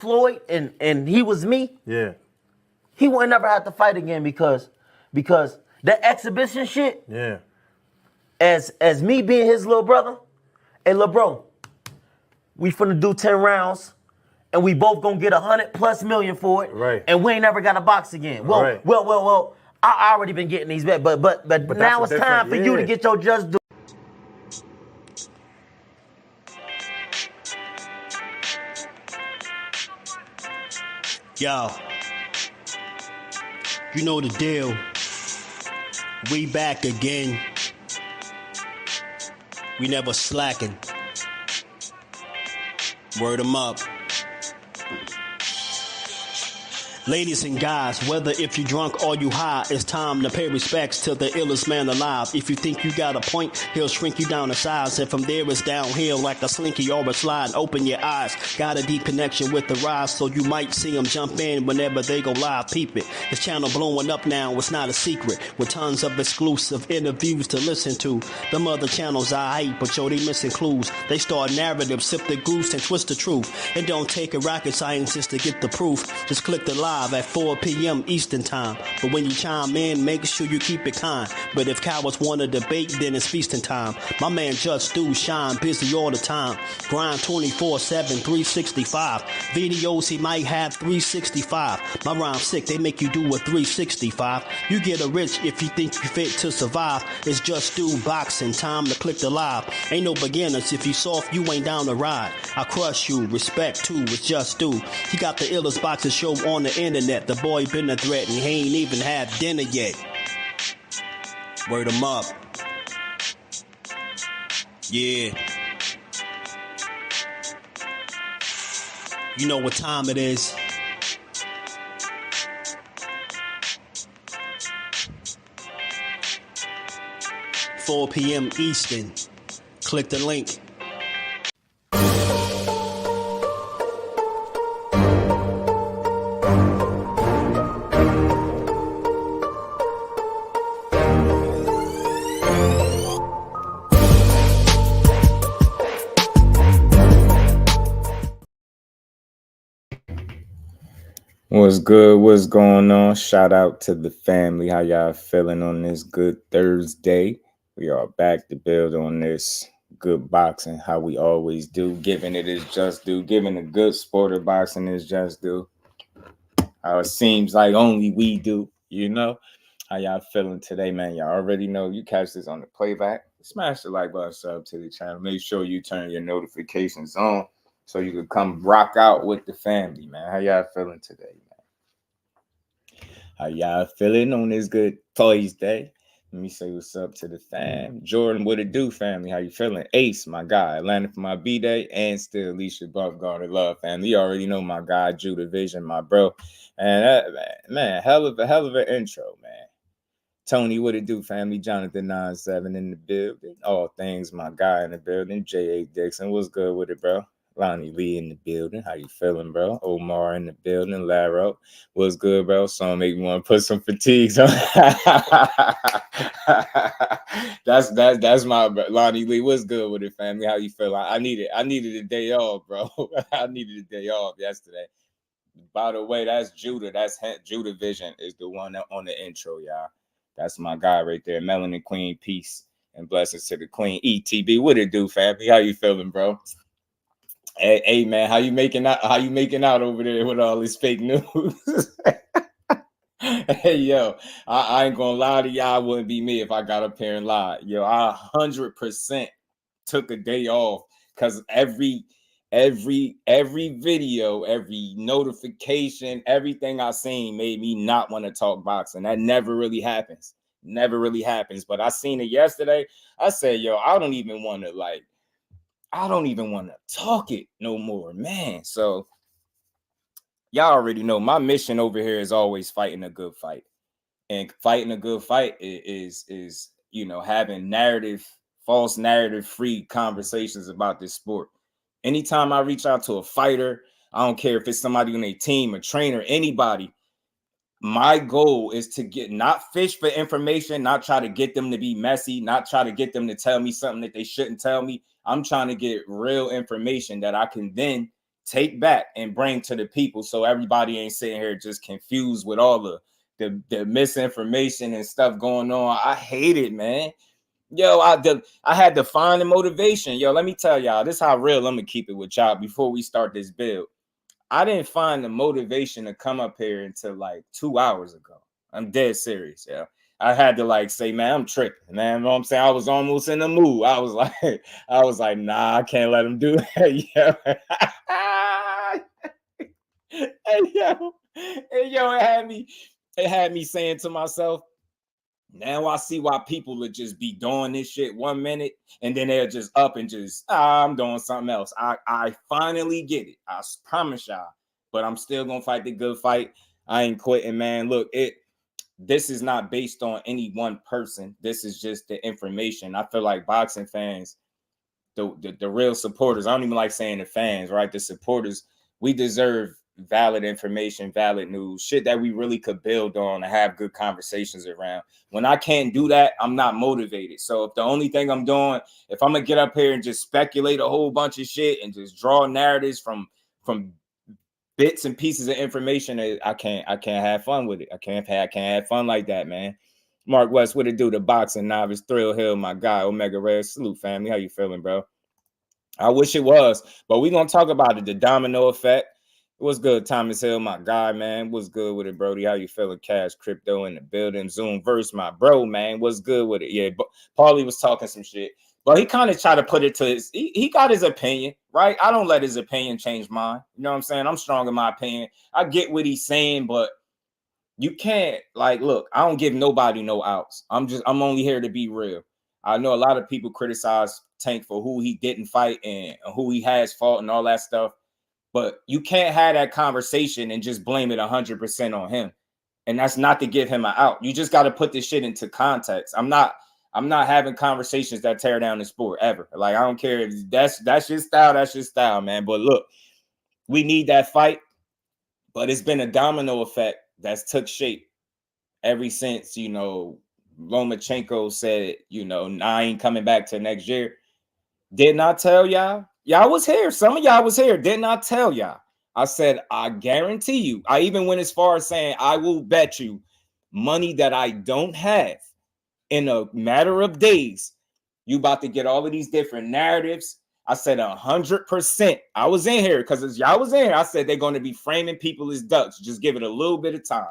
Floyd and he was me, Yeah. he wouldn't never have to fight again because that exhibition shit, Yeah. as me being his little brother, hey, little bro, we finna do 10 rounds and we both gonna get 100+ million for it. Right. And we ain't never got to box again. Well, Right. well, I already been getting these back, but now it's time for you to get your just due. Yo, you know the deal. We back again. We never slacking. Word 'em up. Ladies and guys, whether if you drunk or you high, it's time to pay respects to the illest man alive. If you think you got a point, he'll shrink you down to size. And from there it's downhill like a slinky or a slide. Open your eyes, got a deep connection with the rise, so you might see them jump in whenever they go live. Peep it, this channel blowing up now, it's not a secret. With tons of exclusive interviews to listen to. Them other channels I hate, but yo, they missing clues. They start narratives, sip the goose and twist the truth. It don't take a rocket scientist to get the proof. Just click the live at 4 p.m. Eastern time. But when you chime in, make sure you keep it kind. But if cowards want to debate, then it's feasting time. My man Jusdu shine busy all the time. Grind 24/7, 365. Videos he might have 365. My rhyme's sick, they make you do a 365. You get a rich if you think you fit to survive. It's Jusdueboxing, time to click the live. Ain't no beginners, if you soft, you ain't down to ride. I crush you, respect too, it's Jusdu. He got the illest boxing show on the internet. The boy been a threat and he ain't even had dinner yet. Word 'em up. Yeah. You know what time it is. "4 p.m. Eastern. Click the link." What's good? What's going on? Shout out to the family. How y'all feeling on this good Thursday? We are back to build on this good boxing, how we always do. Giving it is just due. Giving a good sport of boxing is just due. How it seems like only we do, you know? How y'all feeling today, man? Y'all already know you catch this on the playback. Smash the like button, sub to the channel. Make sure you turn your notifications on so you can come rock out with the family, man. How y'all feeling today, man? How y'all feeling on this good Thursday? Let me say what's up to the fam. Jordan, what it do, family? How you feeling? Ace, my guy. Atlanta for my B-Day. And still Alicia Buffguard of Love, family. You already know my guy, Judah Vision, my bro. And that, man, hell of an intro, man. Tony, what it do, family? Jonathan 97 in the building. All things, my guy in the building. J.A. Dixon, what's good with it, bro? Lonnie Lee in the building. How you feeling, bro? Omar in the building. Laro, what's good, bro? Song make me want to put some fatigues on. that's my Lonnie Lee. What's good with it, family? How you feel? I needed a day off, bro. I needed a day off yesterday. By the way, that's Judah. That's Judah Vision is the one on the intro, y'all. That's my guy right there. Melanin Queen, peace and blessings to the Queen. ETB, what it do, family? How you feeling, bro? Hey, man, how you making out over there with all this fake news? Hey, yo, I ain't gonna lie to y'all. It wouldn't be me if I got up here and lied. Yo, I 100% took a day off because every video, every notification, everything I seen made me not want to talk boxing. That never really happens. But I seen it yesterday. I said, yo, I don't even want to talk it no more, man. So y'all already know my mission over here is always fighting a good fight. And fighting a good fight is having false narrative free conversations about this sport. Anytime I reach out to a fighter, I don't care if it's somebody on their team, a trainer, anybody, my goal is to not fish for information, not try to get them to be messy, not try to get them to tell me something that they shouldn't tell me. I'm trying to get real information that I can then take back and bring to the people, so everybody ain't sitting here just confused with all the misinformation and stuff going on. I hate it, man. Yo, I had to find the motivation. Yo, let me tell y'all, this is how real I'm gonna keep it with y'all before we start this build. I didn't find the motivation to come up here until like 2 hours ago. I'm dead serious, yeah. I had to like say, man, I'm tripping, man. You know what I'm saying? I was almost in the mood. I was like, nah, I can't let him do that. Yeah. Hey, yo, it had me saying to myself, now I see why people would just be doing this shit 1 minute and then they're just up and just, I'm doing something else. I finally get it. I promise y'all. But I'm still gonna fight the good fight. I ain't quitting, man. Look, this is not based on any one person. This is just the information. I feel like boxing fans, the real supporters, I don't even like saying the fans, right? The supporters, we deserve valid information, valid news, shit that we really could build on and have good conversations around. When I can't do that, I'm not motivated. So if the only thing I'm doing, if I'm gonna get up here and just speculate a whole bunch of shit and just draw narratives from bits and pieces of information, I can't have fun with it. I can't have fun like that, man. Mark West, what it do? The boxing novice, Thrill Hill, my guy, Omega Rare, salute family. How you feeling, bro? I wish it was, but we're gonna talk about it. The domino effect. What's good, Thomas Hill, my guy, man? What's good with it, Brody? How you feeling? Cash Crypto in the building. Zoom verse, my bro, man. What's good with it? Yeah, but Paulie was talking some shit, but he kind of tried to put it to his. He got his opinion, right? I don't let his opinion change mine. You know what I'm saying? I'm strong in my opinion. I get what he's saying, but you can't, like, look, I don't give nobody no outs. I'm only here to be real. I know a lot of people criticize Tank for who he didn't fight and who he has fought and all that stuff. But you can't have that conversation and just blame it 100% on him. And that's not to give him an out. You just got to put this shit into context. I'm not having conversations that tear down the sport ever. Like, I don't care if that's your style, that's your style, man. But look, we need that fight. But it's been a domino effect that's took shape ever since, Lomachenko said, I ain't coming back till next year. Didn't I tell y'all? Y'all was here. Some of y'all was here. Didn't I tell y'all? I said, I guarantee you. I even went as far as saying, I will bet you money that I don't have in a matter of days. You about to get all of these different narratives. I said 100%. I was in here because y'all was in here. I said they're going to be framing people as ducks. Just give it a little bit of time.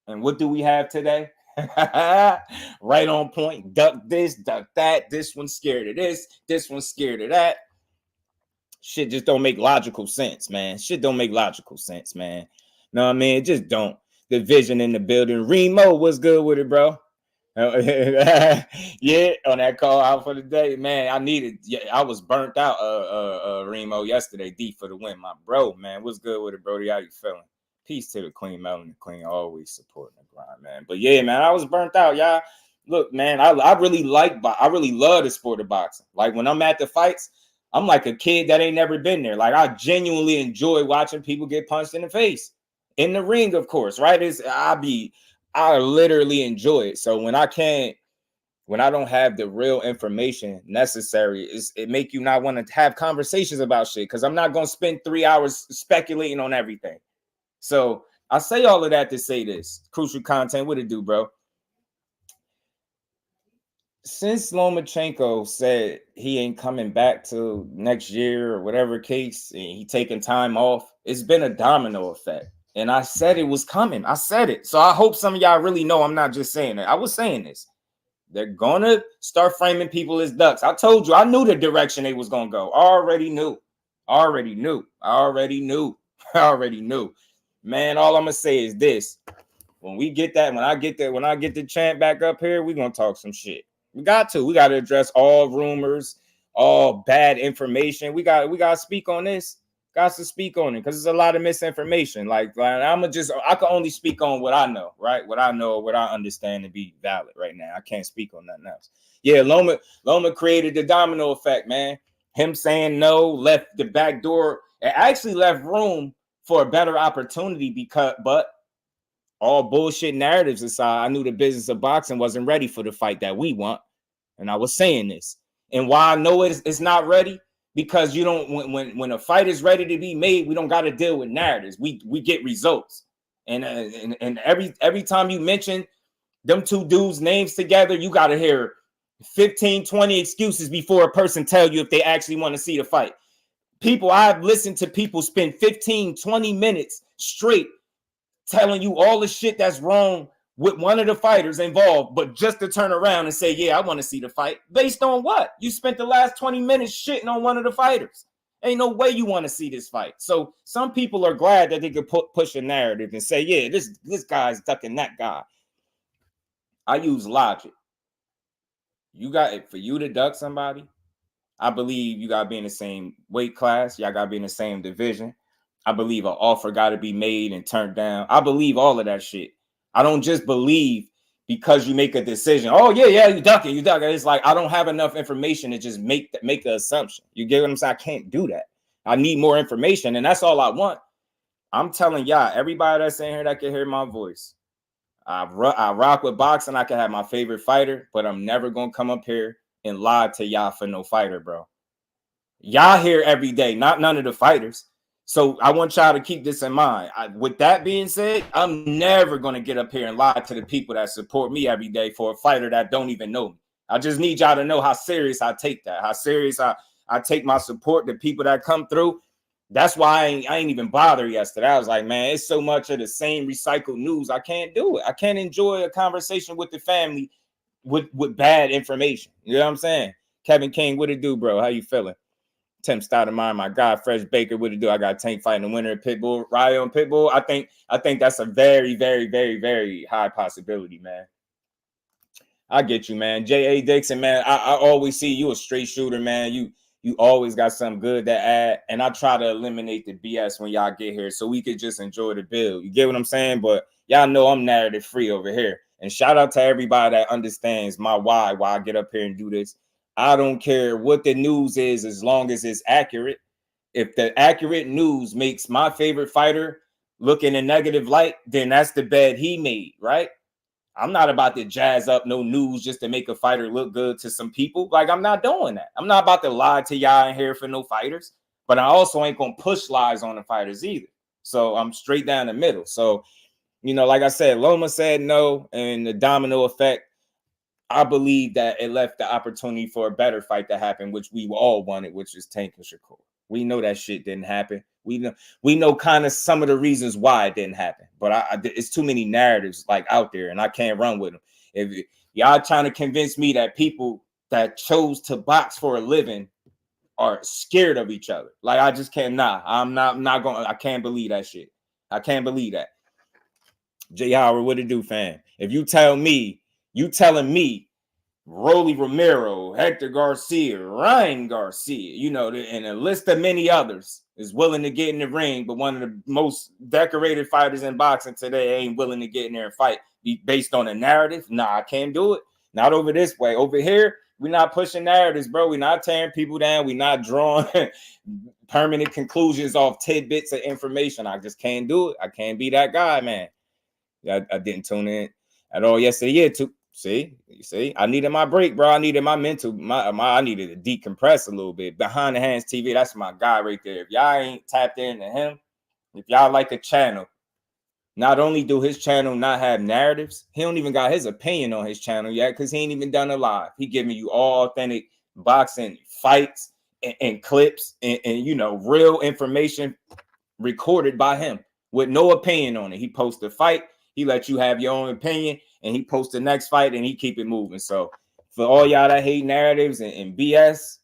And what do we have today? Right on point. Duck this, duck that. This one's scared of this. This one's scared of that. Shit just don't make logical sense, man. Shit don't make logical sense, man. No, I mean, it just don't. The vision in the building. Remo, what's good with it, bro? Yeah, on that call out for the day, man. I was burnt out, Remo, yesterday. D for the win, my bro, man. What's good with it, Brody? How you feeling? Peace to the Queen Melon, the Queen, always supporting the grind, man. But yeah, man, I was burnt out, y'all. Look, man, I really love the sport of boxing. Like, when I'm at the fights, I'm like a kid that ain't never been there. Like, I genuinely enjoy watching people get punched in the face. In the ring, of course, right? I literally enjoy it. So when I don't have the real information necessary, it make you not want to have conversations about shit, because I'm not going to spend 3 hours speculating on everything. So I say all of that to say this. Crucial content, what it do, bro? Since Lomachenko said he ain't coming back till next year or whatever case, and he taking time off, it's been a domino effect. And I said it was coming. I said it. So I hope some of y'all really know I'm not just saying it. I was saying this. They're going to start framing people as ducks. I told you. I knew the direction they was going to go. I already knew. Man, all I'm going to say is this. When I get the chant back up here, we're going to talk some shit. We got to address all rumors, all bad information. We got to speak on this. Got to speak on it, because there's a lot of misinformation. I can only speak on what I know, right? What I know, what I understand to be valid right now. I can't speak on nothing else. Yeah, Loma created the domino effect, man. Him saying no left the back door. It actually left room for a better opportunity, but all bullshit narratives aside, I knew the business of boxing wasn't ready for the fight that we want. And I was saying this. And why I know it's not ready, because you don't, when a fight is ready to be made, we don't got to deal with narratives. We get results. And every time you mention them two dudes' names together, you got to hear 15, 20 excuses before a person tell you if they actually want to see the fight. People, I've listened to people spend 15, 20 minutes straight telling you all the shit that's wrong with one of the fighters involved, but just to turn around and say, yeah, I want to see the fight. Based on what? You spent the last 20 minutes shitting on one of the fighters. Ain't no way you want to see this fight. So some people are glad that they could push a narrative and say, yeah, this guy's ducking that guy. I use logic. You got it for you to duck somebody. I believe you got to be in the same weight class. Y'all got to be in the same division. I believe an offer got to be made and turned down. I believe all of that shit. I don't just believe because you make a decision. Oh, yeah, you duck it. It's like I don't have enough information to just make the assumption. You get what I'm saying? I can't do that. I need more information, and that's all I want. I'm telling y'all, everybody that's in here that can hear my voice, I rock with boxing. I can have my favorite fighter, but I'm never going to come up here and lie to y'all for no fighter, bro. Y'all here every day, not none of the fighters. So I want y'all to keep this in mind. With that being said, I'm never going to get up here and lie to the people that support me every day for a fighter that don't even know me. I just need y'all to know how serious I take that, how serious I take my support, the people that come through. That's why I ain't even bother yesterday. I was like, man, it's so much of the same recycled news. I can't do it. I can't enjoy a conversation with the family with bad information. You know what I'm saying? Kevin King, what it do, bro? How you feeling? Tim Stoudemire, my guy, Fresh Baker, what it do? I got Tank fighting the winner of Pitbull, Ryo and Pitbull. I think that's a very, very, very, very high possibility, man. I get you, man. J.A. Dixon, man, I always see you a straight shooter, man. You always got something good to add, and I try to eliminate the BS when y'all get here so we could just enjoy the build. You get what I'm saying? But y'all know I'm narrative free over here. And shout out to everybody that understands my why I get up here and do this. I don't care what the news is as long as it's accurate. If the accurate news makes my favorite fighter look in a negative light, then that's the bed he made, right? I'm not about to jazz up no news just to make a fighter look good to some people. Like, I'm not doing that. I'm not about to lie to y'all in here for no fighters, but I also ain't going to push lies on the fighters either. So I'm straight down the middle. So, you know, like I said, Loma said no, and the domino effect, I believe that it left the opportunity for a better fight to happen, which we all wanted, which is Tank and Shakur. We know that shit didn't happen. We know kind of some of the reasons why it didn't happen, but it's too many narratives like out there, and I can't run with them. If y'all trying to convince me that people that chose to box for a living are scared of each other, like I just can't. I'm not going. I can't believe that shit. I can't believe that. Jay Howard, what it do, fam? If you telling me Rolly Romero, Hector Garcia, Ryan Garcia, you know, and a list of many others is willing to get in the ring, but one of the most decorated fighters in boxing today ain't willing to get in there and fight based on a narrative. Nah, I can't do it. Not over this way. Over here, we're not pushing narratives, bro. We're not tearing people down. We're not drawing permanent conclusions off tidbits of information. I just can't do it. I can't be that guy, man. I didn't tune in at all yesterday. Yeah, See, I needed my break, bro. I needed my mental. I needed to decompress a little bit. Behind the Hands TV, that's my guy right there. If y'all ain't tapped into him, if y'all like a channel, not only do his channel not have narratives, he don't even got his opinion on his channel yet because he ain't even done a live. He giving you all authentic boxing fights and clips and you know, real information recorded by him with no opinion on it. He posts a fight, he let you have your own opinion, and he posts the next fight and he keep it moving. So for all y'all that hate narratives and BS,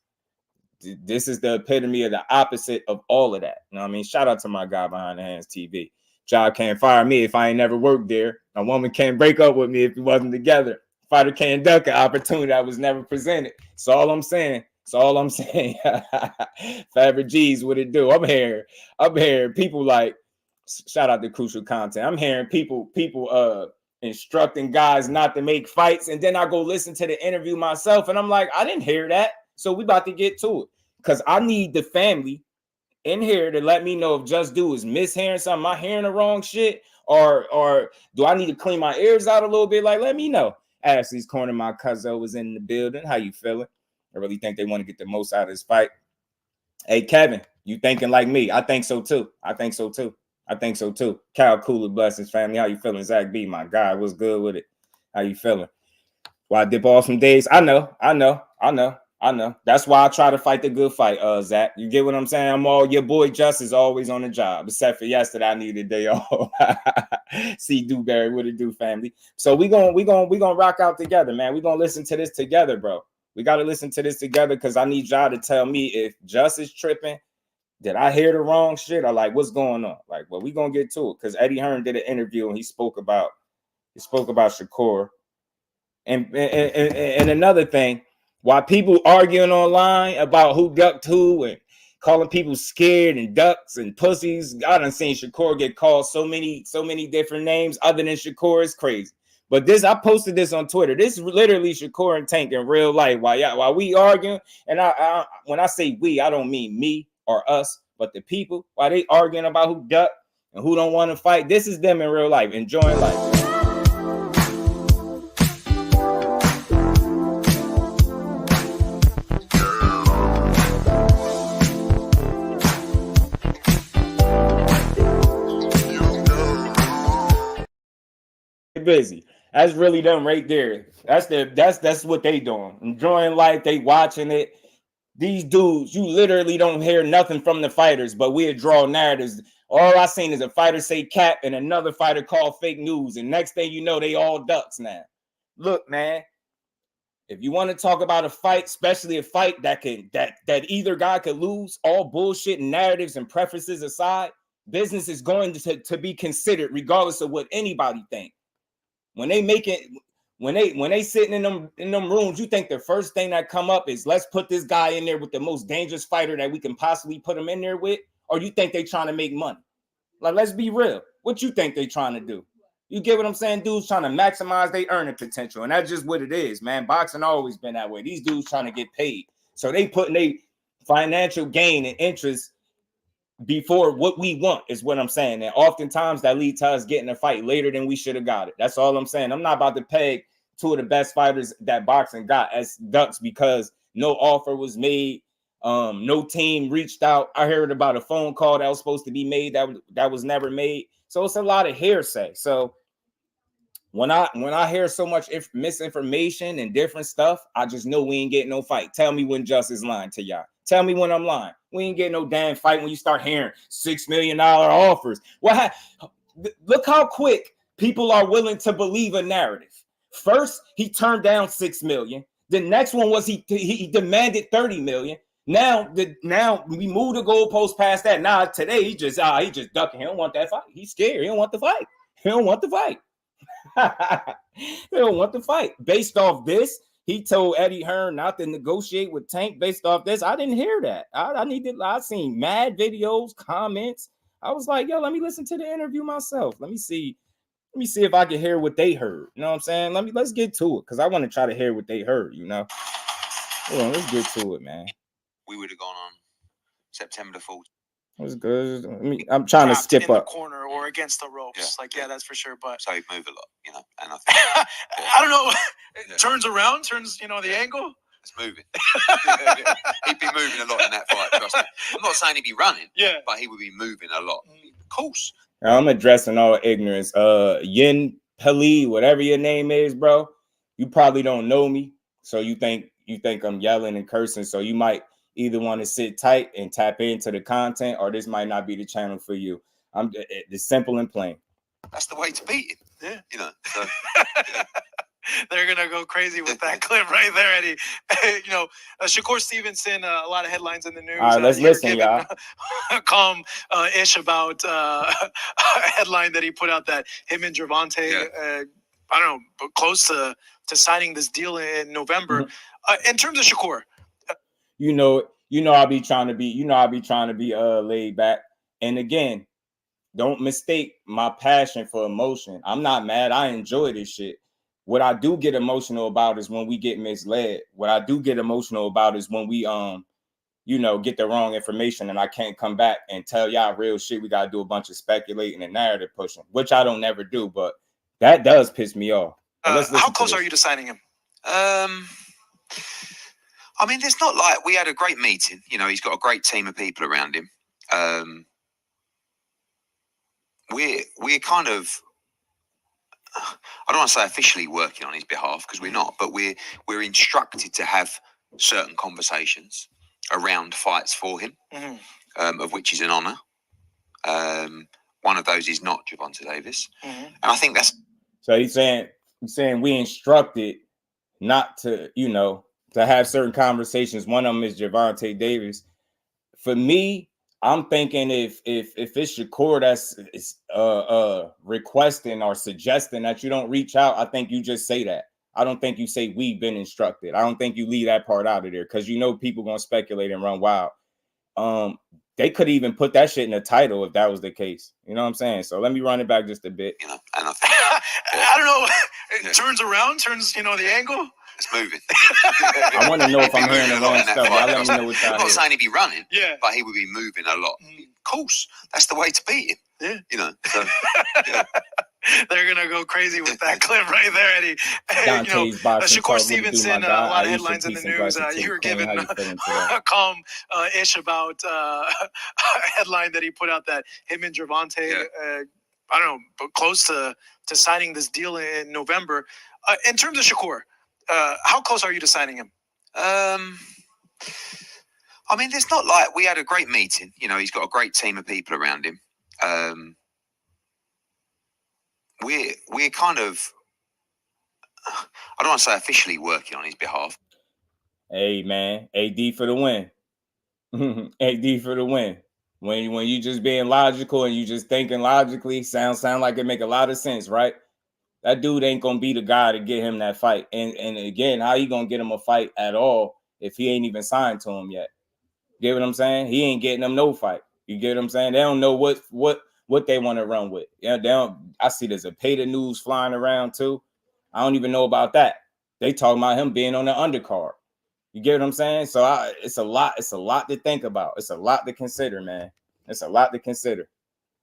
this is the epitome of the opposite of all of that. You know what I mean? Shout out to my guy Behind the Hands TV. Child can't fire me if I ain't never worked there. A woman can't break up with me if we wasn't together. Fighter can't duck an opportunity that was never presented. That's all I'm saying. Favorite G's, what it do? I'm hearing people like, shout out to Crucial Content. I'm hearing people instructing guys not to make fights, and then I go listen to the interview myself, and I'm like, I didn't hear that. So we about to get to it because I need the family in here to let me know if Just Do is mishearing something. Am I hearing the wrong shit, or do I need to clean my ears out a little bit? Like, let me know. Ashley's Corner, my cousin was in the building. How you feeling? I really think they want to get the most out of this fight. Hey, Kevin, you thinking like me? I think so too. I think so too. I think so too. Cal Cooler, blessings, family. How you feeling? Zach B, my guy, what's good with it? How you feeling? Why dip off some days? I know. That's why I try to fight the good fight, Zach. You get what I'm saying? I'm all your boy Justice always on the job. Except for yesterday, I needed a day off. See Dewberry, what it do, family? So we gonna rock out together, man. We gonna listen to this together, bro. We gotta listen to this together because I need y'all to tell me if Justice tripping. Did I hear the wrong shit? Or like, what's going on? Like, well, we gonna get to it because Eddie Hearn did an interview and he spoke about Shakur. And another thing, while people arguing online about who ducked who and calling people scared and ducks and pussies, I done seen Shakur get called so many different names other than Shakur. Is crazy. But this, I posted this on Twitter. This is literally Shakur and Tank in real life while we arguing. And I when I say we, I don't mean me or us, but the people while they arguing about who ducked and who don't want to fight. This is them in real life, enjoying life. Busy. That's really them right there. That's what they doing. Enjoying life. They watching it. These dudes, you literally don't hear nothing from the fighters, but we'll draw narratives. All I seen is a fighter say cap and another fighter call fake news. And next thing you know, they all ducks now. Look, man, if you want to talk about a fight, especially a fight that either guy could lose, all bullshit and narratives and preferences aside, business is going to be considered regardless of what anybody think. When they sitting in them rooms, you think the first thing that come up is let's put this guy in there with the most dangerous fighter that we can possibly put him in there with, or you think they trying to make money? Like, let's be real. What you think they trying to do? You get what I'm saying? Dudes trying to maximize their earning potential, and that's just what it is, man. Boxing always been that way. These dudes trying to get paid, so they putting their financial gain and interest before what we want is what I'm saying. And oftentimes that leads to us getting a fight later than we should have got it. That's all I'm saying. I'm not about to peg two of the best fighters that boxing got as ducks because no offer was made. No team reached out. I heard about a phone call that was supposed to be made that was never made. So it's a lot of hearsay. So when I hear so much misinformation and different stuff, I just know we ain't getting no fight. Tell me when Justice lying to y'all. Tell me when I'm lying. We ain't getting no damn fight when you start hearing $6 million offers. Look how quick people are willing to believe a narrative. First, he turned down $6 million. The next one was he demanded $30 million. Now we moved the goalpost past that. Now today he just ducking. He don't want that fight. He's scared. He don't want the fight. He don't want the fight. They don't want the fight. Based off this, he told Eddie Hearn not to negotiate with Tank. Based off this, I didn't hear that. I seen mad videos, comments. I was like, yo, let me listen to the interview myself. Let me see if I can hear what they heard. You know what I'm saying? Let's get to it because I want to try to hear what they heard. You know, hold on, let's get to it, man. We would have gone on September the 4th. That's good. I'm trying to skip in up. The corner or against the ropes. Yeah. That's for sure. But so he'd move a lot, you know. And I think I don't know. Turns around, the angle. It's moving. He'd be moving a lot in that fight. Trust me. I'm not saying he'd be running. Yeah, but he would be moving a lot. Of course. I'm addressing all ignorance. Yin Pali, whatever your name is, bro. You probably don't know me, so you think I'm yelling and cursing. So you might either want to sit tight and tap into the content, or this might not be the channel for you. It's simple and plain. That's the way to beat him. Yeah, you know. So, yeah. They're gonna go crazy with that clip right there, Eddie. Shakur Stevenson. A lot of headlines in the news. All right, let's listen, y'all. Calm ish about a headline that he put out that him and Gervonta, I don't know, but close to signing this deal in November. Mm-hmm. In terms of Shakur. You know, I'll be trying to be laid back. And again, don't mistake my passion for emotion. I'm not mad. I enjoy this shit. What I do get emotional about is when we get misled. What I do get emotional about is when we get the wrong information and I can't come back and tell y'all real shit. We gotta do a bunch of speculating and narrative pushing, which I don't never do, but that does piss me off. How close are you to signing him? I mean, there's not like we had a great meeting. You know, he's got a great team of people around him. We're kind of, I don't want to say officially working on his behalf because we're not, but we're instructed to have certain conversations around fights for him, of which is an honour. One of those is not Gervonta Davis, and I think that's. So he's saying we instructed not to, to have certain conversations. One of them is Gervonta Davis. For me, I'm thinking if it's Shakur that's requesting or suggesting that you don't reach out, I think you just say that. I don't think you say we've been instructed. I don't think you leave that part out of there because people gonna speculate and run wild. They could even put that shit in the title if that was the case. You know what I'm saying? So let me run it back just a bit. And I think, I don't know. It turns around, the angle. It's moving. I want to know if I'm hearing the wrong stuff. Y'all let me know what y'all I'm not hear. saying he'd be running, Yeah, but he would be moving a lot. Of course, that's the way to beat him. Yeah. So, yeah. They're gonna go crazy with that clip right there, Eddie. Dante's boxing Shakur talk, what it do, Stevenson, my a guy? lot of Aisha, headlines in the peace and news. blessings to You were Queen. given How you feeling today? a calm-ish about a headline that he put out that him and Gervonta, I don't know, but close to signing this deal in November. In terms of Shakur, how close are you to signing him? I mean, there's not like we had a great meeting. You know, he's got a great team of people around him. We're kind of, I don't want to say officially working on his behalf. Hey man, AD for the win. AD for the win. When you just being logical and you just thinking logically, sound like it make a lot of sense, right? That dude ain't gonna be the guy to get him that fight. And again, how you gonna get him a fight at all if he ain't even signed to him yet? Get what I'm saying? He ain't getting them no fight. You get what I'm saying? They don't know what they want to run with. Yeah, they don't. I see there's a pay the news flying around too. I don't even know about that. They talking about him being on the undercard. You get what I'm saying? So it's a lot to think about. It's a lot to consider, man. It's a lot to consider.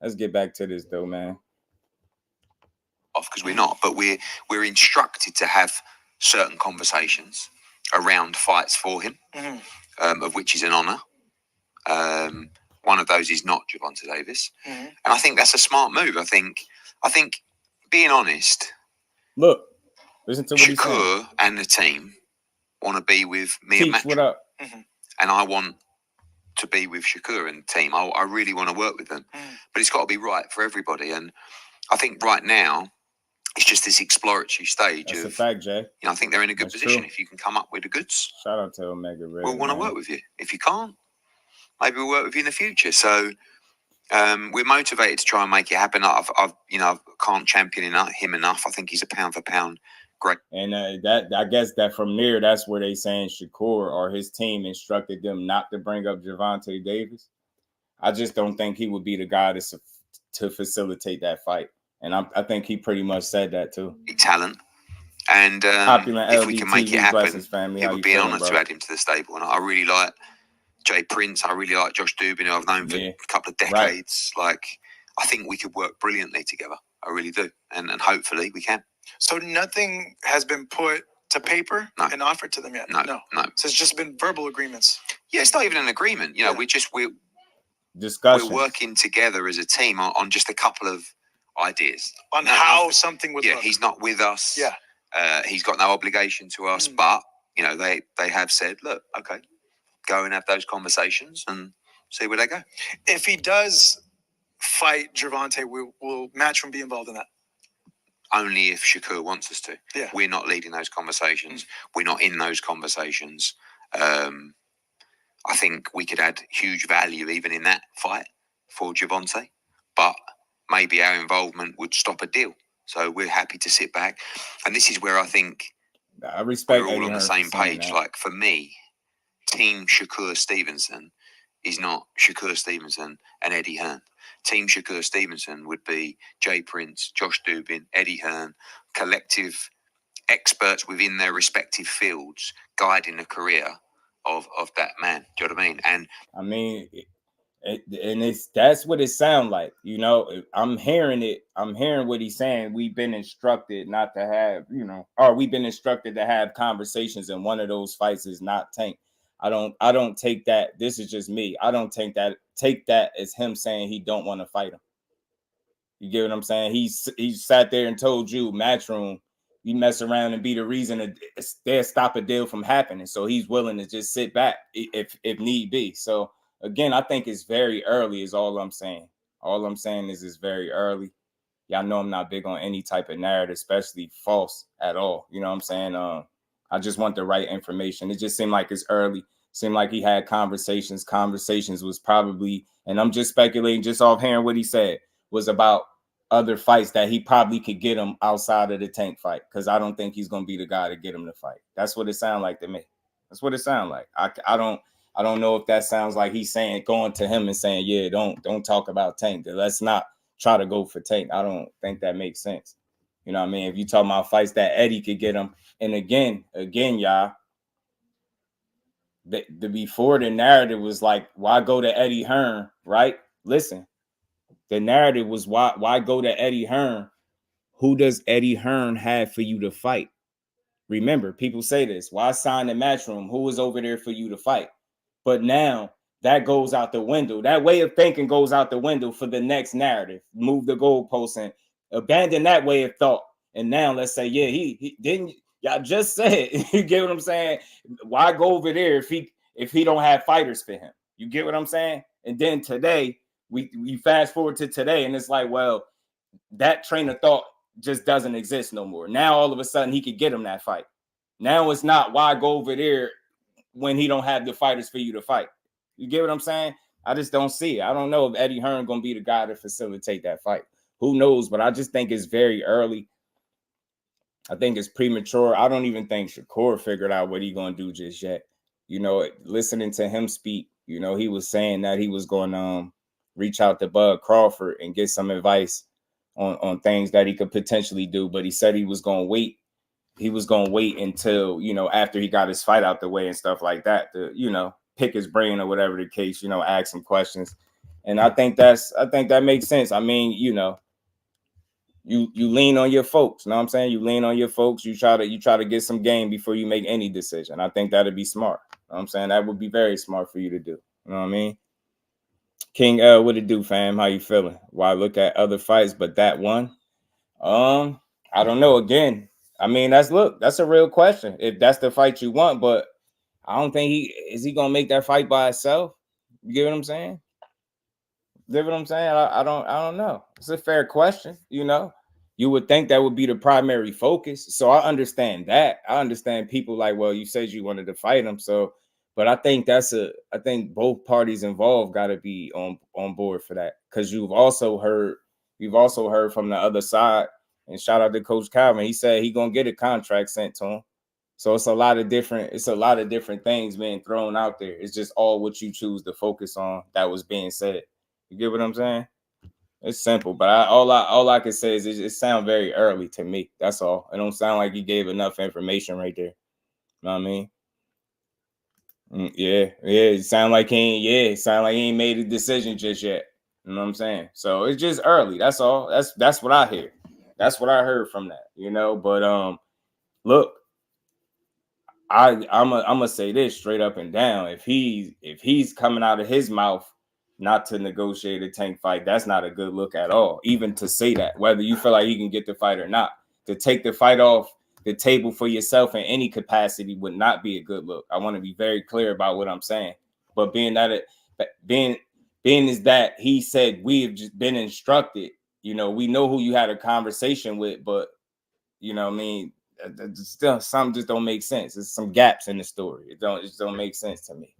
Let's get back to this though, man. Because we're not, but we're instructed to have certain conversations around fights for him, of which is an honour. One of those is not Gervonta Davis, and I think that's a smart move. I think being honest, look, listen to what he's saying. Shakur and the team want to be with me and Teach, Matt, what up? and I want to be with Shakur and the team. I really want to work with them, but it's got to be right for everybody. And I think right now it's just this exploratory stage. That's a fact, Jay. I think they're in a good position. True. If you can come up with the goods, Shout out to Omega Red. we'll want to work with you. If you can't, maybe we'll work with you in the future. So we're motivated to try and make it happen. I can't champion him enough. I think he's a pound for pound great. And that I guess that from there, that's where they saying Shakur or his team instructed them not to bring up Gervonta Davis. I just don't think he would be the guy to facilitate that fight. And I think he pretty much said that too. Talent. And if we can make it happen, family. it would be an honour to add him to the stable. And I really like Jay Prince. I really like Jusdueboxing, I've known for a couple of decades. Right. Like, I think we could work brilliantly together. I really do. And hopefully we can. So nothing has been put to paper and offered to them yet? No. So it's just been verbal agreements? Yeah, it's not even an agreement. We're discussions. We're working together as a team on just a couple of ideas. On how something would look. He's not with us. Yeah. He's got no obligation to us, but, they have said, look, okay, go and have those conversations and see where they go. If he does fight Gervonta, will Matchroom be involved in that? Only if Shakur wants us to. Yeah. We're not leading those conversations. We're not in those conversations. I think we could add huge value even in that fight for Gervonta, but maybe our involvement would stop a deal. So we're happy to sit back. And this is where I think I respect we're all on the same page. That. Like, for me, Team Shakur Stevenson is not Shakur Stevenson and Eddie Hearn. Team Shakur Stevenson would be Jay Prince, Jusdueboxing, Eddie Hearn, collective experts within their respective fields guiding the career of that man. Do you know what I mean? And I mean, that's what it sounds like. I'm hearing it. I'm hearing what he's saying. We've been instructed not to have, or we've been instructed to have conversations, and one of those fights is not Tank. I don't take that. This is just me. I don't take that as him saying he don't want to fight him. You get what I'm saying? He sat there and told you, Matchroom, you mess around and be the reason they'll stop a deal from happening. So he's willing to just sit back if need be. So again, I think it's very early is all I'm saying. All I'm saying is it's very early. Y'all know I'm not big on any type of narrative, especially false at all. You know what I'm saying? I just want the right information. It just seemed like it's early. Seemed like he had conversations. Conversations was probably, and I'm just speculating just off hearing what he said, was about other fights that he probably could get him outside of the Tank fight. Because I don't think he's going to be the guy to get him to fight. That's what it sounds like to me. That's what it sounds like. I don't know if that sounds like he's saying, going to him and saying, yeah, don't talk about Tank. Let's not try to go for Tank. I don't think that makes sense. You know what I mean? If you talk about fights that Eddie could get him, and again, y'all, the before the narrative was like, why go to Eddie Hearn, right? Listen, the narrative was why go to Eddie Hearn? Who does Eddie Hearn have for you to fight? Remember, people say this. Why sign the Matchroom? Who was over there for you to fight? But now that goes out the window. That way of thinking goes out the window for the next narrative. Move the goalposts and abandon that way of thought. And now let's say, yeah, he didn't. Y'all just said, you get what I'm saying? Why go over there if he don't have fighters for him? You get what I'm saying? And then today, we fast forward to today, and it's like, well, that train of thought just doesn't exist no more. Now all of a sudden he could get him that fight. Now it's not why go over there when he don't have the fighters for you to fight. You get what I'm saying? I just don't see it. I don't know if Eddie Hearn gonna be the guy to facilitate that fight. Who knows? But I just think it's very early. I think it's premature. I don't even think Shakur figured out what he's gonna do just yet. You know, listening to him speak, you know, he was saying that he was going to reach out to Bud Crawford and get some advice on things that he could potentially do. But he said he was going to wait. He was going to wait until, you know, after he got his fight out the way and stuff like that to, you know, pick his brain or whatever the case, you know, ask some questions. And I think that makes sense. I mean, you know, you lean on your folks. You know what I'm saying? You lean on your folks. You try to get some game before you make any decision. I think that'd be smart. You know what I'm saying? That would be very smart for you to do. You know what I mean? King L, what it do, fam? How you feeling? Why look at other fights, but that one? I don't know. Again, I mean, that's a real question. If that's the fight you want, but I don't think he gonna make that fight by himself. You get what I'm saying? Get what I'm saying? I don't know. It's a fair question, you know. You would think that would be the primary focus. So I understand that. I understand people like, well, you said you wanted to fight him, so. But I think I think both parties involved got to be on board for that, because you've also heard from the other side. And shout out to Coach Calvin. He said he gonna get a contract sent to him. So it's a lot of different things being thrown out there. It's just all what you choose to focus on that was being said. You get what I'm saying? It's simple, but all I can say is it sounds very early to me. That's all. It don't sound like he gave enough information right there. You know what I mean? Yeah. It sound like he ain't made a decision just yet. You know what I'm saying? So it's just early. That's all. That's what I hear. That's what I heard from that. You know, but look, I'm gonna say this straight up and down. If he's coming out of his mouth not to negotiate a Tank fight, that's not a good look at all. Even to say that, whether you feel like he can get the fight or not, to take the fight off the table for yourself in any capacity would not be a good look. I want to be very clear about what I'm saying. But being is that he said we have just been instructed, you know, we know who you had a conversation with, but you know what I mean, still something just don't make sense. There's some gaps in the story. It just don't make sense to me.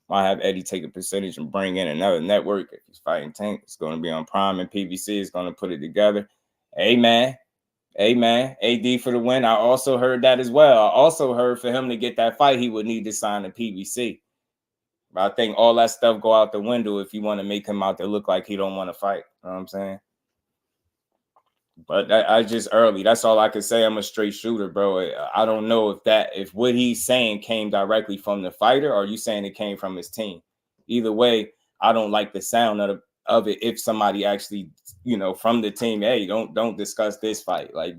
Might have Eddie take a percentage and bring in another network. If he's fighting Tank, it's going to be on Prime, and PBC is going to put it together. Amen. AD for the win. I also heard that as well. I also heard for him to get that fight, he would need to sign a PBC. But I think all that stuff go out the window if you want to make him out to look like he don't want to fight. You know what I'm saying? But I just early. That's all I can say. I'm a straight shooter, bro. I don't know if what he's saying came directly from the fighter, or you saying it came from his team. Either way, I don't like the sound of it. If somebody actually, you know, from the team, hey, don't discuss this fight. Like,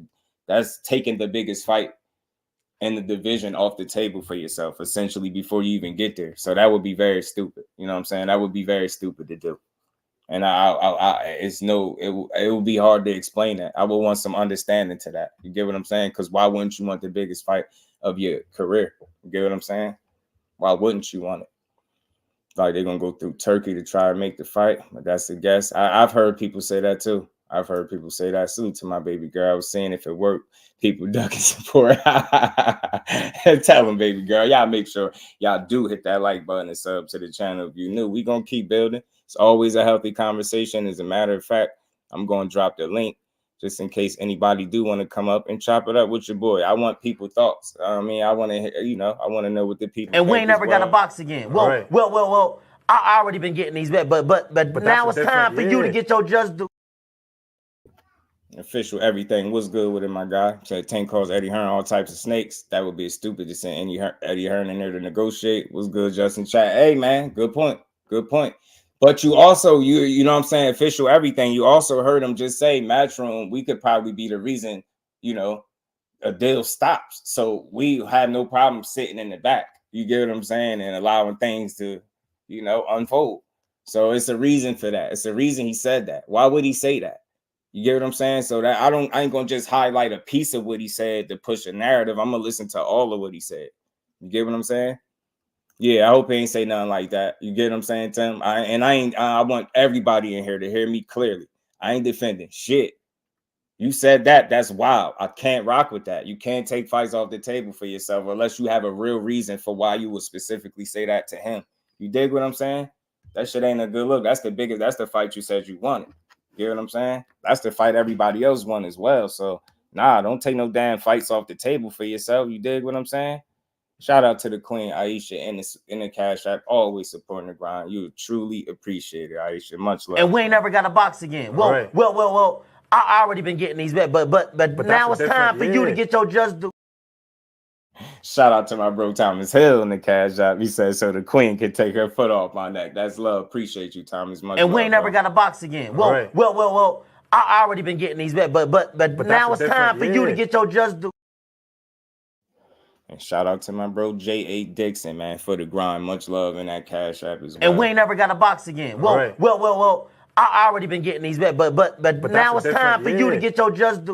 that's taking the biggest fight in the division off the table for yourself, essentially, before you even get there. So that would be very stupid. You know what I'm saying? That would be very stupid to do. And it would be hard to explain that. I would want some understanding to that. You get what I'm saying? Because why wouldn't you want the biggest fight of your career? You get what I'm saying? Why wouldn't you want it? Like they're gonna go through Turkey to try to make the fight, but that's a guess. I've heard people say that too. I've heard people say that. Salute to my baby girl. I was saying if it worked, people ducking support. Tell them, baby girl, y'all make sure y'all do hit that like button and sub to the channel if you new. We gonna keep building. It's always a healthy conversation. As a matter of fact, I'm gonna drop the link just in case anybody do want to come up and chop it up with your boy. I want people thoughts. I mean, I want to, I want to know what the people. And we ain't never got a box again. Well. I already been getting these bet, but now it's time for you to get your Jusdueboxing. Official everything. What's good with it, my guy? Said Tank calls Eddie Hearn all types of snakes. That would be stupid to send Eddie Hearn in there to negotiate. What's good, Justin? Chat. Hey, man, good point. Good point. But you also, you know what I'm saying, official everything. You also heard him just say, Matchroom, we could probably be the reason, a deal stops. So we have no problem sitting in the back. You get what I'm saying? And allowing things to, unfold. So it's a reason for that. It's a reason he said that. Why would he say that? You get what I'm saying? So that I ain't gonna just highlight a piece of what he said to push a narrative. I'm gonna listen to all of what he said. You get what I'm saying? Yeah, I hope he ain't say nothing like that. You get what I'm saying, Tim? I want everybody in here to hear me clearly. I ain't defending shit. You said that. That's wild. I can't rock with that. You can't take fights off the table for yourself unless you have a real reason for why you would specifically say that to him. You dig what I'm saying? That shit ain't a good look. That's the fight you said you wanted. You get what I'm saying? That's the fight everybody else won as well. So, nah, don't take no damn fights off the table for yourself. You dig what I'm saying? Shout out to the Queen, Aisha, Ennis in the Cash App, always supporting the grind. You truly appreciate it, Aisha. Much love. And we ain't never got a box again. Well. I already been getting these bet, but now it's time for you to get your Jusdueboxing. Shout out to my bro Thomas Hill in the Cash App. He said so the Queen can take her foot off my neck. That's love. Appreciate you, Thomas. Much and love, we ain't never got a box again. Well. I already been getting these bet, but now it's time for you to get your Jusdueboxing. And shout out to my bro J.A. Dixon, man, for the grind. Much love in that Cash App as well. And we ain't never got a box again. Well. I already been getting these bet, but now it's time for you to get your Jusdueboxing.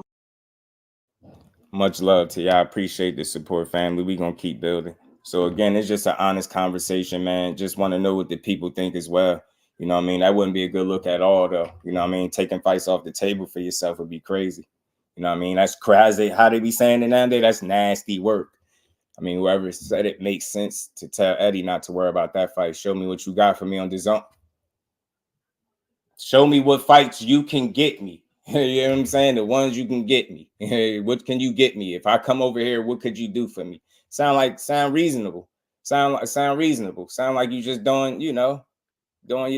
Much love to y'all. Appreciate the support, family. We gonna keep building. So again, it's just an honest conversation, man. Just want to know what the people think as well. You know what I mean? That wouldn't be a good look at all, though. You know what I mean? Taking fights off the table for yourself would be crazy. You know what I mean? That's crazy. How they be saying it nowadays? That's nasty work. I mean, whoever said it makes sense to tell Eddie not to worry about that fight. Show me what you got for me on the zone. Show me what fights you can get me. You know what I'm saying? The ones you can get me. What can you get me? If I come over here, what could you do for me? Sound reasonable. Sound reasonable. Sound like you just doing your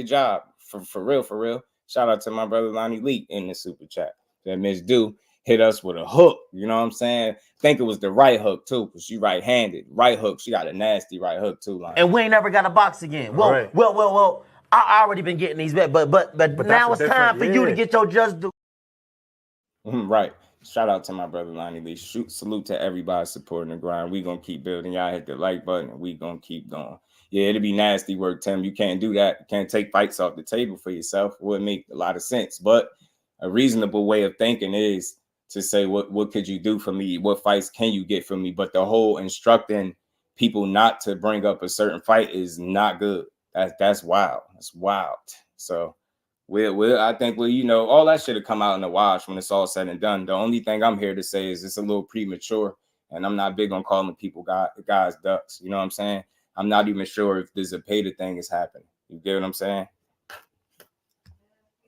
job. For real. Shout out to my brother Lonnie Lee in the super chat. That Miss Do hit us with a hook. You know what I'm saying? Think it was the right hook too, because she right-handed. Right hook. She got a nasty right hook too, Lonnie. And we ain't never got a box again. Well. I already been getting these bet, but now it's time for you to get your Jusdueboxing. Right. Shout out to my brother Lonnie Lee. Salute to everybody supporting the grind. We gonna keep building. Y'all hit the like button and we gonna keep going. Yeah, it'll be nasty work, Tim. You can't do that. You can't take fights off the table for yourself. It wouldn't make a lot of sense. But a reasonable way of thinking is to say, what could you do for me? What fights can you get from me? But the whole instructing people not to bring up a certain fight is not good. That's wild. That's wild. So I think all that should have come out in the wash when it's all said and done. The only thing I'm here to say is it's a little premature, and I'm not big on calling people guys ducks. You know what I'm saying? I'm not even sure if this Zepeda thing is happening. You get what I'm saying?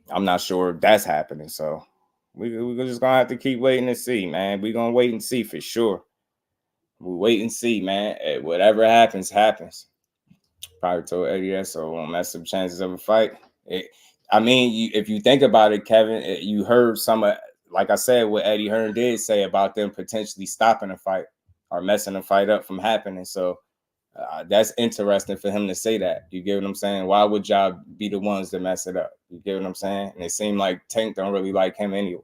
I'm not sure if that's happening. So we're just gonna have to keep waiting and see, man. We're gonna wait and see for sure. We'll wait and see, man. Whatever happens. Probably told Eddie that, so won't mess up chances of a fight. If you think about it, Kevin, you heard like I said, what Eddie Hearn did say about them potentially stopping a fight or messing a fight up from happening. So that's interesting for him to say that. You get what I'm saying? Why would y'all be the ones to mess it up? You get what I'm saying? And it seemed like Tank don't really like him anyway.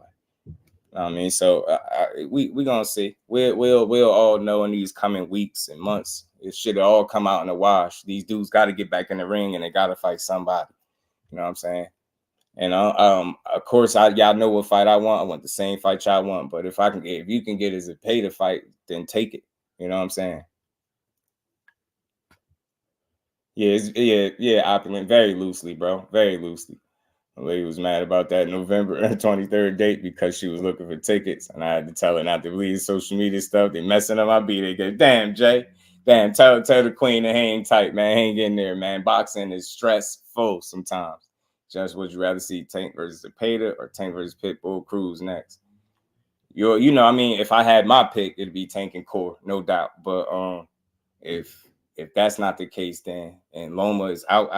I mean, so we gonna see. We'll all know in these coming weeks and months. It should all come out in the wash. These dudes got to get back in the ring and they got to fight somebody. You know what I'm saying? And of course, y'all know what fight I want. I want the same fight y'all want. But if you can get as a pay to fight, then take it. You know what I'm saying? Yeah. Opulent, very loosely, bro, very loosely. The lady was mad about that November 23rd date because she was looking for tickets, and I had to tell her not to believe social media stuff. They messing up my beat. They go, damn, Jay. Damn, tell the queen to hang tight, man. Hang in there, man. Boxing is stressful sometimes. Just would you rather see Tank versus Zepeda or Tank versus Pitbull Cruz next? You know, I mean, if I had my pick, it'd be Tank and Core, no doubt. But if that's not the case, then and Loma is out.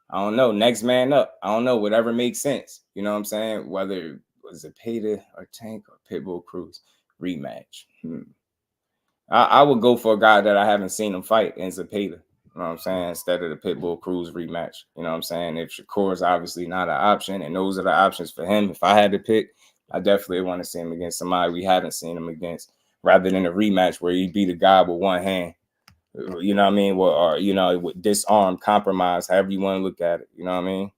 I don't know. Next man up. I don't know. Whatever makes sense. You know what I'm saying? Whether it was Zepeda or Tank or Pitbull Cruz rematch. I would go for a guy that I haven't seen him fight in Zepeda. You know what I'm saying? Instead of the Pitbull Cruz rematch. You know what I'm saying? If Shakur is obviously not an option, and those are the options for him. If I had to pick, I definitely want to see him against somebody we haven't seen him against, rather than a rematch where he beat a guy with one hand. You know what I mean? Or you know, with disarmed, compromise, however you want to look at it. You know what I mean?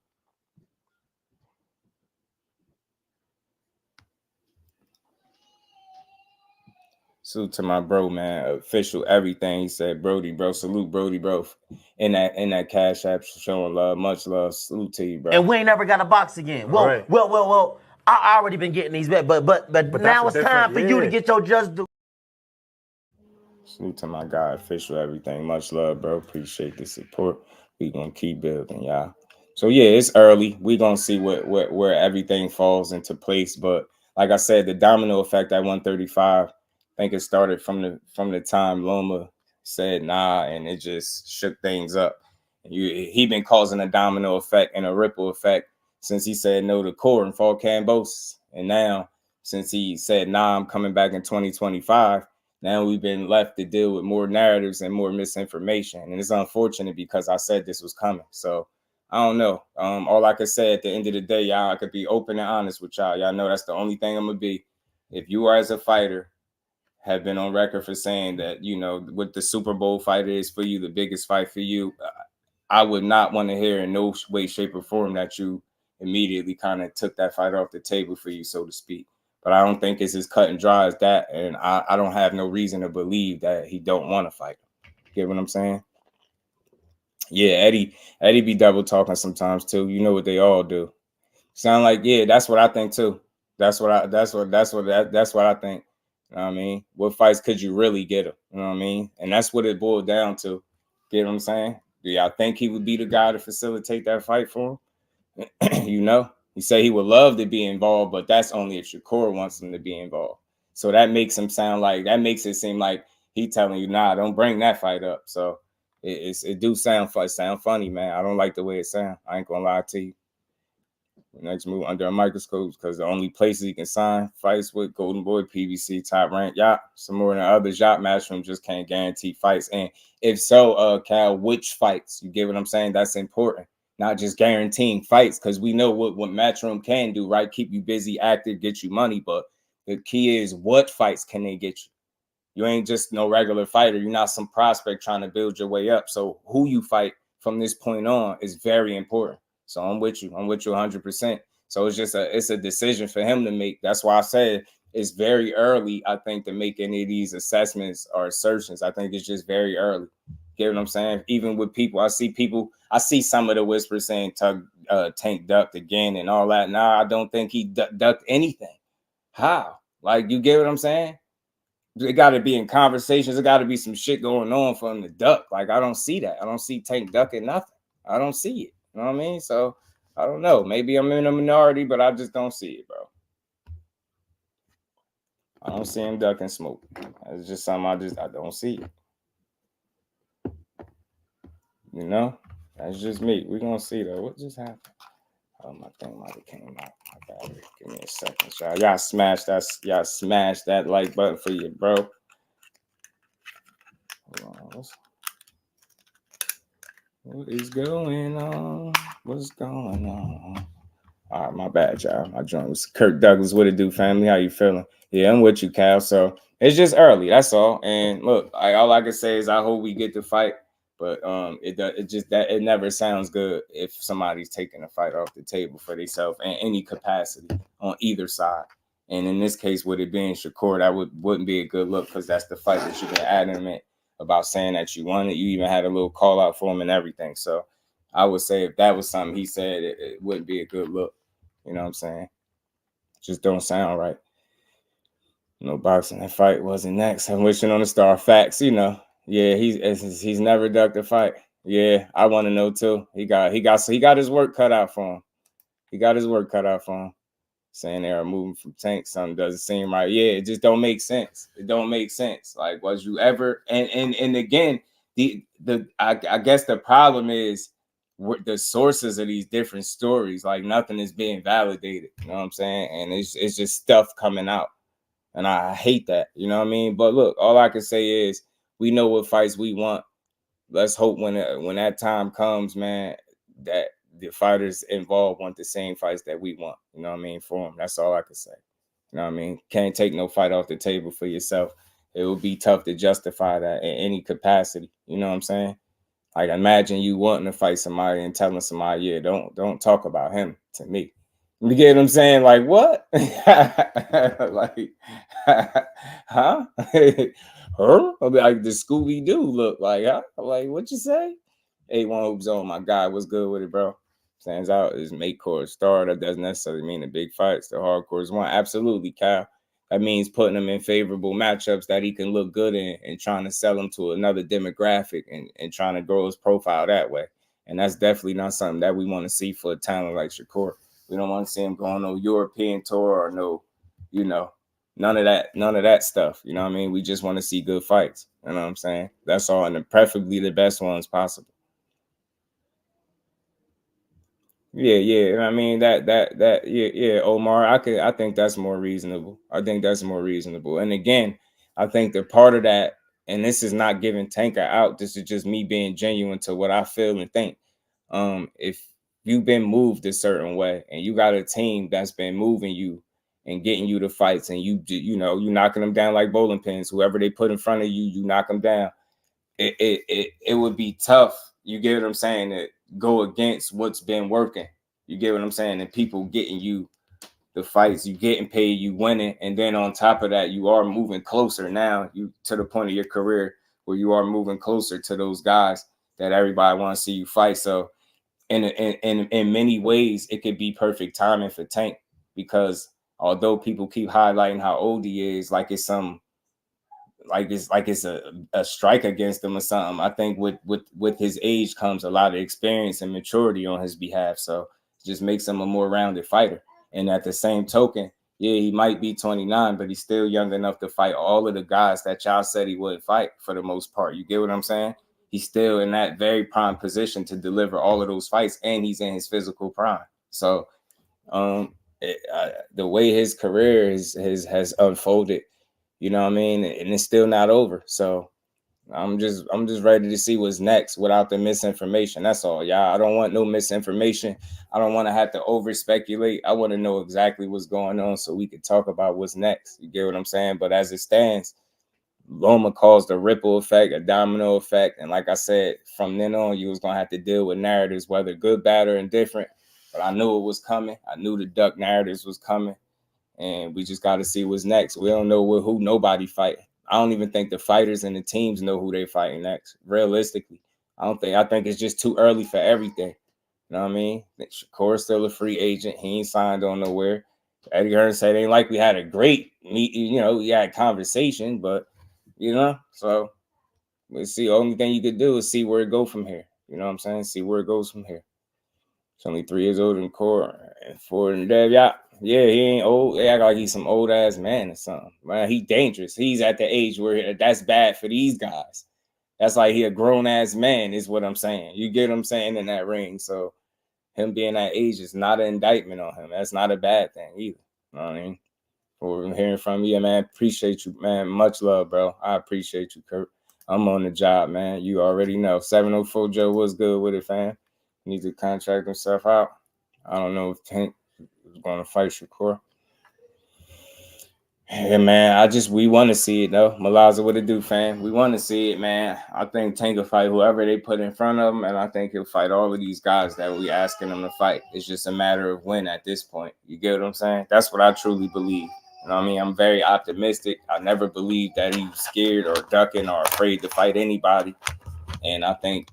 Salute to my bro, man. Official everything. He said, Brody, bro. Salute, Brody, bro. In that Cash App, showing love, much love. Salute to you, bro. And we ain't never got a box again. Well, Right. well. I already been getting these back, but now it's time for you to get your just due. Salute to my guy, official everything. Much love, bro. Appreciate the support. We gonna keep building, y'all. So yeah, it's early. We gonna see where everything falls into place. But like I said, the domino effect at 135, I think it started from the time Loma said nah, and it just shook things up. He been causing a domino effect and a ripple effect since he said no to Core and fought Cambos. And now, since he said nah, I'm coming back in 2025. Now we've been left to deal with more narratives and more misinformation. And it's unfortunate because I said this was coming. So I don't know. All I could say at the end of the day, y'all, I could be open and honest with y'all. Y'all know that's the only thing I'm going to be. If you are as a fighter have been on record for saying that, you know, what the Super Bowl fight is for you, the biggest fight for you, I would not want to hear in no way, shape, or form that you immediately kind of took that fight off the table for you, so to speak. But I don't think it's as cut and dry as that. And I don't have no reason to believe that he don't want to fight. Get what I'm saying? Yeah, Eddie be double talking sometimes too. You know what they all do. Sound like, yeah, that's what I think too. That's what I think. You know what I mean? What fights could you really get him? You know what I mean? And that's what it boiled down to. Get what I'm saying? Do y'all think he would be the guy to facilitate that fight for him? You know, he said he would love to be involved, but that's only if Shakur wants him to be involved. So that makes it seem like he telling you, nah, don't bring that fight up. So it do sound funny, man. I don't like the way it sounds. I ain't gonna lie to you. Next move under a microscope because the only places he can sign fights with Golden Boy, PBC, Top Rank, Yacht. Some more than others, Yacht Matchroom just can't guarantee fights. And if so, Cal, which fights? You get what I'm saying? That's important. Not just guaranteeing fights, because we know what Matchroom can do, right? Keep you busy, active, get you money. But the key is, what fights can they get you? You ain't just no regular fighter. You're not some prospect trying to build your way up. So who you fight from this point on is very important. So I'm with you 100%. So it's a decision for him to make. That's why I said it's very early, I think, to make any of these assessments or assertions. I think it's just very early. Get what I'm saying? Even with people, I see some of the whispers saying Tank ducked again and all that. Nah, I don't think he ducked anything. How? Like, you get what I'm saying? It got to be in conversations. It got to be some shit going on for him to duck. Like, I don't see that. I don't see Tank ducking nothing. I don't see it. You know what I mean? So, I don't know. Maybe I'm in a minority, but I just don't see it, bro. I don't see him ducking smoke. It's just something I don't see it. You know? That's just me. We're going to see, though. What just happened? Oh, my thing might have came out. My battery. Give me a second, y'all. Y'all smash that like button for you, bro. Hold on. What is going on? What's going on? All right, my bad, y'all. My joint was Kirk Douglas. What it do, family? How you feeling? Yeah, I'm with you, Cal. So it's just early. That's all. And look, all I can say is I hope we get to fight. But it never sounds good if somebody's taking a fight off the table for themselves in any capacity on either side. And in this case, with it being Shakur, that wouldn't be a good look because that's the fight that you've been adamant about saying that you won it. You even had a little call out for him and everything. So I would say if that was something he said, it wouldn't be a good look. You know what I'm saying? Just don't sound right. No boxing and fight wasn't next. I'm wishing on the star. Facts, you know. Yeah, he's never ducked a fight. Yeah, I want to know too. He got his work cut out for him. He got his work cut out for him. Saying they are moving from Tank, something doesn't seem right. Yeah, it just don't make sense. It don't make sense. Like, was you ever? And again, I guess the problem is the sources of these different stories. Like nothing is being validated. You know what I'm saying? And it's just stuff coming out, and I hate that. You know what I mean? But look, all I can say is we know what fights we want. Let's hope when that time comes, man, that the fighters involved want the same fights that we want. You know what I mean? For them. That's all I can say. You know what I mean? Can't take no fight off the table for yourself. It would be tough to justify that in any capacity. You know what I'm saying? Like imagine you wanting to fight somebody and telling somebody, yeah, don't talk about him to me. You get what I'm saying? Like what? Like, huh? Her? Like the Scooby Doo look like, huh? Like what you say? A1 Hoop Zone, my guy, what's good with it, bro? Stands out is make core star. That doesn't necessarily mean the big fights, the hardcore is one. Absolutely, Kyle. That means putting him in favorable matchups that he can look good in and trying to sell him to another demographic and trying to grow his profile that way. And that's definitely not something that we want to see for a talent like Shakur. We don't want to see him go on no European tour or no, none of that stuff. You know what I mean? We just want to see good fights. You know what I'm saying? That's all, and preferably the best ones possible. Yeah. I mean yeah, Omar. I think that's more reasonable. And again, I think the part of that, and this is not giving Tanker out. This is just me being genuine to what I feel and think. If you've been moved a certain way and you got a team that's been moving you and getting you to fights, and you knocking them down like bowling pins. Whoever they put in front of you, you knock them down. It would be tough. You get what I'm saying? To go against what's been working. You get what I'm saying? And people getting you the fights, you getting paid, you winning, and then on top of that, you are moving closer now. You to the point of your career where you are moving closer to those guys that everybody want to see you fight. So, in many ways, it could be perfect timing for Tank because although people keep highlighting how old he is, like it's some. Like it's a strike against him or something. I think with his age comes a lot of experience and maturity on his behalf. So it just makes him a more rounded fighter. And at the same token, yeah, he might be 29, but he's still young enough to fight all of the guys that y'all said he wouldn't fight for the most part. You get what I'm saying? He's still in that very prime position to deliver all of those fights, and he's in his physical prime. So the way his career has unfolded, you know what I mean? And it's still not over. So I'm just ready to see what's next without the misinformation. That's all, y'all. I don't want no misinformation. I don't want to have to over speculate. I want to know exactly what's going on so we could talk about what's next. You get what I'm saying? But as it stands, Loma caused a ripple effect, a domino effect. And like I said, from then on, you was going to have to deal with narratives, whether good, bad, or indifferent. But I knew it was coming. I knew the duck narratives was coming. And we just got to see what's next. We don't know who nobody fighting. I don't even think the fighters and the teams know who they fighting next. Realistically, I think it's just too early for everything. You know what I mean? Shakur's still a free agent. He ain't signed on nowhere. Eddie Hearn said it ain't like we had a great meeting. We had a conversation, but so we'll see. The only thing you could do is see where it go from here. You know what I'm saying? See where it goes from here. He's only 3 years older than Core and 4 in Dev. Yeah, he ain't old. They act like he's some old ass man or something. Man, he dangerous. He's at the age where that's bad for these guys. That's like he a grown ass man is what I'm saying. You get what I'm saying in that ring. So him being that age is not an indictment on him. That's not a bad thing either. You know what I mean? For hearing from you, man, appreciate you, man. Much love, bro. I appreciate you, Kurt. I'm on the job, man. You already know. 704 Joe, what's good with it, fam? Needs to contract himself out. I don't know if Tank was going to fight Shakur. Yeah, man, we want to see it, though. Malaza, what it do, fam? We want to see it, man. I think Tank will fight whoever they put in front of him, and I think he'll fight all of these guys that we asking him to fight. It's just a matter of when at this point. You get what I'm saying? That's what I truly believe. You know what I mean? I'm very optimistic. I never believed that he was scared or ducking or afraid to fight anybody. And I think,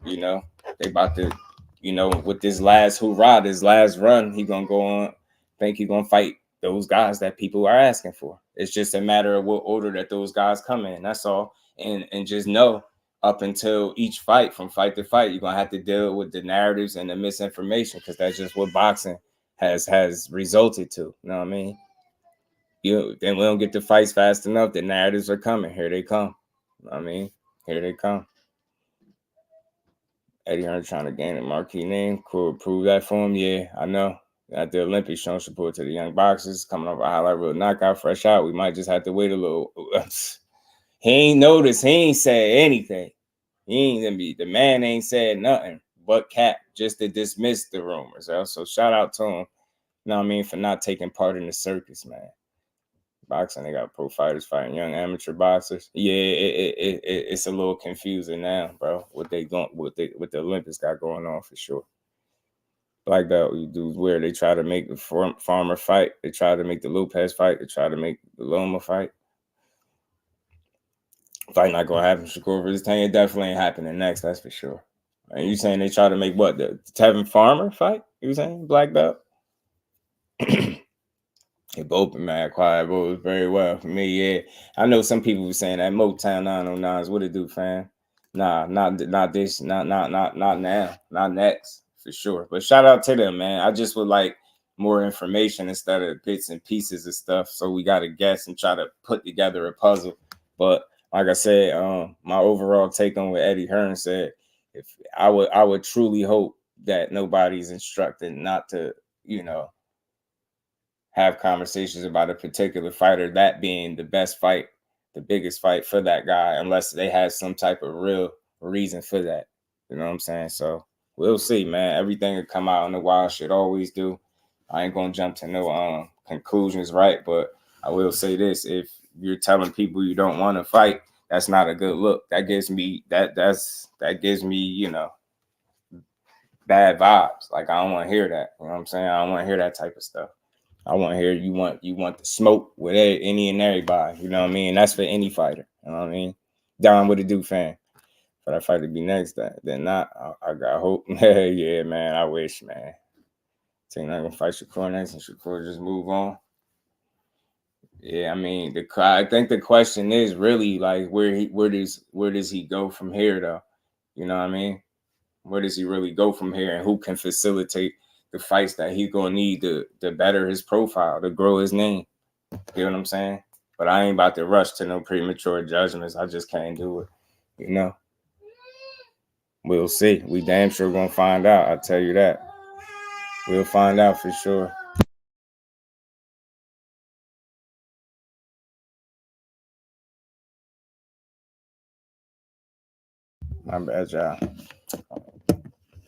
you know, they about to, you know, with this last hoorah, this last run, he going to go on. I think he's going to fight those guys that people are asking for. It's just a matter of what order that those guys come in. That's all. And just know up until each fight, from fight to fight, you're going to have to deal with the narratives and the misinformation, because that's just what boxing has resulted to. You know what I mean? Then we don't get the fights fast enough. The narratives are coming. Here they come. You know what I mean? Here they come. Eddie Hearn trying to gain a marquee name. Cool. Prove that for him. Yeah, I know. At the Olympics, showing support to the young boxers, coming off a highlight reel knockout, fresh out. We might just have to wait a little. He ain't noticed. He ain't said anything. He ain't gonna be. The man ain't said nothing but cap, just to dismiss the rumors. So shout out to him. You know what I mean, for not taking part in the circus, man. Boxing, they got pro fighters fighting young amateur boxers. Yeah, it's a little confusing now, bro. What the Olympics got going on for sure. Black belt, you do where they try to make the Farmer fight, they try to make the Lopez fight, they try to make the Loma fight. Fight not gonna happen. Shakur versus Tank, it definitely ain't happening next, that's for sure. And you saying they try to make what, the Tevin Farmer fight? You saying black belt? It both been mad quiet, but it was very well for me. Yeah, I know some people were saying that Motown 909s. What it do, fam? Nah, not this, not now, not next for sure. But shout out to them, man. I just would like more information instead of bits and pieces of stuff. So we got to guess and try to put together a puzzle. But like I said, my overall take on what Eddie Hearn said, if I would truly hope that nobody's instructed not to, you know, have conversations about a particular fighter, that being the best fight, the biggest fight for that guy, unless they have some type of real reason for that. You know what I'm saying? So we'll see, man. Everything will come out in the wild, shit always do. I ain't gonna jump to no conclusions, right? But I will say this: if you're telling people you don't want to fight, that's not a good look. That gives me that gives me, you know, bad vibes. Like, I don't want to hear that. You know what I'm saying? I don't want to hear that type of stuff. I want to hear you want the smoke with any and everybody. You know what I mean? That's for any fighter. You know what I mean? Down with a do fan. For that fight to be next, then not. I got hope. Yeah, man. I wish, man. Think not gonna fight Shakur next, and Shakur just move on. Yeah, I mean, I think the question is really like where does he go from here, though? You know what I mean? Where does he really go from here, and who can facilitate the fights that he's gonna need to better his profile, to grow his name? You know what I'm saying? But I ain't about to rush to no premature judgments. I just can't do it. You know? We'll see. We damn sure gonna find out. I'll tell you that. We'll find out for sure. My bad, y'all.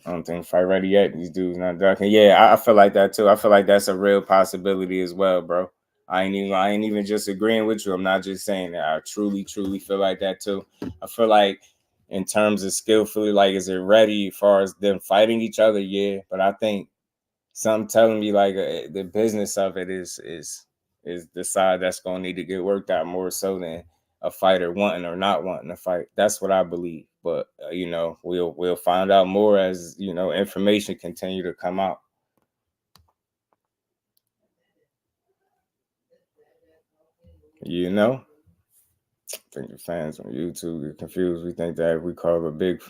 I don't think fight ready yet. These dudes not ducking. Yeah, I feel like that too. I feel like that's a real possibility as well, bro. I ain't even just agreeing with you. I'm not just saying that. I truly feel like that too. I feel like in terms of skillfully, like, is it ready as far as them fighting each other? Yeah, but I think something telling me like the business of it is the side that's gonna need to get worked out more so than a fighter wanting or not wanting to fight. That's what I believe. But you know, we'll find out more as, you know, information continue to come out. You know, I think the fans on YouTube get confused. We think that if we call a big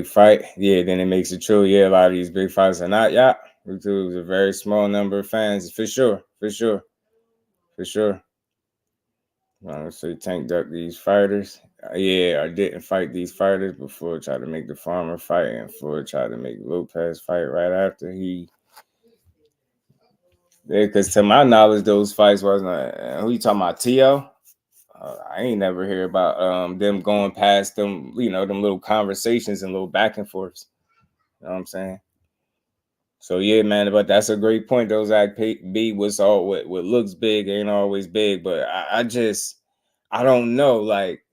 fight, yeah, then it makes it true. Yeah, a lot of these big fights are not. Yeah, YouTube is a very small number of fans, for sure. Let's say Tank duck these fighters. Yeah, I didn't fight these fighters before. Tried to make the Farmer fight, and before tried to make Lopez fight right after he. Yeah, because to my knowledge, those fights wasn't. Who you talking about, T.O.? I ain't never hear about them going past them, you know, them little conversations and little back and forths. You know what I'm saying? So yeah, man, but that's a great point. Those Zach B was all what looks big ain't always big, but I don't know. Like,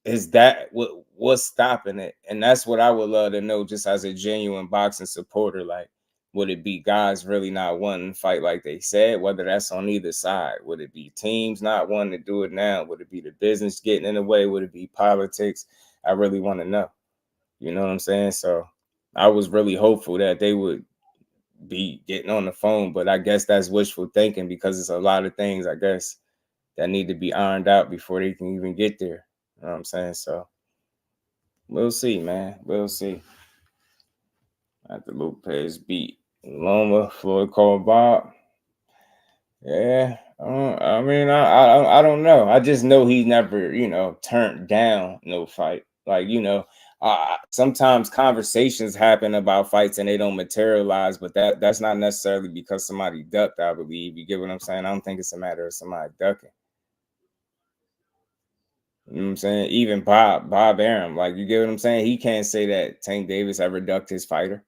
is that what's stopping it? And that's what I would love to know, just as a genuine boxing supporter. Like, would it be guys really not wanting to fight like they said? Whether that's on either side, would it be teams not wanting to do it now? Would it be the business getting in the way? Would it be politics? I really want to know. You know what I'm saying? So I was really hopeful that they would be getting on the phone, but I guess that's wishful thinking because it's a lot of things, I guess, that need to be ironed out before they can even get there. You know what I'm saying? So we'll see, man. We'll see. After Lopez beat Loma, Floyd called Bob. Yeah. I mean, I don't know. I just know he never, turned down no fight. Like, sometimes conversations happen about fights and they don't materialize, but that's not necessarily because somebody ducked, I believe. You get what I'm saying? I don't think it's a matter of somebody ducking. You know what I'm saying? Even Bob Arum, like, you get what I'm saying? He can't say that Tank Davis ever ducked his fighter.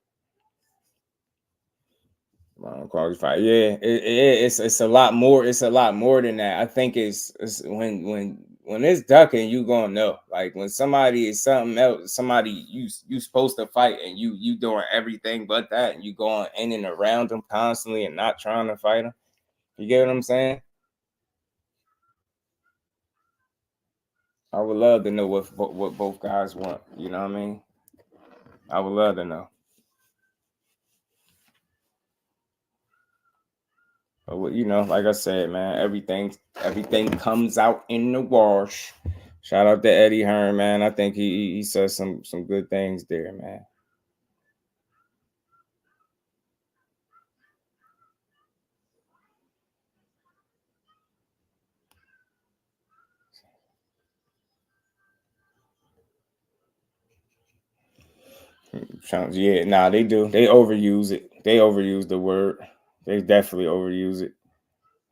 Yeah, it's a lot more. It's a lot more than that. I think it's when it's ducking, you gonna know. Like when somebody is something else, somebody you supposed to fight and you doing everything but that, and you going in and around them constantly and not trying to fight them. You get what I'm saying? I would love to know what both guys want. You know what I mean? I would love to know. But like I said, man, everything comes out in the wash. Shout out to Eddie Hearn, man. I think he said some good things there, man. Yeah, nah, they do. They overuse it. They overuse the word. They definitely overuse it.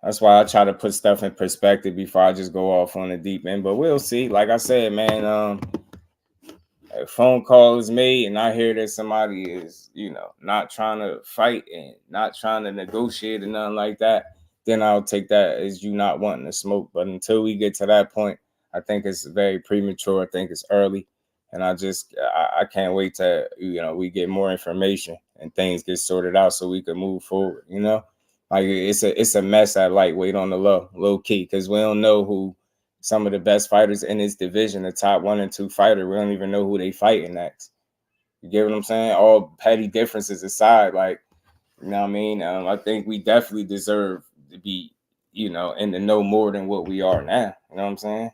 That's why I try to put stuff in perspective before I just go off on the deep end. But we'll see. Like I said, man, a phone call is made and I hear that somebody is, not trying to fight and not trying to negotiate and nothing like that, then I'll take that as you not wanting to smoke. But until we get to that point, I think it's very premature. I think it's early. And I can't wait to, we get more information and things get sorted out so we can move forward, Like it's a mess at lightweight on the low key, because we don't know who some of the best fighters in this division, the top 1 and 2 fighter. We don't even know who they fighting next. You get what I'm saying? All petty differences aside, like, you know what I mean? I think we definitely deserve to be, in the know more than what we are now. You know what I'm saying?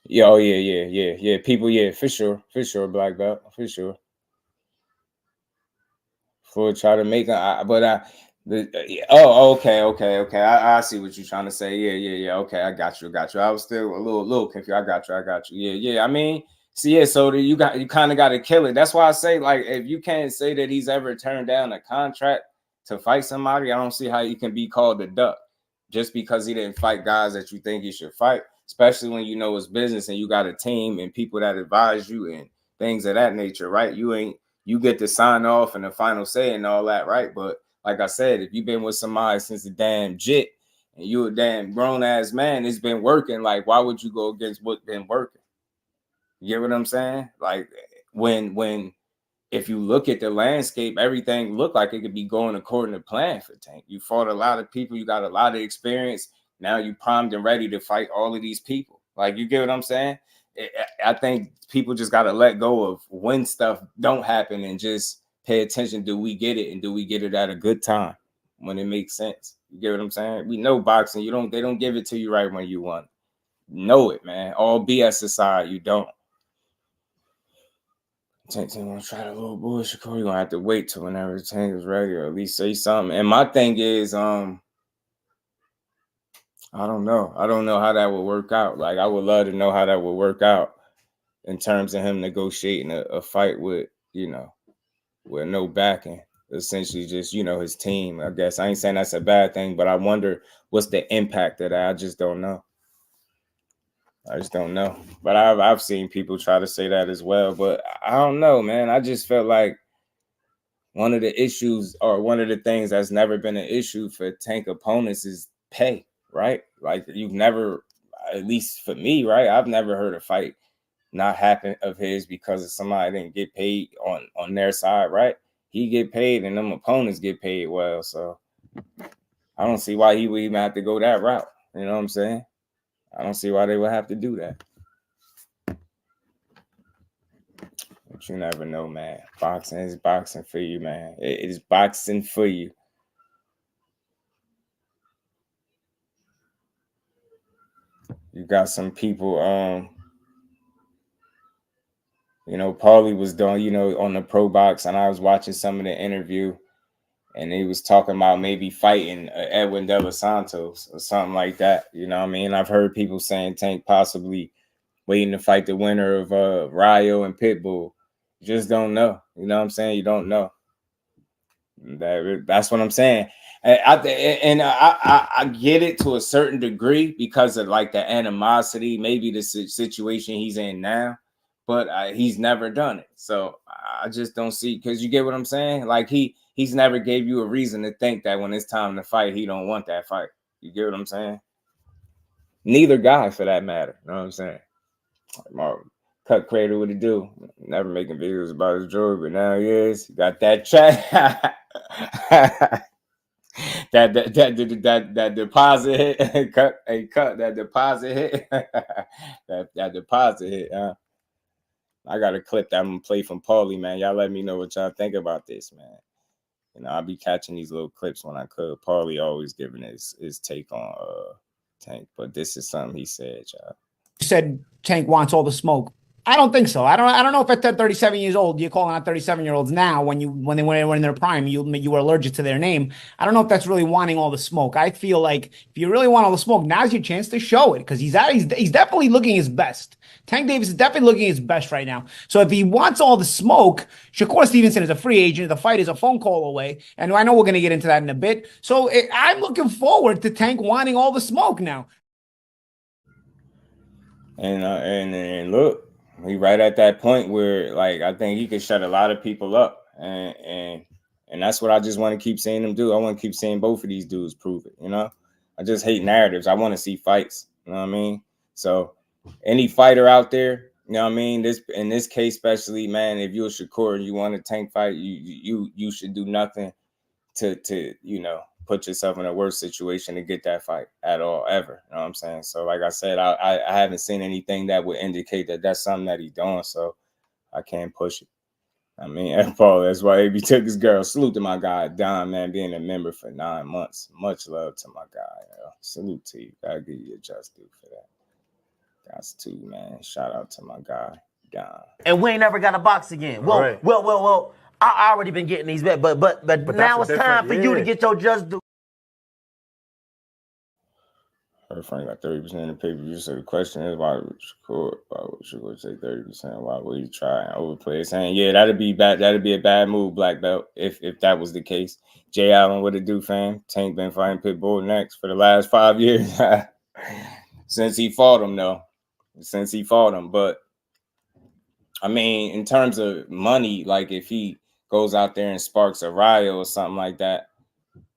Yeah, oh yeah. People, yeah, for sure, black belt, for sure. For try to make okay. I see what you're trying to say. Yeah. Okay, I got you. I was still a little confused. I got you. Yeah. I mean, see, yeah. So you kind of got to kill it. That's why I say, like, if you can't say that he's ever turned down a contract to fight somebody, I don't see how you can be called a duck just because he didn't fight guys that you think he should fight. Especially when you know it's business and you got a team and people that advise you and things of that nature, right? You get to sign off and the final say and all that, right? But like I said, if you've been with somebody since the damn jit and you a damn grown ass man, it's been working. Like, why would you go against what's been working? You get what I'm saying? Like when if you look at the landscape, everything looked like it could be going according to plan for Tank. You fought a lot of people, you got a lot of experience. Now you primed and ready to fight all of these people. Like, you get what I'm saying? I think people just got to let go of when stuff don't happen and just pay attention. Do we get it? And do we get it at a good time when it makes sense? You get what I'm saying? We know boxing. They don't give it to you right when you want. Know it, man. All BS aside, you don't. Tank want to try a little bullshit. You're gonna have to wait till whenever Tank is ready, or at least say something. And my thing is, I don't know. I don't know how that would work out. Like, I would love to know how that would work out in terms of him negotiating a fight with, with no backing. Essentially just, his team. I guess I ain't saying that's a bad thing, but I wonder what's the impact of that. I just don't know. But I've seen people try to say that as well. But I don't know, man. I just felt like one of the issues, or one of the things that's never been an issue for Tank opponents, is pay, right? Like, you've never, at least for me, right, I've never heard a fight not happen of his because somebody didn't get paid on their side, right? He get paid and them opponents get paid well. So I don't see why he would even have to go that route. You know what I'm saying? I don't see why they would have to do that. But you never know, man. Boxing is boxing for you, man. It is boxing for you. You got some people, you know, Paulie was doing, you know, on the Pro Box, and I was watching some of the interview, and he was talking about maybe fighting Edwin De Los Santos or something like that. You know what I mean? I've heard people saying Tank possibly waiting to fight the winner of Rayo and Pitbull. You just don't know. You know what I'm saying? You don't know. That's what I'm saying. I get it to a certain degree because of like the animosity, maybe the situation he's in now, but he's never done it. So I just don't see, because you get what I'm saying? Like he's never gave you a reason to think that when it's time to fight, he don't want that fight. You get what I'm saying? Neither guy, for that matter. You know what I'm saying? Marvin Cut Crater, what he do? Never making videos about his jewelry, but now he is. He got that check. that deposit hit. cut that deposit hit. that deposit hit. I got a clip that I'm gonna play from Paulie, man. Y'all let me know what y'all think about this, man. You know, I'll be catching these little clips when I could. Paulie always giving his take on Tank, but this is something he said, y'all. You said Tank wants all the smoke. I don't think so. I don't know if at 37 years old, you're calling out 37-year-olds now when they were in their prime, you were allergic to their name. I don't know if that's really wanting all the smoke. I feel like if you really want all the smoke, now's your chance to show it, because he's definitely looking his best. Tank Davis is definitely looking his best right now. So if he wants all the smoke, Shakur Stevenson is a free agent. The fight is a phone call away, and I know we're going to get into that in a bit. So I'm looking forward to Tank wanting all the smoke now. And look, he right at that point where, like, I think he could shut a lot of people up, and that's what I just want to keep seeing him do. I want to keep seeing both of these dudes prove it. You know, I just hate narratives. I want to see fights. You know what I mean? So any fighter out there, you know what I mean? In this case, especially, man, if you're Shakur and you want a Tank fight, you should do nothing to you know, put yourself in a worse situation to get that fight at all, ever. You know what I'm saying? So like I said, I haven't seen anything that would indicate that that's something that he's doing, so I can't push it. I mean, Paul, that's why AB took his girl. Salute to my guy, Don, man, being a member for 9 months. Much love to my guy. Yo. Salute to you. Gotta give you a just due for that. That's too, man. Shout out to my guy, Don. And we ain't never got a box again. Well, Right. well. I already been getting these bet, but now it's time for you to get your just due. Frank got 30% of the pay-per-view. So the question is, why would Shakur take 30%? Why would he try and overplay? Saying, yeah, that'd be bad. That'd be a bad move, Black Belt, if that was the case. Jay Allen, what it do, fam? Tank been fighting Pitbull next for the last 5 years since he fought him, though. Since he fought him, but I mean, in terms of money, like if he goes out there and sparks a Rayo or something like that,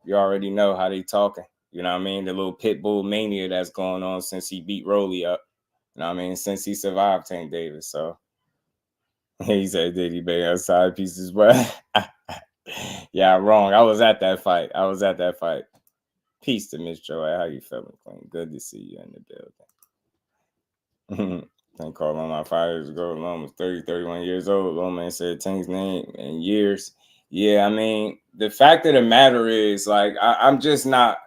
you already know how they talking. You know what I mean? The little Pitbull mania that's going on since he beat Rolly up. You know what I mean? Since he survived Tank Davis. So he said, did he bang a side piece as well? Yeah, wrong. I was at that fight. Peace to Miss Joy. How you feeling, Queen? Good to see you in the building. Tank called on my 5 years ago. Lone was 30, 31 years old. Lone man said Tank's name in years. Yeah, I mean, the fact of the matter is, like, I'm just not,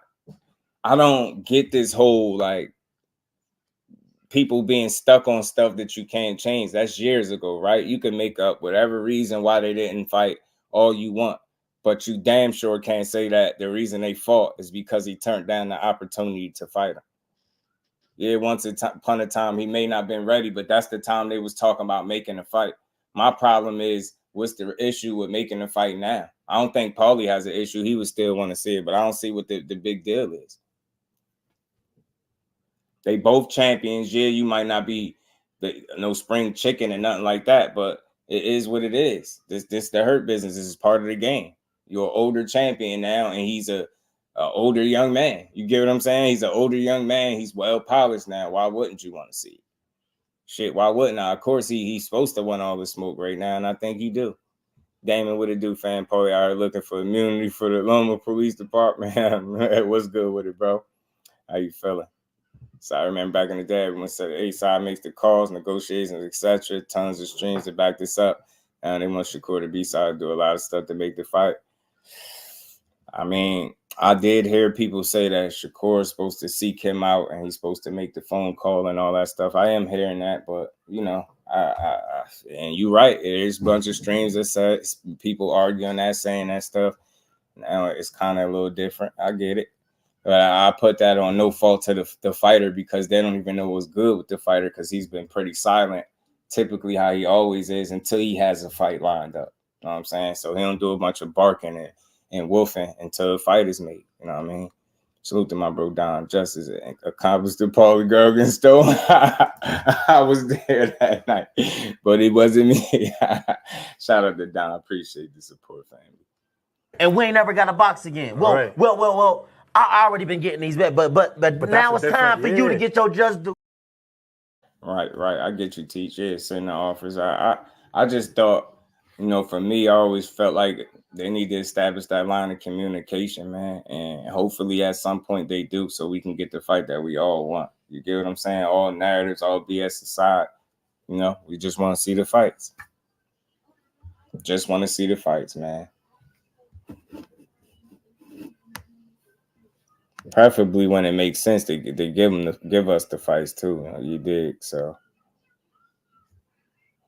I don't get this whole, like, people being stuck on stuff that you can't change. That's years ago, right? You can make up whatever reason why they didn't fight all you want, but you damn sure can't say that the reason they fought is because he turned down the opportunity to fight him. Yeah, once upon a time, he may not have been ready, but that's the time they was talking about making a fight. My problem is, what's the issue with making a fight now? I don't think Paulie has an issue. He would still want to see it, but I don't see what the big deal is. They both champions. Yeah, you might not be no spring chicken and nothing like that, but It is what it is. This the hurt business. This is part of the game. You're an older champion now, and he's a older young man. You get what I'm saying? He's an older young man. He's well polished now. Why wouldn't you want to see it? Shit, why wouldn't I? Of course, he's supposed to want all the smoke right now, and I think he do. Damon, what it do, fam? Paulie out here looking for immunity for the Loma Police Department. What's good with it, bro? How you feeling? So I remember back in the day when A side makes the calls, negotiations, etc. Tons of streams to back this up. And they want Shakur to B side do a lot of stuff to make the fight. I mean, I did hear people say that Shakur is supposed to seek him out and he's supposed to make the phone call and all that stuff. I am hearing that, but you know, and you're right. There's a bunch of streams that said people arguing that, saying that stuff. Now it's kind of a little different. I get it. But I put that on no fault to the fighter because they don't even know what's good with the fighter because he's been pretty silent, typically how he always is until he has a fight lined up. You know what I'm saying? So he don't do a bunch of barking and wolfing until the fight is made. You know what I mean? Salute to my bro Don Justice, accomplished the Paulie Gergen Stone. I was there that night, but it wasn't me. Shout out to Don. I appreciate the support, family. And we ain't never got a box again. Well, Right. well. I already been getting these bet, but now it's time for you to get your just due. Right. I get you, Teach. Yeah, send the offers. I just thought, you know, for me, I always felt like they need to establish that line of communication, man. And hopefully at some point they do so we can get the fight that we all want. You get what I'm saying? All narratives, all BS aside, you know, we just want to see the fights. Just want to see the fights, man. Preferably when it makes sense to give us the fights too. You dig? So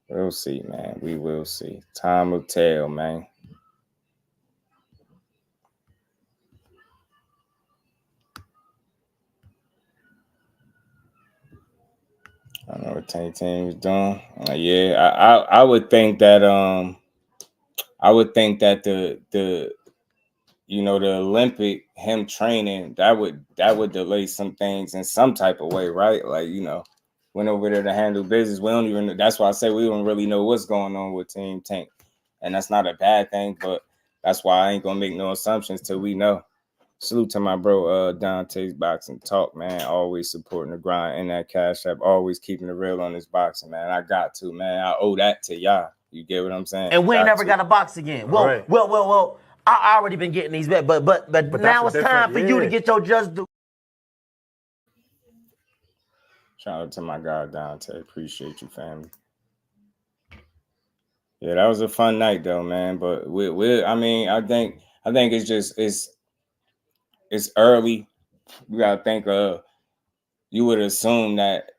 we'll see, man. We will see. Time will tell, man. I don't know what Tank Team is doing. Yeah, I would think that the you know, the Olympic, him training, that would delay some things in some type of way, right? Like, you know, went over there to handle business. We don't even, that's why I say we don't really know what's going on with Team Tank. And that's not a bad thing, but that's why I ain't gonna make no assumptions till we know. Salute to my bro Dante's Boxing Talk, man. Always supporting the grind in that Cash App, always keeping it real on this boxing, man. I got to, man. I owe that to y'all. You get what I'm saying? And we ain't never got a box again. Well, Right. well. I already been getting these bet, but now it's time for you to get your just due. Shout out to my guy Dante. Appreciate you, family. Yeah, that was a fun night though, man. But I mean, I think it's just it's early. We gotta think you would assume that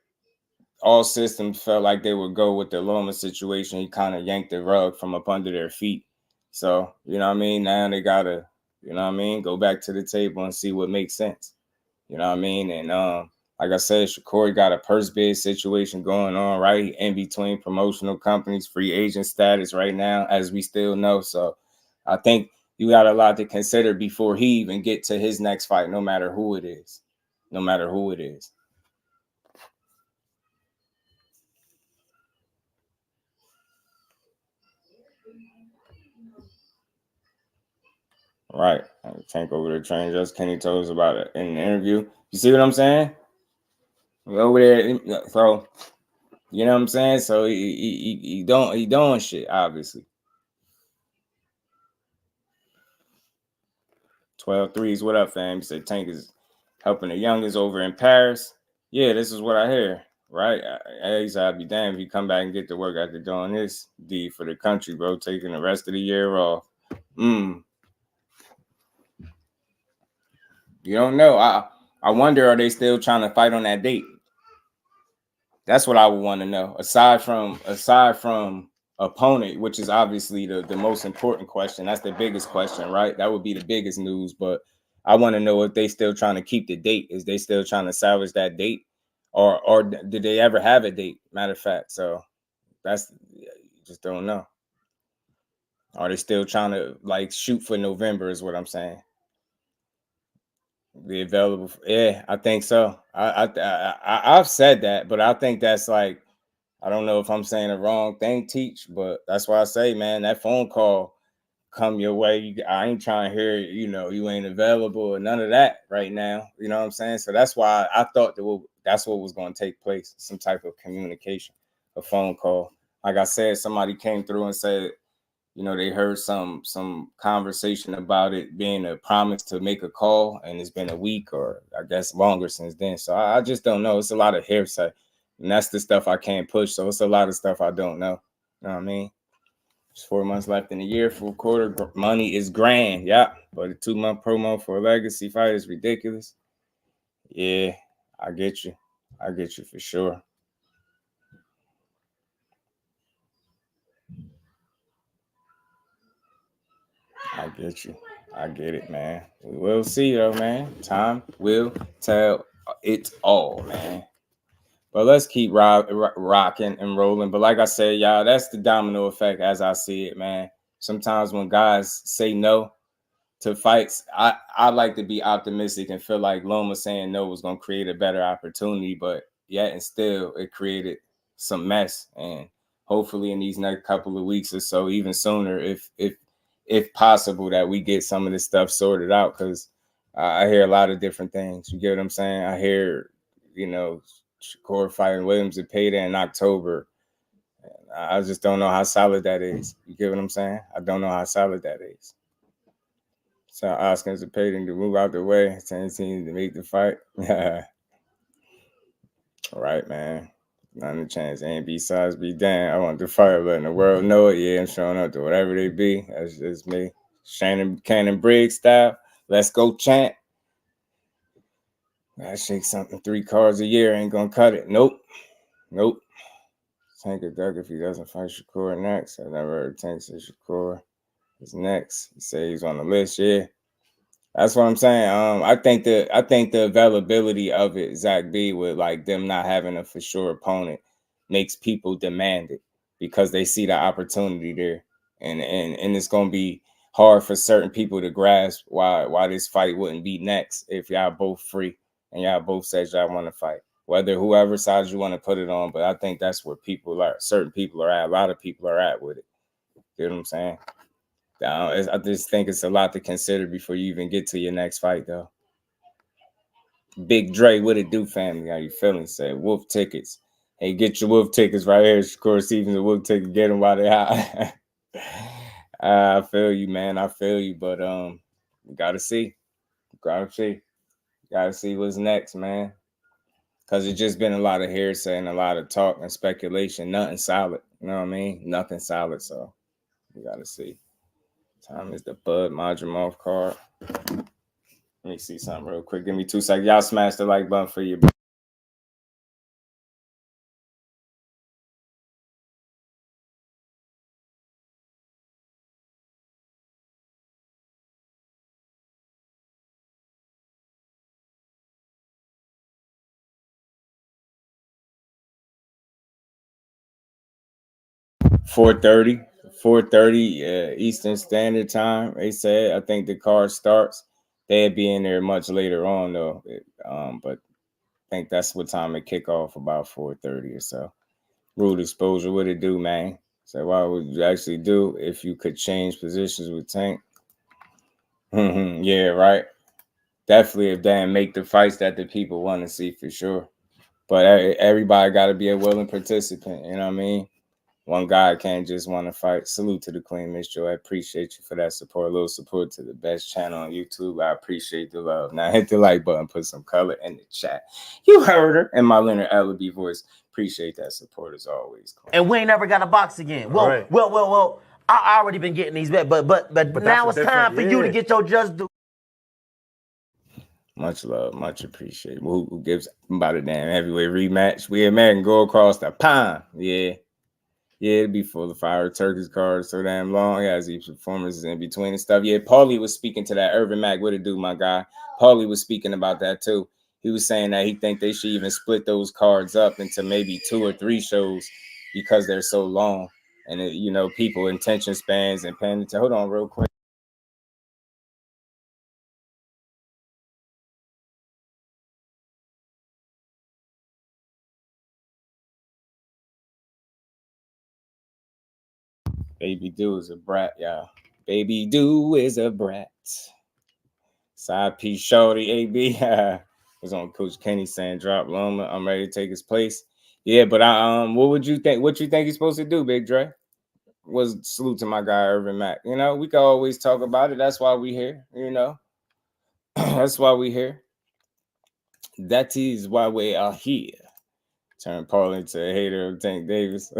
all systems felt like they would go with the Loma situation. He kind of yanked the rug from up under their feet. So, you know what I mean? Now they gotta, you know what I mean, go back to the table and see what makes sense. You know what I mean? And like I said, Shakur got a purse bid situation going on, right? In between promotional companies, free agent status right now, as we still know. So I think you got a lot to consider before he even get to his next fight, no matter who it is. No matter who it is. Right. Tank over there train just Kenny told us about it in the interview. You see what I'm saying? Over there, so you know what I'm saying? So he doing shit, obviously. 12-3s, what up, fam? He said Tank is helping the youngest over in Paris. Yeah, this is what I hear, right? I said I'd be damned if you come back and get to work after doing this deed for the country, bro, taking the rest of the year off. You don't know. I wonder, are they still trying to fight on that date? That's what I would want to know. Aside from opponent, which is obviously the most important question. That's the biggest question, right? That would be the biggest news. But I want to know if they still trying to keep the date. Is they still trying to salvage that date? Or did they ever have a date? Matter of fact. So that's, you just don't know. Are they still trying to like shoot for November is what I'm saying. Be available. Yeah, I think so. I've said that, but I think that's like, I don't know if I'm saying the wrong thing, Teach, but that's why I say, man, that phone call come your way. I ain't trying to hear, you ain't available or none of that right now. You know what I'm saying? So that's why I thought that's what was going to take place, some type of communication, a phone call. Like I said, somebody came through and said, they heard some conversation about it being a promise to make a call, and it's been a week or I guess longer since then. So I just don't know. It's a lot of hearsay, and that's the stuff I can't push. So it's a lot of stuff I don't know. You know what I mean? There's 4 months left in the year, full quarter. Money is grand, yeah. But a 2-month promo for a legacy fight is ridiculous. Yeah, I get you. I get you for sure. I get you. I get it, man. We will see, though, man. Time will tell it all, man. But let's keep rocking and rolling. But like I said, y'all, that's the domino effect as I see it, man. Sometimes when guys say no to fights, I like to be optimistic and feel like Loma saying no was going to create a better opportunity. But yet and still, it created some mess. And hopefully in these next couple of weeks or so, even sooner, if possible, that we get some of this stuff sorted out, because I hear a lot of different things. You get what I'm saying? I hear, Shakur fighting Williams at Payday in October. I just don't know how solid that is. You get what I'm saying? I don't know how solid that is. So Oscar's Payday to move out the way, 10 teams to make the fight. All right, man. Not a chance. A and B sides be damn. I want the fight, letting the world know it. Yeah, I'm showing up to whatever they be. That's just me. Shannon Cannon Briggs style. Let's go chant. I shake something 3 cards a year. Ain't gonna cut it. Nope. Tank a duck if he doesn't fight Shakur next. I never heard Tank say Shakur is next. He said he's on the list. Yeah. That's what I'm saying. I think the availability of it, Zach B, with like them not having a for sure opponent, makes people demand it because they see the opportunity there, and it's gonna be hard for certain people to grasp why this fight wouldn't be next if y'all both free and y'all both said y'all want to fight, whether whoever side you want to put it on. But I think that's where certain people are at. A lot of people are at with it. You know what I'm saying? I just think it's a lot to consider before you even get to your next fight, though. Big Dre, what it do, family? How you feeling? Say Wolf tickets. Hey, get your Wolf tickets right here. Shakur Stevens, the Wolf ticket. Get them while they hot. I feel you, man. I feel you, but we gotta see. Gotta see what's next, man. Because it's just been a lot of hearsay and a lot of talk and speculation. Nothing solid. You know what I mean? Nothing solid. So we gotta see. Time is the Bud Madrimov card. Let me see something real quick. Give me 2 seconds. Y'all smash the like button for you. Four thirty Eastern Standard Time. They said. I think the card starts. They'd be in there much later on though. But I think that's what time it kick off, about 4:30 or so. Rude exposure. What it do, man? So what would you actually do if you could change positions with Tank? Yeah, right. Definitely if they make the fights that the people want to see for sure. But everybody got to be a willing participant. You know what I mean? One guy can't just want to fight. Salute to the Queen, Miss Joy. I appreciate you for that support. A little support to the best channel on YouTube. I appreciate the love. Now hit the like button. Put some color in the chat. You heard her in my Leonard Ellaby voice. Appreciate that support as always. Queen. And we ain't never got a box again. Well, Right. well. I already been getting these back, but now it's time for you to get your just due. Much love, much appreciated. Who gives about a damn heavyweight rematch? We American go across the pond. Yeah, it'd be full of fire. Turkey's card so damn long. He has these performances in between and stuff. Yeah, Paulie was speaking to that. Irvin Mack, what it do, my guy? Paulie was speaking about that too. He was saying that he think they should even split those cards up into maybe 2 or 3 shows because they're so long. And people attention spans and paying attention. Hold on real quick. Baby Do is a brat, y'all. Baby Do is a brat. Side piece shorty, AB was on Coach Kenny saying, "Drop Loma. I'm ready to take his place." Yeah, but what would you think? What you think he's supposed to do, Big Dre? Was salute to my guy Irvin Mack. You know, we can always talk about it. That's why we here. You know, that's why we here. That is why we are here. Turn Paulie into a hater of Tank Davis.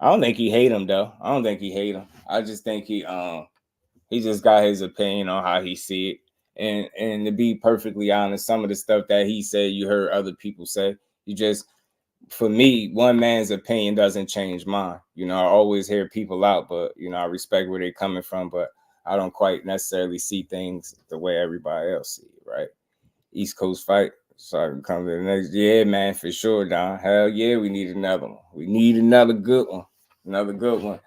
I don't think he hate him though. I don't think he hate him. I just think he just got his opinion on how he see it. And to be perfectly honest, some of the stuff that he said, you heard other people say. You just, for me, one man's opinion doesn't change mine. You know, I always hear people out, but you know, I respect where they're coming from, but I don't quite necessarily see things the way everybody else see it, right? East Coast fight. So I can come to the next. Yeah, man, for sure, Don. Hell yeah, we need another one. We need another good one. Another good one.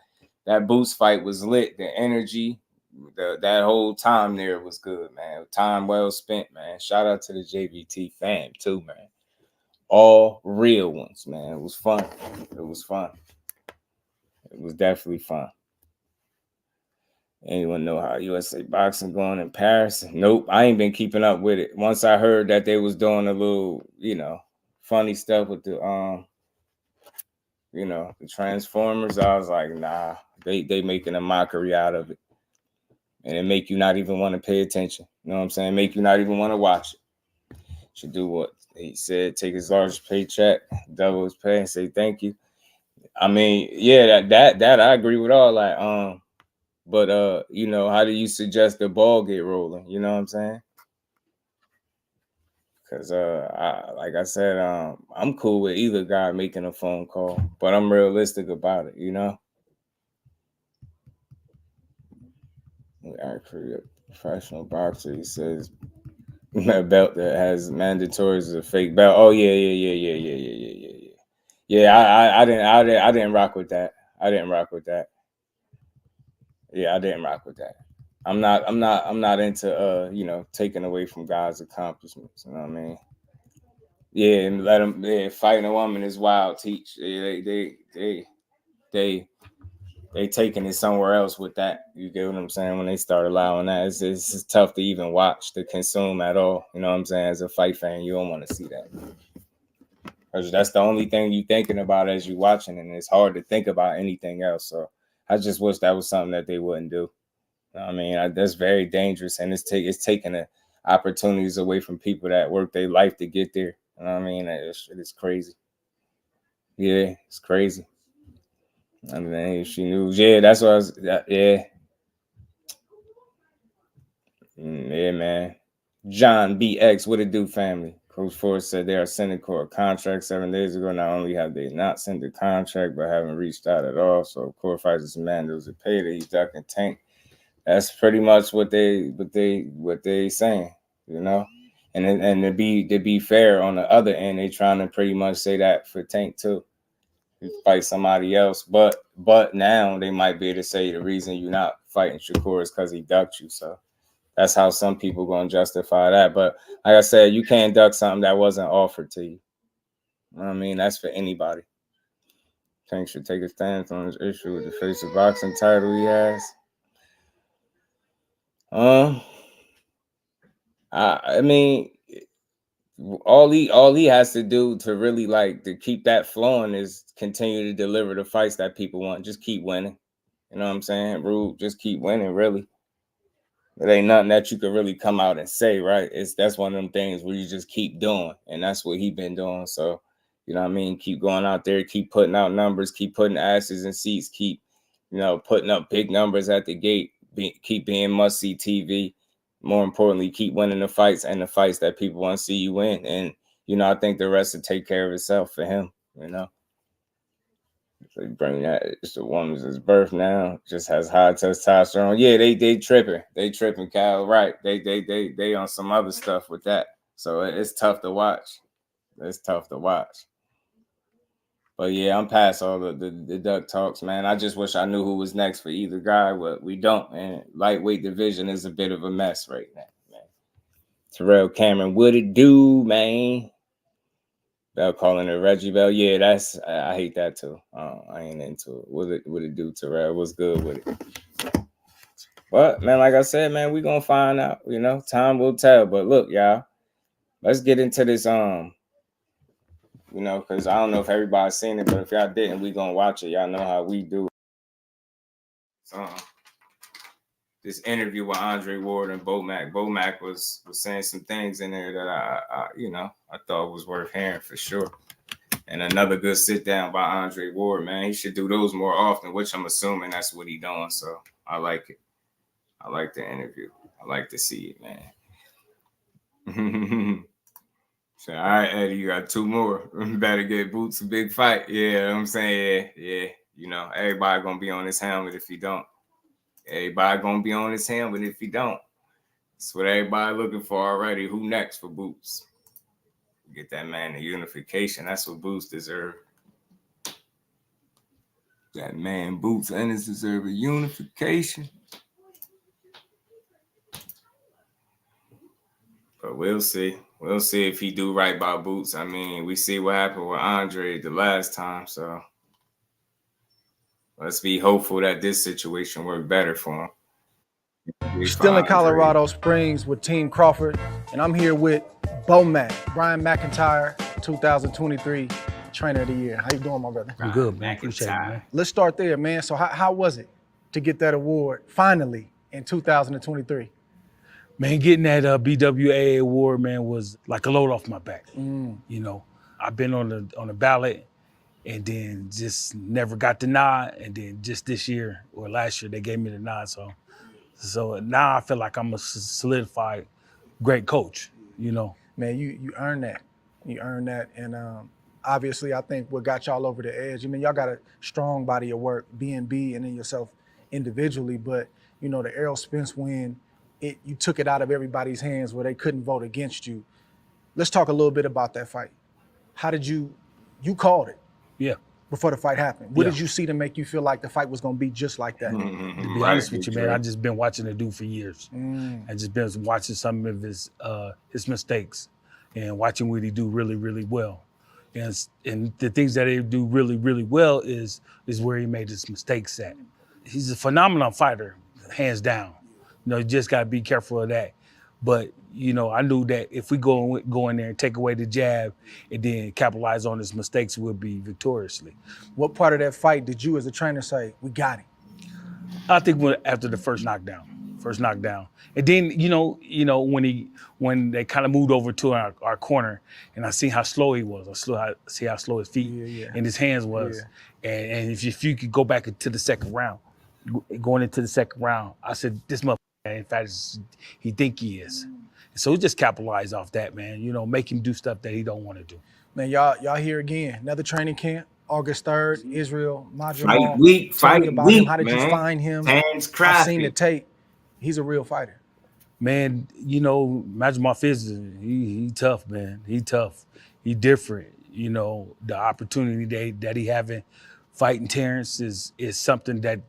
That Boost fight was lit. The energy, that whole time there was good, man. Time well spent, man. Shout out to the JVT fam, too, man. All real ones, man. It was fun. It was fun. It was definitely fun. Anyone know how USA boxing going in Paris? Nope, I ain't been keeping up with it. Once I heard that they was doing a little, you know, funny stuff with the you know, the Transformers, I was like, nah, they making a mockery out of it. And it make you not even want to pay attention. You know what I'm saying? Make you not even want to watch it. Should do what he said, take his largest paycheck, double his pay, and say thank you. I mean, yeah, that I agree with all that. But you know, how do you suggest the ball get rolling? You know what I'm saying? Because like I said, I'm cool with either guy making a phone call, but I'm realistic about it, you know. Actually, a professional boxer, he says a belt that has mandatory is a fake belt. Oh yeah. Yeah, I didn't rock with that. I didn't rock with that. Yeah, I didn't rock with that. I'm not into you know, taking away from guys' accomplishments. You know what I mean? Yeah, and let them. Yeah, fighting a woman is wild. Teach. They taking it somewhere else with that. You get what I'm saying? When they start allowing that, it's tough to even watch, to consume at all. You know what I'm saying? As a fight fan, you don't want to see that. Because that's the only thing you're thinking about as you're watching, and it's hard to think about anything else. So I just wish that was something that they wouldn't do. I mean, that's very dangerous, and it's taking the opportunities away from people that work their life to get there. You know what I mean? It's crazy. Yeah, it's crazy. I mean, she knew. Yeah, that's what I was. Yeah. Yeah, man. John BX, what it do, family? Coach Ford said they are sending court a contract 7 days ago. Not only have they not sent the contract, but haven't reached out at all. So court fighters man, there was a pay that he's ducking Tank. That's pretty much what they saying, you know. And to be fair, on the other end, they trying to pretty much say that for Tank too. You fight somebody else, but now they might be able to say the reason you're not fighting Shakur is because he ducked you. So that's how some people gonna justify that. But like I said, you can't duck something that wasn't offered to you. You know what I mean? That's for anybody. Tank should take a stance on this issue with the face of boxing title he has. I mean, all he has to do to really like to keep that flowing is continue to deliver the fights that people want. Just keep winning. You know what I'm saying? Rude, just keep winning, really. It ain't nothing that you could really come out and say, right? That's one of them things where you just keep doing, and that's what he been doing. So, you know what I mean? Keep going out there, keep putting out numbers, keep putting asses in seats, keep, you know, putting up big numbers at the gate, keep being must-see TV. More importantly, keep winning the fights and the fights that people want to see you win. And, you know, I think the rest will take care of itself for him, you know. They bring that. It's the woman's birth now. Just has high testosterone. Yeah, they tripping. They tripping, Cal. Right. They on some other stuff with that. So it's tough to watch. It's tough to watch. But yeah, I'm past all the duck talks, man. I just wish I knew who was next for either guy, but we don't. And lightweight division is a bit of a mess right now, man. Terrell Cameron, what it do, man? Bell calling it Reggie Bell. Yeah, that's I hate that too. I ain't into it. What it do, Terrell? What's good with it? But man, like I said, man, we gonna find out. You know, time will tell. But look, y'all, let's get into this. You know, because I don't know if everybody's seen it, but if y'all didn't, we gonna watch it. Y'all know how we do. This interview with Andre Ward and BoMac. BoMac was saying some things in there that I thought was worth hearing for sure. And another good sit down by Andre Ward, man. He should do those more often, which I'm assuming that's what he doing. So I like it. I like the interview. I like to see it, man. So, all right, Eddie, you got 2 more. Better get Boots a big fight. Yeah, you know what I'm saying? Yeah. You know, everybody gonna be on his helmet if he don't. Everybody gonna be on his helmet if he don't. That's what everybody looking for already. Who next for Boots? Get that man the unification. That's what Boots deserve. That man Boots Ennis deserve a unification. But we'll see. We'll see if he do right by Boots. I mean, we see what happened with Andre the last time, so let's be hopeful that this situation worked better for him. Still in Colorado Springs with Team Crawford, and I'm here with BoMac, Brian McIntyre, 2023 Trainer of the Year. How you doing, my brother? I'm good, man. Appreciate it, man. Let's start there, man. So how was it to get that award finally in 2023? Man, getting that BWA award, man, was like a load off my back. You know, I've been on the ballot and then just never got the nod. And then just this year or last year, they gave me the nod. So now I feel like I'm a solidified great coach, you know. Man, you earned that. You earned that. And obviously, I think what got y'all over the edge, I mean, y'all got a strong body of work, B&B and then yourself individually. But, you know, the Errol Spence win, you took it out of everybody's hands where they couldn't vote against you. Let's talk a little bit about that fight. How did you called it? Yeah. Before the fight happened. What did you see to make you feel like the fight was going to be just like that? To be honest with you, man, I've just been watching the dude for years. I've just been watching some of his mistakes and watching what he do really, really well. And the things that he do really, really well is where he made his mistakes at. He's a phenomenal fighter, hands down. You know, you just got to be careful of that. But, you know, I knew that if we go in there and take away the jab and then capitalize on his mistakes, we'll be victoriously. What part of that fight did you as a trainer say, we got him? I think after the first knockdown. And then, you know, when they kind of moved over to our corner and I seen how slow he was. I see how slow his feet and his hands was. And if you could go back into the second round, going into the second round, I said, this motherfucker, in fact, he think he is. So we just capitalize off that, man. You know, make him do stuff that he don't want to do. Man, y'all here again. Another training camp, August 3rd, Israel, Majamal. Fight week, How did you find him? Hands crafty. I've seen the tape. He's a real fighter. Man, you know, Majamal he tough, man. He tough. He different. You know, the opportunity that he having fighting Terrence is something that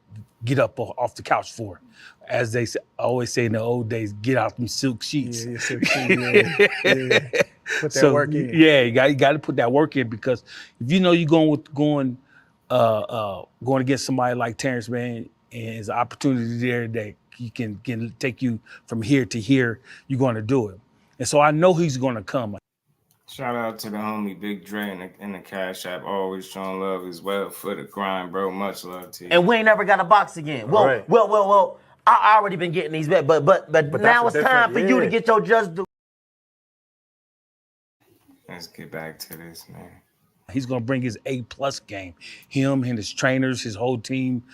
get up off the couch for. As they always say in the old days, get out them silk sheets. Yeah, silk sheet, yeah. Put that work in. Yeah, you got to put that work in, because if you know you're going against somebody like Terrence, man, and there's an opportunity there that you can take you from here to here, you're going to do it. And so I know he's going to come. Shout out to the homie Big Dre in the Cash App, always showing love as well for the grind, bro. Much love to you. And we ain't never got a box again. Well, Right. well. I already been getting these bets, but now it's time for you to get your Jusdueboxing. Let's get back to this, man. He's going to bring his A+ game. Him and his trainers, his whole team,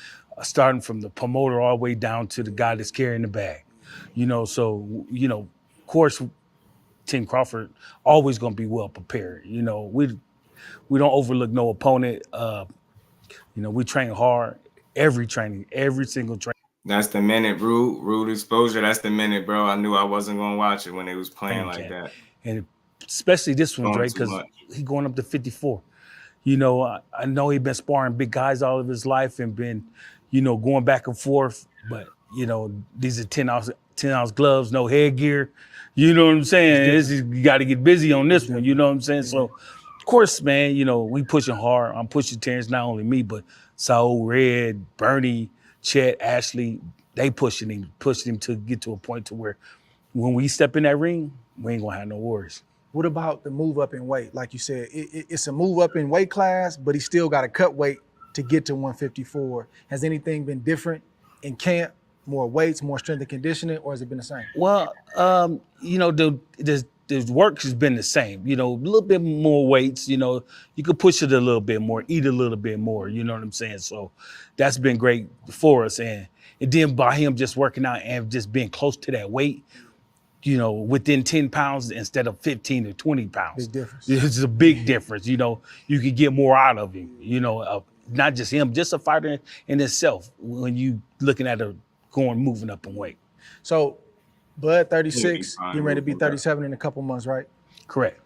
starting from the promoter all the way down to the guy that's carrying the bag. You know, so, you know, of course, Team Crawford always going to be well prepared. You know, we don't overlook no opponent. You know, we train hard, every single training. That's the minute, rude exposure. That's the minute, bro. I knew I wasn't going to watch it when they was playing like that. And especially this one, Drake, because he going up to 54. You know, I know he been sparring big guys all of his life and been, you know, going back and forth. But, you know, these are 10-ounce gloves, no headgear. You know what I'm saying? You got to get busy on this one. You know what I'm saying? So Of course, man, you know, we pushing hard. I'm pushing Terrence, not only me, but Saul, Red, Bernie, Chet, Ashley, they pushing him to get to a point to where when we step in that ring, we ain't gonna have no worries. What about the move up in weight? Like you said, it's a move up in weight class, but he still got to cut weight to get to 154. Has anything been different in camp? More weights, more strength and conditioning, or has it been the same? Well, you know, the work has been the same. You know, a little bit more weights. You know, you could push it a little bit more, eat a little bit more. You know what I'm saying? So that's been great for us. And then by him just working out and just being close to that weight, you know, within 10 pounds instead of 15 or 20 pounds. Big difference. It's a big difference. You know, you could get more out of him. You know, not just him, just a fighter in itself when you looking at moving up in weight. So Bud 36, getting ready to be 37 in a couple months, right? Correct.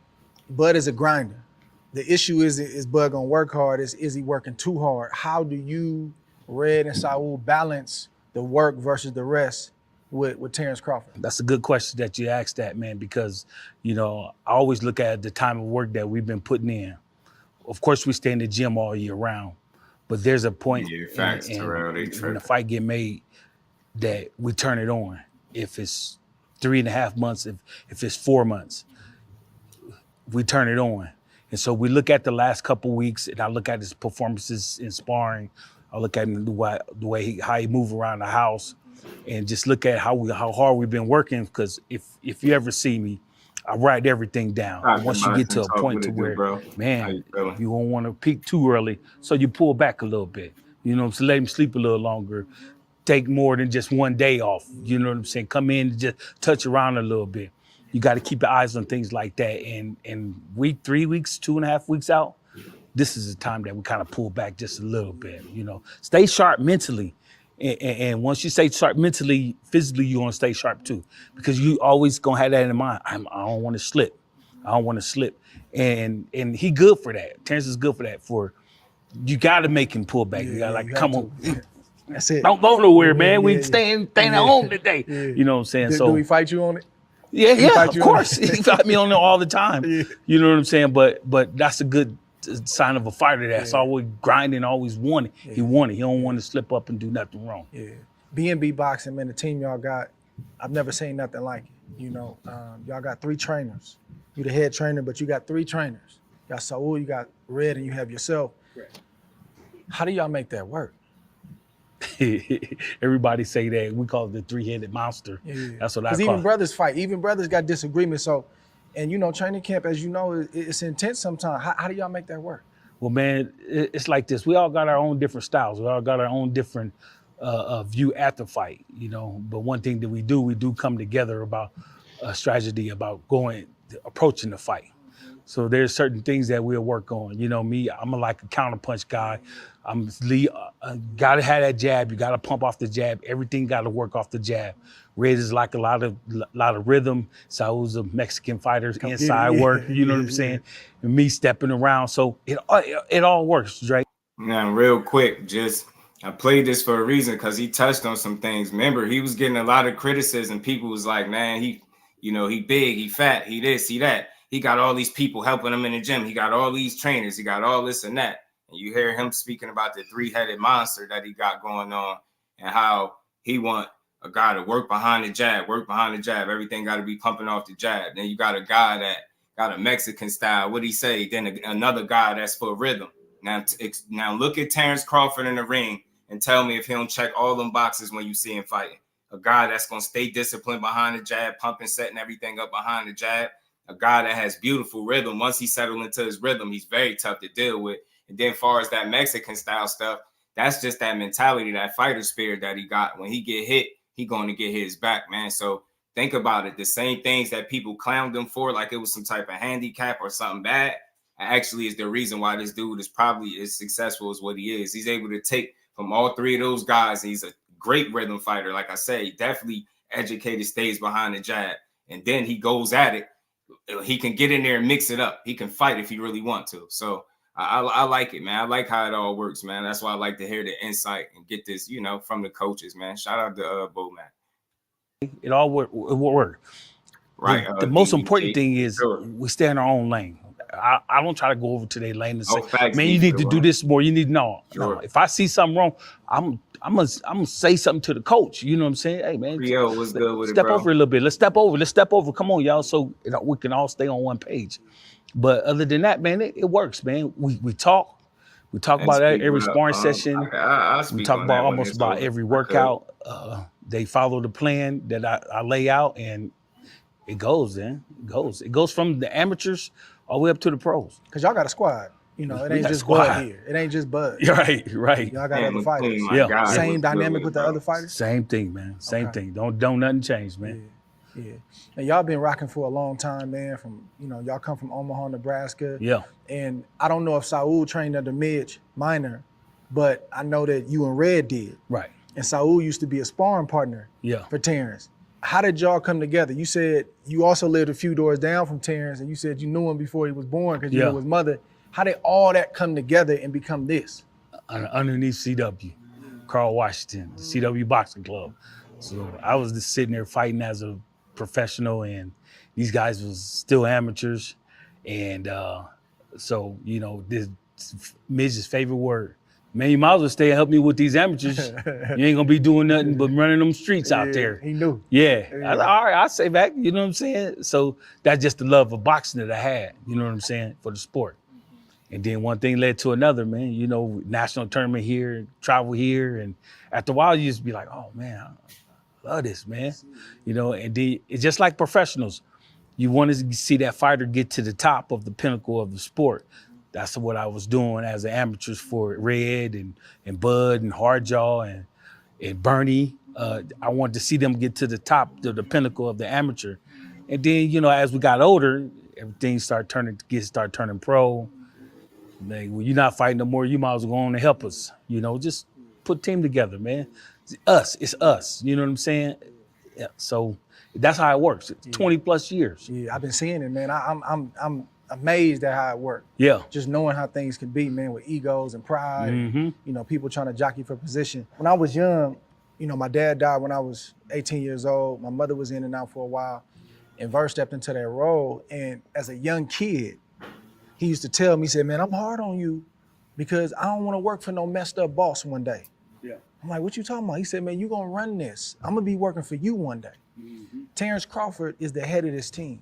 Bud is a grinder. The issue is Bud gonna work hard? Is he working too hard? How do you, Red and Saul, balance the work versus the rest with Terrence Crawford? That's a good question that you asked that, man, because, you know, I always look at the time of work that we've been putting in. Of course, we stay in the gym all year round, but there's a point when the fight get made that we turn it on. If it's 3.5 months, if it's 4 months, we turn it on. And so we look at the last couple weeks, and I look at his performances in sparring. I look at the way how he move around the house, and just look at how hard we've been working. Because if you ever see me, I write everything down. Once you get to a point to where, man, you won't want to peak too early, so you pull back a little bit. You know, so let him sleep a little longer. Take more than just one day off. You know what I'm saying? Come in and just touch around a little bit. You got to keep your eyes on things like that. And week 3 weeks, 2.5 weeks out, this is the time that we kind of pull back just a little bit. You know, stay sharp mentally. And once you stay sharp mentally, physically, you're going to stay sharp too. Because you always going to have that in mind. I don't want to slip. I don't want to slip. And he good for that. Terrence is good for that. You got to make him pull back. You got to come on. That's it. Don't go nowhere, man. We staying at home today. You know what I'm saying? Do he fight you on it? Yeah, of course. He fight me on it all the time. You know what I'm saying? But that's a good sign of a fighter that's always grinding, always wanting. He wanted. He don't want to slip up and do nothing wrong. Yeah. B&B Boxing, man, the team y'all got, I've never seen nothing like it. You know, y'all got 3 trainers. You the head trainer, but you got 3 trainers. You got Saul, you got Red, and you have yourself. Correct. How do y'all make that work? Everybody say that. We call it the 3-headed monster. Yeah. That's what I call it. Because even brothers fight. Even brothers got disagreements. So, and you know, training camp, as you know, it's intense sometimes. How do y'all make that work? Well, man, it's like this. We all got our own different styles. We all got our own different view at the fight, you know. But one thing that we do come together about a strategy about approaching the fight. So there's certain things that we'll work on. You know me, I'm like a counterpunch guy. Gotta have that jab. You gotta pump off the jab. Everything gotta work off the jab. Red is like a lot of rhythm. Saul's a Mexican fighter, inside work. You know what I'm saying? And me stepping around. So it all works, Drake. Now, real quick, I played this for a reason because he touched on some things. Remember, he was getting a lot of criticism. People was like, man, he big, he fat, he this, he that. He got all these people helping him in the gym. He got all these trainers. He got all this and that. And you hear him speaking about the 3-headed monster that he got going on and how he want a guy to work behind the jab. Everything got to be pumping off the jab. Then you got a guy that got a Mexican style. What'd he say? Then another guy that's for rhythm. Now look at Terrence Crawford in the ring and tell me if he don't check all them boxes when you see him fighting. A guy that's going to stay disciplined behind the jab, pumping, setting everything up behind the jab. A guy that has beautiful rhythm. Once he settled into his rhythm, he's very tough to deal with. And then as far as that Mexican style stuff, that's just that mentality, that fighter spirit that he got. When he get hit, he going to get his back, man. So think about it. The same things that people clowned him for, like it was some type of handicap or something bad, actually is the reason why this dude is probably as successful as what he is. He's able to take from all 3 of those guys. He's a great rhythm fighter. Like I said, he definitely educated, stays behind the jab. And then he goes at it. He can get in there and mix it up. He can fight if he really want to. So I like it, man. I like how it all works, man. That's why I like to hear the insight and get this, you know, from the coaches, man. Shout out to BoMac. It all work. Right. The most important thing is we stay in our own lane. I don't try to go over to their lane and say, facts man, you need to do this more. You need no. Sure. If I see something wrong, I'm gonna say something to the coach. You know what I'm saying? Hey man, Rio was good with it, step bro. over a little bit. Let's step over. Come on, y'all, so we can all stay on one page. But other than that, man, it works, man. We talk. We talk about every sparring session. We talk about almost about every workout. They follow the plan that I lay out, and it goes, man. It goes from the amateurs all the way up to the pros. Because y'all got a squad. You know, it We ain't got a just squad. Bud here. It ain't just Bud. Right. Y'all got other fighters. Yeah. God, Same it was dynamic good with the other fighters? Same thing, man. Same thing. Don't nothing change, man. Yeah. And y'all been rocking for a long time, man. From, you know, y'all come from Omaha, Nebraska. Yeah. And I don't know if Saul trained under Midge Minor, but I know that you and Red did. Right. And Saul used to be a sparring partner for Terrence. How did y'all come together? You said you also lived a few doors down from Terrence, and you said you knew him before he was born because you knew his mother. How did all that come together and become this? Underneath CW, Carl Washington, the CW Boxing Club. So I was just sitting there fighting as a professional, and these guys was still amateurs. And so, you know, this Midge's favorite word. Man, you might as well stay and help me with these amateurs. You ain't gonna be doing nothing but running them streets out there. He knew. Yeah. I was like, all right, I'll say back, you know what I'm saying? So that's just the love of boxing that I had, you know what I'm saying, for the sport. And then one thing led to another, man. You know, national tournament here, travel here. And after a while, you just be like, oh, man, I love this, man. You know, and then it's just like professionals. You want to see that fighter get to the top of the pinnacle of the sport. That's what I was doing as an amateurs for Red and Bud and Hardjaw and Bernie. I wanted to see them get to the top, to the pinnacle of the amateur. And then, you know, as we got older, everything started turning pro. Like, when you're not fighting no more, you might as well go on and help us. You know, just put a team together, man. It's us. You know what I'm saying? Yeah. So that's how it works. It's 20 plus years. Yeah, I've been seeing it, man. I'm amazed at how it worked. Yeah. Just knowing how things can be, man, with egos and pride. Mm-hmm. And, you know, people trying to jockey for position. When I was young, you know, my dad died when I was 18 years old. My mother was in and out for a while. And Verse stepped into that role. And as a young kid, he used to tell me, he said, man, I'm hard on you because I don't want to work for no messed up boss one day. Yeah. I'm like, what you talking about? He said, man, you gonna run this. I'm gonna be working for you one day. Mm-hmm. Terrence Crawford is the head of this team.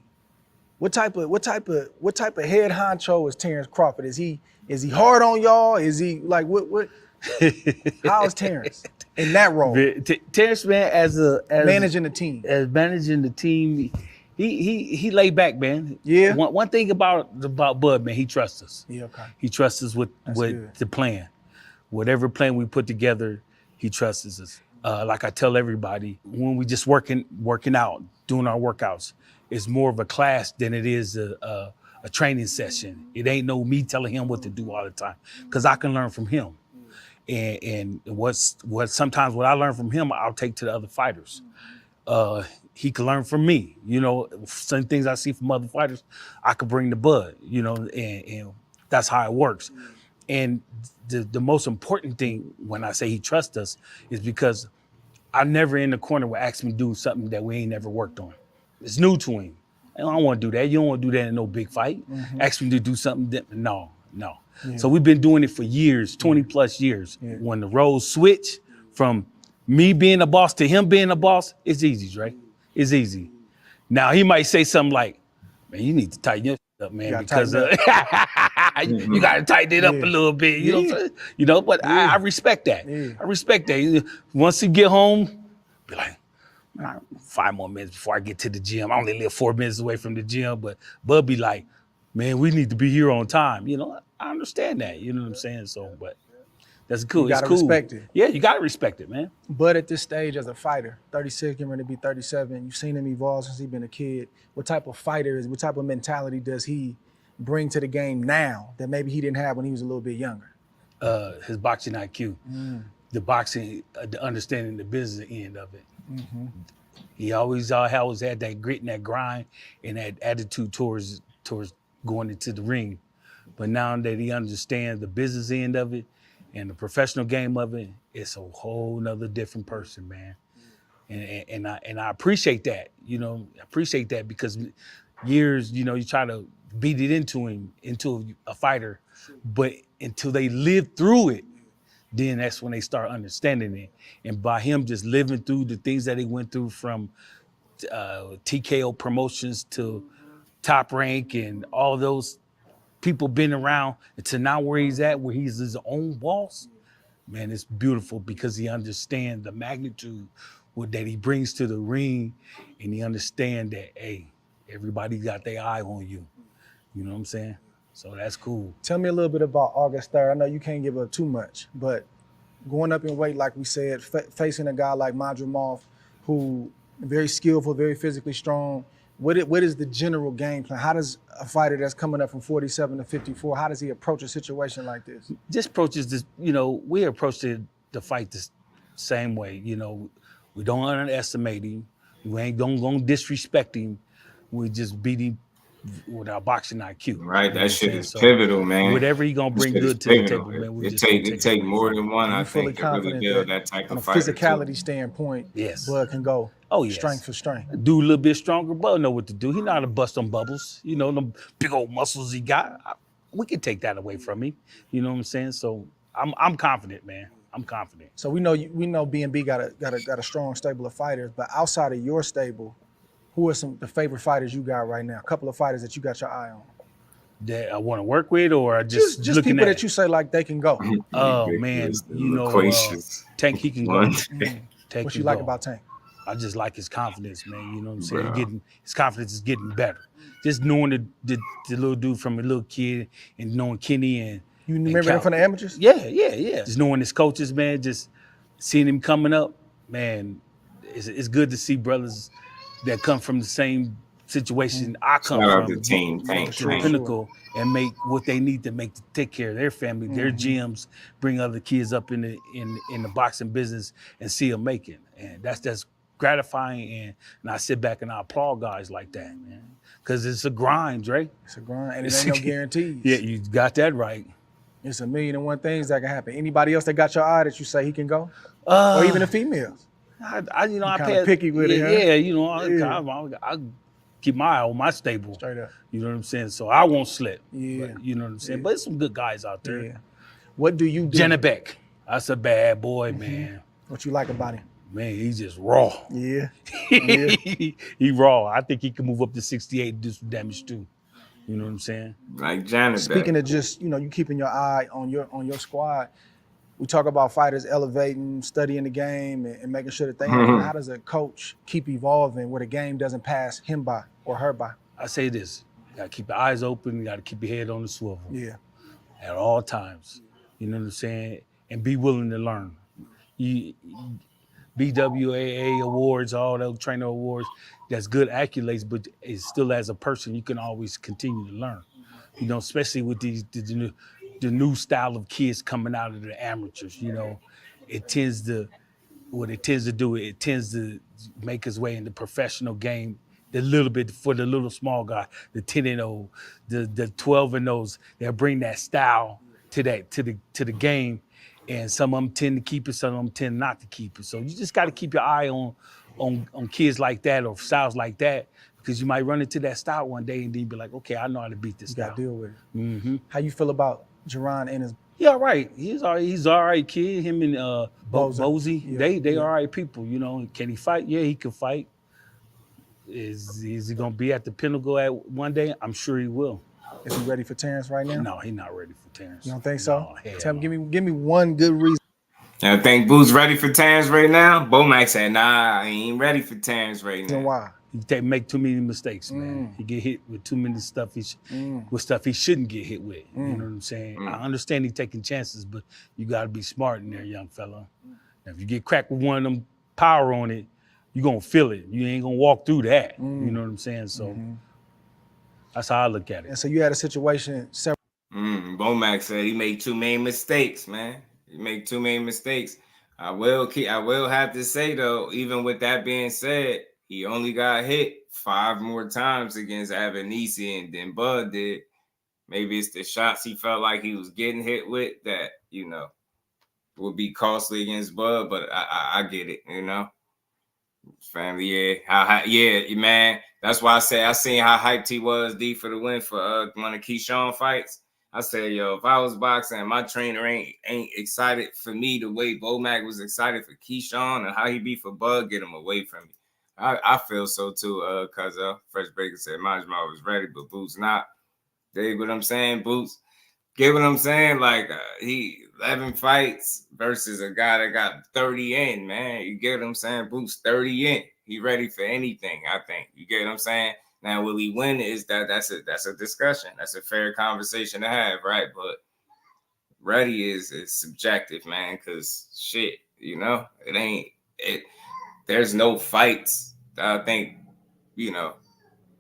What type of head honcho is Terrence Crawford? Is he hard on y'all? Is he like what how is Terrence in that role? Terrence, man, as managing the team. As managing the team, he laid back, man. Yeah. One thing about Bud, man, he trusts us. Yeah, okay. He trusts us with good. the plan. Whatever plan we put together, he trusts us. Like I tell everybody, when we just working out, doing our workouts, it's more of a class than it is a training session. It ain't no me telling him what to do all the time, because I can learn from him. And sometimes what I learn from him, I'll take to the other fighters. He can learn from me. You know, some things I see from other fighters, I could bring to Bud, you know, and that's how it works. And the most important thing when I say he trusts us is because I never in the corner would ask him to do something that we ain't never worked on. It's new to him. I don't want to do that. You don't want to do that in no big fight. Mm-hmm. Ask me to do something different. No. Yeah. So we've been doing it for years, 20 plus years. Yeah. When the roles switch from me being a boss to him being a boss, it's easy, right? It's easy. Now he might say something like, man, you need to tighten your up, man, because you got to tighten it up a little bit. You know, but I respect that. Yeah. I respect that. Once he get home, be like, man, 5 more minutes before I get to the gym. I only live 4 minutes away from the gym, but Bud be like, man, we need to be here on time. You know, I understand that. You know what I'm saying? So, but that's cool. You gotta respect it. Yeah, you gotta respect it, man. But at this stage as a fighter, 36, getting ready to be 37, you've seen him evolve since he's been a kid. What type of fighter is, what type of mentality does he bring to the game now that maybe he didn't have when he was a little bit younger? His boxing IQ, the boxing, the understanding the business end of it. Mm-hmm. He always had that grit and that grind and that attitude towards going into the ring. But now that he understands the business end of it and the professional game of it, it's a whole nother different person, man. And I appreciate that, you know, because years, you know, you try to beat it into a fighter, but until they live through it, then that's when they start understanding it. And by him just living through the things that he went through, from TKO promotions to Top Rank and all those people been around, and to now where he's at, where he's his own boss, man, it's beautiful because he understands the magnitude that he brings to the ring, and he understands that, hey, everybody got their eye on you. You know what I'm saying? So that's cool. Tell me a little bit about August 3rd. I know you can't give up too much, but going up in weight, like we said, facing a guy like Madrimov, who very skillful, very physically strong. What is the general game plan? How does a fighter that's coming up from 47 to 54, how does he approach a situation like this? Just approaches this, we approach the fight the same way. We don't underestimate him. We ain't gonna disrespect him. We just beat him with our boxing IQ. Right, that shit is pivotal, man. Whatever he gonna bring good to the table, man. It take more than one, I think, to really build that type of fighter. From a physicality standpoint, yes, Bud can go strength for strength. Do a little bit stronger, Bud know what to do. He know how to bust them bubbles. Them big old muscles he got. We can take that away from him. You know what I'm saying? So I'm confident, man. I'm confident. So we know B&B got a strong stable of fighters, but outside of your stable, who are the favorite fighters you got right now? A couple of fighters that you got your eye on. That I want to work with, or just looking people at that you say like they can go. Oh man, Tank, he can go. Tank, what you like about Tank? I just like his confidence, man. You know what I'm saying? His confidence is getting better. Just knowing the little dude from a little kid, and knowing Kenny and you remember him from the amateurs? Yeah. Just knowing his coaches, man. Just seeing him coming up, man. It's good to see brothers that come from the same situation I come from, the team, Tank, to the pinnacle, and make what they need to make to take care of their family, their gyms, bring other kids up in the boxing business and see them making. And that's gratifying, and I sit back and I applaud guys like that, man, because it's a grind, Dre. It's a grind, and it ain't no guarantees. Yeah, you got that right. It's 1,000,001 things that can happen. Anybody else that got your eye that you say he can go, or even the females? I pay picky with it. I keep my eye on my stable. Straight up. You know what I'm saying? So I won't slip. Yeah. But, you know what I'm saying? But there's some good guys out there. Yeah. What do you do? Jenna Beck. That's a bad boy, man. What you like about him? Man, he's just raw. Yeah. He raw. I think he can move up to 68 and do some damage too. You know what I'm saying? Like Janet. Speaking of just, you keeping your eye on your squad. We talk about fighters elevating, studying the game, and making sure that they how does a coach keep evolving where the game doesn't pass him by or her by? I say this. You gotta keep your eyes open, you gotta keep your head on the swivel. Yeah. At all times. You know what I'm saying? And be willing to learn. BWAA awards, all those trainer awards, that's good accolades, but it's still as a person, you can always continue to learn. Especially with the new style of kids coming out of the amateurs, it tends to make its way in the professional game a little bit for the little small guy, the 10-0, the 12-0s. They'll bring that style to the game, and some of them tend to keep it, some of them tend not to keep it. So you just got to keep your eye on kids like that or styles like that, because you might run into that style one day and then be like, okay, I know how to beat this style. You got to deal with it. Mm-hmm. How you feel about Jerron Ennis? Yeah, all right. He's all right kid. Him and Bozy, they all right people. Can he fight? Yeah, he can fight. Is he gonna be at the pinnacle at one day? I'm sure he will. Is he ready for Terrence right now? No, he's not ready for Terrence. You don't think so? No, Tell me, give me one good reason. I think Boo's ready for Terrence right now. BoMac said, nah, I ain't ready for Terrence right now. Why? He make too many mistakes, man. He get hit with too many stuff with stuff he shouldn't get hit with. You know what I'm saying? I understand he taking chances, but you got to be smart in there, young fella. Now, if you get cracked with one of them power on it, you're going to feel it. You ain't going to walk through that. You know what I'm saying? So that's how I look at it. And so you had a situation several. BoMac said he made too many mistakes, man. He made too many mistakes. I will have to say, though, even with that being said, he only got hit 5 more times against Avanisi than Bud did. Maybe it's the shots he felt like he was getting hit with that, would be costly against Bud, but I get it, Family, yeah. Yeah, man. That's why I say I seen how hyped he was, D, for the win for one of Keyshawn fights. I said, yo, if I was boxing and my trainer ain't excited for me the way BoMac was excited for Keyshawn and how he be for Bud, get him away from me. I feel so too, cause Fresh Baker said Majma was ready, but Boots not. Dig what I'm saying, Boots? Get what I'm saying? Like he 11 fights versus a guy that got 30 in, man. You get what I'm saying? Boots 30 in. He ready for anything, I think. You get what I'm saying? Now, will he win? That's a discussion. That's a fair conversation to have, right? But ready is subjective, man, because shit, you know, there's no fights that I think, you know,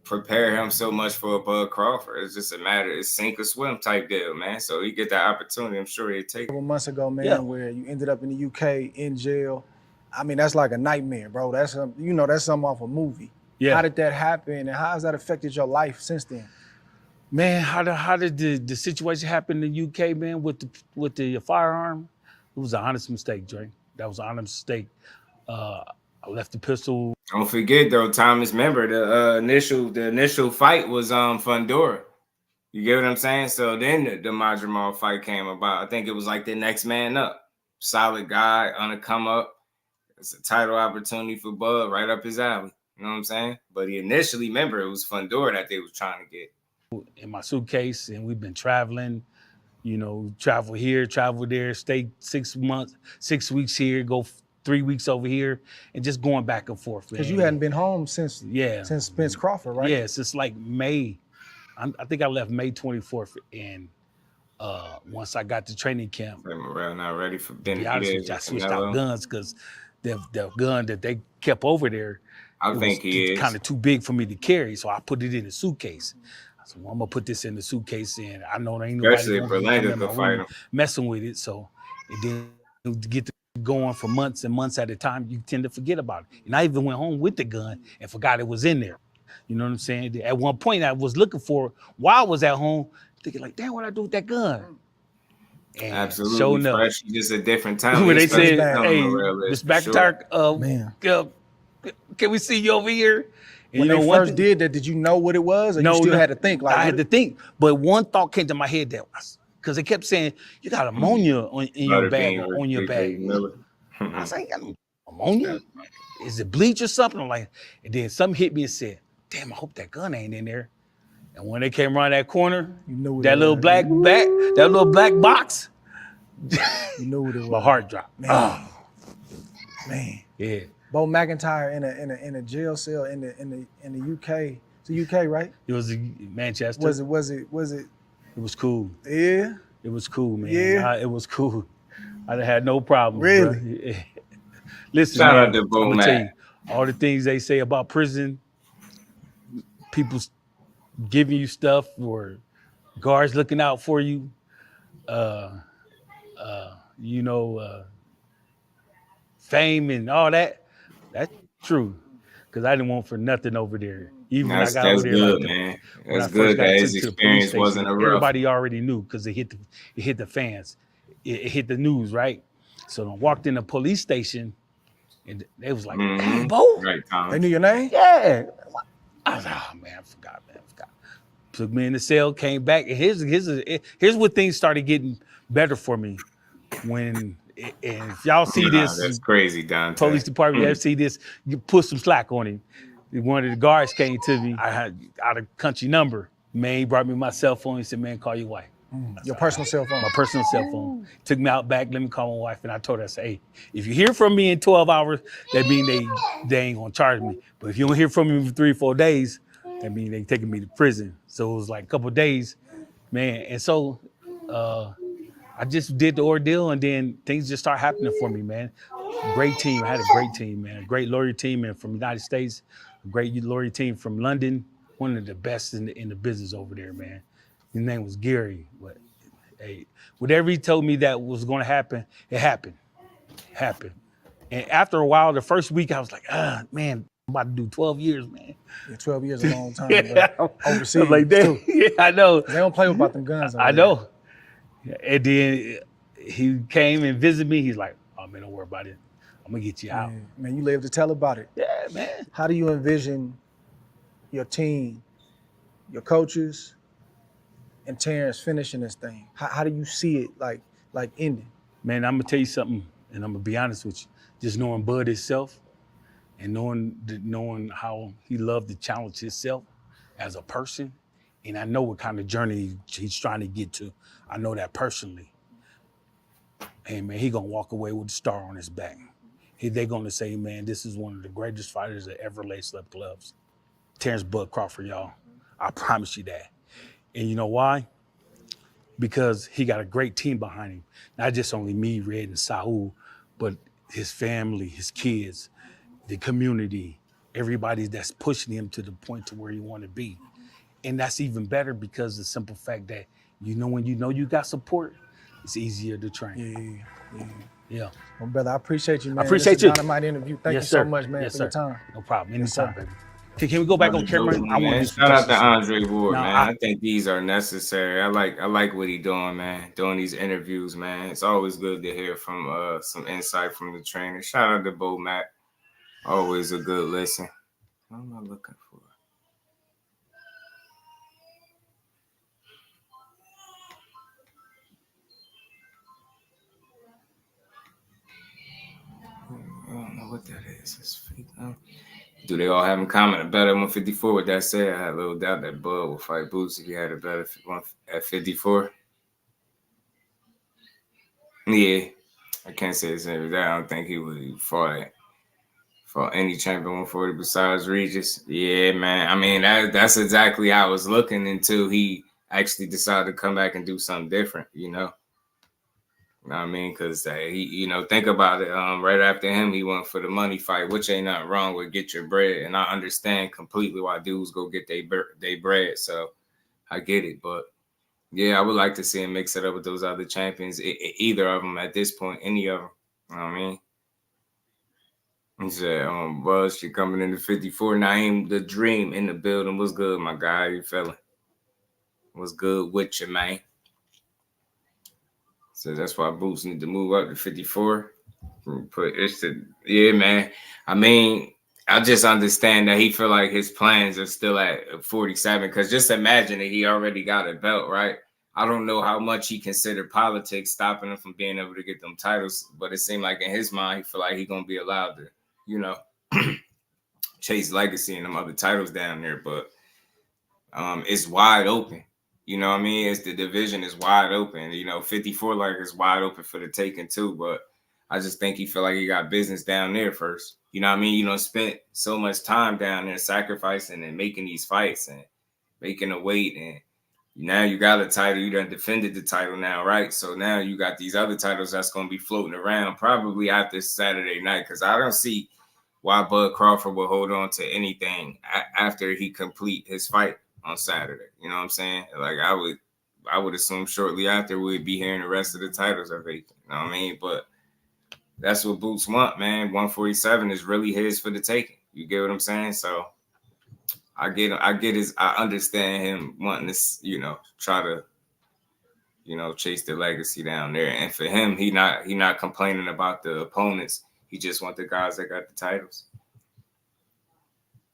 prepare him so much for a Bud Crawford. It's just a matter, it's sink or swim type deal, man. So he get that opportunity, I'm sure he'll take it. A couple months ago, man, where you ended up in the UK in jail. I mean, that's like a nightmare, bro. That's something off a movie. Yeah. How did that happen, and how has that affected your life since then? Man, how did the situation happen in the UK, man, with the firearm? It was an honest mistake, Dre. That was an honest mistake. I left the pistol. Don't forget though, Thomas. Remember the initial fight was Fundora. You get what I'm saying? So then the Majramal fight came about. I think it was like the next man up. Solid guy on a come up. It's a title opportunity for Bud, right up his alley. You know what I'm saying? But he initially, remember, it was Fundora that they was trying to get. In my suitcase, and we've been traveling, you know, travel here, travel there, stay 6 weeks here, go 3 weeks over here, and just going back and forth. Because you hadn't been home since Spence Crawford, right? Yeah, since like May. I think I left May 24th, and once I got to training camp, I'm not ready for dinner. I switched out guns because the gun that they kept over there, I think he is kind of too big for me to carry, so I put it in a suitcase. So I'm gonna put this in the suitcase, and I know there ain't nobody messing with it. So and then to get going for months and months at a time, you tend to forget about it. And I even went home with the gun and forgot it was in there. You know what I'm saying? At one point, I was looking for it while I was at home, thinking like, "Damn, what I do with that gun?" And absolutely fresh. Just a different time. When they said, "Hey, Miss McIntyre, man, can we see you over here?" When they first did that, did you know what it was? Or you still had to think? Like, I had to think. But one thought came to my head that was, because they kept saying, you got ammonia in your bag or on your bag. I was like, ammonia? Is it bleach or something? I'm like, and then something hit me and said, damn, I hope that gun ain't in there. And when they came around that corner, you know that little black box, you know what it was. My heart dropped. Man. Yeah. Bo McIntyre in a jail cell in the UK. It's the UK, right? It was in Manchester. Was it? It was cool. Yeah. It was cool, man. Yeah. It was cool. I had no problem. Really? Listen, shout man, out to I'm gonna tell you, BoMac. all the things they say about prison, people giving you stuff or guards looking out for you, fame and all that. That's true, because I didn't want for nothing over there. Even when I got over there, good, man. That's good that his experience wasn't a rough. Everybody already knew because it hit the fans, it hit the news, right? So I walked in the police station, and they was like, "Hey, Bo." Right, Tom. They knew your name? Yeah. I was like, "Oh man, I forgot." Took me in the cell, came back, and here's what things started getting better for me when. And if y'all see this, that's crazy, Don. Police department, you see this, you put some slack on him. One of the guards came to me. I had out of country number. Man, he brought me my cell phone. He said, "Man, call your wife." Your personal cell phone? My personal cell phone. Took me out back, let me call my wife, and I told her, I said, "Hey, if you hear from me in 12 hours, that means they ain't gonna charge me. But if you don't hear from me for 3 or 4 days, that means they taking me to prison." So it was like a couple of days, man. And so I just did the ordeal, and then things just start happening for me, man. Great team. I had a great team, man. A great lawyer team, and from the United States, a great lawyer team from London, one of the best in the business over there, man. His name was Gary. But hey, whatever he told me that was going to happen, it happened. And after a while, the first week, I was like, man, I'm about to do 12 years, man. Yeah, 12 years is a long time. Yeah. Overseas, like that. too. Yeah, I know. They don't play about them guns. I know. And then he came and visited me. He's like, "Oh man, don't worry about it. I'm gonna get you out. Man, you live to tell about it. Yeah, man. How do you envision your team, your coaches, and Terrence finishing this thing? How do you see it like ending? Man, I'm gonna tell you something, and I'm gonna be honest with you. Just knowing Bud himself, and knowing how he loved to challenge himself as a person, and I know what kind of journey he's trying to get to. I know that personally. Hey man, he gonna walk away with a star on his back. They're gonna say, man, this is one of the greatest fighters that ever laced up gloves. Terrence Bud Crawford, y'all. I promise you that. And you know why? Because he got a great team behind him. Not just only me, Red, and Saul, but his family, his kids, the community, everybody that's pushing him to the point to where he want to be. And that's even better because the simple fact that when you know you got support, it's easier to train. Yeah. Well, brother, I appreciate you, man. I appreciate you. Dynamite interview. Thank you sir. so much, man, for your time. No problem. Anytime, Yes, baby. Can we go back on camera? I want Shout out to Andre Ward, man. I think these are necessary. I like what he doing, man. Doing these interviews, man. It's always good to hear from some insight from the trainer. Shout out to BoMac. Always a good listen. What am I looking for? I don't know what that is. It's fake. Do they all have in common a better 154? With that said, I had a little doubt that Bud would fight Boots if he had a better one at 54. Yeah, I can't say the same as that. I don't think he would fought any champion 140 besides Regis. Yeah, man. I mean, that's exactly how I was looking until he actually decided to come back and do something different, You know what I mean? Because he, think about it. Right after him, he went for the money fight, which ain't nothing wrong with get your bread. And I understand completely why dudes go get they bread. So I get it. But yeah, I would like to see him mix it up with those other champions, either of them at this point, any of them. You know what I mean? He said, Buzz, she coming in the 54. Naeem, the dream in the building. What's good, my guy? How you feeling? What's good with you, man? So that's why Boots need to move up to 54. Yeah, man. I mean, I just understand that he feel like his plans are still at 47. Because just imagine that he already got a belt, right? I don't know how much he considered politics stopping him from being able to get them titles, but it seemed like in his mind, he feel like he gonna be allowed to, chase legacy and them other titles down there. But it's wide open. You know what I mean? It's the division is wide open. 54 like is wide open for the taking too. But I just think he feel like he got business down there first. You know what I mean? Spent so much time down there sacrificing and making these fights and making a weight. And now you got a title. You done defended the title now, right? So now you got these other titles that's going to be floating around probably after Saturday night. Because I don't see why Bud Crawford will hold on to anything after he complete his fight on Saturday. You know what I'm saying? Like I would assume shortly after we'd be hearing the rest of the titles are vacant. You know what I mean? But that's what Boots want, man. 147 is really his for the taking. You get what I'm saying? So I understand him wanting to, try to, chase the legacy down there. And for him, he not complaining about the opponents. He just want the guys that got the titles.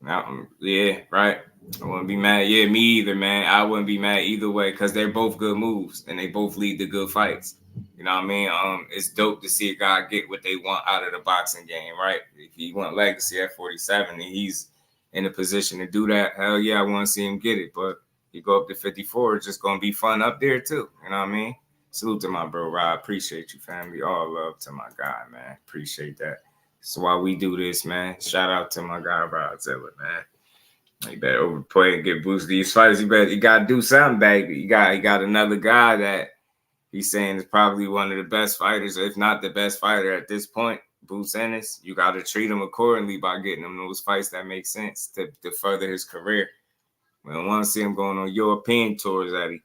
Now, yeah, right. I wouldn't be mad. Yeah, me either, man. I wouldn't be mad either way because they're both good moves and they both lead to good fights. You know what I mean? It's dope to see a guy get what they want out of the boxing game, right? If he want legacy at 47 and he's in a position to do that, hell yeah, I want to see him get it. But you go up to 54, it's just going to be fun up there too. You know what I mean? Salute to my bro, Rob. Appreciate you, family. All love to my guy, man. Appreciate that. That's why we do this, man. Shout out to my guy, Rod Zeller, man. You better overplay and get boosted these fights. You got to do something, baby. You got another guy that he's saying is probably one of the best fighters, if not the best fighter at this point, Boots Ennis. You got to treat him accordingly by getting him those fights that make sense to further his career. We don't want to see him going on European tours at him.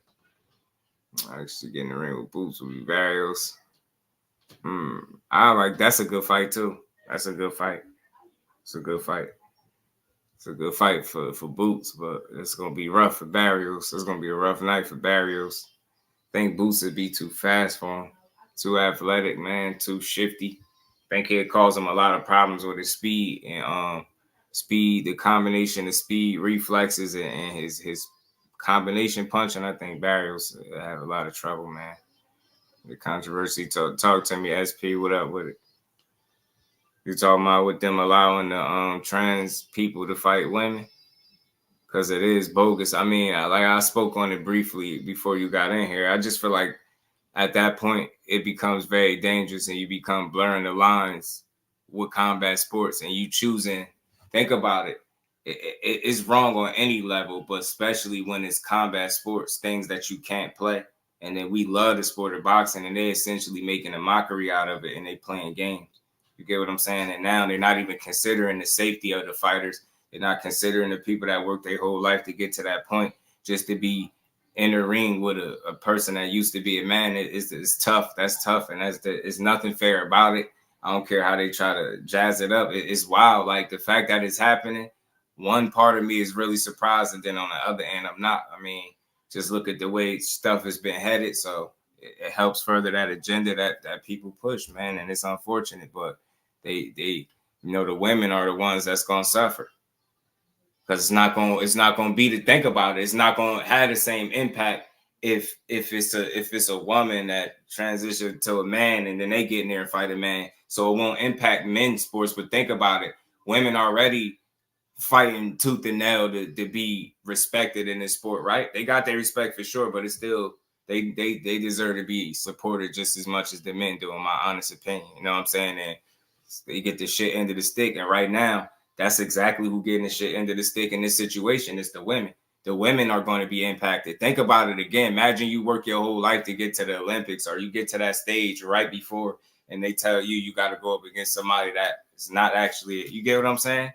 Actually, getting in the ring with Boots will be Barrios. That's a good fight, too. That's a good fight. It's a good fight. It's a good fight for Boots, but it's going to be rough for Barrios. It's going to be a rough night for Barrios. I think Boots would be too fast for him. Too athletic, man. Too shifty. I think it caused him a lot of problems with his speed and the combination of speed, reflexes, and his combination punch. And I think Barrios have a lot of trouble, man. The controversy. Talk to me, SP. What up with it? You talking about with them allowing the trans people to fight women? Because it is bogus. I mean, like I spoke on it briefly before you got in here. I just feel like at that point, it becomes very dangerous and you become blurring the lines with combat sports and you choosing, think about it. It's wrong on any level, but especially when it's combat sports, things that you can't play. And then we love the sport of boxing and they're essentially making a mockery out of it and they playing games. You get what I'm saying? And now they're not even considering the safety of the fighters. They're not considering the people that work their whole life to get to that point just to be in the ring with a person that used to be a man. It's tough. That's tough. And it's nothing fair about it. I don't care how they try to jazz it up. It's wild. Like the fact that it's happening, one part of me is really surprised. And then on the other end, I'm not. I mean, just look at the way stuff has been headed. So it helps further that agenda that people push, man. And it's unfortunate, but they the women are the ones that's going to suffer. Because it's not going to be to think about it. It's not going to have the same impact if it's a woman that transitioned to a man and then they get in there and fight a man. So it won't impact men's sports. But think about it. Women already fighting tooth and nail to be respected in this sport, right? They got their respect for sure, but it's still they deserve to be supported just as much as the men do, in my honest opinion. You know what I'm saying? And they get the shit end of the stick. And right now, that's exactly who getting the shit end of the stick in this situation. It's the women. The women are going to be impacted. Think about it again. Imagine you work your whole life to get to the Olympics or you get to that stage right before and they tell you got to go up against somebody that is not actually, you get what I'm saying?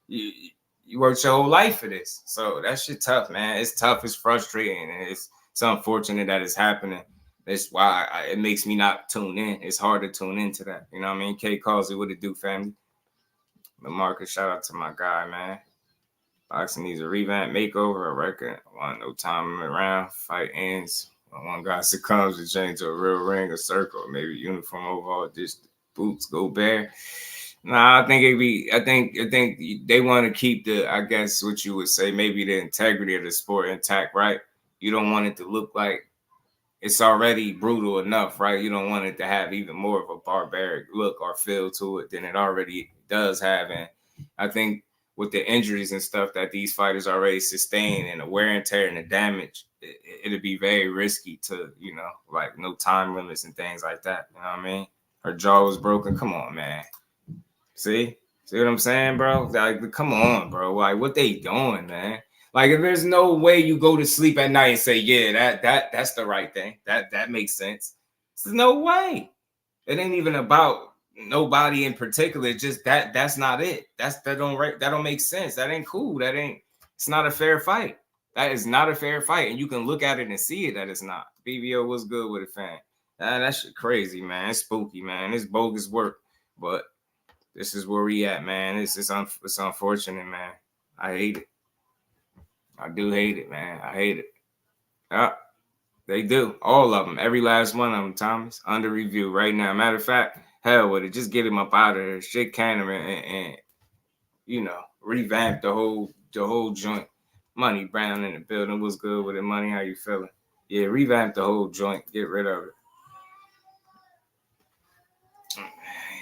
You worked your whole life for this. So that shit tough, man. It's tough. It's frustrating. And it's unfortunate that it's happening. That's why it makes me not tune in. It's hard to tune into that. You know what I mean? K calls it what it do, family. Marcus, shout out to my guy, man. Boxing needs a revamp, makeover, a record. I want no time around. Fight ends. When one guy succumbs, it change to a real ring, a circle, maybe uniform overall, just boots go bare. Nah, I think they want to keep the, I guess what you would say, maybe the integrity of the sport intact, right? You don't want it to look like it's already brutal enough, right? You don't want it to have even more of a barbaric look or feel to it than it already does have. And I think with the injuries and stuff that these fighters already sustain and the wear and tear and the damage, it'd be very risky to, like no time limits and things like that. You know what I mean? Her jaw was broken. Come on, man. See what I'm saying, bro? Like, come on, bro. Like, what they doing, man? Like, if there's no way you go to sleep at night and say, yeah, that's the right thing. That makes sense. There's no way. It ain't even about nobody in particular. Just that's not it. That don't make sense. That ain't cool. It's not a fair fight. That is not a fair fight. And you can look at it and see it that it's not. BVO was good with it, fam. That shit crazy, man. It's spooky, man. It's bogus work. But this is where we at, man. It's unfortunate, man. I hate it. I do hate it, man. I hate it. Yeah, they do. All of them. Every last one of them, Thomas. Under review right now. Matter of fact, hell with it. Just get him up out of here. Shit can him and revamp the whole joint. Money Brown in the building. What's good with it? Money, how you feeling? Yeah, revamp the whole joint. Get rid of it.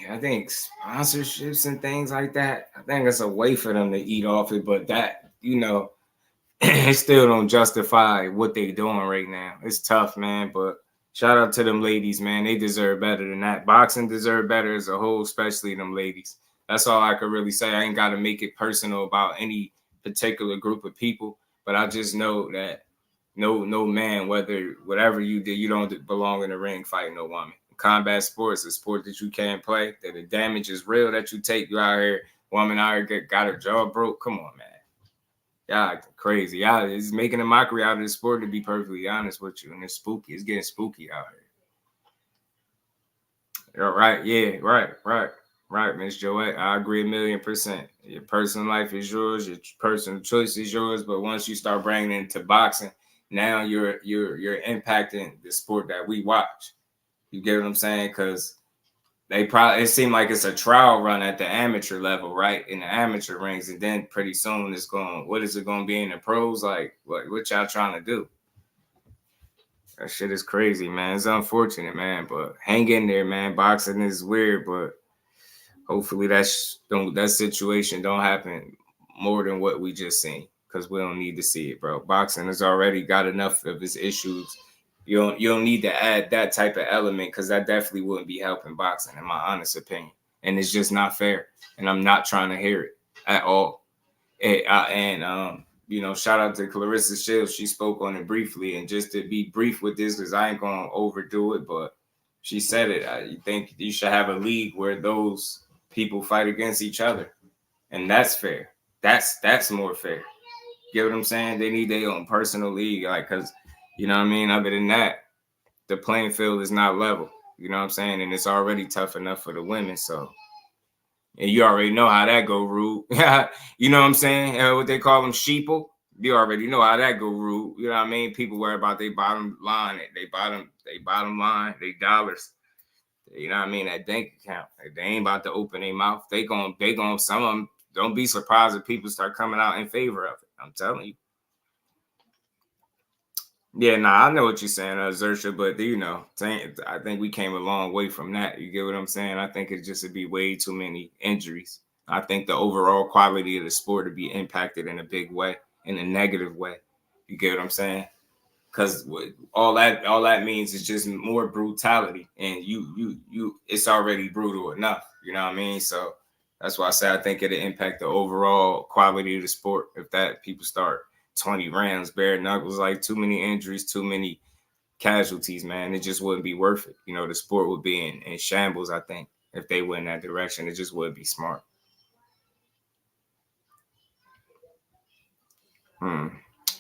I think sponsorships and things like that, I think it's a way for them to eat off it, but that, it still don't justify what they doing right now. It's tough, man, but shout out to them ladies, man. They deserve better than that. Boxing deserve better as a whole, especially them ladies. That's all I could really say. I ain't got to make it personal about any particular group of people, but I just know that no man, whatever you did, you don't belong in the ring fighting no woman. Combat sports, a sport that you can't play, that the damage is real that you take. You out here, woman out here got her jaw broke. Come on, man. Y'all crazy. Y'all is making a mockery out of the sport, to be perfectly honest with you. And it's spooky. It's getting spooky out here. You're right. Yeah, right, Miss Joette. I agree 1,000,000%. Your personal life is yours. Your personal choice is yours. But once you start bringing it into boxing, now you're impacting the sport that we watch. You get what I'm saying? Because it seemed like it's a trial run at the amateur level, right? In the amateur rings, and then pretty soon it's going. What is it going to be in the pros? Like, what y'all trying to do? That shit is crazy, man. It's unfortunate, man. But hang in there, man. Boxing is weird, but hopefully that situation don't happen more than what we just seen, because we don't need to see it, bro. Boxing has already got enough of its issues. You don't need to add that type of element, because that definitely wouldn't be helping boxing, in my honest opinion. And it's just not fair. And I'm not trying to hear it at all. Shout out to Clarissa Shields. She spoke on it briefly. And just to be brief with this, because I ain't going to overdo it, but she said it. You think you should have a league where those people fight against each other. And that's fair. That's more fair. You get what I'm saying? They need their own personal league. Like, because, you know what I mean? Other than that, the playing field is not level. You know what I'm saying? And it's already tough enough for the women. So, and you already know how that go, Rude. You know what I'm saying? What they call them, sheeple. You already know how that go, Rude. You know what I mean? People worry about their bottom line, they bottom line, they dollars. You know what I mean? That bank account. They ain't about to open their mouth. They gon' some of them. Don't be surprised if people start coming out in favor of it. I'm telling you. Yeah, I know what you're saying, Zersha, but I think we came a long way from that. You get what I'm saying? I think it just would be way too many injuries. I think the overall quality of the sport would be impacted in a big way, in a negative way. You get what I'm saying? Because all that means is just more brutality, and it's already brutal enough. You know what I mean? So that's why I say I think it'll impact the overall quality of the sport if that people start 20 rounds, bare knuckles, like too many injuries, too many casualties, man. It just wouldn't be worth it. The sport would be in shambles, I think, if they went in that direction. It just wouldn't be smart.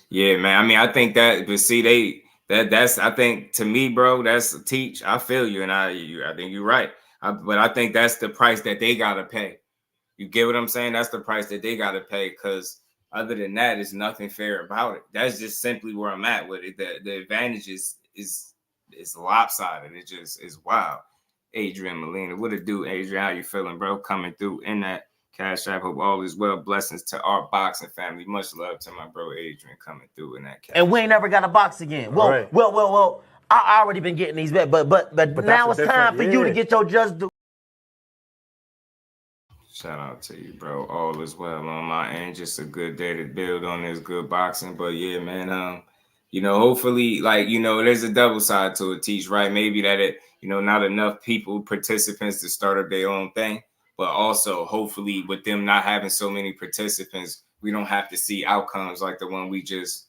Yeah, man. I mean, I think that, but see, that's I think, to me, bro, that's a teach. I feel you, and I think you're right. But I think that's the price that they gotta pay. You get what I'm saying? That's the price that they gotta pay, because other than that, there's nothing fair about it. That's just simply where I'm at with it. The advantage is lopsided. It just is wild. Adrian Molina, what it do, Adrian? How you feeling, bro? Coming through in that Cash App. Hope all is well. Blessings to our boxing family. Much love to my bro Adrian coming through in that Cash App. And we ain't never got a box again. Well, right. well. I already been getting these back, but now it's time for you to get your just due. Shout out to you, bro. All is well on my end. Just a good day to build on this good boxing. But yeah, man, hopefully, there's a double side to it, Teach, right? Maybe that not enough participants to start up their own thing. But also, hopefully, with them not having so many participants, we don't have to see outcomes like the one we just,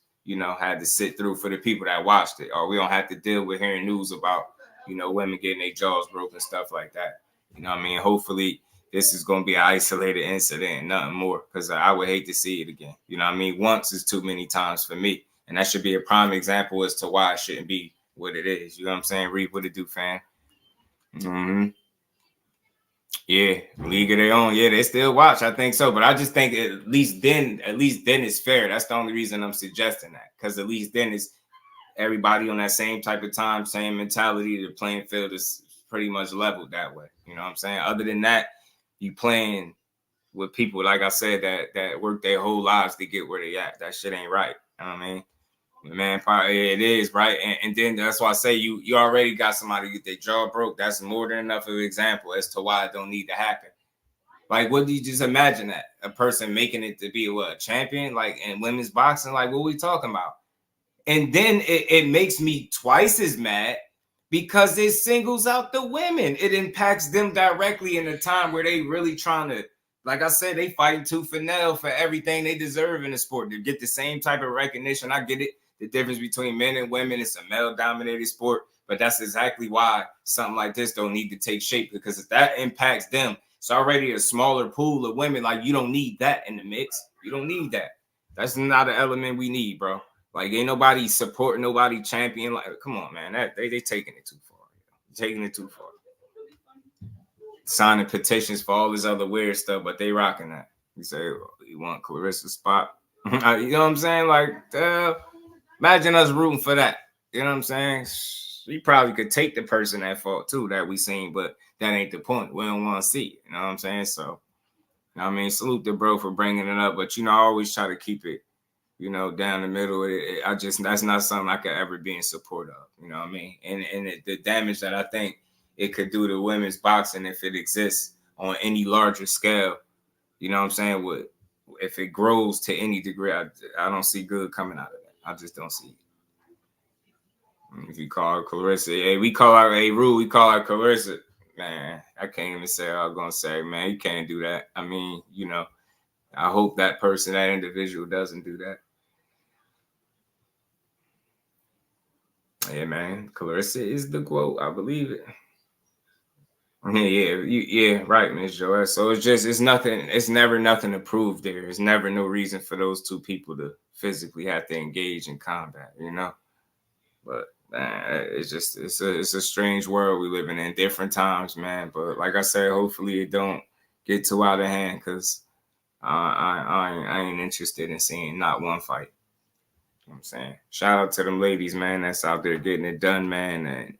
had to sit through for the people that watched it. Or we don't have to deal with hearing news about, women getting their jaws broken, stuff like that. You know what I mean? Hopefully, this is going to be an isolated incident and nothing more, because I would hate to see it again. You know what I mean? Once is too many times for me. And that should be a prime example as to why it shouldn't be what it is. You know what I'm saying? Reap what it do, fan. Yeah, league of their own. Yeah, they still watch. I think so. But I just think at least then it's fair. That's the only reason I'm suggesting that. Because at least then it's everybody on that same type of time, same mentality. The playing field is pretty much leveled that way. You know what I'm saying? Other than that, you playing with people, like I said, that work their whole lives to get where they at. That shit ain't right. You know what I mean? Man, probably it is, right? And then that's why I say you already got somebody get their jaw broke. That's more than enough of an example as to why it don't need to happen. Like, what do you just imagine that? A person making it to be a champion, like in women's boxing? Like, what are we talking about? And then it makes me twice as mad because it singles out the women. It impacts them directly in a time where they really trying to, like I said, they fighting tooth and nail for everything they deserve in the sport to get the same type of recognition. I get it. The difference between men and women, it's a male-dominated sport, but that's exactly why something like this don't need to take shape, because if that impacts them, it's already a smaller pool of women. Like, you don't need that in the mix. You don't need that. That's not an element we need, bro. Like, ain't nobody supporting nobody champion. Like, come on, man. They taking it too far. Taking it too far. Signing petitions for all this other weird stuff, but they rocking that. You say, you want Clarissa's spot? You know what I'm saying? Like, imagine us rooting for that. You know what I'm saying? We probably could take the person at fault too that we seen, but that ain't the point. We don't want to see it. You know what I'm saying? So, you know what I mean, salute the bro for bringing it up. But, you know, I always try to keep it, you know, down the middle. That's not something I could ever be in support of. You know what I mean? And the damage that I think it could do to women's boxing if it exists on any larger scale, you know what I'm saying? If it grows to any degree, I don't see good coming out of that. I just don't see it. If you call her Clarissa, hey, we call her Rue, we call her Clarissa. Man, I can't even say what I was gonna say, man. You can't do that. I mean, you know, I hope that person, that individual doesn't do that. Yeah, man. Clarissa is the GOAT. I believe it. Yeah, right, Miss Joelle. So it's nothing, it's never nothing to prove there. There's never no reason for those two people to physically have to engage in combat, you know? But man, it's a strange world we living in, different times, man. But like I said, hopefully it don't get too out of hand, because I ain't interested in seeing not one fight. You know what I'm saying? Shout out to them ladies, man, that's out there getting it done, man. And,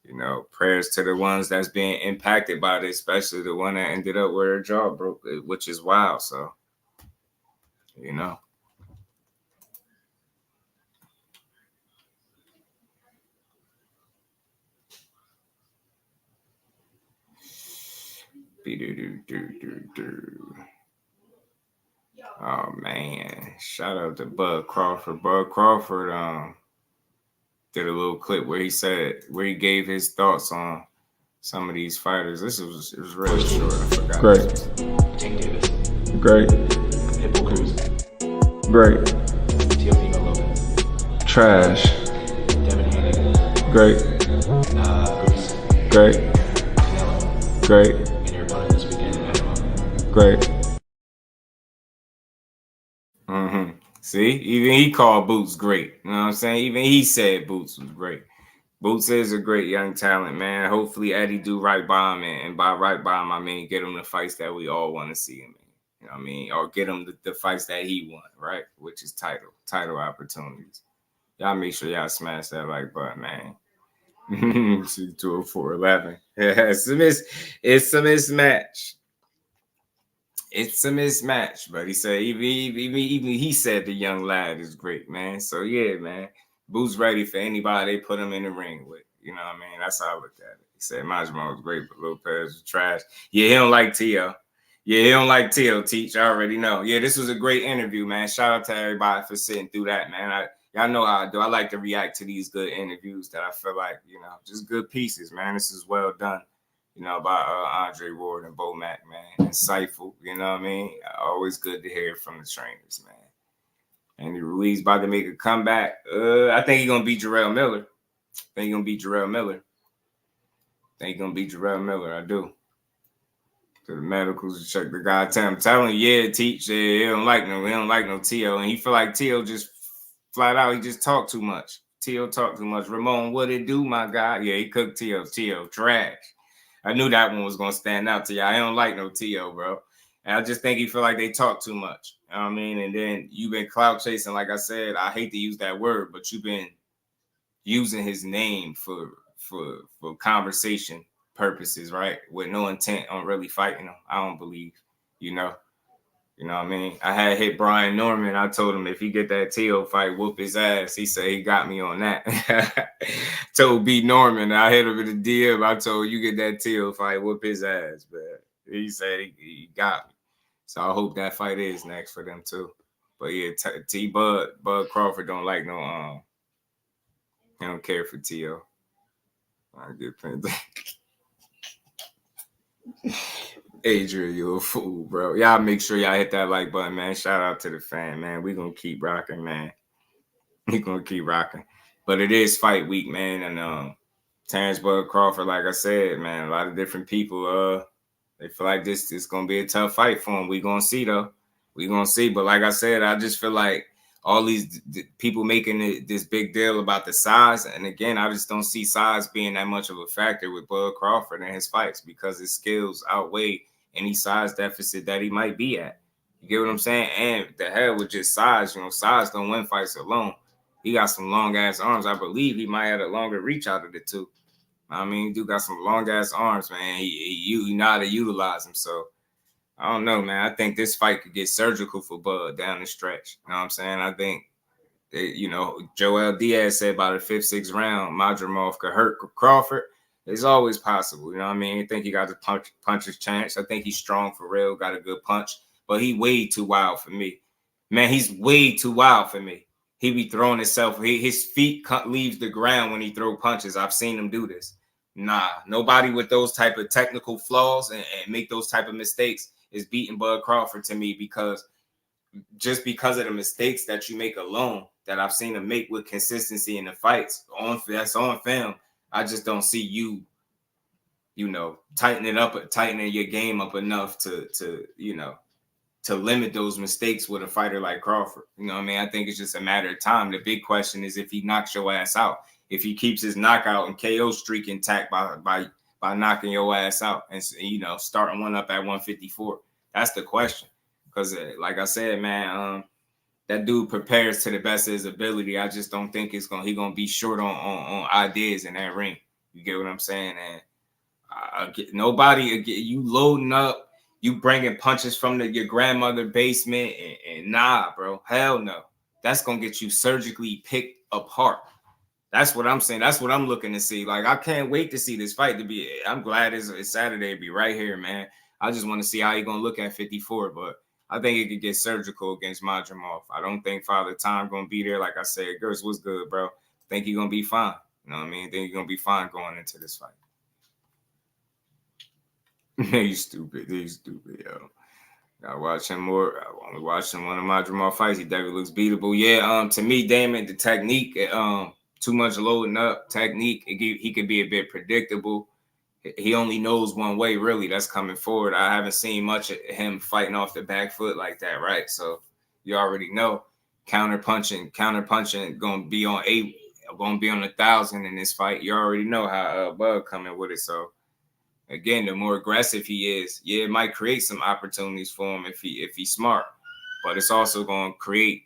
you know, prayers to the ones that's being impacted by this, especially the one that ended up where her jaw broke, which is wild. So, you know. Oh man, shout out to Bud Crawford. Bud Crawford did a little clip where he gave his thoughts on some of these fighters. It was really short. I forgot. Great. Tank Davis. Great. Pitbull Cruz. Great. Teofimo Lopez. Trash. Devin Haney. Great. Bruce. Great. Canelo. Great. And your opponent this weekend in Panama. Great. See, even he called Boots great. You know what I'm saying? Even he said Boots was great. Boots is a great young talent, man. Hopefully Eddie do right by him, and by right by him, I mean get him the fights that we all want to see him in. You know what I mean? Or get him the fights that he won, right? Which is title opportunities. Y'all make sure y'all smash that like button, man. 20411. It's a mismatch. It's a mismatch, but he said even he said the young lad is great, man. So yeah, man, Boots ready for anybody they put him in the ring with. You know what I mean? That's how I looked at it. He said Majima was great, but Lopez was trash. Yeah, he don't like Tio. Yeah, he don't like Tio. Teach, I already know. Yeah, this was a great interview, man. Shout out to everybody for sitting through that, man. Y'all know how I do. I like to react to these good interviews that I feel like, you know, just good pieces, man. This is well done. You know, by Andre Ward and BoMac, man. Insightful, you know what I mean? Always good to hear from the trainers, man. Andy Ruiz about to make a comeback. I think he's going to beat Jerell Miller. I do. To the medicals, check the guy. I'm telling you, yeah, Teach. Yeah, he don't like no Tio. And he feel like Tio just flat out, he just talk too much. Tio talk too much. Ramon, what it do, my guy? Yeah, he cooked Tio. Tio, trash. I knew that one was going to stand out to y'all. I don't like no Tio, bro. And I just think he feel like they talk too much. You know what I mean? And then you've been clout chasing, like I said. I hate to use that word, but you've been using his name for conversation purposes, right? With no intent on really fighting him. I don't believe, you know. You know what I mean? I had hit Brian Norman. I told him if he get that Tio fight, whoop his ass. He said he got me on that. Told B Norman, I hit him in the DM. I told you get that Tio fight, whoop his ass. But he said he got me. So I hope that fight is next for them too. But yeah, Bud Crawford don't like no he don't care for Tio. I get plenty. Adrian, you a fool, bro. Y'all make sure y'all hit that like button, man. Shout out to the fan, man. We gonna keep rocking, man. We gonna keep rocking. But it is fight week, man. And Terrence Bud Crawford, like I said, man, a lot of different people they feel like this is gonna be a tough fight for him. We gonna see though. We gonna see. But like I said, I just feel like all these people making this big deal about the size. And again, I just don't see size being that much of a factor with Bud Crawford in his fights because his skills outweigh any size deficit that he might be at. You get what I'm saying? And the hell with just size, you know, size don't win fights alone. He got some long ass arms. I believe he might have a longer reach out of the two. I mean, dude got some long ass arms, man. He know how to utilize them. So I don't know, man. I think this fight could get surgical for Bud down the stretch. You know what I'm saying? I think, Joel Diaz said by the 5th, 6th round, Madrimov could hurt Crawford. It's always possible. You know what I mean? I think he got the puncher's chance. I think he's strong for real, got a good punch. But he way too wild for me. Man, he's way too wild for me. He be throwing himself. His feet leaves the ground when he throw punches. I've seen him do this. Nah, nobody with those type of technical flaws and make those type of mistakes is beating Bud Crawford to me, because just because of the mistakes that you make alone that I've seen him make with consistency in the fights that's on film. I just don't see you tightening your game up enough to limit those mistakes with a fighter like Crawford. You know what I mean? I think it's just a matter of time. The big question is if he knocks your ass out, if he keeps his knockout and KO streak intact by knocking your ass out and, starting one up at 154. That's the question. Because like I said, man, that dude prepares to the best of his ability. I just don't think he's gonna be short on ideas in that ring. You get what I'm saying? And you loading up, you bringing punches from your grandmother basement, and nah, bro, hell no. That's gonna get you surgically picked apart. That's what I'm saying. That's what I'm looking to see. Like, I can't wait to see this fight. I'm glad it's Saturday to be right here, man. I just want to see how he's gonna look at 54, but I think it could get surgical against Madrimov. I don't think Father Time gonna be there. Like I said, Gertz, what's good, bro? I think he's gonna be fine. You know what I mean? I think he's gonna be fine going into this fight. He's stupid, yo. I watch him more. I want to watch him one of Madrimov fights. He definitely looks beatable. Yeah. To me, Damon, the technique, too much loading up technique. He could be a bit predictable. He only knows one way, really. That's coming forward. I haven't seen much of him fighting off the back foot like that, right? So you already know counter punching, gonna be on 1,000 in this fight. You already know how Bud coming with it. So again, the more aggressive he is, it might create some opportunities for him if he's smart, but it's also gonna create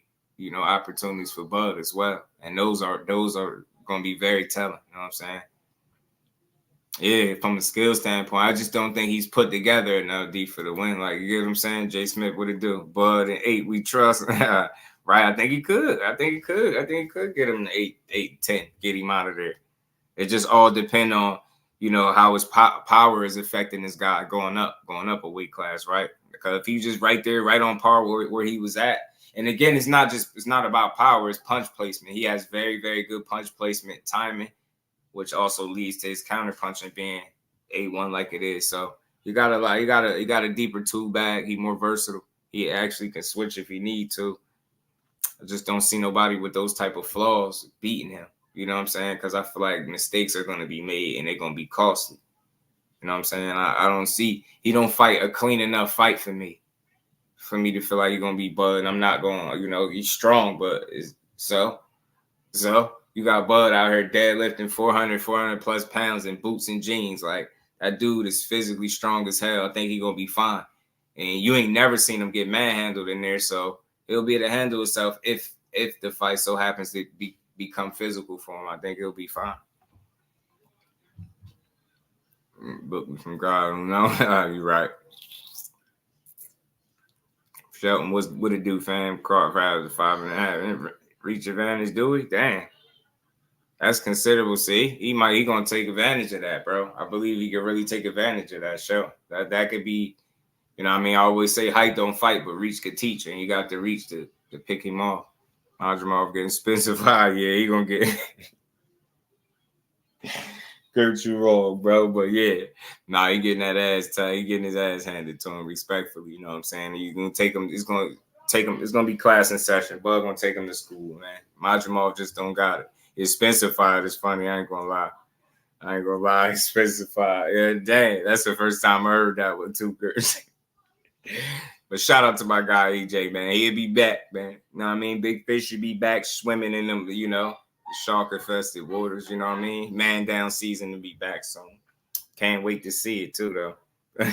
opportunities for Bud as well, and those are gonna be very telling. You know what I'm saying? Yeah, from a skill standpoint, I just don't think he's put together enough deep for the win. Like, you get what I'm saying? Jay Smith, what it do? Bud and 8, we trust. Right? I think he could. I think he could get him to 8, 10, get him out of there. It just all depend on, how his power is affecting this guy going up a weight class, right? Because if he's just right there, right on par where he was at. And again, it's not about power, it's punch placement. He has very, very good punch placement timing, which also leads to his counter punching being A1 like it is. So you got a deeper tool bag. He's more versatile. He actually can switch if he need to. I just don't see nobody with those type of flaws beating him. You know what I'm saying? Because I feel like mistakes are going to be made and they're going to be costly. You know what I'm saying? I don't see, he don't fight a clean enough fight for me to feel like you're going to be Bud. I'm not going, he's strong, but so you got Bud out here deadlifting 400 plus pounds in boots and jeans. Like, that dude is physically strong as hell. I think he's going to be fine. And you ain't never seen him get manhandled in there. So he'll be able to handle himself if the fight so happens to become physical for him. I think he'll be fine. Book me from God, I don't know. You're right. Shelton, what it do, fam? Crawford was 5.5. Reach advantage, do we? Dang. That's considerable. See, he gonna take advantage of that, bro. I believe he can really take advantage of that show. That could be, I always say height don't fight, but reach could teach, and you got the reach to pick him off. Madrimov getting specified. Yeah, he gonna get Kurt you wrong, bro. But yeah, he getting that ass tight. He getting his ass handed to him respectfully. You know what I'm saying? He's gonna take him. It's gonna be class in session. Bud gonna take him to school, man. Madrimov just don't got it. His specified is funny. I ain't gonna lie. He's specified. Yeah, dang. That's the first time I heard that one too, Kurt. But shout out to my guy EJ, man. He'll be back, man. You know what I mean? Big Fish should be back swimming in them, shark-infested waters, you know what I mean? Man down season to be back soon. Can't wait to see it too, though.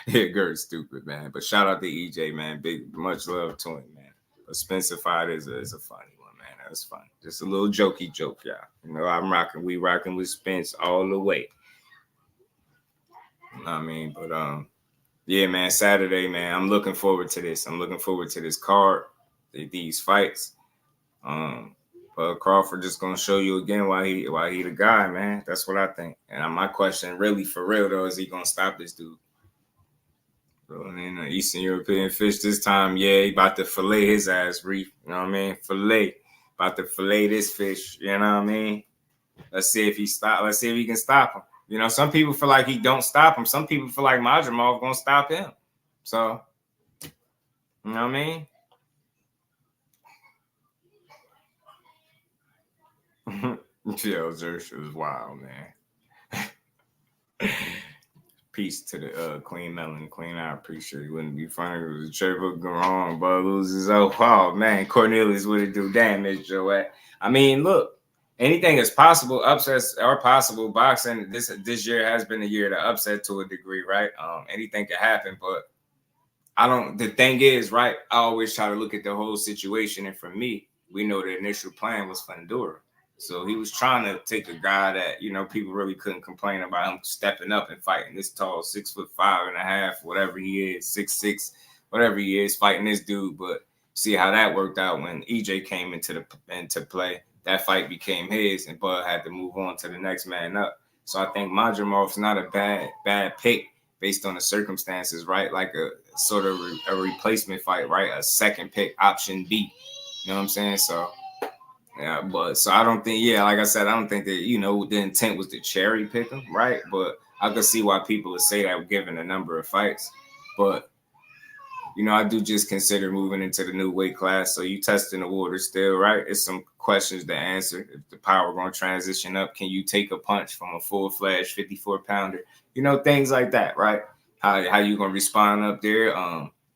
Yeah, Gert's stupid, man. But shout out to EJ, man. Much love to him, man. But Spencer Fight is a funny one, man. That's fun. Just a little jokey joke, y'all. You know, we rocking with Spence all the way. You know what I mean? But yeah, man, Saturday, man, I'm looking forward to this. I'm looking forward to this card, these fights. But Crawford just gonna show you again why he the guy, man. That's what I think. And my question, really for real though, is he gonna stop this dude? So in the Eastern European fish this time, yeah, he about to fillet his ass, Reef. You know what I mean? About to fillet this fish. You know what I mean? Let's see if he stop. Let's see if he can stop him. You know, some people feel like he don't stop him. Some people feel like Majumov gonna stop him. So, you know what I mean? Yo, Zersh was wild, man. Peace to the Queen Melon. Queen, I appreciate it. Wouldn't be funny. It was a triple wrong, but loses. Oh, man. Cornelius, what it do? Damn, Miss Joette. I mean, look, anything is possible. Upsets are possible. Boxing this year has been a year to upset to a degree, right? Anything can happen, but the thing is, right, I always try to look at the whole situation. And for me, we know the initial plan was Fundora. So he was trying to take a guy that, you know, people really couldn't complain about him stepping up and fighting this tall, 6'5.5", whatever he is, 6'6", whatever he is, fighting this dude. But see how that worked out when EJ came into play. That fight became his, and Bud had to move on to the next man up. So I think Madramov's not a bad pick based on the circumstances, right? Like a sort of a replacement fight, right? A second pick, option B. You know what I'm saying? So. Yeah, but so I don't think, like I said, I don't think that, you know, the intent was to cherry pick him, right? But I could see why people would say that given the number of fights. But, you know, I do just consider moving into the new weight class. So you testing the water still, right? It's some questions to answer. If the power going to transition up, can you take a punch from a full-fledged 54-pounder? You know, things like that, right? How you going to respond up there?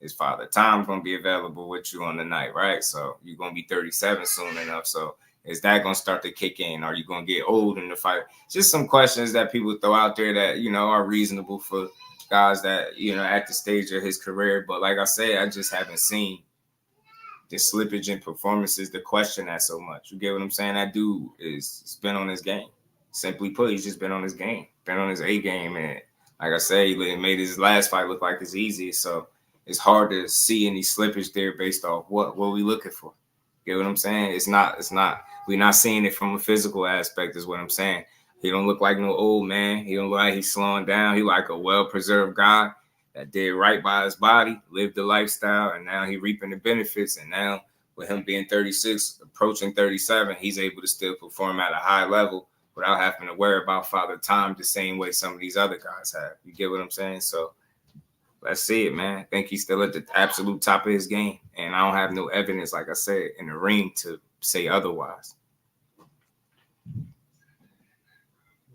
His father Tom's gonna be available with you on the night, right? So you're gonna be 37 soon enough. So is that gonna start to kick in? Are you gonna get old in the fight? Just some questions that people throw out there that, you know, are reasonable for guys that, you know, at the stage of his career. But like I say, I just haven't seen the slippage in performances to question that so much. You get what I'm saying? That dude has been on his game. Simply put, he's just been on his game, been on his A game, and like I say, he made his last fight look like it's easy. So it's hard to see any slippage there based off what we looking for. Get what I'm saying? It's not. We're not seeing it from a physical aspect is what I'm saying. He don't look like no old man. He don't look like he's slowing down. He like a well-preserved guy that did right by his body, lived the lifestyle, and now he reaping the benefits. And now with him being 36, approaching 37, he's able to still perform at a high level without having to worry about Father Time the same way some of these other guys have. You get what I'm saying? So let's see it, man. I think he's still at the absolute top of his game. And I don't have no evidence, like I said, in the ring to say otherwise.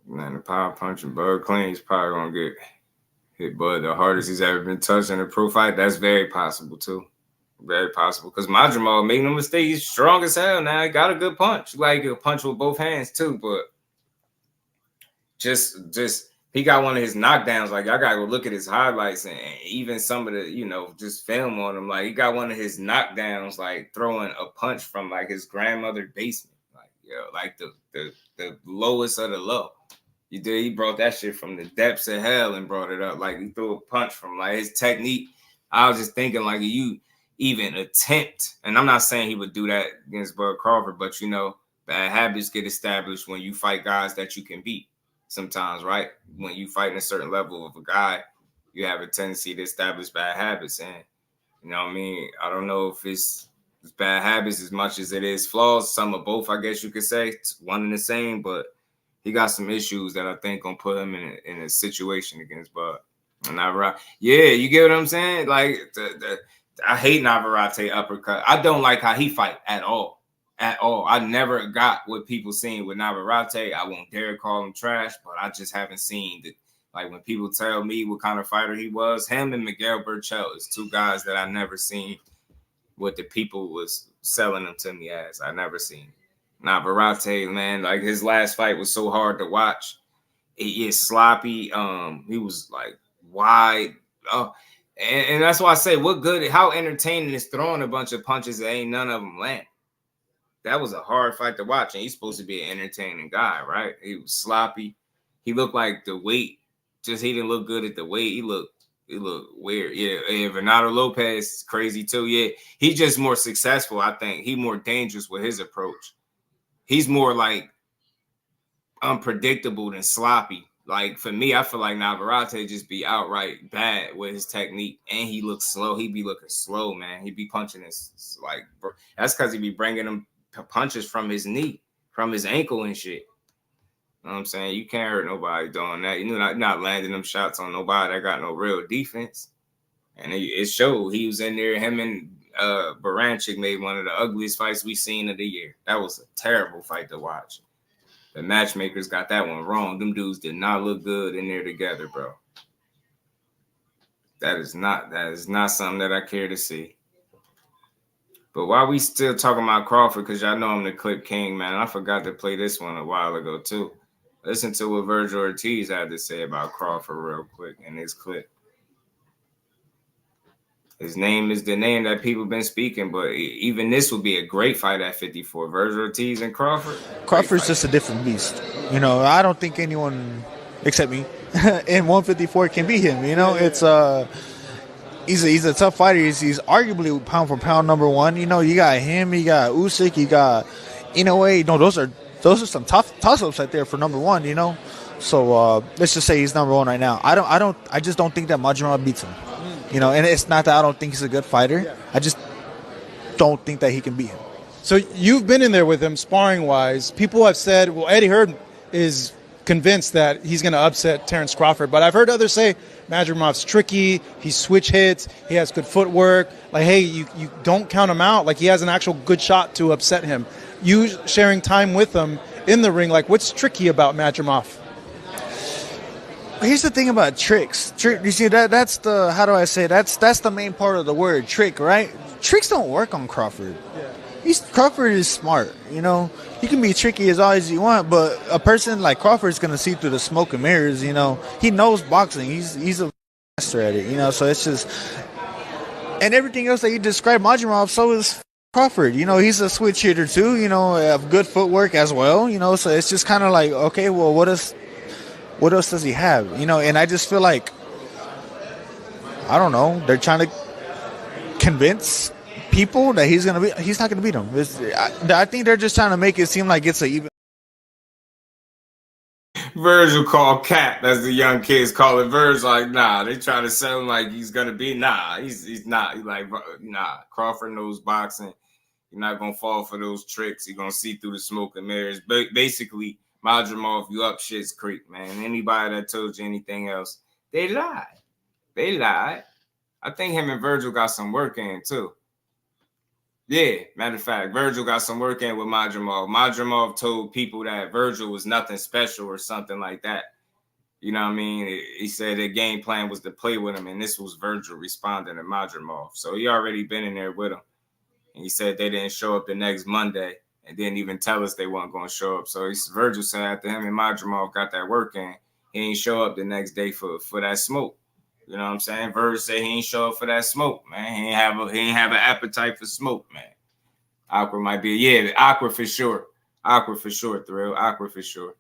Man, the power punch and Bud Clean, he's probably going to get hit Bud the hardest he's ever been touched in a pro fight. That's very possible, too. Very possible. Because Majumov, make no mistake, he's strong as hell now. He got a good punch. Like, he can punch with both hands, too. But just he got one of his knockdowns. Like, I got to go look at his highlights and even some of the, you know, just film on him. Like, he got one of his knockdowns, like, throwing a punch from, like, his grandmother's basement. Like, yo, like the lowest of the low. He brought that shit from the depths of hell and brought it up. Like, he threw a punch from, like, his technique. I was just thinking, like, you even attempt, and I'm not saying he would do that against Bud Crawford, but, you know, bad habits get established when you fight guys that you can beat sometimes, right? When you fight in a certain level of a guy, you have a tendency to establish bad habits. And, you know what I mean? I don't know if it's bad habits as much as it is flaws. Some of both, I guess you could say. It's one and the same, but he got some issues that I think gonna put him in a situation against Bud. And Navarrete, yeah, you get what I'm saying? Like I hate Navarrete uppercut. I don't like how he fight at all. At all. I never got what people seen with Navarrete. I won't dare call him trash, but I just haven't seen that. Like when people tell me what kind of fighter he was, him and Miguel Burchell is two guys that I never seen what the people was selling them to me as. I never seen. Navarrete, man, like his last fight was so hard to watch. He is sloppy. He was like wide. And that's why I say, what good? How entertaining is throwing a bunch of punches that ain't none of them land? that was a hard fight to watch. And he's supposed to be an entertaining guy, right? He was sloppy. He looked like the weight. Just he didn't look good at the weight. He looked weird. Yeah. And Renato Lopez, crazy too. Yeah. He's just more successful, I think. He's more dangerous with his approach. He's more like unpredictable than sloppy. Like for me, I feel like Navarrete just be outright bad with his technique, and he looks slow. He be looking slow, man. He be punching his like that's because he be bringing him punches from his knee, from his ankle and shit. You know what I'm saying? You can't hurt nobody doing that. You know, not landing them shots on nobody that got no real defense. And it showed. He was in there. Him and Baranchik made one of the ugliest fights we've seen of the year. That was a terrible fight to watch. The matchmakers got that one wrong. Them dudes did not look good in there together, bro. That is not something that I care to see. But while we still talking about Crawford, because y'all know I'm the clip king, man, I forgot to play this one a while ago, too. Listen to what Virgil Ortiz had to say about Crawford real quick in this clip. His name is the name that people been speaking, but even this would be a great fight at 54. Virgil Ortiz and Crawford. Crawford's just a different beast. You know, I don't think anyone except me in 154 can beat him. You know, it's he's a tough fighter. He's arguably pound for pound number one. You know, you got him, you got Usyk, you got Inoue. No, those are some toss-ups right there for number one. You know, so let's just say he's number one right now. I just don't think that Majima beats him. You know, and it's not that I don't think he's a good fighter. Yeah. I just don't think that he can beat him. So you've been in there with him sparring-wise. People have said, well, Eddie Hearn is convinced that he's going to upset Terrence Crawford. But I've heard others say Madrimov's tricky. He switch hits. He has good footwork. Like, hey, you don't count him out. Like, he has an actual good shot to upset him. You sharing time with him in the ring, like, what's tricky about Madrimov? Here's the thing about tricks. You see, that's the, how do I say, that's the main part of the word, trick, right? Tricks don't work on Crawford. Yeah. Crawford is smart, you know. He can be tricky as always you want, but a person like Crawford is going to see through the smoke and mirrors, you know. He knows boxing. He's a master at it, you know, so it's just, and everything else that you described Majimov, so is Crawford. You know, he's a switch hitter too, you know, have good footwork as well, you know, so it's just kind of like, okay, well, what else does he have? You know, and I just feel like, I don't know, they're trying to convince people that he's not going to beat him. I think they're just trying to make it seem like it's a even. Virgil called cap, as the young kids call it. Virgil like, nah, they trying to sell him like he's going to be. Nah, he's not. He's like, nah, Crawford knows boxing. You're not going to fall for those tricks. You're going to see through the smoke and mirrors. But basically, Madrimov, you up shit's creek, man. Anybody that told you anything else, they lied. They lied. I think him and Virgil got some work in, too. Yeah, matter of fact, Virgil got some work in with Madrimov. Madrimov told people that Virgil was nothing special or something like that. You know what I mean? He said the game plan was to play with him, and this was Virgil responding to Madrimov. So he already been in there with him. And he said they didn't show up the next Monday. And didn't even tell us they weren't going to show up. So Virgil said after him and Madrimov got that work in, he ain't show up the next day for that smoke. You know what I'm saying? Virgil said he ain't show up for that smoke, man. He ain't have an appetite for smoke, man. Awkward might be, yeah, awkward for sure. Awkward for sure, Thrill. Awkward for sure.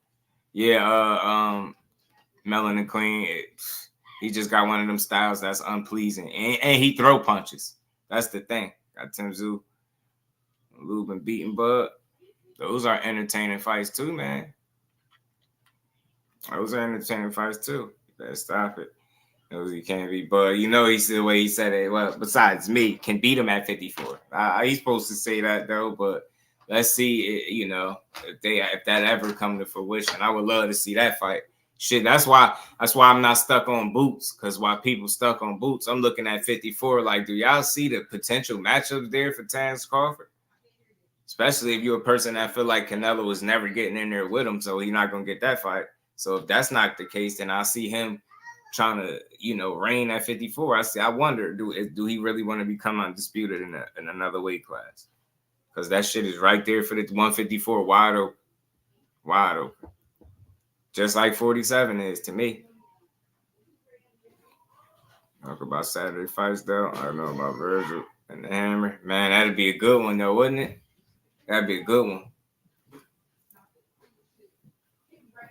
Yeah, Melon and Clean, he just got one of them styles that's unpleasing. And he throw punches. That's the thing. Got Tim Zoo, Lube and beating Bud. Those are entertaining fights too, man. Those are entertaining fights too. You better stop it. Those you can't beat Bud. You know he's the way he said it. Well, besides me, can beat him at 54. He's supposed to say that though, but let's see. You know, if that ever come to fruition, I would love to see that fight. Shit, that's why I'm not stuck on Boots. Because while people stuck on Boots, I'm looking at 54. Like, do y'all see the potential matchups there for Terrence Crawford? Especially if you're a person that feel like Canelo was never getting in there with him, so he's not going to get that fight. So if that's not the case, then I see him trying to, you know, reign at 54. I wonder, do he really want to become undisputed in another weight class? Because that shit is right there for the 154, wide open. Wide open. Just like 47 is to me. Talk about Saturday fights, though. I don't know about Virgil and the Hammer. Man, that'd be a good one, though, wouldn't it? That'd be a good one.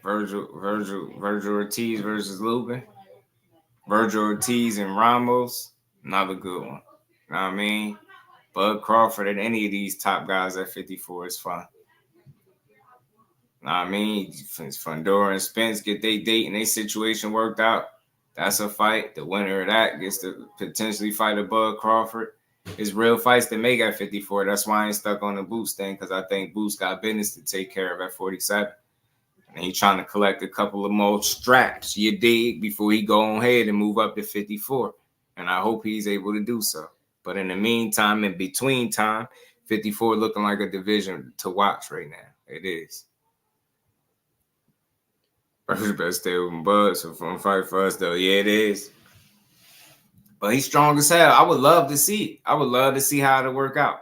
Virgil Ortiz versus Lubin. Virgil Ortiz and Ramos, another good one. You know what I mean? Bud Crawford and any of these top guys at 54 is fun. You know what I mean? Fundora and Spence get their date and their situation worked out. That's a fight. The winner of that gets to potentially fight a Bud Crawford. It's real fights to make at 54. That's why I ain't stuck on the Boots thing, because I think Boots got business to take care of at 47. And he's trying to collect a couple of more straps, you dig, before he go on ahead and move up to 54. And I hope he's able to do so. But in the meantime, in between time, 54 looking like a division to watch right now. It is. First best stay with Bud, so fun fight for us, though. Yeah, it is. But he's strong as hell. I would love to see it. I would love to see how it'll work out.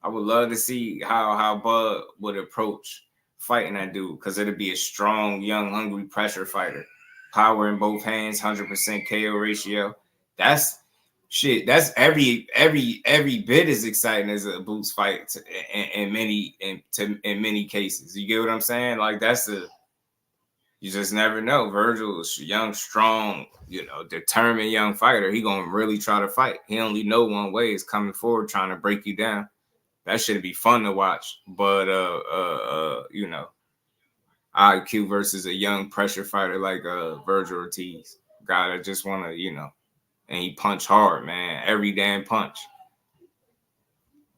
I would love to see how Bud would approach fighting that dude, because it'll be a strong, young, hungry pressure fighter. Power in both hands, 100% KO ratio. That's shit. That's every bit as exciting as a Boots fight in many cases. You get what I'm saying? Like you just never know. Virgil is a young, strong, determined young fighter. He gonna really try to fight. He only know one way is coming forward, trying to break you down. That should be fun to watch. But IQ versus a young pressure fighter like Virgil Ortiz, guy that just wanna, and he punch hard, man. Every damn punch.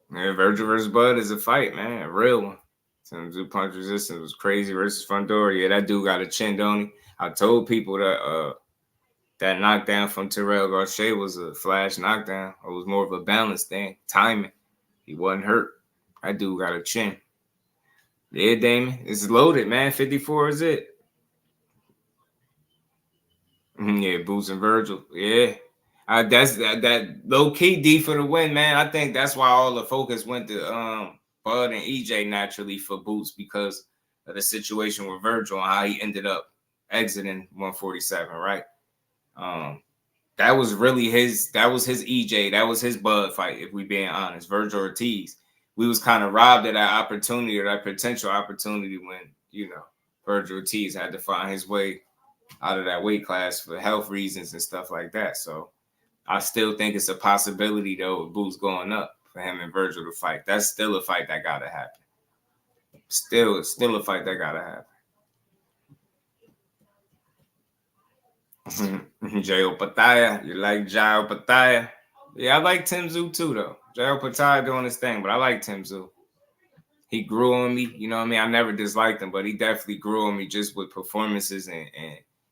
Man, Virgil versus Bud is a fight, man, a real one. Tim Zoo punch resistance was crazy versus Fundora. Yeah, that dude got a chin, don't he? I told people that that knockdown from Terrell Garcia was a flash knockdown. It was more of a balance thing, timing. He wasn't hurt. That dude got a chin. Yeah, Damon, it's loaded, man. 54 is it. Yeah, Boots and Virgil. Yeah. That's that low key D for the win, man. I think that's why all the focus went to Bud and EJ naturally for Boots, because of the situation with Virgil and how he ended up exiting 147, right? That was really his EJ, that was his Bud fight, if we being honest. Virgil Ortiz. We was kind of robbed of that opportunity, or that potential opportunity, when, Virgil Ortiz had to find his way out of that weight class for health reasons and stuff like that. So I still think it's a possibility, though, with Boots going up, for him and Virgil to fight. That's still a fight that gotta happen. Still a fight that gotta happen. Jayo Pataya. You like Jayo Pataya? Yeah, I like Tim Zoo too, though. Jerell Pataya doing his thing, but I like Tim Zoo. He grew on me, you know what I mean? I never disliked him, but he definitely grew on me just with performances and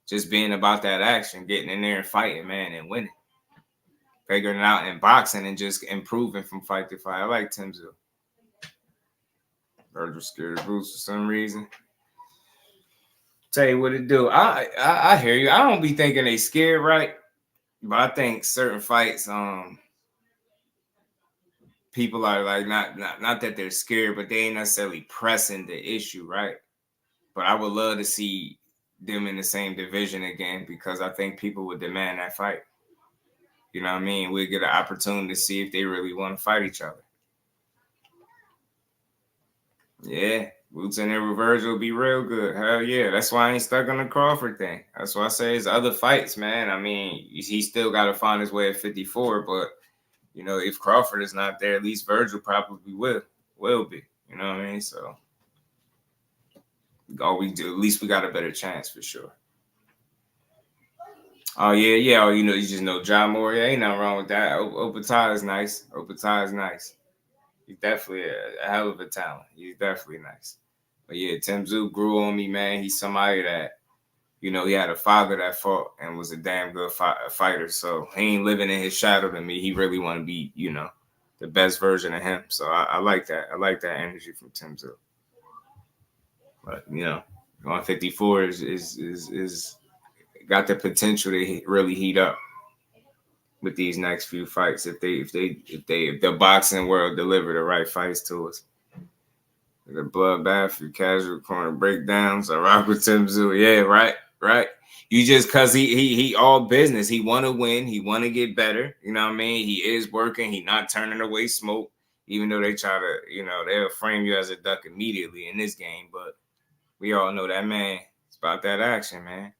just being about that action, getting in there and fighting, man, and winning. Figuring it out in boxing and just improving from fight to fight. I like Tim Zoo. Virgil scared of Boots for some reason. Tell you what it do. I hear you. I don't be thinking they scared, right? But I think certain fights, people are like not that they're scared, but they ain't necessarily pressing the issue, right? But I would love to see them in the same division again, because I think people would demand that fight. You know what I mean? We'd get an opportunity to see if they really want to fight each other. Yeah, Boots in there with Virgil will be real good. Hell yeah. That's why I ain't stuck on the Crawford thing. That's why I say it's other fights, man. I mean, he still got to find his way at 54, but, if Crawford is not there, at least Virgil probably will be. You know what I mean? So all we do, at least we got a better chance for sure. Oh, yeah. Oh, you just know John Moore. Yeah, ain't nothing wrong with that. Opatai is nice. Opatai is nice. He's definitely a hell of a talent. He's definitely nice. But yeah, Tim Zoo grew on me, man. He's somebody that, he had a father that fought and was a damn good fighter. So he ain't living in his shadow to me. He really want to be, the best version of him. So I like that. I like that energy from Tim Zoo. But, 154 is got the potential to really heat up with these next few fights if the boxing world deliver the right fights to us. The bloodbath, your casual corner breakdowns. I rock with Tim Zoo. Yeah, right. You just cause he all business. He want to win. He want to get better. You know what I mean? He is working. He not turning away smoke. even though they try to, they'll frame you as a duck immediately in this game. But we all know that man. It's about that action, man.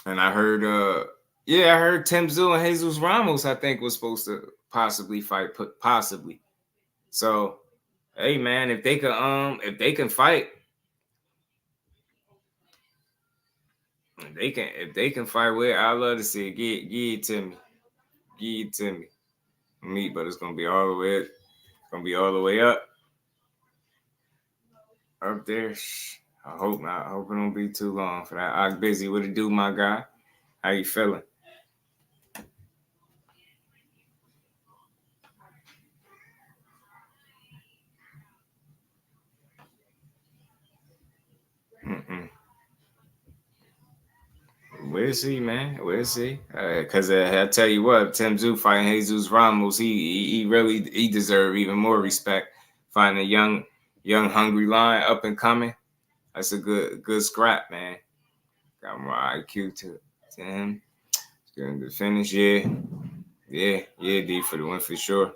And I heard, I heard Tim Tszyu and Jesus Ramos, I think, was supposed to possibly fight, possibly. So, hey, man, if they can fight, if they can fight with, I love to see it. Give it to me. But it's gonna be all the way. It's gonna be all the way up there. I hope not. I hope it don't be too long for that. I'm busy. What it do, my guy? How you feeling? We'll see, man. We'll see. Because I tell you what, Tim Tszyu fighting Jesus Ramos, he really deserve even more respect. Finding a young, hungry lion up and coming. That's a good scrap, man. Got more IQ to him. Getting the finish, yeah, D for the win for sure.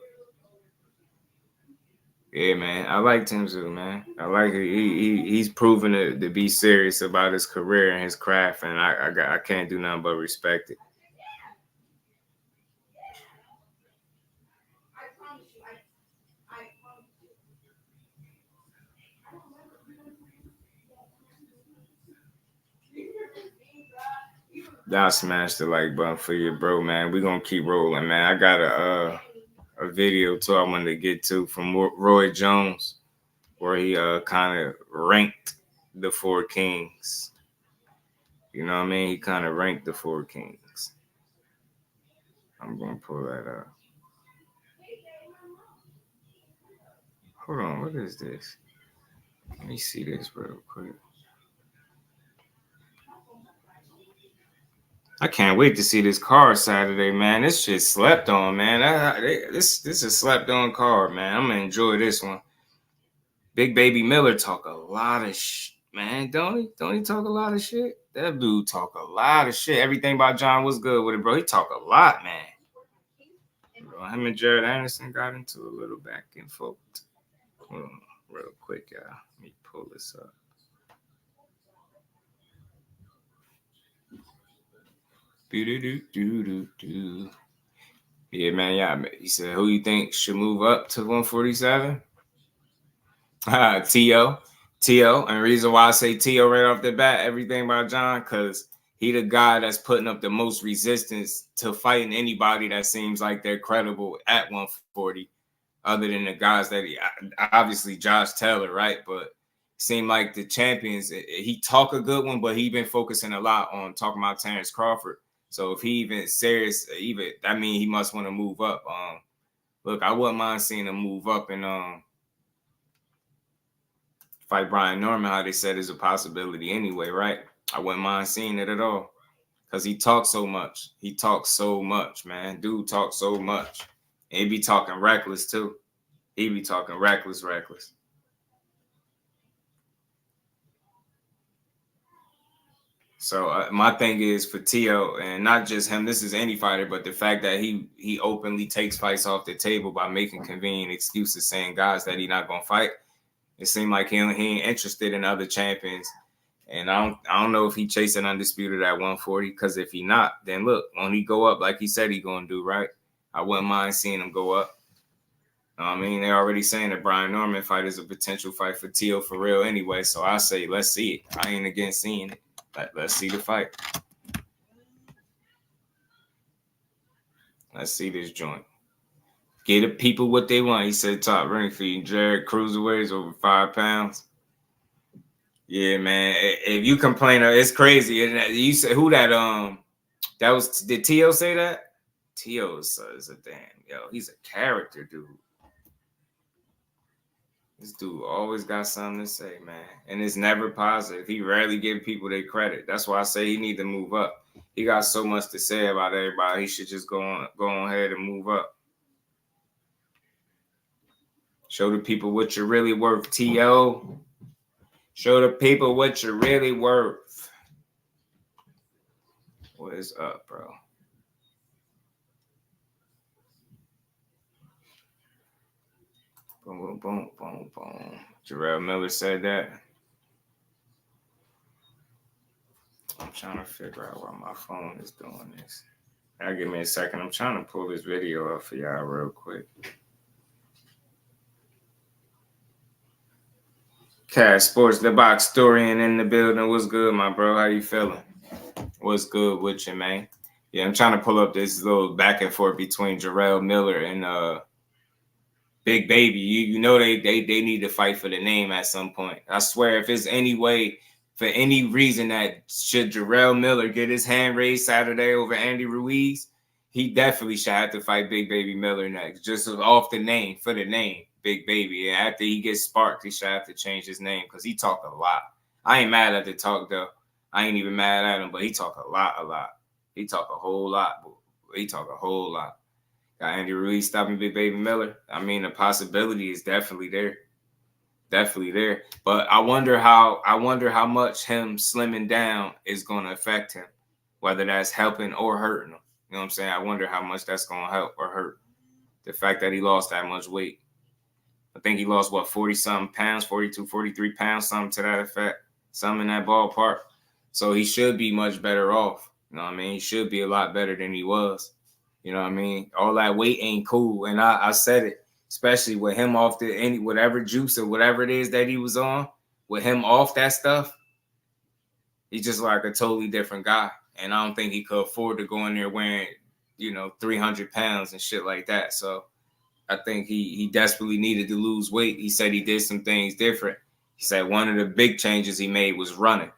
Yeah, man, I like Tim Tszyu, man. I like it. He's proven to be serious about his career and his craft, and I can't do nothing but respect it. Y'all smash the like button for your bro, man. We're gonna keep rolling, man. I got a video too I wanted to get to from Roy Jones, where he kind of ranked the four kings. You know what I mean? He kind of ranked the four kings. I'm gonna pull that up. Hold on, what is this? Let me see this real quick. I can't wait to see this card Saturday, man. This shit slept on, man. This is a slept on card, man. I'm gonna enjoy this one. Big Baby Miller talk a lot of shit, man. Don't he talk a lot of shit? That dude talk a lot of shit. Everything about John was good with it, bro. He talk a lot, man. Bro, him and Jared Anderson got into a little back and forth. Hold on, real quick, y'all. Let me pull this up. Yeah, man, yeah. He said, who you think should move up to 147? T.O. And the reason why I say T.O. right off the bat, everything about John, because he the guy that's putting up the most resistance to fighting anybody that seems like they're credible at 140, other than the guys that obviously Josh Taylor, right? But seem like the champions, he talk a good one, but he been focusing a lot on talking about Terrence Crawford. So if he even serious, that means he must want to move up. Look, I wouldn't mind seeing him move up and fight Brian Norman, how they said is a possibility anyway, right? I wouldn't mind seeing it at all. Because he talks so much. He talks so much, man. Dude talks so much. And he be talking reckless, too. He be talking reckless. So my thing is for T.O., and not just him, this is any fighter, but the fact that he openly takes fights off the table by making convenient excuses, saying guys that he not going to fight. It seemed like he ain't interested in other champions. And I don't know if he chasing undisputed at 140, because if he not, then look, when he go up like he said he going to do, right? I wouldn't mind seeing him go up. You know what I mean? They're already saying that Brian Norman fight is a potential fight for T.O. for real anyway. So I say, let's see it. I ain't against seeing it. Let's see the fight. Let's see this joint. Get the people what they want. He said top rank for you. Jared cruiserweights over 5 pounds. Yeah, man. If you complain, it's crazy. You say who that? That was. Did T.O. say that? T.O. is a damn he's a character, dude. This dude always got something to say, man, and it's never positive. He rarely give people their credit. That's why I say he need to move up. He got so much to say about everybody. He should just go on ahead and move up. Show the people what you're really worth, T.O. Show the people what you're really worth. What is up, bro? Boom, boom, boom, boom, boom. Jerell Miller said that. I'm trying to figure out why my phone is doing this. Now give me a second. I'm trying to pull this video up for y'all real quick. Cash Sports, the box historian in the building. What's good, my bro? How you feeling? What's good with you, man? Yeah, I'm trying to pull up this little back and forth between Jerell Miller and Big Baby. You know they need to fight for the name at some point. I swear, if it's any way, for any reason that should Jerell Miller get his hand raised Saturday over Andy Ruiz, he definitely should have to fight Big Baby Miller next, just off the name, for the name, Big Baby. And after he gets sparked, he should have to change his name because he talk a lot. I ain't mad at the talk, though. I ain't even mad at him, but he talk a lot. He talk a whole lot. He talk a whole lot. Got Andy Ruiz stopping Big Baby Miller. I mean, the possibility is definitely there. Definitely there. But I wonder how much him slimming down is going to affect him, whether that's helping or hurting him. You know what I'm saying? I wonder how much that's going to help or hurt. The fact that he lost that much weight. I think he lost, 40-something pounds, 42, 43 pounds, something to that effect, something in that ballpark. So he should be much better off. You know what I mean? He should be a lot better than he was. You know what I mean? All that weight ain't cool. And I said it, especially with him off whatever juice or whatever it is that he was on, with him off that stuff, he's just like a totally different guy. And I don't think he could afford to go in there wearing, 300 pounds and shit like that. So I think he desperately needed to lose weight. He said he did some things different. He said one of the big changes he made was running.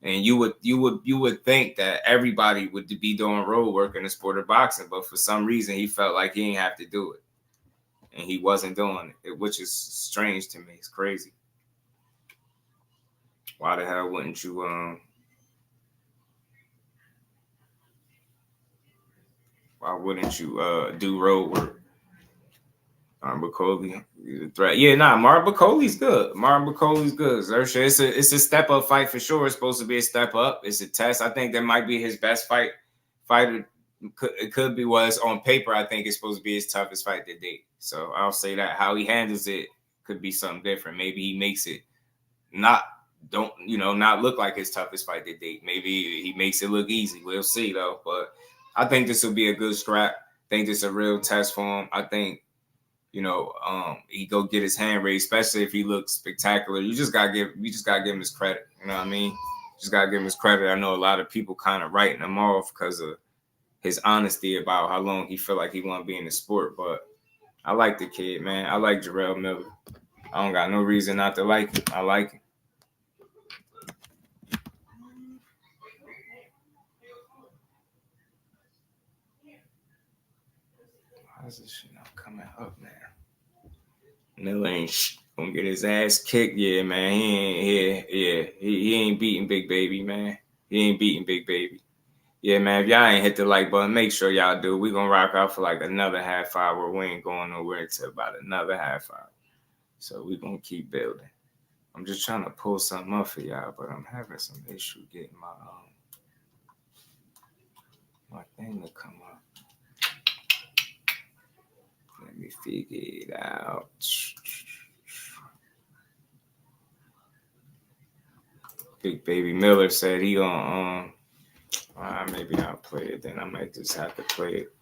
And you would think that everybody would be doing road work in the sport of boxing, but for some reason he felt like he didn't have to do it, and he wasn't doing it, which is strange to me. It's crazy. Why the hell wouldn't you do road work? Bacoli, threat. Yeah, Mark Bacoli's good. It's a step up fight for sure. It's supposed to be a step up. It's a test. I think that might be his best fighter. It could be was on paper. I think it's supposed to be his toughest fight to date. So I'll say that. How he handles it could be something different. Maybe he makes it not look like his toughest fight to date. Maybe he makes it look easy. We'll see though. But I think this will be a good scrap. I think this is a real test for him. I think. He go get his hand raised, especially if he looks spectacular. You just gotta give him his credit. You know what I mean? Just gotta give him his credit. I know a lot of people kind of writing him off because of his honesty about how long he feel like he want to be in the sport. But I like the kid, man. I like Jerell Miller. I don't got no reason not to like him. I like him. Why is this shit not coming up, man? Miller ain't gonna get his ass kicked. Yeah, man. He ain't beating Big Baby, man. He ain't beating Big Baby. Yeah, man. If y'all ain't hit the like button, make sure y'all do. We gonna rock out for like another half hour. We ain't going nowhere until about another half hour. So we gonna keep building. I'm just trying to pull something up for y'all, but I'm having some issue getting my thing to come up. Let me figure it out. Big Baby Miller said he on. Maybe I'll play it. Then I might just have to play it.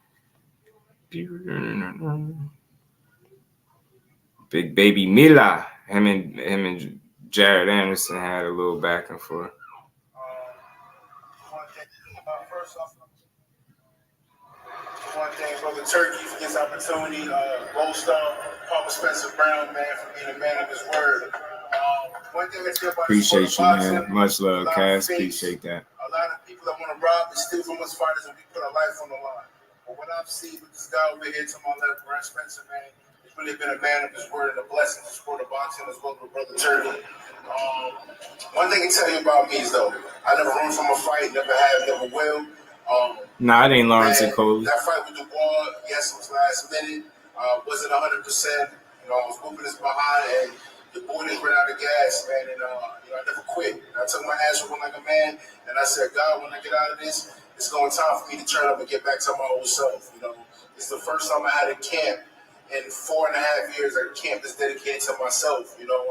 Big Baby Miller. Him and Jared Anderson had a little back and forth. One thing, Brother Turkey, for this opportunity. Gold Star, Papa Spencer Brown, man, for being a man of his word. One thing I about appreciate you, man. Much love, Cass. Appreciate that. A lot of people that want to rob and steal from us fighters, and we put our life on the line. But what I've seen with this guy over here to my left, Brian Spencer, man, he's really been a man of his word and a blessing to sport of boxing as well as Brother Turkey. One thing I can tell you about me is, though, I never run from a fight, never have, never will. Nah, it ain't Lawrence and Coley. That fight with Dubois, yes, it was last minute. Wasn't 100%. I was whooping his behind, and the boy didn't run out of gas, man. And I never quit. And I took my ass whooping like a man, and I said, God, when I get out of this, it's going time for me to turn up and get back to my old self. It's the first time I had a camp in 4.5 years at a camp that's dedicated to myself. You know,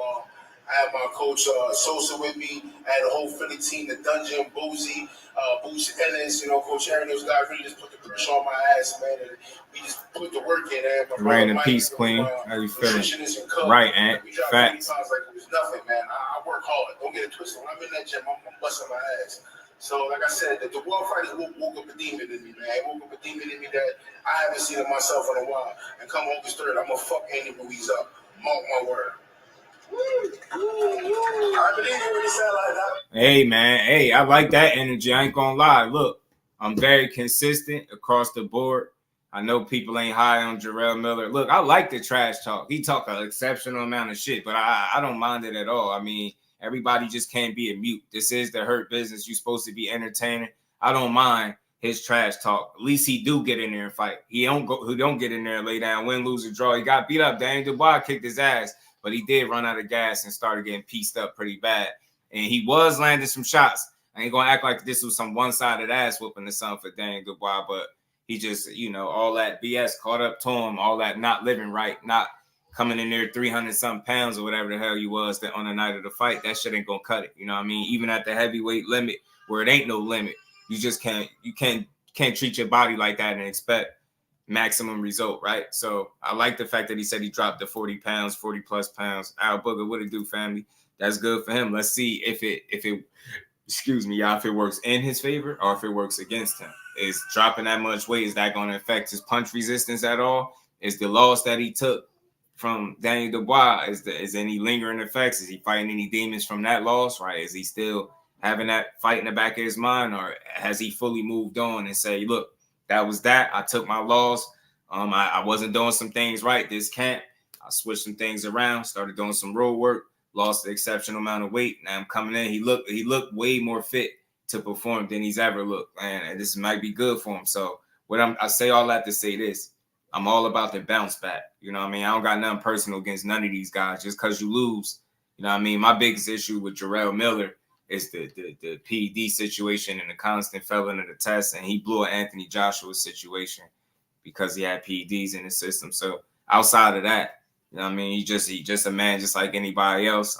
I had my coach Sosa with me. I had a whole Philly team, the Dungeon, Boozy, Ennis. You know, Coach Hearn, those guys really just put the pressure on my ass, man. And we just put the work in. And my Rain in Mike, peace, Queen. How you feeling? And coach, Right, Ant. we dropped 30 pounds like it was nothing, man. I work hard. Don't get it twisted. When I'm in that gym, I'm busting my ass. So, like I said, the world fighters woke up a demon in me, man. It woke up a demon in me that I haven't seen in myself in a while. And come August 3rd, I'm going to fuck Andy Ruiz up. Mark my word. I believe you when you say like that. Hey, man. Hey, I like that energy. I ain't gonna lie. Look, I'm very consistent across the board. I know people ain't high on Jerell Miller. Look, I like the trash talk. He talk an exceptional amount of shit, but I don't mind it at all. I mean, everybody just can't be a mute. This is the Hurt Business. You're supposed to be entertaining. I don't mind his trash talk. At least he do get in there and fight. He don't get in there and lay down, win, lose, or draw. He got beat up. Daniel Dubois kicked his ass, but he did run out of gas and started getting pieced up pretty bad. And he was landing some shots. I ain't gonna act like this was some one-sided ass whooping or something for Daniel Dubois, but he just, you know, all that BS caught up to him, all that not living right, not coming in there 300-something pounds or whatever the hell you was that on the night of the fight. That shit ain't gonna cut it. You know what I mean? Even at the heavyweight limit where it ain't no limit, you just can't treat your body like that and expect maximum result, right? So I like the fact that he said he dropped the 40 plus pounds. Al Booger, what it do, family? That's good for him. Let's see if it excuse me, y'all, if it works in his favor or if it works against him. Is dropping that much weight, is that going to affect his punch resistance at all? Is the loss that he took from Daniel Dubois, is any lingering effects? Is he fighting any demons from that loss, right? Is he still having that fight in the back of his mind, or has he fully moved on and say, look, that was that. I took my loss. I wasn't doing some things right this camp. I switched some things around, started doing some road work, lost an exceptional amount of weight. Now I'm coming in. He looked way more fit to perform than he's ever looked, and this might be good for him. So I say all that to say this. I'm all about the bounce back. You know what I mean? I don't got nothing personal against none of these guys. Just because you lose, you know what I mean? My biggest issue with Jerell Miller is the PED situation and the constant failing of the test, and he blew an Anthony Joshua situation because he had PEDs in his system. So outside of that, you know what I mean? He just a man just like anybody else.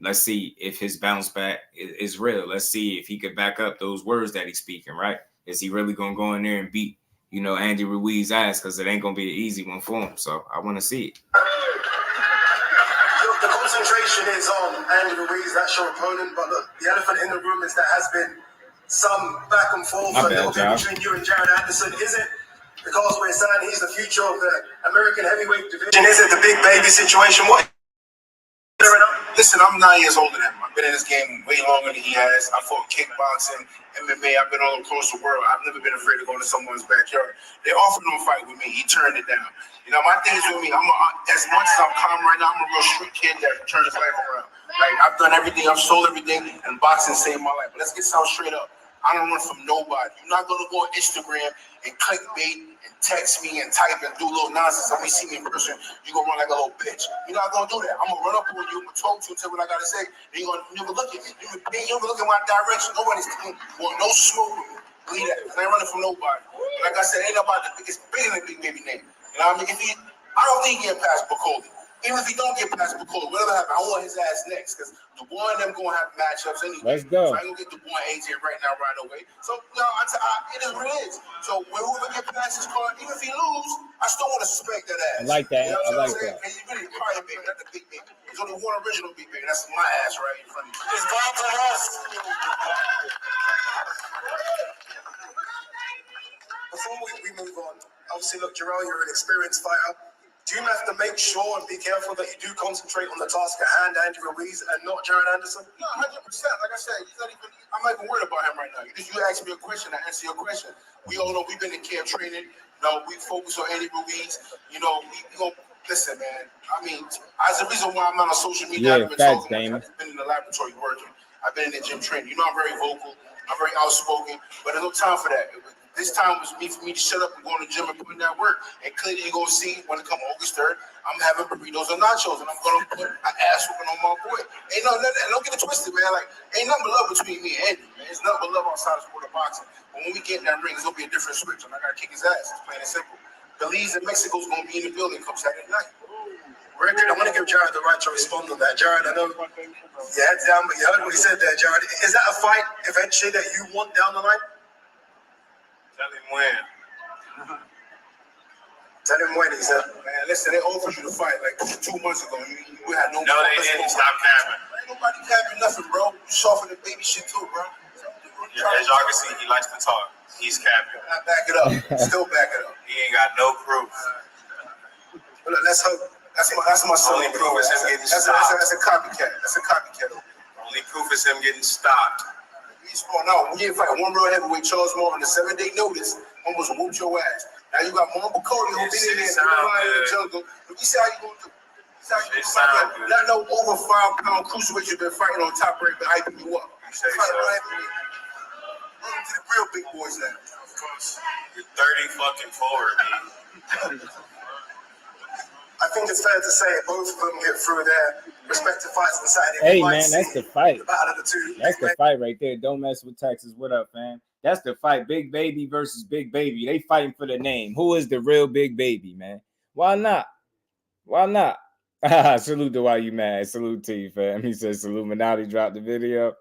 Let's see if his bounce back is real. Let's see if he could back up those words that he's speaking, right? Is he really going to go in there and beat, you know, Andy Ruiz's ass? Because it ain't going to be an easy one for him. So I want to see it. Look, the concentration is on Andy Ruiz, that's your opponent. But look, the elephant in the room is there has been some back and forth a little bit between you and Jared Anderson. Is it because we're saying he's the future of the American heavyweight division? Is it the big baby situation? What? Listen, I'm 9 years older than him. I've been in this game way longer than he has. I fought kickboxing, MMA. I've been all across the world. I've never been afraid to go into someone's backyard. They offered him a fight with me. He turned it down. You know, my thing is with me, as much as I'm calm right now, I'm a real street kid that turns his life around. Like, I've done everything. I've sold everything, and boxing saved my life. But let's get something straight up. I don't run from nobody. You're not going to go on Instagram and clickbait and text me and type and do a little nonsense. And when you see me in person, you're going to run like a little bitch. You're not going to do that. I'm going to run up on you. I'm going to talk to you and tell you what I got to say. And you're going to never look at me. You never look at my direction. Nobody's want no smoke with me. Believe that. I ain't running from nobody. Like I said, ain't nobody. It's bigger than Big Baby name. You know what I mean? I don't think he get past Paulie. Even if he don't get past Paulie, whatever happens, I want his ass next because the boy and them going to have matchups anyway. Let's go. So I ain't going to get the boy AJ right now, right away. So, you know, it is what it is. So whoever get past his card, even if he lose, I still want to respect that ass. I like that. You know what I'm that. saying? And he's really the pride baby, not the big baby. There's only one original big baby. That's my ass right in front of you. It's gone to us. Before we move on, obviously, look, Jerell, you're an experienced fighter. Do you have to make sure and be careful that you do concentrate on the task at hand, Andy Ruiz, and not Jared Anderson? No, 100%. Like I said, I'm not even worried about him right now. You ask me a question, I answer your question. We all know we've been in camp training. You know, we focus on Andy Ruiz. You know, listen, man. I mean, as a reason why I'm not on social media, I've been in the laboratory working. I've been in the gym training. You know, I'm very vocal. I'm very outspoken, but there's no time for that. This time was for me to shut up and go to the gym and put in that work. And clearly you're going to see when it comes August 3rd, I'm having burritos and nachos, and I'm going to put an ass whooping on my boy. Ain't no, don't get it twisted, man. Like, ain't nothing but love between me and Andy, man. It's nothing but love outside of sport of boxing. But when we get in that ring, it's going to be a different switch, and I got to kick his ass. It's plain and simple. Belize and Mexico's going to be in the building come Saturday night. Very good. I want to give Jared the right to respond on that. Jared, I know you heard what he said there, Jared. Is that a fight eventually that you want down the line? Tell him when. Tell him when, he said. Man, listen, they offered you the fight like 2 months ago. We had no. No, they didn't. Stop capping. Ain't nobody capping nothing, bro. You soften the baby shit too, bro. Yeah, as y'all can see, he likes to talk. He's capping. I back it up. Still back it up. He ain't got no proof. But look, let's hope. That's my son. Only proof is him getting stopped. That's a copycat. That's a copycat. Only proof is him getting stopped. No, we didn't fight one real heavyweight. Charles Moore on a 7-day notice almost whooped your ass. Now you got Marble Cody who been in there in the jungle. Let me see how you gonna do. Not no over 5 pound cruiserweight you've been fighting on top rank, but hyping you up. You say so. Welcome to the real big boys now. You're 30 fucking forward, man. I think it's fair to say both of them get through their respective fights on Saturday. Hey, man, that's the fight. That's the fight right there. Don't mess with Texas. What up, fam? That's the fight. Big Baby versus Big Baby. They fighting for the name. Who is the real Big Baby, man? Why not? Why not? Salute to why you mad. Salute to you, fam. He says Illuminati dropped the video.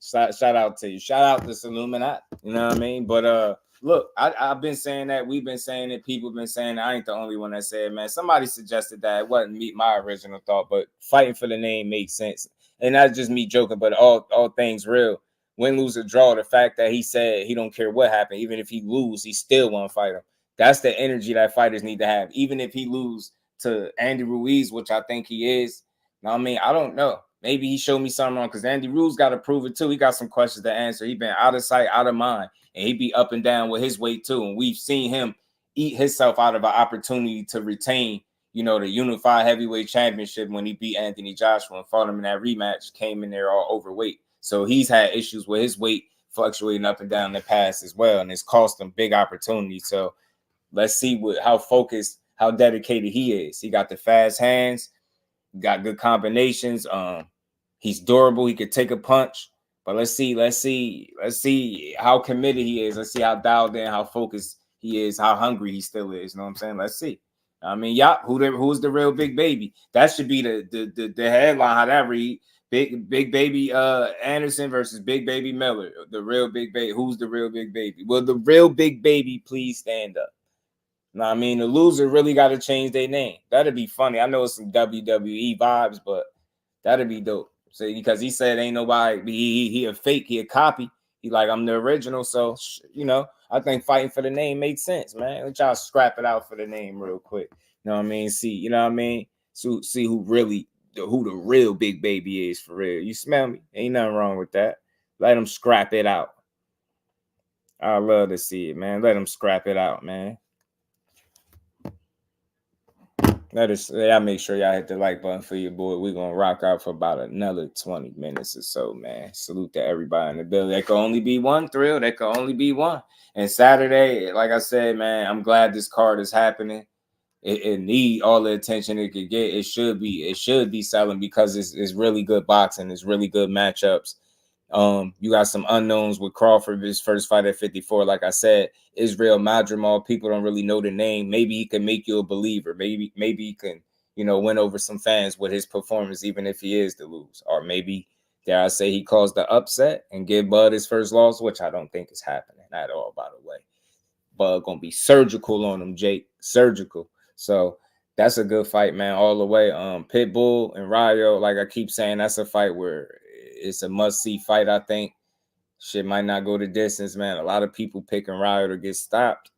Shout out to you. Shout out to Illuminati. You know what I mean? But look, I've been saying that. We've been saying it. People been saying it. I ain't the only one that said, man. Somebody suggested that. It wasn't my original thought, but fighting for the name makes sense. And that's just me joking, but all things real. Win, lose, or draw, the fact that he said he don't care what happened. Even if he lose, he still want to fight him. That's the energy that fighters need to have. Even if he lose to Andy Ruiz, which I think he is. Now, I mean, I don't know. Maybe he showed me something wrong because Andy Ruiz got to prove it too. He got some questions to answer. He been out of sight, out of mind. And he be up and down with his weight too. And we've seen him eat himself out of an opportunity to retain, you know, the unified heavyweight championship when he beat Anthony Joshua and fought him in that rematch, came in there all overweight. So he's had issues with his weight fluctuating up and down in the past as well. And it's cost him big opportunities. So let's see how focused, how dedicated he is. He got the fast hands, got good combinations. He's durable. He could take a punch. But let's see how committed he is. Let's see how dialed in, how focused he is, how hungry he still is. You know what I'm saying? Let's see. I mean, who's the real Big Baby? That should be the headline. How that read? Big Baby Anderson versus Big Baby Miller. The real Big Baby. Who's the real Big Baby? Will the real Big Baby please stand up? Now, I mean, the loser really got to change their name. That'd be funny. I know it's some WWE vibes, but that'd be dope. So because he said ain't nobody, he a fake, he a copy. He like, I'm the original. So, you know, I think fighting for the name makes sense, man. Let y'all scrap it out for the name real quick. You know what I mean? See, you know what I mean? So, see who the real Big Baby is for real. You smell me? Ain't nothing wrong with that. Let them scrap it out. I love to see it, man. Let them scrap it out, man. Y'all make sure y'all hit the like button for your boy. We're going to rock out for about another 20 minutes or so, man. Salute to everybody in the building. There can only be one thrill. There can only be one. And Saturday, like I said, man, I'm glad this card is happening. It need all the attention it could get. It should be selling because it's really good boxing. It's really good matchups. You got some unknowns with Crawford, his first fight at 54. Like I said, Israel Madrimal, people don't really know the name. Maybe he can make you a believer. Maybe he can, you know, win over some fans with his performance, even if he is to lose. Or maybe, dare I say, he caused the upset and give Bud his first loss, which I don't think is happening at all, by the way. Bud gonna be surgical on him, Jake. Surgical. So that's a good fight, man, all the way. Pitbull and Rayo, like I keep saying, that's a fight where it's a must-see fight, I think. Shit might not go the distance, man. A lot of people picking Rayo to get stopped.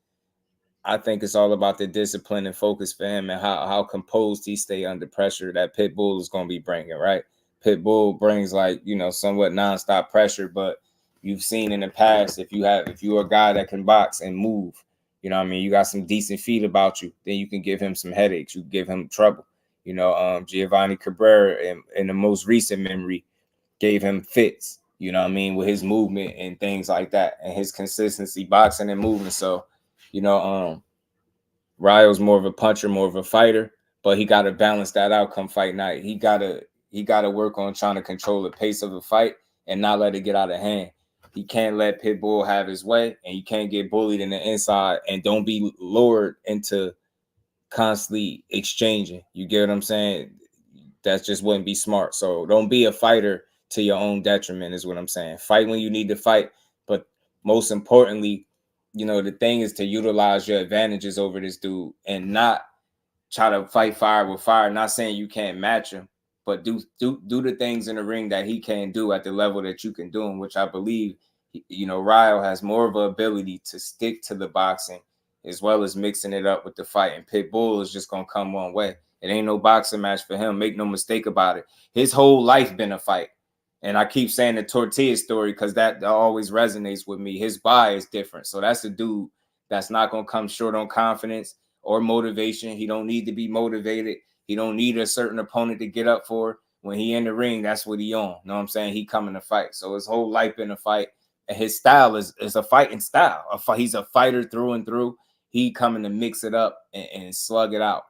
I think it's all about the discipline and focus for him and how composed he stay under pressure that Pitbull is going to be bringing, right? Pitbull brings, like, you know, somewhat nonstop pressure, but you've seen in the past, if you're a guy that can box and move, you know what I mean, you got some decent feet about you, then you can give him some headaches. You give him trouble. You know, Giovanni Cabrera in the most recent memory gave him fits, you know what I mean, with his movement and things like that and his consistency, boxing and moving. So, you know, Rayo's more of a puncher, more of a fighter, but he got to balance that out come fight night. He got to work on trying to control the pace of the fight and not let it get out of hand. He can't let Pitbull have his way, and you can't get bullied in the inside, and don't be lured into constantly exchanging. You get what I'm saying? That just wouldn't be smart. So don't be a fighter to your own detriment is what I'm saying. Fight when you need to fight, but most importantly, you know, the thing is to utilize your advantages over this dude and not try to fight fire with fire. Not saying you can't match him, but do the things in the ring that he can do at the level that you can do him, which I believe, you know, Ryo has more of an ability to stick to the boxing as well as mixing it up with the fight. And Pitbull is just going to come one way. It ain't no boxing match for him. Make no mistake about it. His whole life been a fight. And I keep saying the tortilla story because that always resonates with me. His buy is different. So that's a dude that's not going to come short on confidence or motivation. He don't need to be motivated. He don't need a certain opponent to get up for. When he in the ring, that's what he on. You know what I'm saying? He coming to fight. So his whole life been a fight. And his style is a fighting style. He's a fighter through and through. He coming to mix it up and slug it out.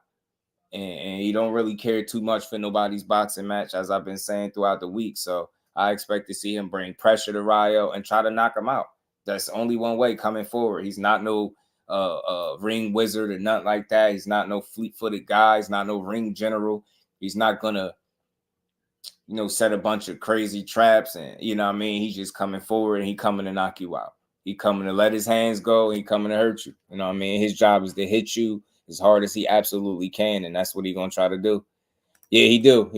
And he don't really care too much for nobody's boxing match, as I've been saying throughout the week. So I expect to see him bring pressure to Ryo and try to knock him out. That's only one way coming forward. He's not no ring wizard or nothing like that. He's not no fleet-footed guy. He's not no ring general. He's not gonna, you know, set a bunch of crazy traps and, you know what I mean? He's just coming forward and he coming to knock you out. He coming to let his hands go. He coming to hurt you. You know what I mean? His job is to hit you as hard as he absolutely can, and that's what he's gonna try to do. Yeah, he do.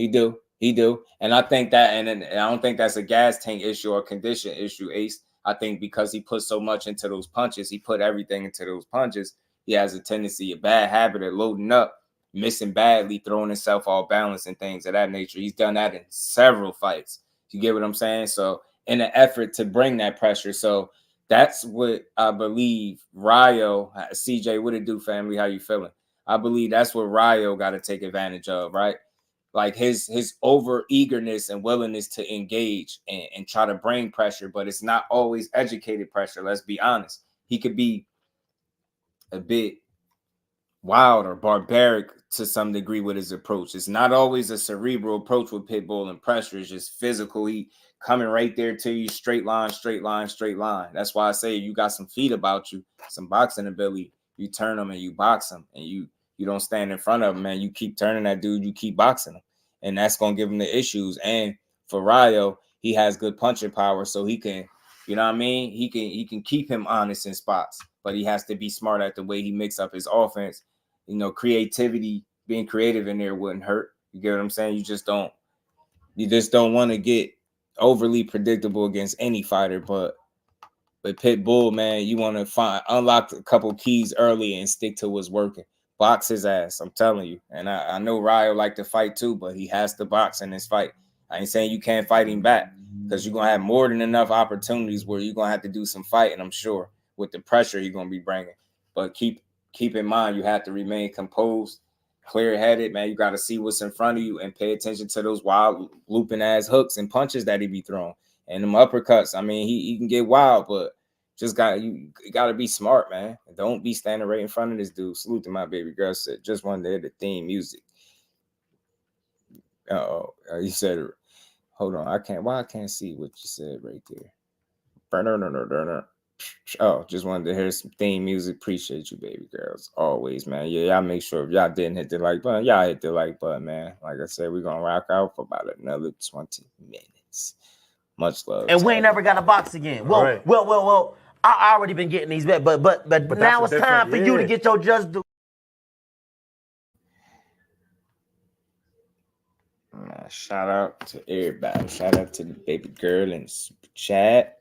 And I think that, and I don't think that's a gas tank issue or condition issue, Ace. I think because he put so much into those punches, he put everything into those punches. He has a tendency, a bad habit of loading up, missing badly, throwing himself off balance and things of that nature. He's done that in several fights. You get what I'm saying? So in an effort to bring that pressure. So that's what I believe Ryo, CJ, what it do, family? How you feeling? I believe that's what Ryo got to take advantage of, right? Like his over eagerness and willingness to engage and try to bring pressure, but it's not always educated pressure. Let's be honest. He could be a bit wild or barbaric to some degree with his approach. It's not always a cerebral approach with Pitbull and pressure. It's just physical. He coming right there to you, straight line, straight line, straight line. That's why I say you got some feet about you, some boxing ability. You turn them and you box them, and you don't stand in front of him, man. You keep turning that dude, you keep boxing him, and that's gonna give him the issues. And for Ryo, he has good punching power, so he can, you know what I mean? He can keep him honest in spots, but he has to be smart at the way he mix up his offense. You know, creativity, being creative in there wouldn't hurt. You get what I'm saying? You just don't want to get overly predictable against any fighter, but Pitbull, man, you want to unlock a couple keys early and stick to what's working. Box his ass, I'm telling you. And I know Ryo like to fight too, but he has to box in this fight. I ain't saying you can't fight him back, because you're going to have more than enough opportunities where you're going to have to do some fighting, I'm sure, with the pressure you're going to be bringing. But keep in mind, you have to remain composed, clear-headed, man. You got to see what's in front of you and pay attention to those wild looping-ass hooks and punches that he be throwing. And them uppercuts, I mean, he can get wild, but just you got to be smart, man. Don't be standing right in front of this dude. Salute to my baby girl. Said, just wanted to hear the theme music. You said, hold on. Why I can't see what you said right there. Oh, just wanted to hear some theme music. Appreciate you, baby girls. Always, man. Yeah, y'all make sure if y'all didn't hit the like button, y'all hit the like button, man. Like I said, we're going to rock out for about another 20 minutes. Much love. And we ain't never got a box again. Well, right. well. I already been getting these bet, but now it's time for you to get your just do. Shout out to everybody. Shout out to the baby girl in the super chat.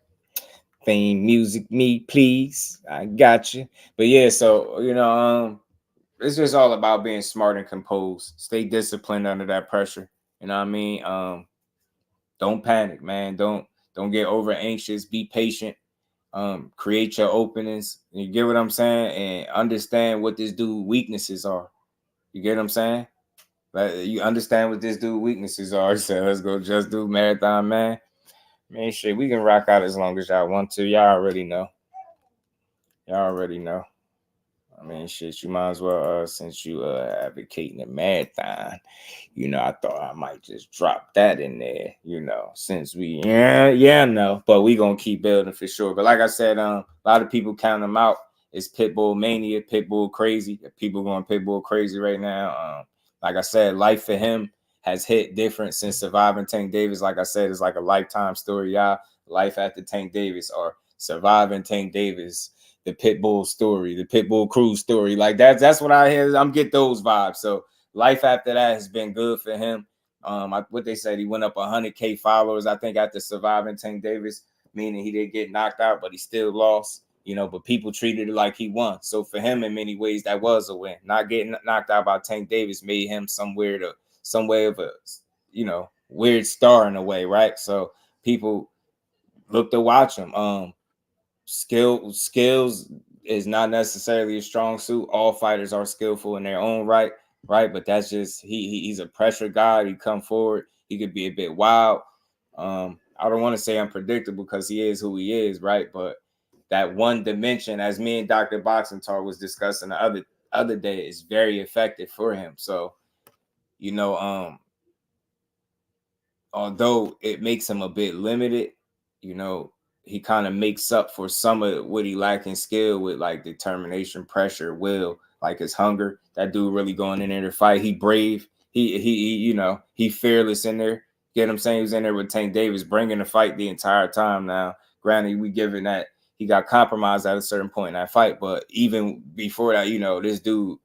Theme music, me, please. I got you. But yeah, so it's just all about being smart and composed. Stay disciplined under that pressure. You know what I mean? Don't panic, man. Don't get over anxious. Be patient. Create your openings. You get what I'm saying? And understand what this dude's weaknesses are. You get what I'm saying? Like, you understand what this dude's weaknesses are. So let's go just do marathon, man. Man, shit, we can rock out as long as y'all want to. Y'all already know. I mean, shit, you might as well, since you advocating the marathon, you know, I thought I might just drop that in there, you know, since we, no, but we gonna keep building for sure. But like I said, a lot of people count him out. It's Pitbull mania, Pitbull crazy. People going Pitbull crazy right now. Like I said, life for him has hit different since surviving Tank Davis. Like I said, it's like a lifetime story, y'all. Life after Tank Davis or surviving Tank Davis, the Pitbull story, the Pitbull Cruise story. Like that's what I hear. I'm get those vibes. So life after that has been good for him. What they said, he went up 100K followers, I think, after surviving Tank Davis, meaning he didn't get knocked out, but he still lost. You know, but people treated it like he won. So for him, in many ways, that was a win. Not getting knocked out by Tank Davis made him some way of a, you know, weird star in a way, right? So people look to watch him. Skills is not necessarily a strong suit. All fighters are skillful in their own right? But that's just he's a pressure guy. He come forward. He could be a bit wild. I don't want to say unpredictable because he is who he is, right? But that one dimension, as me and Dr. Boxing Talk was discussing the other day, is very effective for him. So, you know, although it makes him a bit limited, you know, he kind of makes up for some of what he lacked in skill with like determination, pressure, will, like his hunger. That dude really going in there to fight. He brave. He you know, he fearless in there. Get him saying he was in there with Tank Davis, bringing the fight the entire time. Now, granted, we given that he got compromised at a certain point in that fight, but even before that, you know, this dude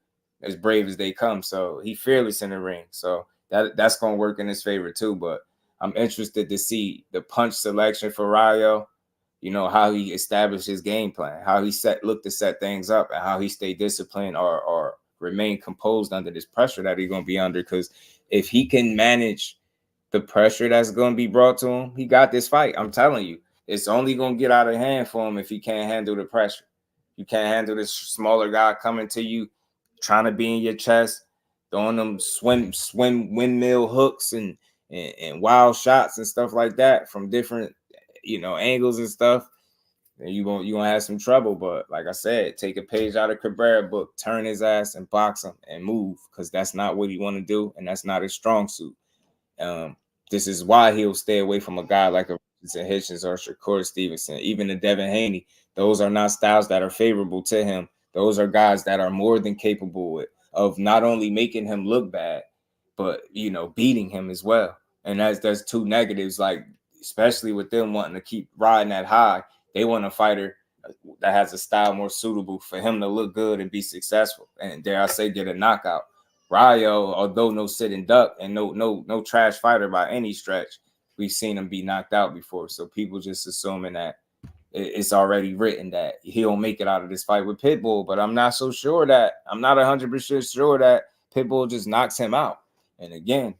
as brave as they come. So he fearless in the ring. So that's gonna work in his favor too. But I'm interested to see the punch selection for Rayo. You know, how he established his game plan, how he looked to set things up, and how he stayed disciplined or remain composed under this pressure that he's going to be under. Because if he can manage the pressure that's going to be brought to him, he got this fight. I'm telling you, it's only going to get out of hand for him if he can't handle the pressure. You can't handle this smaller guy coming to you, trying to be in your chest, throwing them swim windmill hooks and wild shots and stuff like that from different, you know, angles and stuff. And you're gonna have some trouble. But like I said, take a page out of Cabrera book, turn his ass and box him and move, because that's not what he want to do, and that's not his strong suit. This is why he'll stay away from a guy like a Hitchens or Shakur Stevenson, even a Devin Haney. Those are not styles that are favorable to him. Those are guys that are more than capable of not only making him look bad, but, you know, beating him as well. And that's two negatives, like, especially with them wanting to keep riding that high. They want a fighter that has a style more suitable for him to look good and be successful, and dare I say, get a knockout. Rayo, although no sitting duck and no trash fighter by any stretch, we've seen him be knocked out before. So people just assuming that it's already written that he'll make it out of this fight with Pitbull. But I'm not so sure that. I'm not 100% sure that Pitbull just knocks him out. And again,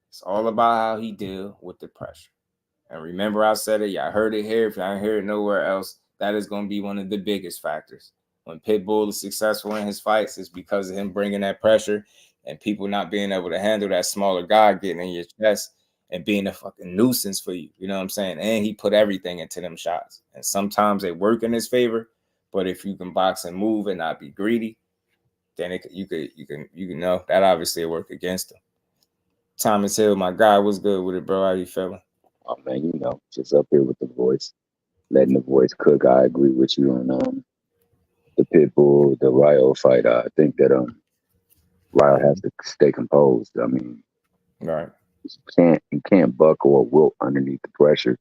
it's all about how he deal with the pressure. And remember, I said it. Y'all heard it here. If y'all hear it nowhere else, that is going to be one of the biggest factors. When Pitbull is successful in his fights, it's because of him bringing that pressure and people not being able to handle that smaller guy getting in your chest and being a fucking nuisance for you. You know what I'm saying? And he put everything into them shots. And sometimes they work in his favor, but if you can box and move and not be greedy, then you can know that obviously will work against him. Thomas Hill, my guy, what's good with it, bro? How you feeling? Oh man, you know, just up here with the voice, letting the voice cook. I agree with you on the Pitbull, the Rayo fight. I think that Rayo has to stay composed. I mean, right? He can't buck or wilt underneath the pressure,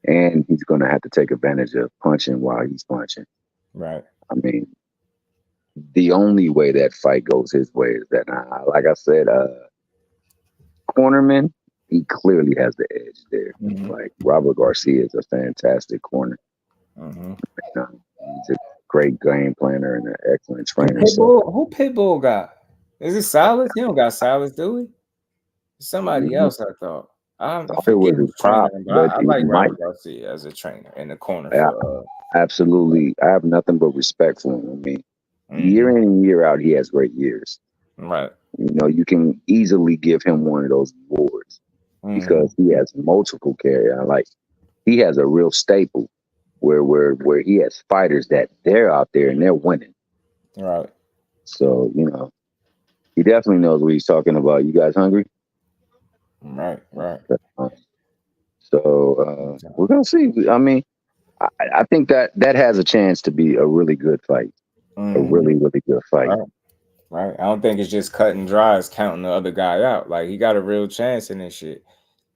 and he's going to have to take advantage of punching while he's punching. Right. I mean, the only way that fight goes his way is that, like I said, cornerman. He clearly has the edge there. Mm-hmm. Like Robert Garcia is a fantastic corner. Mm-hmm. He's a great game planner and an excellent trainer. Who Pitbull got? Is it Silas? He don't got Silas, do we? Somebody else, I thought. I forget who's trainer, but I like Robert Garcia as a trainer in the corner. Absolutely. I have nothing but respect for him. I mean, year in and year out, he has great years. Right. You know, you can easily give him one of those awards. Because he has multiple carriers. Like, he has a real staple where he has fighters that they're out there and they're winning. Right. So, you know, he definitely knows what he's talking about. You guys hungry? Right. So we're gonna see. I mean, I think that has a chance to be a really good fight. A really, really good fight. Right. I don't think it's just cut and dry as counting the other guy out. Like, he got a real chance in this shit.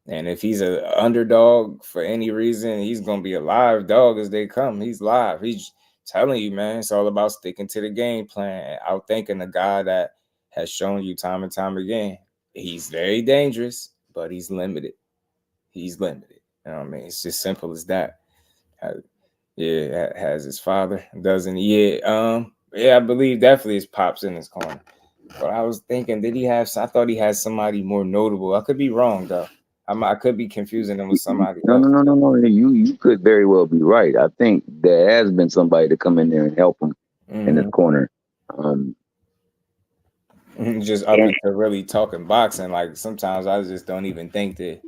And if he's an underdog for any reason, he's gonna be a live dog as they come. He's live. He's telling you, man, it's all about sticking to the game plan, outthinking the guy that has shown you time and time again. He's very dangerous, but he's limited. He's limited. You know what I mean? It's just simple as that. Yeah, has his father, doesn't he? Yeah, I believe definitely his pops in his corner. But I was thinking, I thought he had somebody more notable. I could be wrong though. I could be confusing him with somebody else. No. You could very well be right. I think there has been somebody to come in there and help him in his corner. Just up into really talking boxing. Like, sometimes I just don't even think to,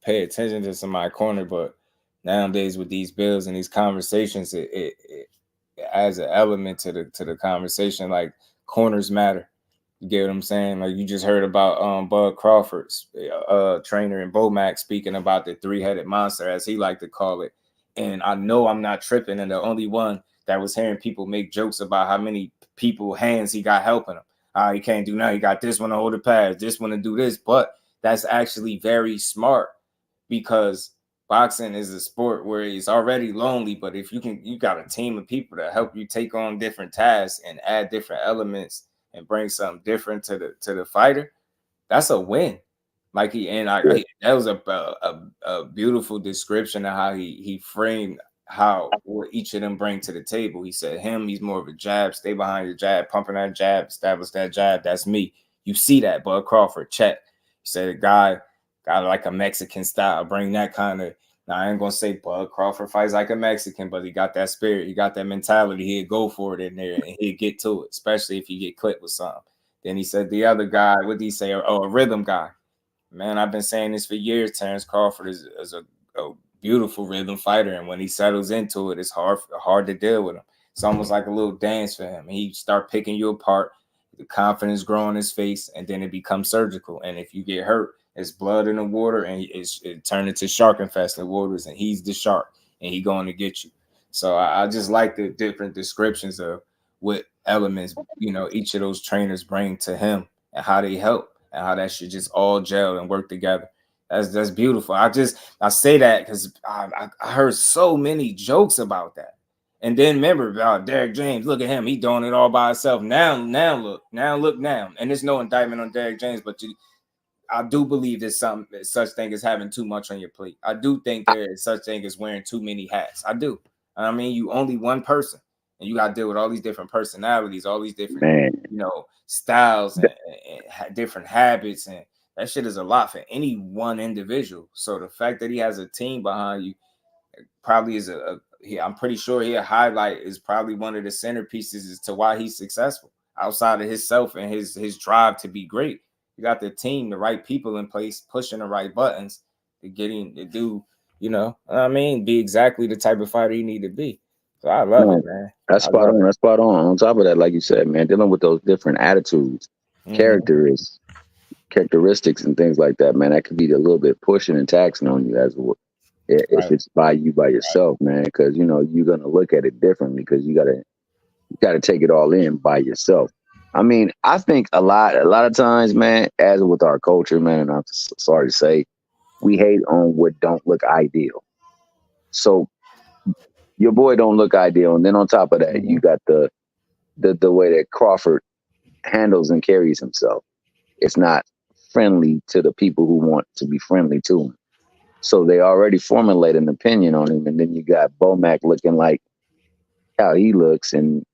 pay attention to somebody's corner. But nowadays with these bills and these conversations, it adds an element to the conversation. Like, corners matter. You get what I'm saying? Like, you just heard about Bud Crawford's trainer in BoMac speaking about the three-headed monster, as he liked to call it. And I know I'm not tripping, and the only one that was hearing people make jokes about how many people hands he got helping him. He can't do nothing. He got this one to hold the pads, this one to do this. But that's actually very smart, because boxing is a sport where it's already lonely. But if you got a team of people that help you take on different tasks and add different elements and bring something different to the fighter, that's a win. Like, that was a beautiful description of how he framed what each of them bring to the table. He said he's more of a jab, stay behind your jab, pumping that jab, establish that jab. That's me. You see that, Bud Crawford, check. He said a guy got like a Mexican style, bring that kind of. Now, I ain't gonna say Bud Crawford fights like a Mexican, but he got that spirit, he got that mentality. He'd go for it in there and he'd get to it, especially if you get clipped with something. Then he said the other guy, what did he say? Oh, a rhythm guy. Man, I've been saying this for years. Terrence Crawford is a beautiful rhythm fighter, and when he settles into it, it's hard to deal with him. It's almost like a little dance for him. He start picking you apart, the confidence grow on his face, and then it becomes surgical. And if you get hurt, it's blood in the water, and it turned into shark infested waters, and he's the shark, and he going to get you. So I just like the different descriptions of what elements each of those trainers bring to him and how they help, and how that should just all gel and work together. That's beautiful. I say that because I heard so many jokes about that. And then remember about Derrick James. Look at him. He doing it all by himself. Now look. And there's no indictment on Derrick James, but I do believe there's such thing as having too much on your plate. I do think there is such thing as wearing too many hats. I do. I mean, you only one person, and you got to deal with all these different personalities, all these different, styles and different habits, and that shit is a lot for any one individual. So the fact that he has a team behind you probably is I'm pretty sure he'll highlight is probably one of the centerpieces as to why he's successful outside of himself and his drive to be great. You got the team, the right people in place, pushing the right buttons to get him to do, be exactly the type of fighter you need to be. So I love it, man. That's spot on. That's spot on. On top of that, like you said, man, dealing with those different attitudes, characteristics and things like that, man, that could be a little bit pushing and taxing on you as well. If it's by yourself, man, because you're gonna look at it differently because you gotta take it all in by yourself. I mean, I think a lot of times, man, as with our culture, man, and I'm sorry to say, we hate on what don't look ideal. So your boy don't look ideal, and then on top of that, you got the way that Crawford handles and carries himself. It's not friendly to the people who want to be friendly to him. So they already formulate an opinion on him, and then you got BoMac looking like how he looks, and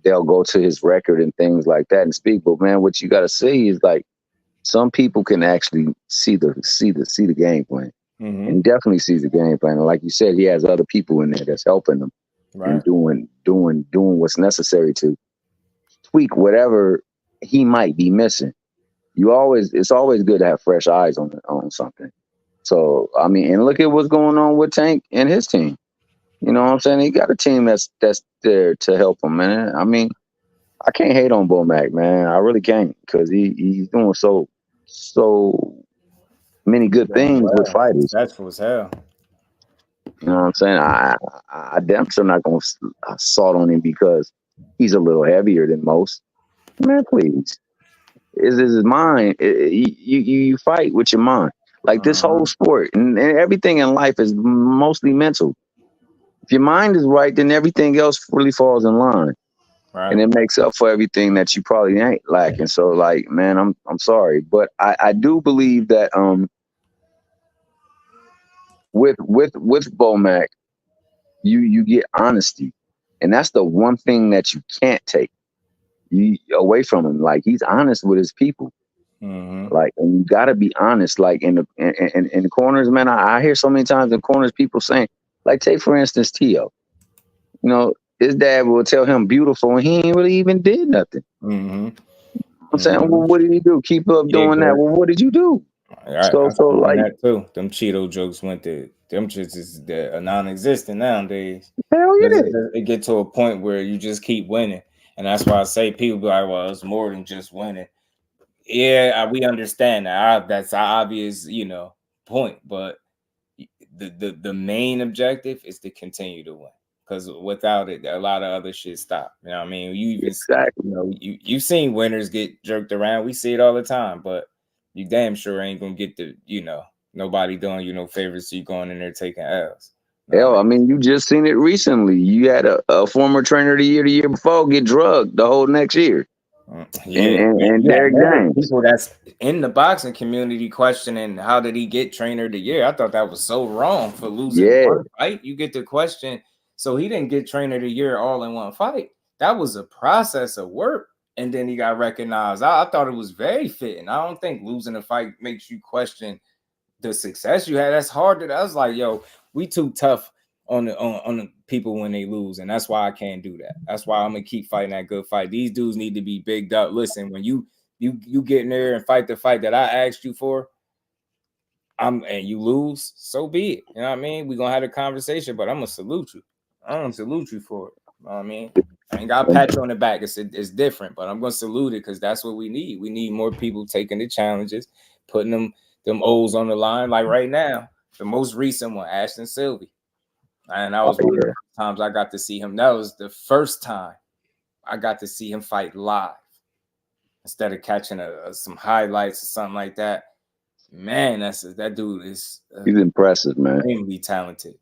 they'll go to his record and things like that and speak. But man, what you got to see is like some people can actually see the game plan, and he definitely sees the game plan. And like you said, he has other people in there that's helping him and doing what's necessary to tweak whatever he might be missing. It's always good to have fresh eyes on something. So I mean, and look at what's going on with Tank and his team. You know what I'm saying? He got a team that's there to help him, man. I mean, I can't hate on BoMac, man. I really can't, because he's doing so many good things with fighters. Successful as hell. You know what I'm saying? I damn sure not gonna assault on him because he's a little heavier than most. Man, please. Is his mind? You fight with your mind. Like this whole sport and everything in life is mostly mental. If your mind is right, then everything else really falls in line. Right. And it makes up for everything that you probably ain't lacking. So, like, man, I'm sorry, but I do believe that with BoMac, you get honesty, and that's the one thing that you can't take away from him. Like, he's honest with his people. Like, and you got to be honest. Like in the corners, man, I hear so many times in corners people saying, like, take for instance Tio. You know, his dad will tell him beautiful, and he ain't really even did nothing. I'm saying, well, what did he do? Keep up doing that. Well, what did you do? So like that too. Them Cheeto jokes went to them just is non-existent nowadays. Hell yeah. It get to a point where you just keep winning, and that's why I say people be like, well, it's more than just winning. Yeah, we understand that. That's an obvious, point. But the main objective is to continue to win. Because without it, a lot of other shit stop. You know what I mean? You even you've seen winners get jerked around. We see it all the time, but you damn sure ain't gonna get the, nobody doing you no favors. So you going in there taking L's. Hell, I mean, you just seen it recently. You had a former trainer of the year before get drugged the whole next year. And Derek James. People that's in the boxing community questioning how did he get trainer of the year. I thought that was so wrong for losing one fight. You get the question. So he didn't get trainer of the year all in one fight. That was a process of work. And then he got recognized. I thought it was very fitting. I don't think losing a fight makes you question the success you had. That's hard. I was like, yo, we too tough on the people when they lose, and that's why I can't do that. That's why I'm gonna keep fighting that good fight. These dudes need to be bigged up. Listen, when you get in there and fight the fight that I asked you for, and you lose, so be it. You know what I mean? We're gonna have a conversation, but I'm gonna salute you. I'm gonna salute you for it. You know what I mean? I ain't got a pat you on the back. It's different, but I'm gonna salute it because that's what we need. We need more people taking the challenges, putting them O's on the line. Like right now, the most recent one, Ashton Sylvie. And that was one of the first times I got to see him. That was the first time I got to see him fight live instead of catching some highlights or something like that. Man, that dude is he's impressive, man. Extremely talented.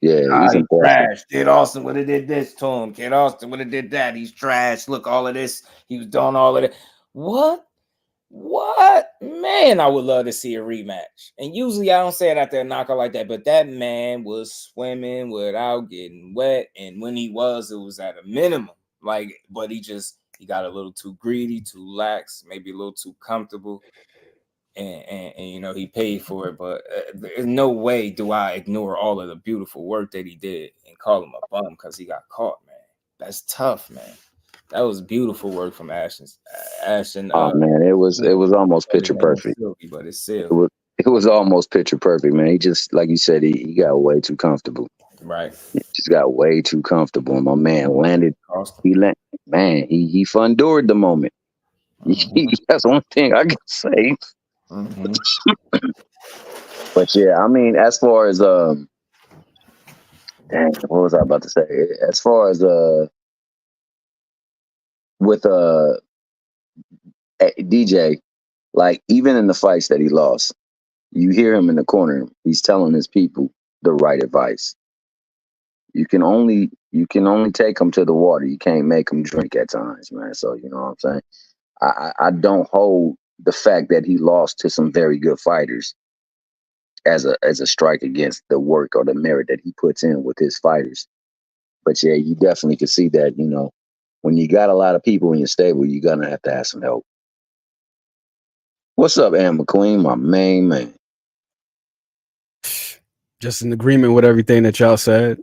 Yeah, he's impressive. Trash. Kid Austin would have did this to him. Kid Austin would have did that. He's trash. Look, all of this. He was doing all of that. What? Man, I would love to see a rematch. And usually I don't say it out there knockout like that, but that man was swimming without getting wet. And when it was at a minimum. But he got a little too greedy, too lax, maybe a little too comfortable. And he paid for it. But there's no way do I ignore all of the beautiful work that he did and call him a bum because he got caught, man. That's tough, man. That was beautiful work from Ashton. Oh man, it was almost picture perfect. But it's still. It was almost picture perfect, man. He just, like you said, he got way too comfortable. Right. He just got way too comfortable. And my man landed. He fundured the moment. That's one thing I can say. But yeah, I mean, as far as what was I about to say? As far as with DJ, like even in the fights that he lost, you hear him in the corner. He's telling his people the right advice. You can only take them to the water. You can't make them drink at times, man. So you know what I'm saying. I don't hold the fact that he lost to some very good fighters as a strike against the work or the merit that he puts in with his fighters. But yeah, you definitely can see that, when you got a lot of people in your stable, you're going to have some help. What's up, Ann McQueen, my main man? Just in agreement with everything that y'all said.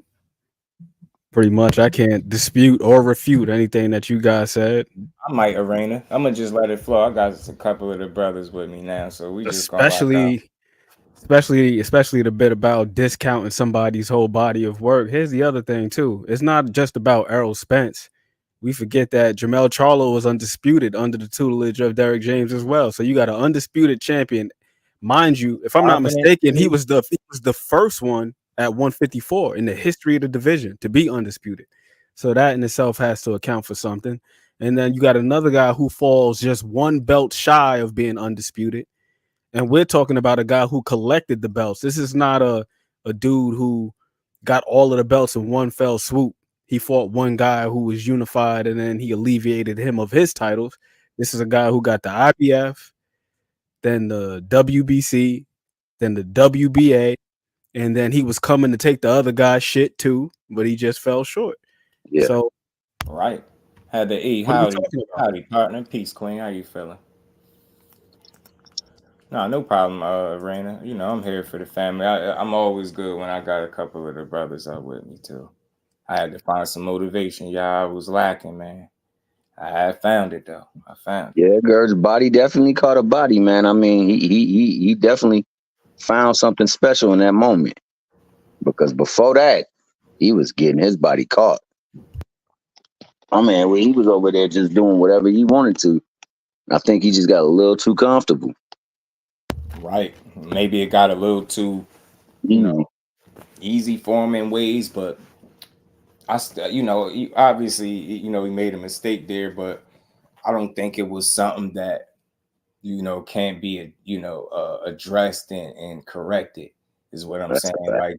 Pretty much, I can't dispute or refute anything that you guys said. I might, Arena. I'm going to just let it flow. I got a couple of the brothers with me now, so we just especially the bit about discounting somebody's whole body of work. Here's the other thing, too. It's not just about Errol Spence. we forget that Jermell Charlo was undisputed under the tutelage of Derrick James as well. So you got an undisputed champion. Mind you, if I'm not mistaken, he was the first one at 154 in the history of the division to be undisputed. So that in itself has to account for something. And then you got another guy who falls just one belt shy of being undisputed. And we're talking about a guy who collected the belts. This is not a dude who got all of the belts in one fell swoop. He fought one guy who was unified and then he alleviated him of his titles. This is a guy who got the IBF, then the WBC, then the WBA, and then he was coming to take the other guy's shit too, but he just fell short. Yeah. So, right. Had the E. Howdy, partner. Peace, Queen. How you feeling? No problem, Raina. You know, I'm here for the family. I'm always good when I got a couple of the brothers up with me too. I had to find some motivation. Y'all was lacking, man. I found it though. I found it. Yeah, Gerd's body definitely caught a body, man. I mean, he definitely found something special in that moment. Because before that, he was getting his body caught. I mean, he was over there just doing whatever he wanted to. I think he just got a little too comfortable. Right. Maybe it got a little too, you know, easy for him in ways, but obviously, he made a mistake there, but I don't think it was something that, can't be, addressed and corrected is what I'm saying. Like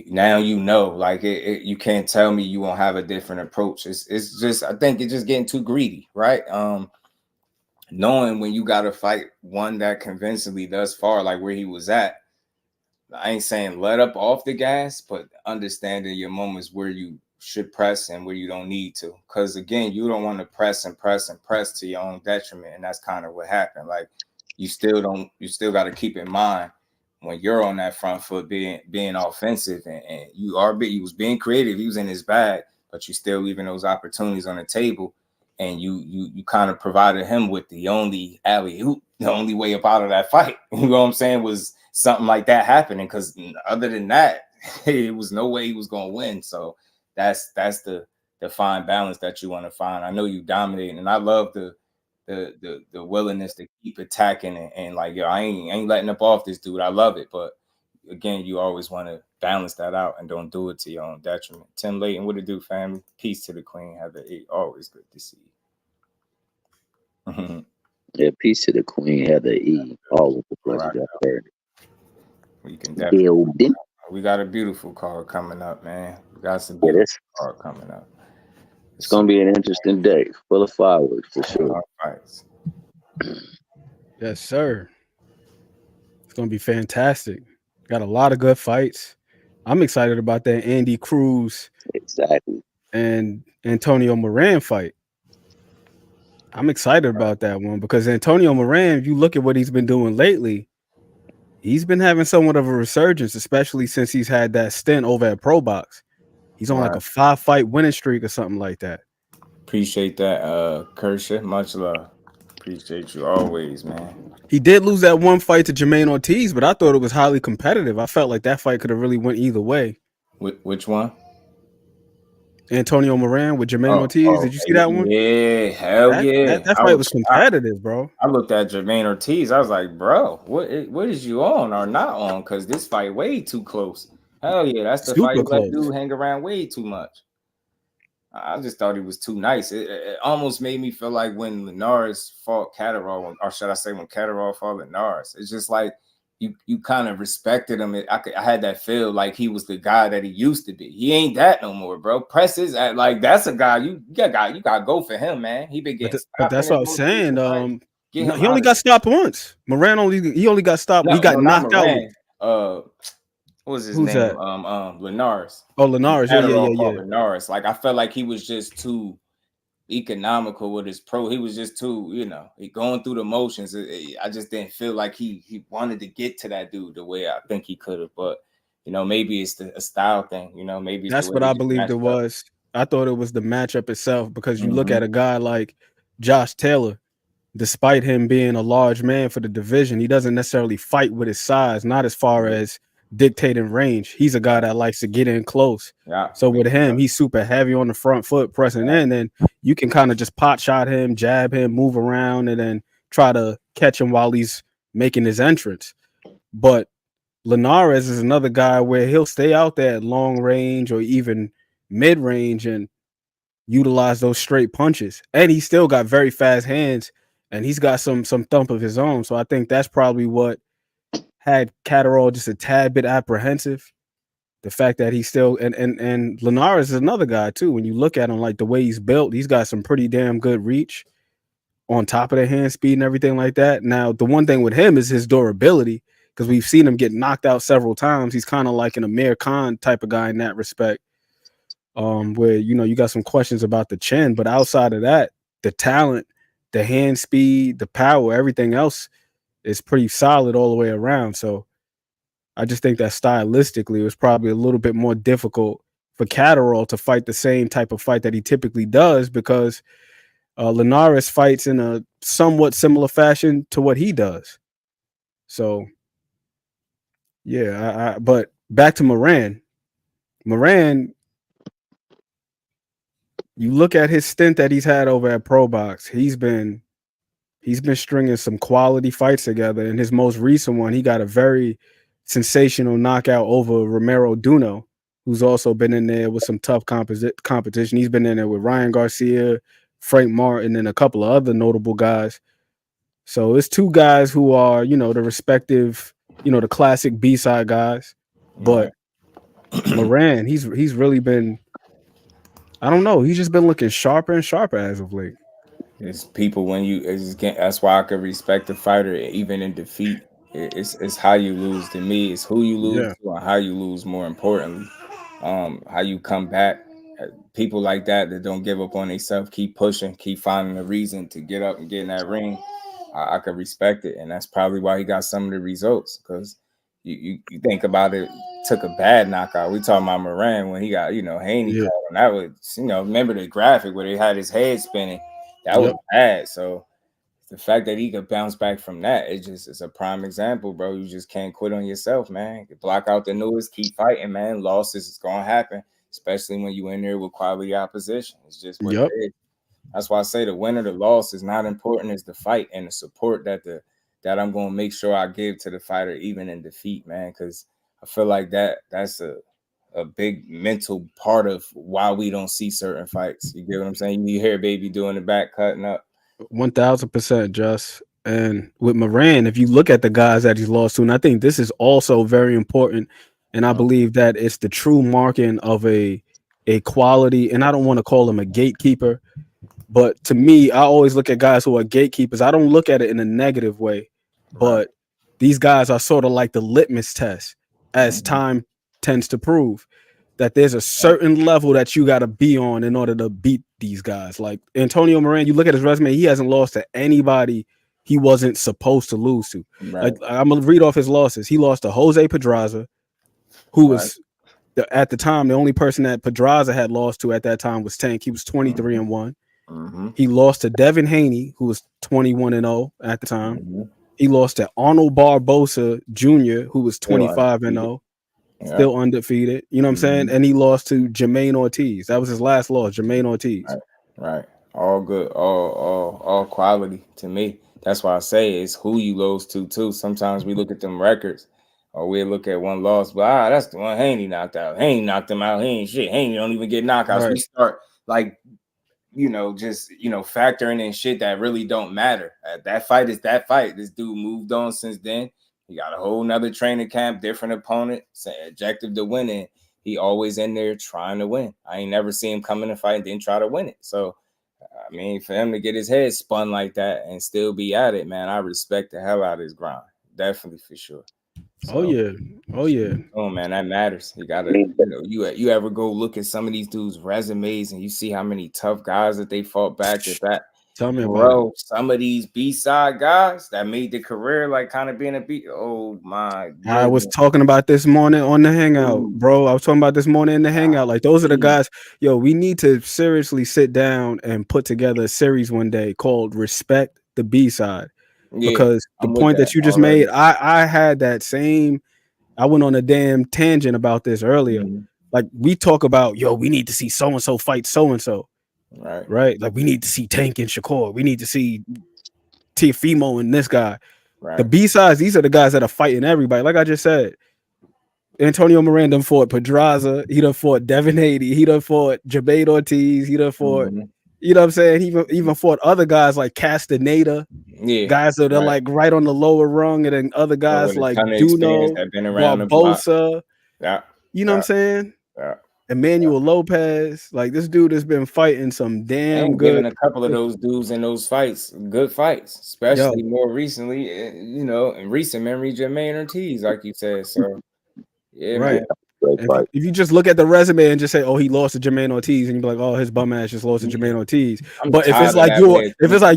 now, like you can't tell me you won't have a different approach. It's just, I think it's just getting too greedy, right? Knowing when you got to fight one that convincingly thus far, like where he was at, I ain't saying let up off the gas, but understanding your moments where you should press and where you don't need to. Because again, you don't want to press to your own detriment. And that's kind of what happened. Like you still got to keep in mind when you're on that front foot being offensive and he was being creative, he was in his bag, but you still leaving those opportunities on the table. And you kind of provided him with the only alley-oop, the only way up out of that fight. You know what I'm saying? Was something like that happening, because other than that, it was no way he was going to win. So that's the fine balance that you want to find. I know you dominating, and I love the willingness to keep attacking and like, yo, I ain't letting up off this dude. I love it, but again, you always want to balance that out and don't do it to your own detriment. Tim Layton, what it do, family? Peace to the Queen. Have it always good to see you. Yeah, peace to the Queen, Heather E. Always a pleasure to have her. We can definitely. We got a beautiful card coming up, man. We got some beautiful card coming up. It's gonna be an interesting day, full of fireworks for sure. Yes, sir. It's gonna be fantastic. Got a lot of good fights. I'm excited about that Andy Cruz and Antonio Moran fight. I'm excited about that one because Antonio Moran, if you look at what he's been doing lately, he's been having somewhat of a resurgence, especially since he's had that stint over at Pro Box. He's on like a 5-fight winning streak or something like that. Appreciate that, Kershaw. Much love. Appreciate you always, man. He did lose that one fight to Jermaine Ortiz, but I thought it was highly competitive. I felt like that fight could have really went either way. Which one? Antonio Moran with Jermaine Ortiz. Did you see that one? Yeah, hell yeah. That fight was competitive, bro. I looked at Jermaine Ortiz. I was like, bro, what is you on or not on? Because this fight way too close. Hell yeah, that's the fight let dude hang around way too much. I just thought he was too nice. It almost made me feel like when Linares fought Catterall, or should I say when Catterall fought Linares. It's just like you kind of respected him. I had that feel like he was the guy that he used to be. He ain't that no more, bro. Press is like that's a guy you gotta go for him, man. He been getting but that's what I'm saying. He only got stopped once. Moran only got stopped. He got knocked out. What was his name? Linares. Oh, Linares. Yeah. Linares. Like I felt like he was just too economical with his pro. He was just too, going through the motions. I just didn't feel like he wanted to get to that dude the way I think he could have. But maybe it's a style thing. Maybe that's what I believed it was. I thought it was the matchup itself because you look at a guy like Josh Taylor. Despite him being a large man for the division, he doesn't necessarily fight with his size. Not as far as dictating range. He's a guy that likes to get in close. Yeah. So with him, he's super heavy on the front foot, pressing in, and you can kind of just pot shot him, jab him, move around, and then try to catch him while he's making his entrance. But Linares is another guy where he'll stay out there at long range or even mid range and utilize those straight punches. And he's still got very fast hands, and he's got some thump of his own. So I think that's probably what had Catterall just a tad bit apprehensive. The fact that he's still and Linares is another guy too. When you look at him, like the way he's built, he's got some pretty damn good reach on top of the hand speed and everything like that. Now, the one thing with him is his durability, because we've seen him get knocked out several times. He's kind of like an Amir Khan type of guy in that respect. Where you got some questions about the chin, but outside of that, the talent, the hand speed, the power, everything else is pretty solid all the way around. So I just think that stylistically it was probably a little bit more difficult for Catterall to fight the same type of fight that he typically does, because Linares fights in a somewhat similar fashion to what he does. So yeah, but back to Moran. You look at his stint that he's had over at Pro Box, he's been stringing some quality fights together. In his most recent one, he got a very sensational knockout over Romero Duno, who's also been in there with some tough competition. He's been in there with Ryan Garcia, Frank Martin, and a couple of other notable guys. So it's two guys who are, the respective, the classic B-side guys. But Moran, he's really been, I don't know, he's just been looking sharper and sharper as of late. It's people that's why I could respect the fighter even in defeat. It's how you lose. To me, it's who you lose to and how you lose, more importantly. How you come back. People like that don't give up on themselves, keep pushing, keep finding a reason to get up and get in that ring. I could respect it, and that's probably why he got some of the results. Because you think about it, took a bad knockout. We talking about Moran when he got Haney called, and that was remember the graphic where they had his head spinning. That was bad. So the fact that he could bounce back from that, it's a prime example, bro. You just can't quit on yourself, man. Block out the newest, keep fighting, man. Losses is gonna happen, especially when you in there with quality opposition. It's just what it is. That's why I say the win or the loss is not important as the fight and the support that I'm gonna make sure I give to the fighter, even in defeat, man. Because I feel like that's a big mental part of why we don't see certain fights. You get what I'm saying? You hear Baby doing the back cutting up. 1000%, Just. And with Moran, if you look at the guys that he's lost to, and I think this is also very important, and I believe that it's the true marking of a quality, and I don't want to call him a gatekeeper, but to me, I always look at guys who are gatekeepers. I don't look at it in a negative way, but these guys are sort of like the litmus test, as time tends to prove, that there's a certain level that you got to be on in order to beat these guys. Like Antonio Moran, you look at his resume, he hasn't lost to anybody he wasn't supposed to lose to. Like, I'm going to read off his losses. He lost to Jose Pedraza, who was at the time the only person that Pedraza had lost to at that time was Tank. He was 23-1. He lost to Devin Haney, who was 21-0 at the time. He lost to Arnold Barbosa Jr., who was 25-0. Still undefeated, you know what I'm saying? And he lost to Jermaine Ortiz. That was his last loss, Jermaine Ortiz. Right. All good, all quality to me. That's why I say it's who you lose to too. Sometimes we look at them records, or we look at one loss, but that's the one Haney knocked out. Haney knocked him out. He ain't shit. Haney don't even get knockouts. We start like just factoring in shit that really don't matter. That fight is that fight. This dude moved on since then. He got a whole nother training camp, different opponent, objective to win it. He always in there trying to win. I ain't never seen him come in a fight and then try to win it. So, I mean, for him to get his head spun like that and still be at it, man, I respect the hell out of his grind. Definitely, for sure. So, Oh yeah. Oh man, that matters. You gotta, you ever go look at some of these dudes' resumes and you see how many tough guys that they fought back at that. Tell me about it. Some of these B-side guys that made the career like kind of being a B. Oh my goodness. I was talking about this morning on the hangout, bro. I was talking about this morning in the hangout. Like, those are the guys. Yo, we need to seriously sit down and put together a series one day called Respect the B-side. Because the point that you just made, I had that same I went on a damn tangent about this earlier. Mm-hmm. Like we talk about, yo, we need to see so and so fight so and so, Right? Right? Like we need to see Tank and Shakur. We need to see Teofimo and this guy. Right. The B-sides, these are the guys that are fighting everybody. Like I just said, Antonio Miranda fought Pedraza. He done fought Devin Haney. He done fought Jabade Ortiz. He done fought, you know what I'm saying? He even fought other guys like Castaneda. Yeah. Guys that are like right on the lower rung, and then other guys like Duno, Barbosa. Yeah. You know what I'm saying? Yeah. Emmanuel Lopez. Like this dude has been fighting some damn and good. Giving a couple of those dudes in those fights, good fights, especially more recently, you know, in recent memory, Jermaine Ortiz, like you said. So, yeah, right. Man. If you just look at the resume and just say, "Oh, he lost to Jermaine Ortiz," and you be like, "Oh, his bum ass just lost to Jermaine Ortiz." But if it's like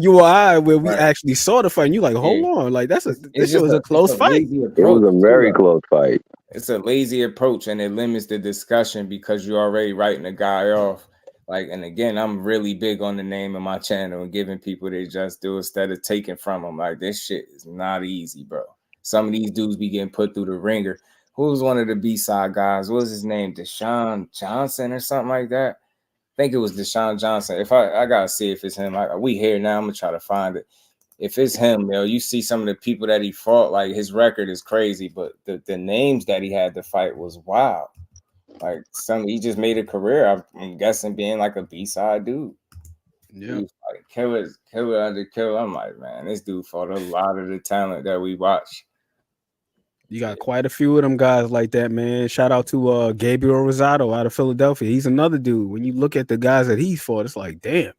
you or I, where we actually saw the fight, and you like, hold on, like this was a close fight. It was a very close fight. It's a lazy approach, and it limits the discussion because you're already writing a guy off. Like, and again, I'm really big on the name of my channel and giving people their just due instead of taking from them. Like, this shit is not easy, bro. Some of these dudes be getting put through the ringer. Who was one of the B-side guys? What was his name? Deshaun Johnson or something like that? I think it was Deshaun Johnson. If I gotta see if it's him. We here now. I'm gonna try to find it. If it's him, you see some of the people that he fought, like his record is crazy, but the names that he had to fight was wild. Like he just made a career, I'm guessing, being like a B-side dude. Yeah. He was like killer under killer. I'm like, man, this dude fought a lot of the talent that we watch. You got quite a few of them guys like that, man. Shout out to Gabriel Rosado out of Philadelphia. He's another dude. When you look at the guys that he fought, it's like, damn.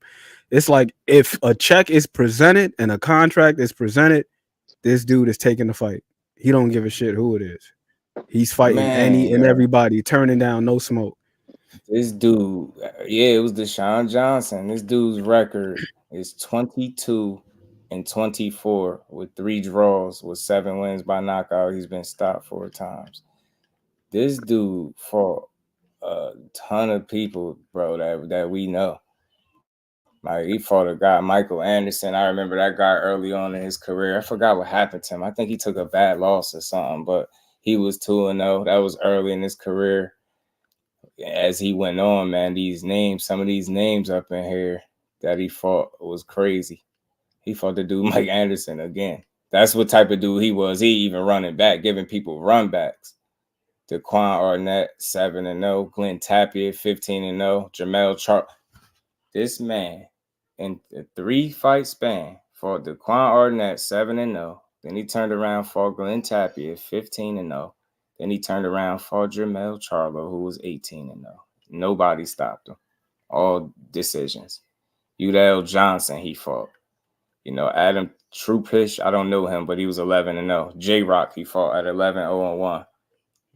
It's like if a check is presented and a contract is presented, this dude is taking the fight. He don't give a shit who it is. He's fighting any and everybody, turning down no smoke. This dude, it was Deshaun Johnson. This dude's record is 22-24 with 3 draws with 7 wins by knockout. He's been stopped 4 times. This dude fought a ton of people, bro, that we know. Like, he fought a guy, Michael Anderson. I remember that guy early on in his career. I forgot what happened to him. I think he took a bad loss or something, but he was 2-0. That was early in his career. As he went on, man, some of these names up in here that he fought was crazy. He fought the dude Mike Anderson again. That's what type of dude he was. He even running back, giving people run backs. Daquan Arnett, 7-0. Glenn Tapia, 15-0. Jermell Charles. This man, in a 3-fight span, fought Daquan Arnett, 7-0. Then he turned around, fought Glenn Tapia, 15-0. Then he turned around, fought Jermell Charlo, who was 18-0. Nobody stopped him. All decisions. Udell Johnson, he fought. Adam Trupish, I don't know him, but he was 11-0. J-Rock, he fought at 11-0-1.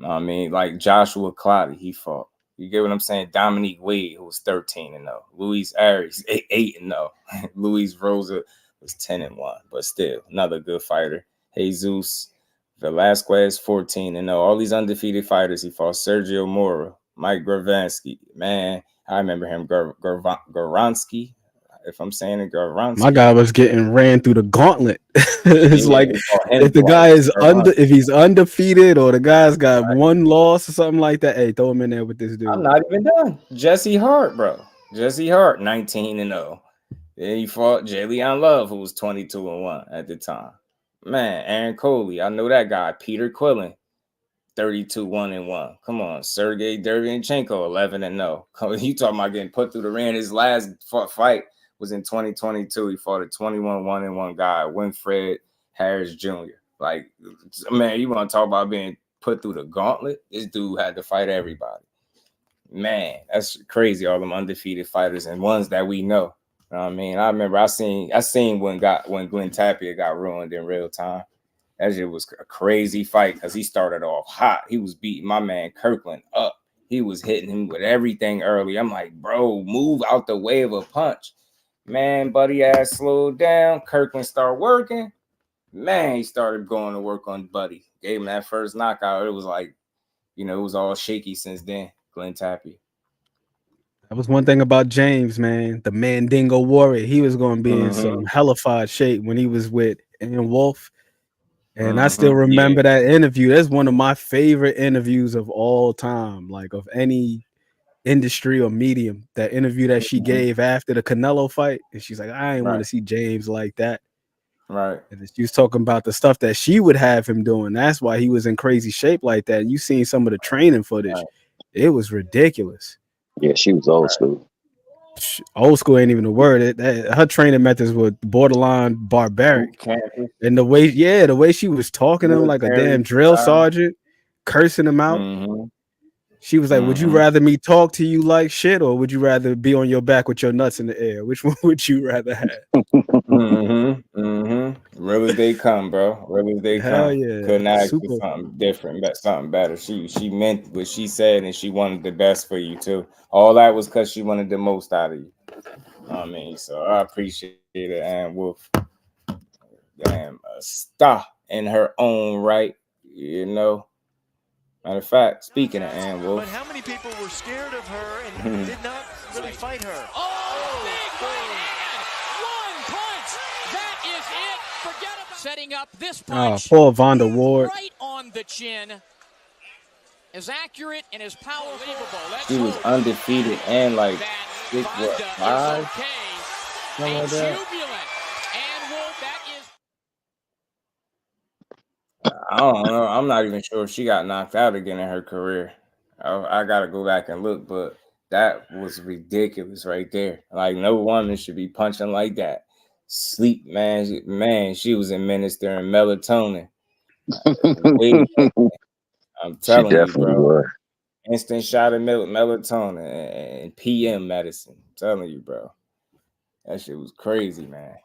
I mean, like Joshua Clottey, he fought. You get what I'm saying? Dominique Wade, who was 13-0. Luis Arias, 8-0. Luis Rosa was 10-1, but still another good fighter. Jesus Velasquez, 14-0. All these undefeated fighters he fought. Sergio Mora, Mike Gravansky. Man, I remember him. Garansky, if I'm saying it, Garansky. My guy was getting ran through the gauntlet. It's like if the guy is if he's undefeated or the guy's got one loss or something like that, hey, throw him in there with this dude. I'm not even done. Jesse Hart, bro. Jesse Hart, 19-0. Then he fought Jalen Love, who was 22-1 at the time. Man, Aaron Coley, I know that guy. Peter Quillen, 32-1-1. Come on, Sergey Derevyanchenko, 11-0. You talking about getting put through the ring? His last fight was in 2022. He fought a 21-1-1 guy, Winfred Harris Jr. Like, man, you want to talk about being put through the gauntlet? This dude had to fight everybody. Man, that's crazy. All them undefeated fighters and ones that we know. You know what I mean? I remember I seen when Glenn Tapia got ruined in real time. That shit was a crazy fight because he started off hot. He was beating my man Kirkland up. He was hitting him with everything early. I'm like, bro, move out the way of a punch. Man, buddy ass slowed down. Kirkland started working. Man, he started going to work on Buddy. Gave him that first knockout. It was like, it was all shaky since then. Glenn Tapia. That was one thing about James, man. The Mandingo Warrior. He was going to be in some hellified shape when he was with Ian Wolf. And I still remember that interview. That's one of my favorite interviews of all time, like of any industry or medium. That interview that she gave after the Canelo fight, and she's like, I didn't want to see James like that. Right. And she was talking about the stuff that she would have him doing. That's why he was in crazy shape like that. And you seen some of the training footage. It was ridiculous. Yeah, she was old school. Old school ain't even a word. Her training methods were borderline barbaric. And the way she was talking to him like a damn drill sergeant, cursing him out. She was like, would you rather me talk to you like shit, or would you rather be on your back with your nuts in the air? Which one would you rather have? Real as they come, bro. Real as they Hell come. yeah. Couldn't ask for something different, something better. She meant what she said, and she wanted the best for you too. All that was because she wanted the most out of you. I mean, so I appreciate it. And Wolf, damn, a star in her own right, you know. Matter of fact, speaking of Ann Wolf, but how many people were scared of her and did not really fight her? Oh, big right hand! 1 punch! That is it! Forget about setting up this punch. Poor Vonda Ward. Right on the chin. As accurate and as powerful. she was undefeated and like 5? Something like that. I don't know. I'm not even sure if she got knocked out again in her career. I gotta go back and look, but that was ridiculous right there. Like, no woman should be punching like that. Sleep, man, she was administering melatonin. I'm telling you, bro. Instant shot of melatonin and PM medicine. I'm telling you, bro. That shit was crazy, man.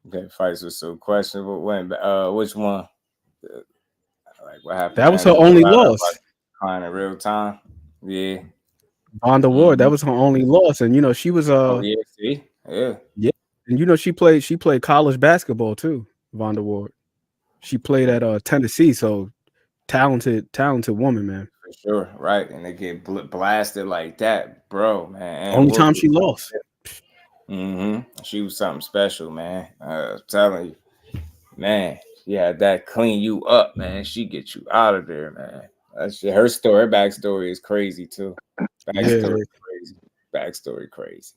Okay, fights were so questionable. Which one? Like, what happened? That was her only loss. In real time. Yeah. Vonda Ward, that was her only loss. And she was yeah. And she played college basketball too, Vonda Ward. She played at Tennessee, so talented woman, man. For sure, right. And they get blasted like that, bro, man. Only time she lost. She was something special, man. I'm telling you, man. She had that clean you up, man. She get you out of there, man. That shit, her backstory is crazy too. Backstory crazy.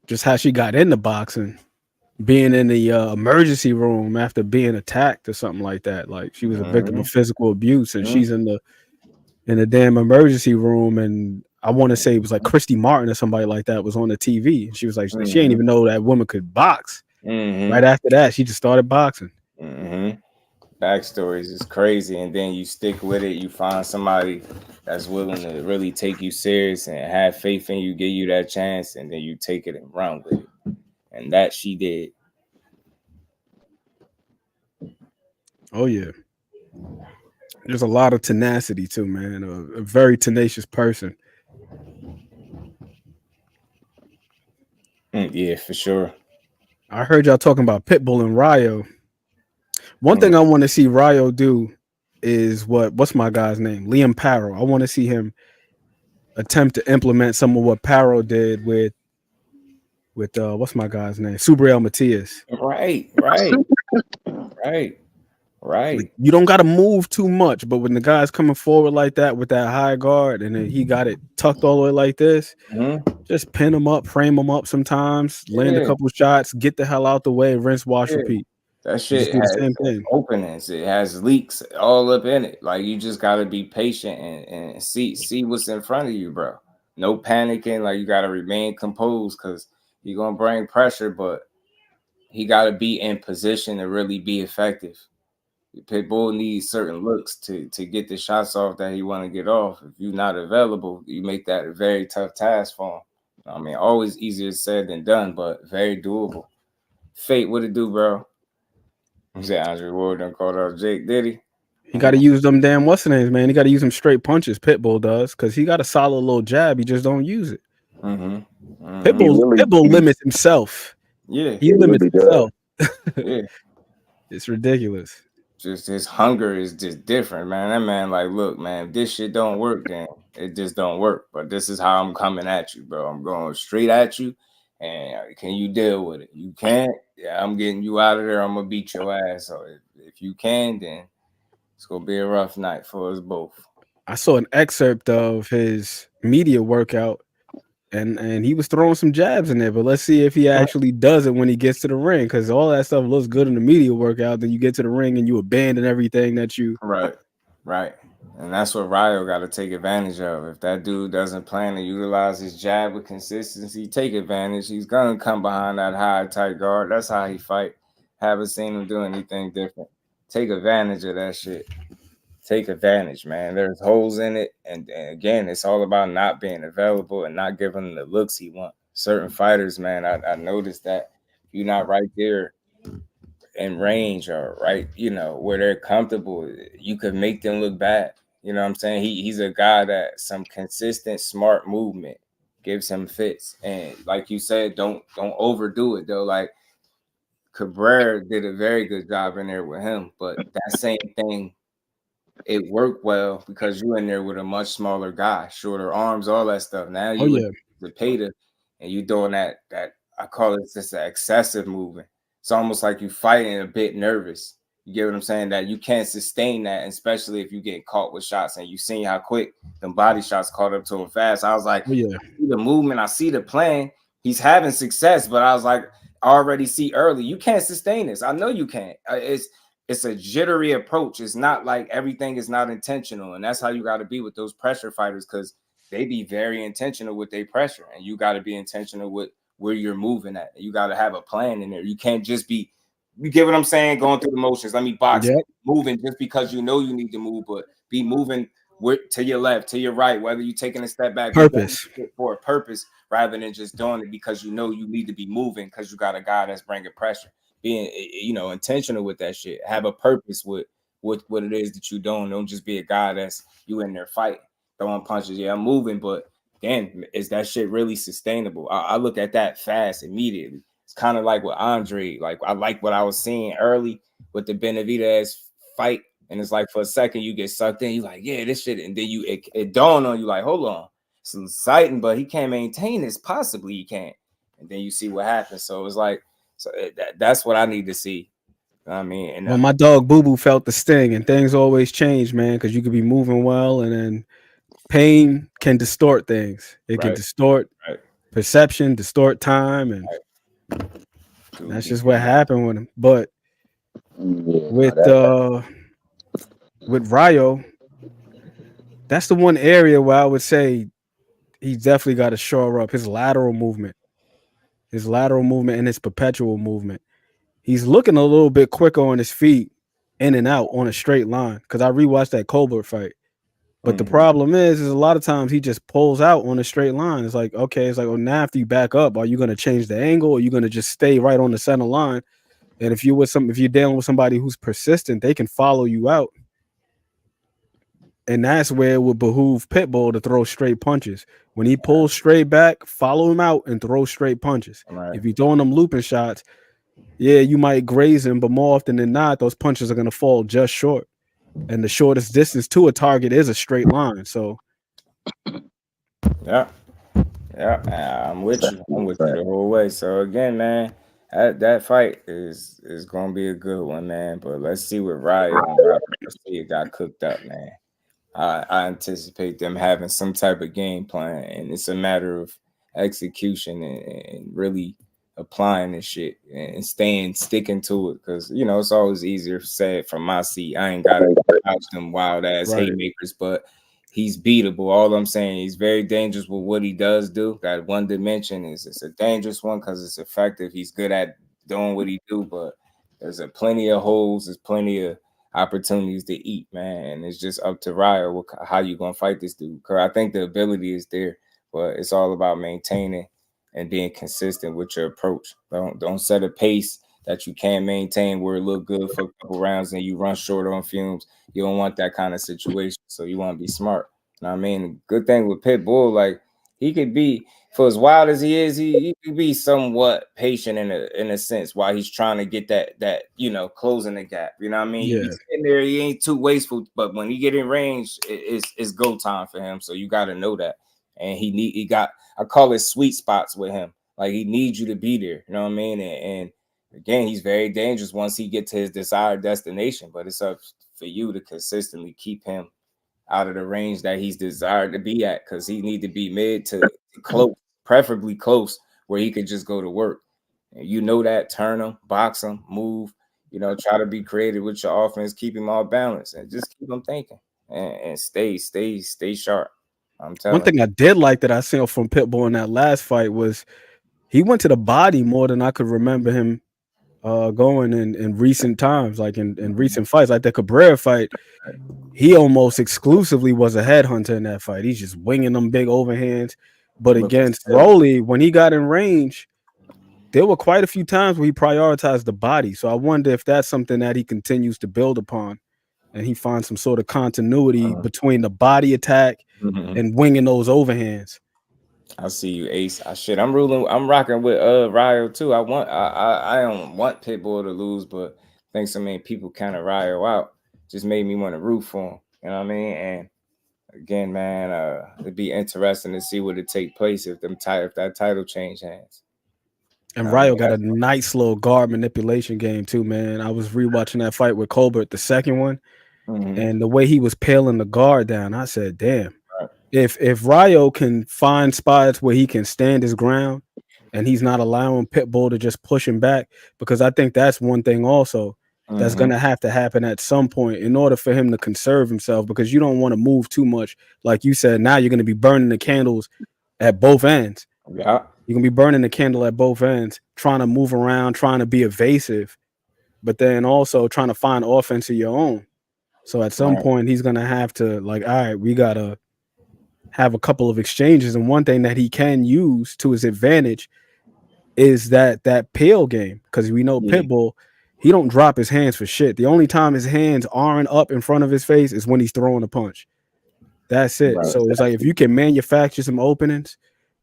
Just how she got into boxing, being in the emergency room after being attacked or something like that. Like, she was a victim of physical abuse, and she's in the damn emergency room, and I want to say it was like Christy Martin or somebody like that was on the TV. She was like, she didn't even know that woman could box. Right after that, she just started boxing. Backstories is crazy, and then you stick with it. You find somebody that's willing to really take you serious and have faith in you, give you that chance, and then you take it and run with it. And that she did. Oh yeah. There's a lot of tenacity too, man. A very tenacious person. Yeah, for sure. I heard y'all talking about Pitbull and Ryo. One thing I want to see Ryo do is what's my guy's name? Liam Parrow. I want to see him attempt to implement some of what Parrow did with what's my guy's name? Subriel Matias. Right. Like, you don't got to move too much, but when the guy's coming forward like that with that high guard, and then he got it tucked all the way like this, just pin him up, frame him up sometimes, land a couple shots, get the hell out the way, rinse, wash, repeat. That shit has openings. It has leaks all up in it. Like, you just got to be patient and see what's in front of you, bro. No panicking. Like, you got to remain composed because you're going to bring pressure, but he got to be in position to really be effective. Pitbull needs certain looks to get the shots off that he want to get off. If you're not available, you make that a very tough task for him. I mean, always easier said than done, but very doable. Fate, what it do, bro? You said Andre Ward done called out Jake, did he? He got to use them damn what's the names, man. He got to use them straight punches. Pitbull does, because he got a solid little jab. He just don't use it. Pitbull limits himself. Yeah, he limits himself. Yeah, it's ridiculous. Just his hunger is just different, man. That man, like, look, man, if this shit don't work, then it just don't work. But this is how I'm coming at you, bro. I'm going straight at you, and can you deal with it? You can't. Yeah, I'm getting you out of there. I'm gonna beat your ass. So if you can, then it's gonna be a rough night for us both. I saw an excerpt of his media workout, and he was throwing some jabs in there. But let's see if he actually does it when he gets to the ring, because all that stuff looks good in the media workout. Then you get to the ring and you abandon everything that you. Right. And that's what Ryo got to take advantage of. If that dude doesn't plan to utilize his jab with consistency, take advantage. He's gonna come behind that high tight guard. That's how he fight. Haven't seen him do anything different. Take advantage of that shit. Take advantage, man. There's holes in it, and again, it's all about not being available and not giving him the looks he wants. Certain fighters, man, I noticed that you're not right there in range or right, where they're comfortable, you could make them look bad. You know what I'm saying? He's a guy that some consistent, smart movement gives him fits. And like you said, don't overdo it though. Like Cabrera did a very good job in there with him, but that same thing, it worked well because you're in there with a much smaller guy, shorter arms, all that stuff. Now you the Peta, and you doing that I call it just an excessive movement. It's almost like you fighting a bit nervous. You get what I'm saying? That you can't sustain that, especially if you get caught with shots. And you seen how quick them body shots caught up to him fast. I was like, I see the movement, I see the plan. He's having success, but I was like, I already see early. You can't sustain this. I know you can't. It's a jittery approach. It's not like everything is not intentional, and that's how you got to be with those pressure fighters, because they be very intentional with their pressure, and you got to be intentional with where you're moving at. You got to have a plan in there. You can't just be, you get what I'm saying, going through the motions. Let me box, moving just because you know you need to move, but be moving to your left, to your right, whether you're taking a step back for a purpose rather than just doing it because you know you need to be moving because you got a guy that's bringing pressure. Being, intentional with that shit. Have a purpose with what it is that you're doing. Don't just be a guy that's you in there fighting, throwing punches. Yeah, I'm moving, but again, is that shit really sustainable? I look at that fast immediately. It's kind of like with Andre. Like I like what I was seeing early with the Benavidez fight, and it's like for a second you get sucked in. You like, yeah, this shit, and then it dawned on you like, hold on, it's exciting, but he can't maintain this. Possibly he can't, and then you see what happens. So it's like, that's what I need to see. I mean, and well, my dog Boo Boo felt the sting, and things always change, man, because you could be moving well, and then pain can distort things. It can distort perception, distort time, and that's just what happened with him. But with Ryo, that's the one area where I would say he definitely got to shore up his lateral movement and his perpetual movement. He's looking a little bit quicker on his feet, in and out on a straight line. Because I rewatched that Colbert fight. But the problem is a lot of times he just pulls out on a straight line. It's like, okay, it's like, well, now after you back up, are you going to change the angle, or are you going to just stay right on the center line? And if you're dealing with somebody who's persistent, they can follow you out. And that's where it would behoove Pitbull to throw straight punches. When he pulls straight back, follow him out and throw straight punches. If you're throwing them looping shots, yeah, you might graze him, but more often than not, those punches are going to fall just short. And the shortest distance to a target is a straight line. So, yeah, I'm with you. I'm with you the whole way. So again, man, that fight is going to be a good one, man. But let's see what Ryo and Robert it got cooked up, man. I anticipate them having some type of game plan, and it's a matter of execution and really applying this shit and sticking to it, because it's always easier said from my seat. I ain't gotta couch them wild ass haymakers, but he's beatable. All I'm saying, he's very dangerous with what he does do. That one dimension it's a dangerous one because it's effective. He's good at doing what he do, but there's plenty of holes. There's plenty of opportunities to eat, man. And it's just up to Ryo how you gonna fight this dude. Because I think the ability is there, but it's all about maintaining and being consistent with your approach. Don't set a pace that you can't maintain where it look good for a couple rounds and you run short on fumes. You don't want that kind of situation. So you want to be smart. You know what I mean? The good thing with Pitbull, like he could be, for as wild as he is, he could be somewhat patient in a sense while he's trying to get that closing the gap. You know what I mean? Yeah. He's in there, he ain't too wasteful, but when he get in range, it's go time for him. So you got to know that. And I call it sweet spots with him. Like he needs you to be there. You know what I mean? And again, he's very dangerous once he gets to his desired destination. But it's up for you to consistently keep him out of the range that he's desired to be at, because he need to be mid to close, preferably close, where he could just go to work. And you know that, turn him, box him, move, try to be creative with your offense, keep him all balanced, and just keep him thinking and stay sharp. I'm telling One thing I did like that I saw from Pitbull in that last fight was he went to the body more than I could remember him going in recent times, like in recent fights, like the Cabrera fight. He almost exclusively was a headhunter in that fight. He's just winging them big overhands. But against Rolly, when he got in range, there were quite a few times where he prioritized the body. So I wonder if that's something that he continues to build upon, and he finds some sort of continuity between the body attack and winging those overhands. I see you, Ace. I'm rocking with Ryo too. I don't want Pitbull to lose, but I think so many people kind of Ryo out. Just made me want to root for him. You know what I mean? And again, man, it'd be interesting to see what it take place if that title change hands. And Ryo got a nice little guard manipulation game too, man. I was rewatching that fight with Colbert, the second one, and the way he was peeling the guard down, I said, damn. If Ryo can find spots where he can stand his ground and he's not allowing Pitbull to just push him back, because I think that's one thing also that's going to have to happen at some point in order for him to conserve himself, because you don't want to move too much. Like you said, now you're going to be burning the candles at both ends. Yeah. You're going to be burning the candle at both ends, trying to move around, trying to be evasive, but then also trying to find offense of your own. So at some point, he's going to have to, like, all right, we got to have a couple of exchanges. And one thing that he can use to his advantage is that peel game, because we know Pitbull, he don't drop his hands for shit. The only time his hands aren't up in front of his face is when he's throwing a punch. That's it. So it's like if you can manufacture some openings,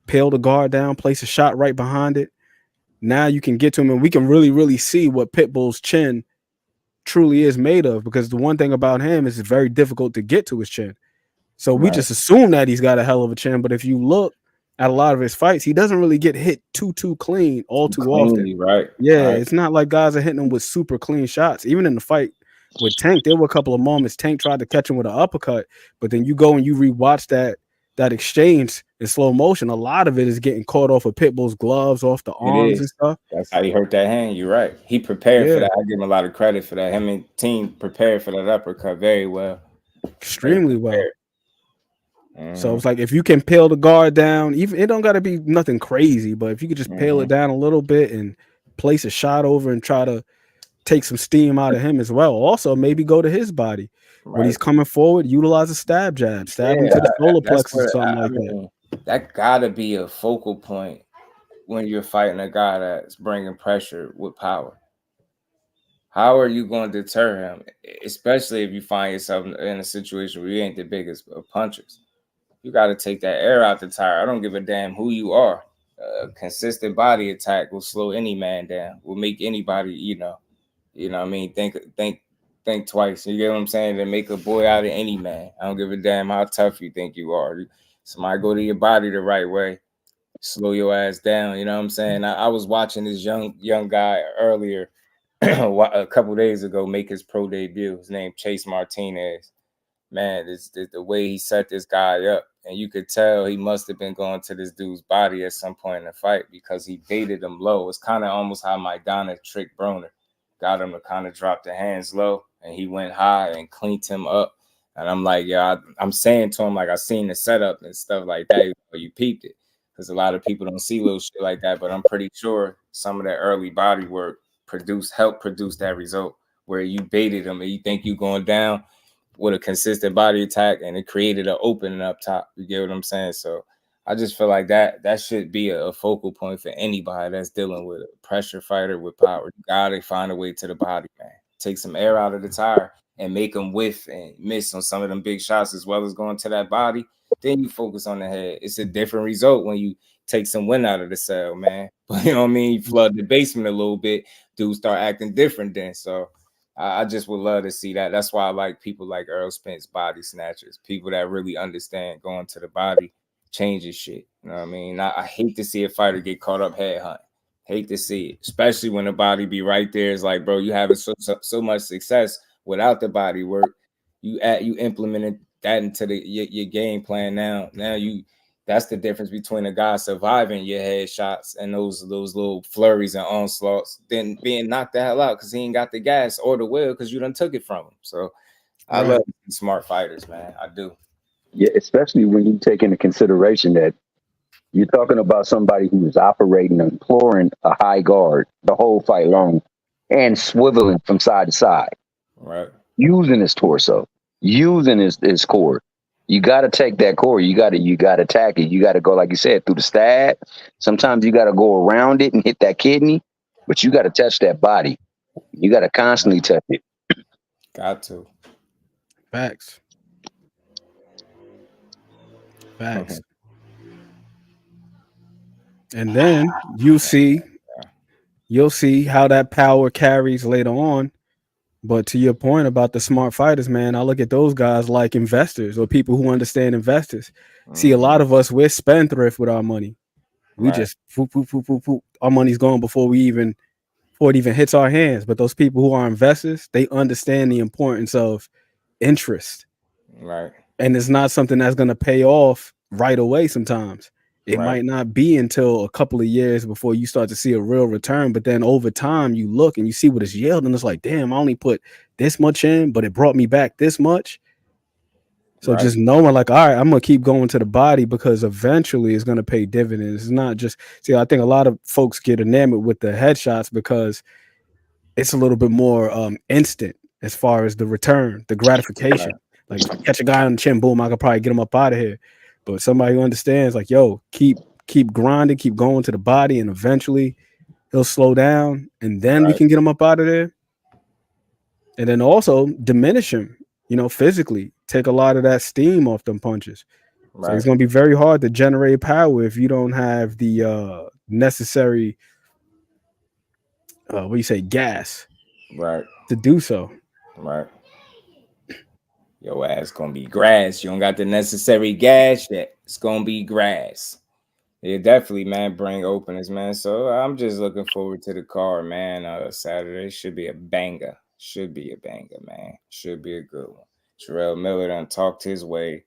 peel the guard down, place a shot right behind it, now you can get to him, and we can really, really see what Pitbull's chin truly is made of, because the one thing about him is it's very difficult to get to his chin. So we just assume that he's got a hell of a chin, but if you look at a lot of his fights, he doesn't really get hit too clean too often. Right. Yeah, it's not like guys are hitting him with super clean shots. Even in the fight with Tank, there were a couple of moments Tank tried to catch him with an uppercut, but then you go and you rewatch that exchange in slow motion. A lot of it is getting caught off of Pitbull's gloves, off the arms and stuff. That's how he hurt that hand. You're right. He prepared for that. I give him a lot of credit for that. Him and team prepared for that uppercut very well. Extremely well. So it's like if you can peel the guard down, even it don't got to be nothing crazy, but if you could just peel it down a little bit and place a shot over and try to take some steam out of him as well. Also, maybe go to his body when he's coming forward. Utilize a stab jab, stab him to the solar plexus or something like that. That gotta be a focal point when you're fighting a guy that's bringing pressure with power. How are you going to deter him, especially if you find yourself in a situation where you ain't the biggest of punchers? You got to take that air out the tire. I don't give a damn who you are. Consistent body attack will slow any man down. Will make anybody, you know what I mean, think twice. You get what I'm saying? To make a boy out of any man. I don't give a damn how tough you think you are. Somebody go to your body the right way, slow your ass down. You know what I'm saying? I was watching this young guy earlier, a couple days ago, make his pro debut. His name Chase Martinez. Man, it's the way he set this guy up. And you could tell he must have been going to this dude's body at some point in the fight, because he baited him low. It's kind of almost how Maidana tricked Broner. Got him to kind of drop the hands low, and he went high and cleaned him up. And I'm like, yeah, I'm saying to him, like, I seen the setup and stuff like that. You peeped it, because a lot of people don't see little shit like that. But I'm pretty sure some of that early body work helped produce that result, where you baited him and you think you going down with a consistent body attack, and it created an opening up top. You get what I'm saying? So I just feel like that should be a focal point for anybody that's dealing with a pressure fighter with power. You gotta find a way to the body, man. Take some air out of the tire and make them whiff and miss on some of them big shots, as well as going to that body. Then you focus on the head. It's a different result when you take some wind out of the sail, man. You know what I mean? You flood the basement a little bit, dudes start acting different then. So I just would love to see that. That's why I like people like Earl Spence, body snatchers, people that really understand going to the body changes shit. You know what I mean? I hate to see a fighter get caught up head hunting. Hate to see it, especially when the body be right there. It's like, bro, you having so much success without the body work. You implemented that into your game plan now. Now that's the difference between a guy surviving your headshots and those little flurries and onslaughts than being knocked the hell out because he ain't got the gas or the will because you done took it from him. So I love smart fighters, man. I do. Yeah, especially when you take into consideration that you're talking about somebody who is operating and employing a high guard the whole fight long and swiveling from side to side. Right. Using his torso, using his core. You got to take that core. You got to attack it. You got to go, like you said, through the stab. Sometimes you got to go around it and hit that kidney, but you got to touch that body. You got to constantly touch it. Got to. Facts. And then you'll see how that power carries later on. But to your point about the smart fighters, man, I look at those guys like investors or people who understand investors. See, a lot of us, we're spendthrift with our money. We just our money's gone before it even hits our hands. But those people who are investors, they understand the importance of interest. Right. And it's not something that's going to pay off right away sometimes. It might not be until a couple of years before you start to see a real return. But then over time, you look and you see what it's yielding. It's like, damn, I only put this much in, but it brought me back this much. So just knowing like, all right, I'm going to keep going to the body because eventually it's going to pay dividends. It's not just, see, I think a lot of folks get enamored with the headshots because it's a little bit more instant as far as the return, the gratification. Like if I catch a guy on the chin, boom, I could probably get him up out of here. But somebody who understands, like, yo, keep grinding, keep going to the body, and eventually he'll slow down, and then we can get him up out of there. And then also diminish him, physically. Take a lot of that steam off them punches. So it's going to be very hard to generate power if you don't have the necessary, gas, to do so. Right. Your ass gonna be grass. You don't got the necessary gas yet. It's gonna be grass. Yeah, definitely, man. Bring openers, man. So I'm just looking forward to the card, man. Saturday should be a banger. Should be a banger, man. Should be a good one. Jerell Miller done talked his way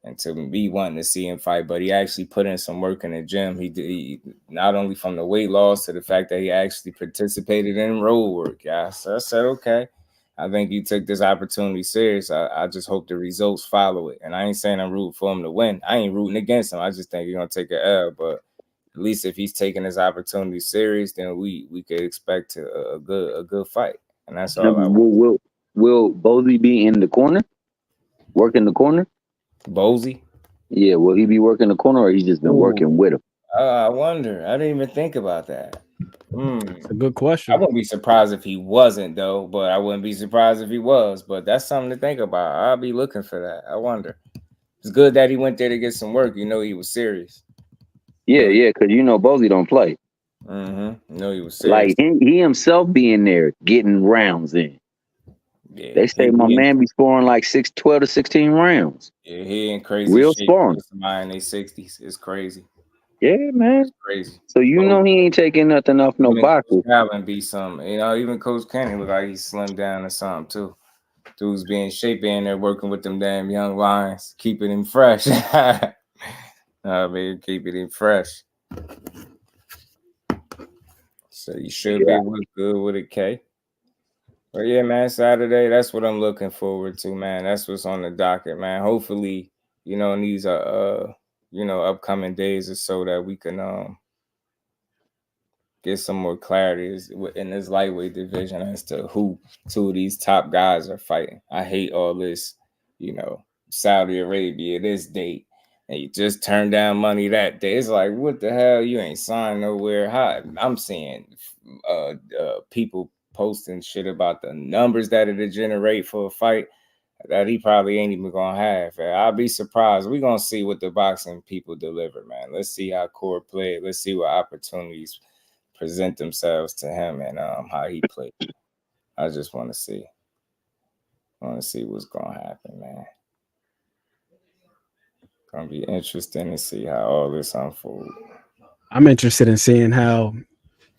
into me wanting to see him fight, but he actually put in some work in the gym. He not only from the weight loss to the fact that he actually participated in road work, guys. So I said, okay. I think you took this opportunity serious. I just hope the results follow it. And I ain't saying I'm rooting for him to win. I ain't rooting against him. I just think he's going to take an L. But at least if he's taking this opportunity serious, then we could expect a good fight. And that's all I want. Will Bozy be in the corner? Working the corner? Bozy? Yeah, will he be working the corner or he's just been working with him? I wonder. I didn't even think about that. It's a good question. I wouldn't be surprised if he wasn't, though, but I wouldn't be surprised if he was. But that's something to think about. I'll be looking for that. I wonder. It's good that he went there to get some work. He was serious. Yeah, because Bozy don't play. He was serious. Like he himself being there getting rounds in. Yeah, they say my man be scoring like 12 to 16 rounds. Yeah, he ain't crazy. Real scoring. Somebody in their 60s. It's crazy. Yeah, man. It's crazy. So he ain't taking nothing off no boxer. Allen be something. Even Coach Kenny look like he's slimmed down or something too. Dude's being shape in there working with them damn young lions, keeping him fresh. Keeping him fresh. So you should be good with a K. But yeah, man, Saturday, that's what I'm looking forward to, man. That's what's on the docket, man. Hopefully, in these upcoming days or so that we can get some more clarity in this lightweight division as to who two of these top guys are fighting. I hate all this, Saudi Arabia this date, and you just turn down money that day. It's like, what the hell? You ain't signed nowhere. I'm seeing people posting shit about the numbers that it'll generate for a fight that he probably ain't even gonna have. I'll be surprised. We're gonna see what the boxing people deliver, man. Let's see how Core played. Let's see what opportunities present themselves to him and how he played. I just want to see. What's gonna happen, man. Gonna be interesting to see how all this unfolds. I'm interested in seeing how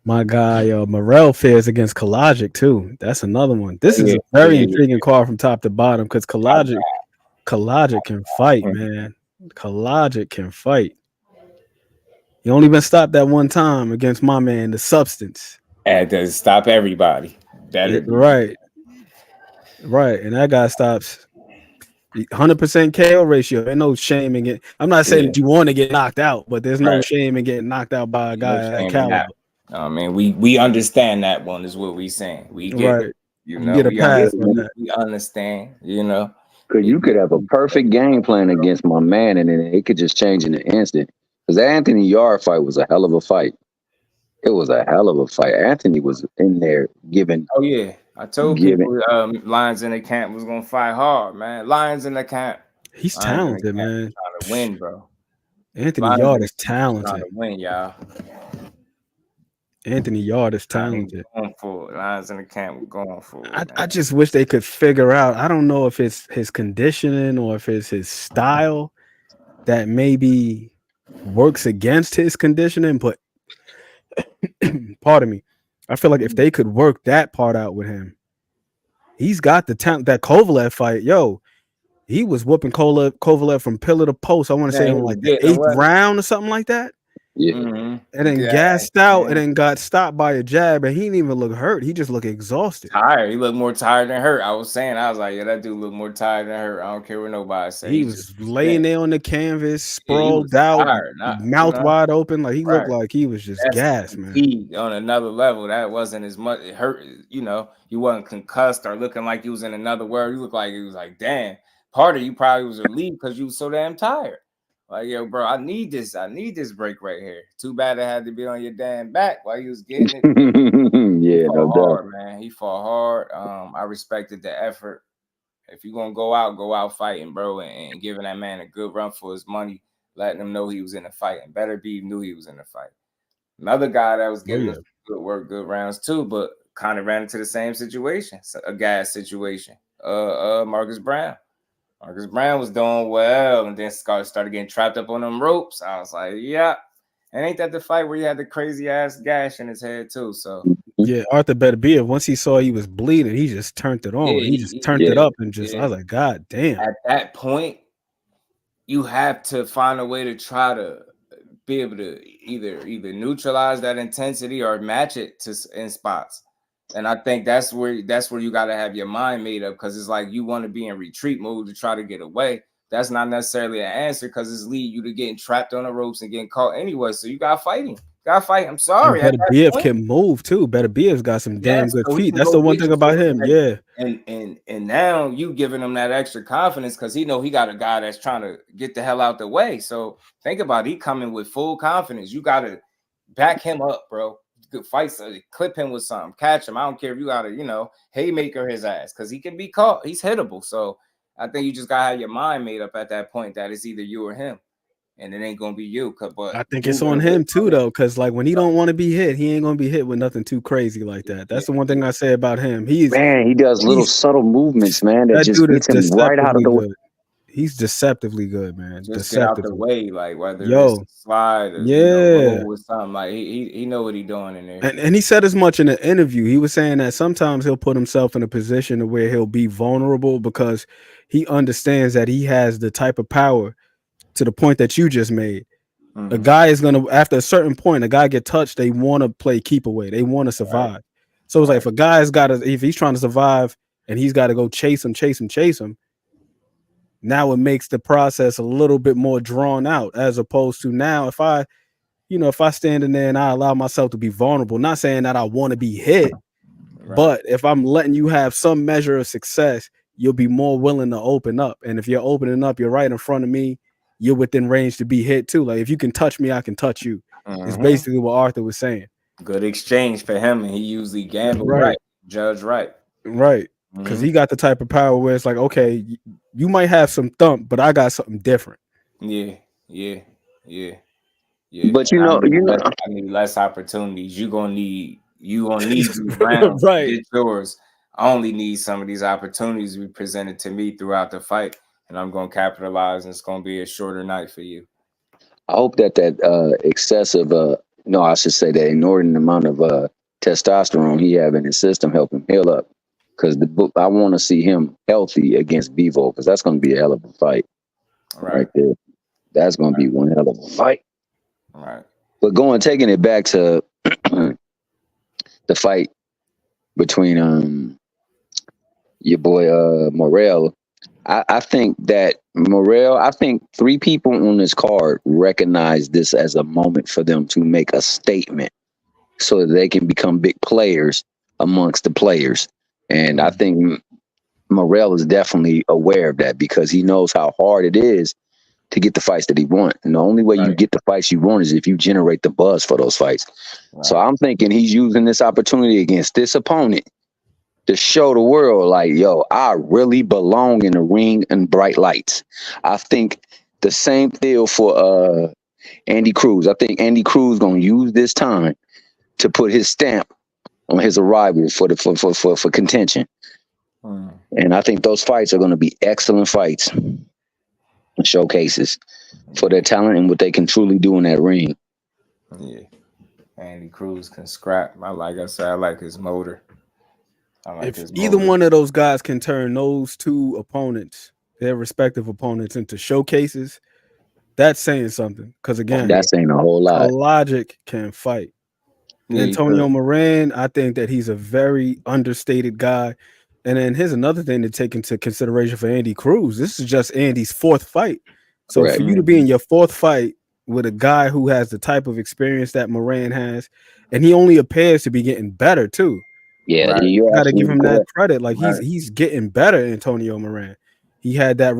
My guy Morel fares against Kalajic too. That's another one. This is a very intriguing card from top to bottom because Kalajic can fight, man. Kalajic can fight. He only been stopped that one time against my man, the Substance. And to stop everybody. Right. And that guy stops 100% KO ratio. Ain't no shame in it. I'm not saying that you want to get knocked out, but there's no shame in getting knocked out by a guy at that caliber. I mean, we understand that one is what we saying. We get you know, get a pass on that. We understand, you know. Because you could have a perfect game plan against my man, and then it could just change in an instant. Because the Anthony Yard fight was a hell of a fight. It was a hell of a fight. Anthony was in there giving. Oh yeah, I told people Lions in the camp was gonna fight hard, man. Lions in the camp. He's talented, man. Trying to win, bro. Anthony Yard is talented. Trying to win, y'all. Anthony Yard is talented. Going for it. Lions in the camp were going for it. I just wish they could figure out. I don't know if it's his conditioning or if it's his style that maybe works against his conditioning, but pardon me. I feel like if they could work that part out with him, he's got the talent. That Kovalev fight, he was whooping Kovalev from pillar to post. I want to say in like the 8th round or something like that. Yeah. And then gassed out and then got stopped by a jab, and he didn't even look hurt. He just looked exhausted. Tired. He looked more tired than hurt. I was like, yeah, that dude looked more tired than hurt. I don't care what nobody says. He was laying there on the canvas, sprawled out, mouth wide open. Like he looked like he was just gassed, man. On another level, that wasn't as much. It hurt, you know. He wasn't concussed or looking like he was in another world. He looked like he was like, damn. Part of you probably was relieved because you was so damn tired. Like, yo, bro, I need this break right here. Too bad it had to be on your damn back while you was getting it. Yeah, no doubt, man. He fought hard. I respected the effort. If you're gonna go out fighting, bro, and giving that man a good run for his money, letting him know he was in the fight, and better be knew he was in the fight. Another guy that was giving us good work, good rounds too, but kind of ran into the same situation, a gas situation. Marcus Brown. Marcus Brown was doing well, and then started getting trapped up on them ropes. I was like, yeah. And ain't that the fight where he had the crazy ass gash in his head too? So yeah, Arthur Beterbiev, once he saw he was bleeding, he just turned it on. He just turned it up and just I was like, God damn. At that point, you have to find a way to try to be able to either neutralize that intensity or match it in spots. And I think that's where you got to have your mind made up, because it's like you want to be in retreat mode to try to get away. That's not necessarily an answer, because it's lead you to getting trapped on the ropes and getting caught anyway. So you got to fight him. I'm sorry. Beterbiev can move too. Beterbiev's got some damn good feet. That's the one thing about him. Yeah. And now you giving him that extra confidence because he know he got a guy that's trying to get the hell out the way. So think about it. He coming with full confidence. You got to back him up, bro. Good fights, clip him with something, catch him. I don't care if you got to, haymaker his ass, because he can be caught. He's hittable. So I think you just got to have your mind made up at that point that it's either you or him, and it ain't going to be you. But I think it's on him too, though, because like when he don't want to be hit, he ain't going to be hit with nothing too crazy like that. That's the one thing I say about him. He does little subtle movements, man, that just gets him right out of the way. He's deceptively good, man. Just get out the way, like whether it's a slide or or something. Like he know what he's doing in there. And he said as much in the interview. He was saying that sometimes he'll put himself in a position where he'll be vulnerable because he understands that he has the type of power to the point that you just made. A guy is gonna, after a certain point, a guy get touched, they want to play keep away. They want to survive. Right. So it's like if a guy's if he's trying to survive and he's got to go chase him. Now it makes the process a little bit more drawn out, as opposed to now if I stand in there and I allow myself to be vulnerable, not saying that I want to be hit, but if I'm letting you have some measure of success, you'll be more willing to open up. And if you're opening up, you're right in front of me, you're within range to be hit too. Like if you can touch me, I can touch you. It's basically what Arthur was saying. Good exchange for him, and he usually gambled right, judge right. Because he got the type of power where it's like, okay, you might have some thump, but I got something different. Yeah. But I need less opportunities. You gonna need these rounds. Right. Get yours. I only need some of these opportunities we presented to me throughout the fight, and I'm gonna capitalize, and it's gonna be a shorter night for you. I hope that excessive No, I should say the inordinate amount of testosterone he have in his system help him heal up. Because I want to see him healthy against Bivol, because that's going to be a hell of a fight right there. That's going to be one hell of a fight. Right. But taking it back to the fight between your boy Morrell, I think that I think 3 people on this card recognize this as a moment for them to make a statement so that they can become big players amongst the players. And I think Morrell is definitely aware of that, because he knows how hard it is to get the fights that he wants. And the only way you get the fights you want is if you generate the buzz for those fights. Right. So I'm thinking he's using this opportunity against this opponent to show the world, like, yo, I really belong in the ring and bright lights. I think the same deal for Andy Cruz. I think Andy Cruz gonna use this time to put his stamp on his arrival for contention. And I think those fights are going to be excellent fights, showcases for their talent and what they can truly do in that ring. Yeah, Andy Cruz can scrap. Like I said, I like his motor. If either one of those guys can turn those 2 opponents, their respective opponents, into showcases, that's saying something. Because again, that's saying a whole lot. Logic can fight. Yeah, Antonio Moran, I think that he's a very understated guy. And then here's another thing to take into consideration for Andy Cruz. This is just Andy's 4th fight. So for you to be in your 4th fight with a guy who has the type of experience that Moran has, and he only appears to be getting better too. Yeah, you got to give him that credit. Like he's getting better, Antonio Moran. He had that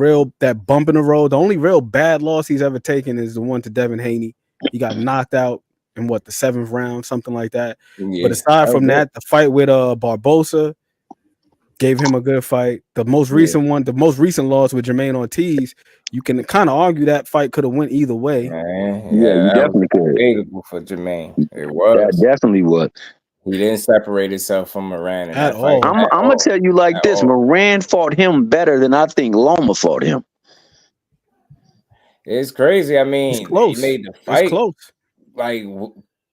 bump in the road. The only real bad loss he's ever taken is the one to Devin Haney. He got knocked out in the 7th round, something like that. Yeah, but aside from that, the fight with Barbosa gave him a good fight. The most recent loss with Jermaine Ortiz, you can kind of argue that fight could have went either way. You definitely could. Favorable for Jermaine. It was. That definitely was. He didn't separate himself from Moran in that fight. I'm gonna tell you like this: Moran fought him better than I think Loma fought him. It's crazy. I mean, he made the fight like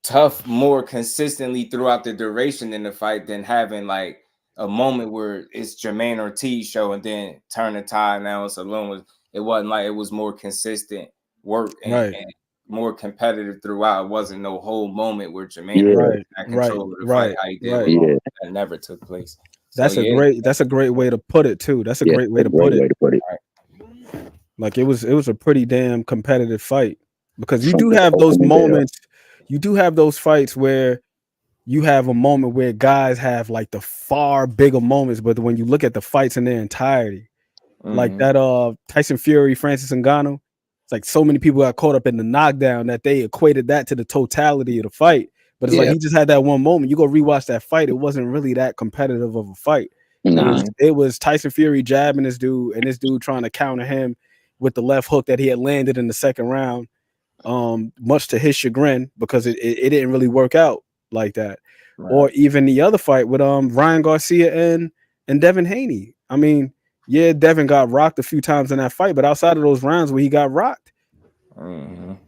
tough more consistently throughout the duration in the fight than having like a moment where it's Jermaine Ortiz show and then turn the tide. Now it's alone. It wasn't like it was more consistent work and more competitive throughout. It wasn't no whole moment where Jermaine had control of the fight. How he did that never took place. That's a great way to put it too. That's a great way to put it. Like it was a pretty damn competitive fight, because you do have those moments. You do have those fights where you have a moment where guys have like the far bigger moments, but when you look at the fights in their entirety, like that Tyson Fury, Francis Ngannou, it's like so many people got caught up in the knockdown that they equated that to the totality of the fight. But it's like he just had that one moment. You go rewatch that fight, it wasn't really that competitive of a fight. It was Tyson Fury jabbing this dude and this dude trying to counter him with the left hook that he had landed in the 2nd round, much to his chagrin, because it didn't really work out like that. Or even the other fight with Ryan Garcia and Devin Haney. I mean, yeah, Devin got rocked a few times in that fight, but outside of those rounds where he got rocked,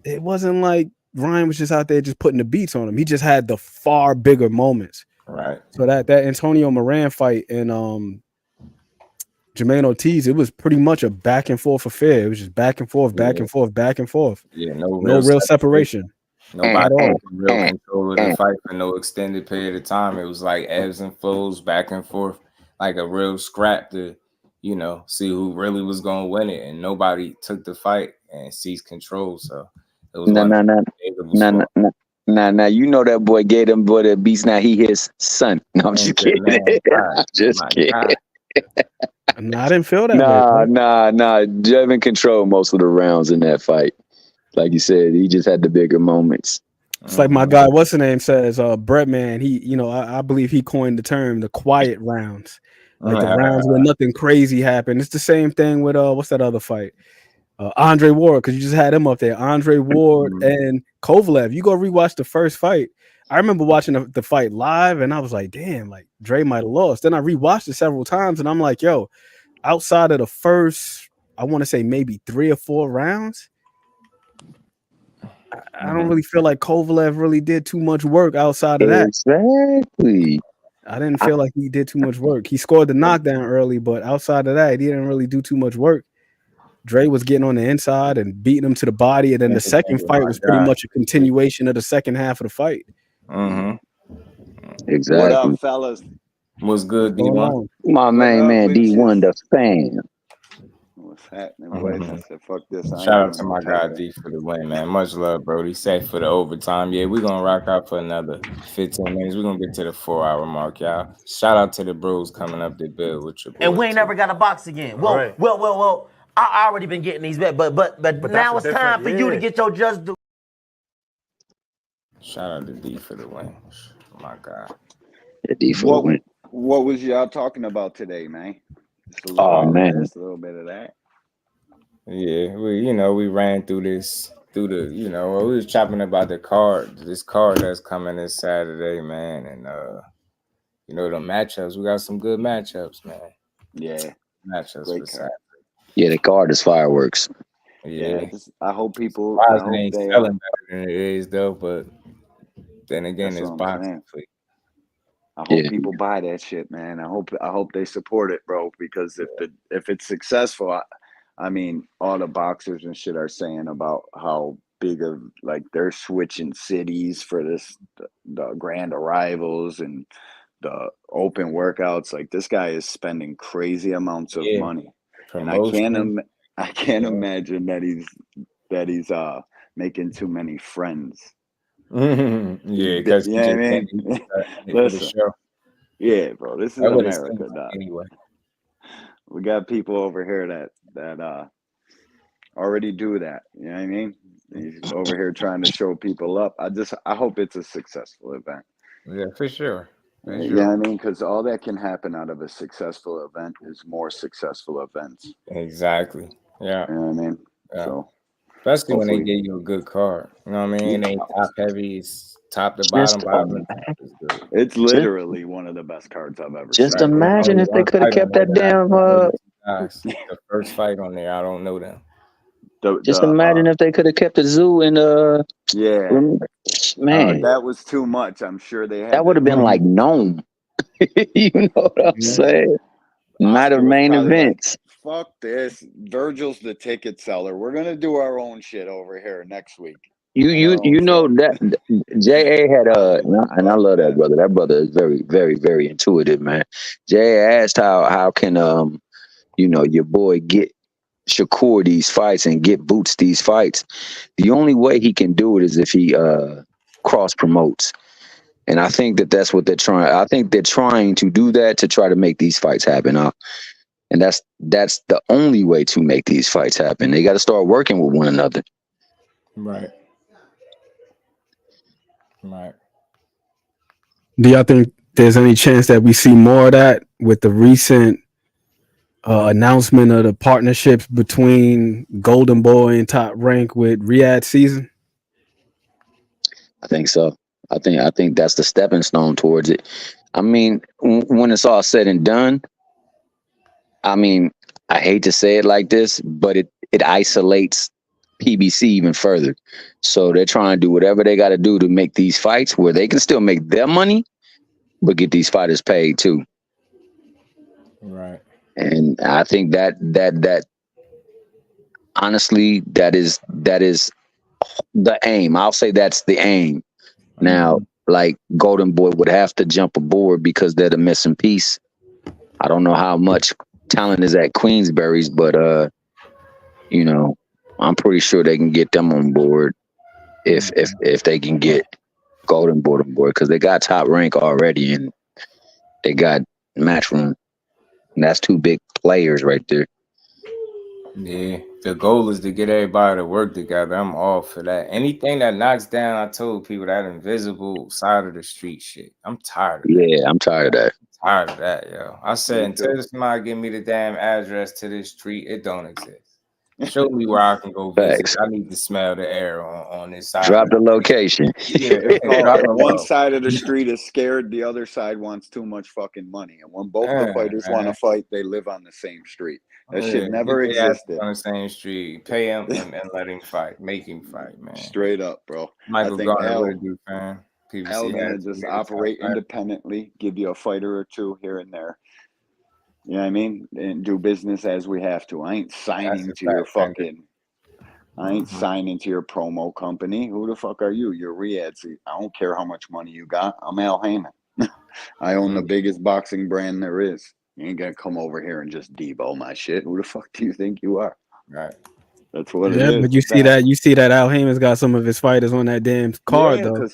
it wasn't like Ryan was just out there just putting the beats on him. He just had the far bigger moments. Right. So that Antonio Moran fight and Jermaine Ortiz, it was pretty much a back and forth affair. It was just back and forth, back and forth, back and forth. Yeah, no real separation. Nobody had real control of the fight for no extended period of time. It was like ebbs and flows, back and forth, like a real scrap to, see who really was going to win it. And nobody took the fight and seized control. So it was Now, you know that boy gave them boy the beats. Now he his son. No, I'm just kidding. I'm just kidding. No, I didn't feel that. Nah. Devin controlled most of the rounds in that fight. Like you said, he just had the bigger moments. It's like my guy, what's the name, says, Brett, man, he, I believe he coined the term the quiet rounds. Like the rounds where nothing crazy happened. It's the same thing with what's that other fight? Andre Ward, because you just had him up there. Andre Ward and Kovalev. You go rewatch the first fight. I remember watching the fight live, and I was like, damn, like Dre might have lost. Then I rewatched it several times, and I'm like, yo, outside of the first, I want to say maybe 3 or 4 rounds, I don't really feel like Kovalev really did too much work outside of that. Exactly. I didn't feel like he did too much work. He scored the knockdown early, but outside of that, he didn't really do too much work. Dre was getting on the inside and beating him to the body, and then the second fight was pretty much a continuation of the second half of the fight. Exactly. What up, fellas? What's good, D1? My main man, D1, the fan. What's happening, boys? I said, fuck this. I ain't Shout out doing to no my guy taping. D for the win, man. Much love, bro. He said for the overtime. Yeah, we're gonna rock out for another 15 minutes. We're gonna get to the 4-hour mark, y'all. Shout out to the bros coming up to build with your boy. And we ain't never got a box again. Well. I already been getting these back, but now it's time for you to get your just do. Shout out to D for the win. Oh my God. Yeah, D for the win. What was y'all talking about today, man? Man. Just a little bit of that. Yeah, we ran through this, we was chopping about this card that's coming this Saturday, man. And, the matchups, we got some good matchups, man. Yeah. Matchups for Saturday. Yeah, the card is fireworks. Yeah. I hope people. I hope ain't selling better than it is, though, but then again, it's boxing. I hope people buy that shit, man. I hope they support it, bro, because if it's successful, I mean, all the boxers and shit are saying about how big of, like, they're switching cities for the grand arrivals and the open workouts. Like, this guy is spending crazy amounts of money, and I can't imagine that he's making too many friends. Yeah, because you know what I mean. Listen, yeah, bro, this is America, dog. Anyway, we got people over here that already do that. You know what I mean? He's over here trying to show people up. I hope it's a successful event. Yeah, for sure. You know what I mean? Because all that can happen out of a successful event is more successful events. Exactly. Yeah. You know what I mean? Yeah. So, especially when they give you a good card. You know what I mean? It ain't top heavy. It's top to bottom. It's literally one of the best cards I've ever Just seen. imagine if they could have kept that damn. The first fight on there, I don't know them. Just imagine if they could have kept the zoo and man, that was too much. I'm sure they had. That would have been like known. You know what I'm saying? Night of main events. Like, fuck this. Virgil's the ticket seller. We're gonna do our own shit over here next week. You know that J.A. had and I love that brother. That brother is very, very, very intuitive, man. J.A. asked how can your boy get Shakur these fights and get Boots these fights. The only way he can do it is if he cross promotes. And I think that's what they're trying. I think they're trying to do that to try to make these fights happen. And that's the only way to make these fights happen. They got to start working with one another. Right. Right. Do y'all think there's any chance that we see more of that with the recent announcement of the partnerships between Golden Boy and Top Rank with Riyadh Season? I think so. I think that's the stepping stone towards it. I mean, when it's all said and done, I mean, I hate to say it like this, but it isolates PBC even further. So they're trying to do whatever they got to do to make these fights where they can still make their money, but get these fighters paid too. Right. And I think that honestly, that is the aim. I'll say that's the aim. Now, like Golden Boy would have to jump aboard because they're the missing piece. I don't know how much talent is at Queensberry's, but I'm pretty sure they can get them on board if they can get Golden Boy on board, because they got Top Rank already and they got Matchroom. And that's two big players right there. Yeah, the goal is to get everybody to work together. I'm all for that. Anything that knocks down, I told people, that invisible side of the street shit. I'm tired of that. Yeah, I'm tired of that. Tired of that, yo. I said, until somebody give me the damn address to this street, it don't exist. Show me where I can go visit. Facts. I need to smell the air on this side. Drop the location. Yeah, Oh, drop one the side of the street is scared, the other side wants too much fucking money. And when both the fighters want to fight, they live on the same street. That shit never existed. On the same street. Pay him and let him fight. Make him fight, man. Straight up, bro. Michael I think Garner, Al, what it do, fam? Al gonna just operate independently, give you a fighter or two here and there. You know what I mean? And do business as we have to. I ain't signing to your fucking... I ain't signing to your promo company. Who the fuck are you? You're Riyadh. I don't care how much money you got. I'm Al Heyman. I own the biggest boxing brand there is. You ain't gonna come over here and just debo my shit. Who the fuck do you think you are? Right. That's what it Yeah, is. but you see that Al Heyman's got some of his fighters on that damn card though.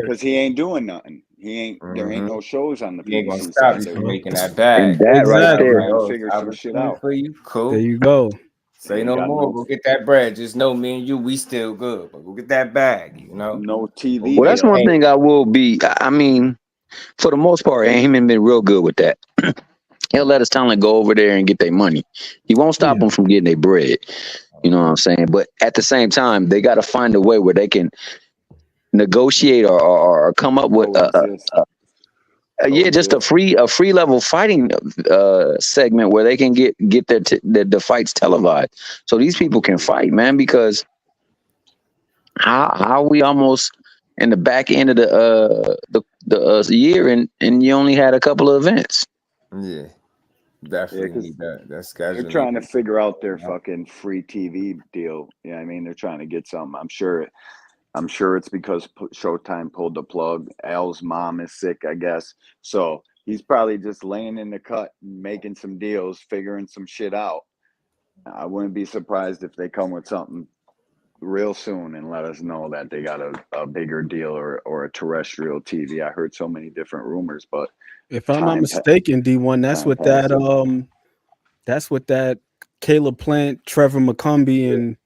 Because he ain't doing nothing. He ain't. There ain't no shows on the He ain't gonna PBC stop side. you from making that bag. And that right there. Figure some shit out. For you. Cool. There you go. Say no more. Go get that bread. Just know me and you, we still good. But go get that bag, you know? No TV. Well, that's one thing I will be. I mean, for the most part, Heyman been real good with that. He'll let his talent go over there and get their money. He won't stop them from getting their bread. You know what I'm saying? But at the same time, they got to find a way where they can negotiate or come up with just a free level fighting segment where they can get the fights televised, so these people can fight, man. Because how we almost in the back end of the year and you only had a couple of events. Yeah, definitely need that. That's scheduled. They're trying to figure out their fucking free TV deal. Yeah, I mean, they're trying to get something. I'm sure it's because Showtime pulled the plug. Al's mom is sick, I guess. So he's probably just laying in the cut, making some deals, figuring some shit out. I wouldn't be surprised if they come with something real soon and let us know that they got a bigger deal or a terrestrial TV. I heard so many different rumors, but if I'm not mistaken, D1, that's what that Caleb Plant, Trevor McCumbee, and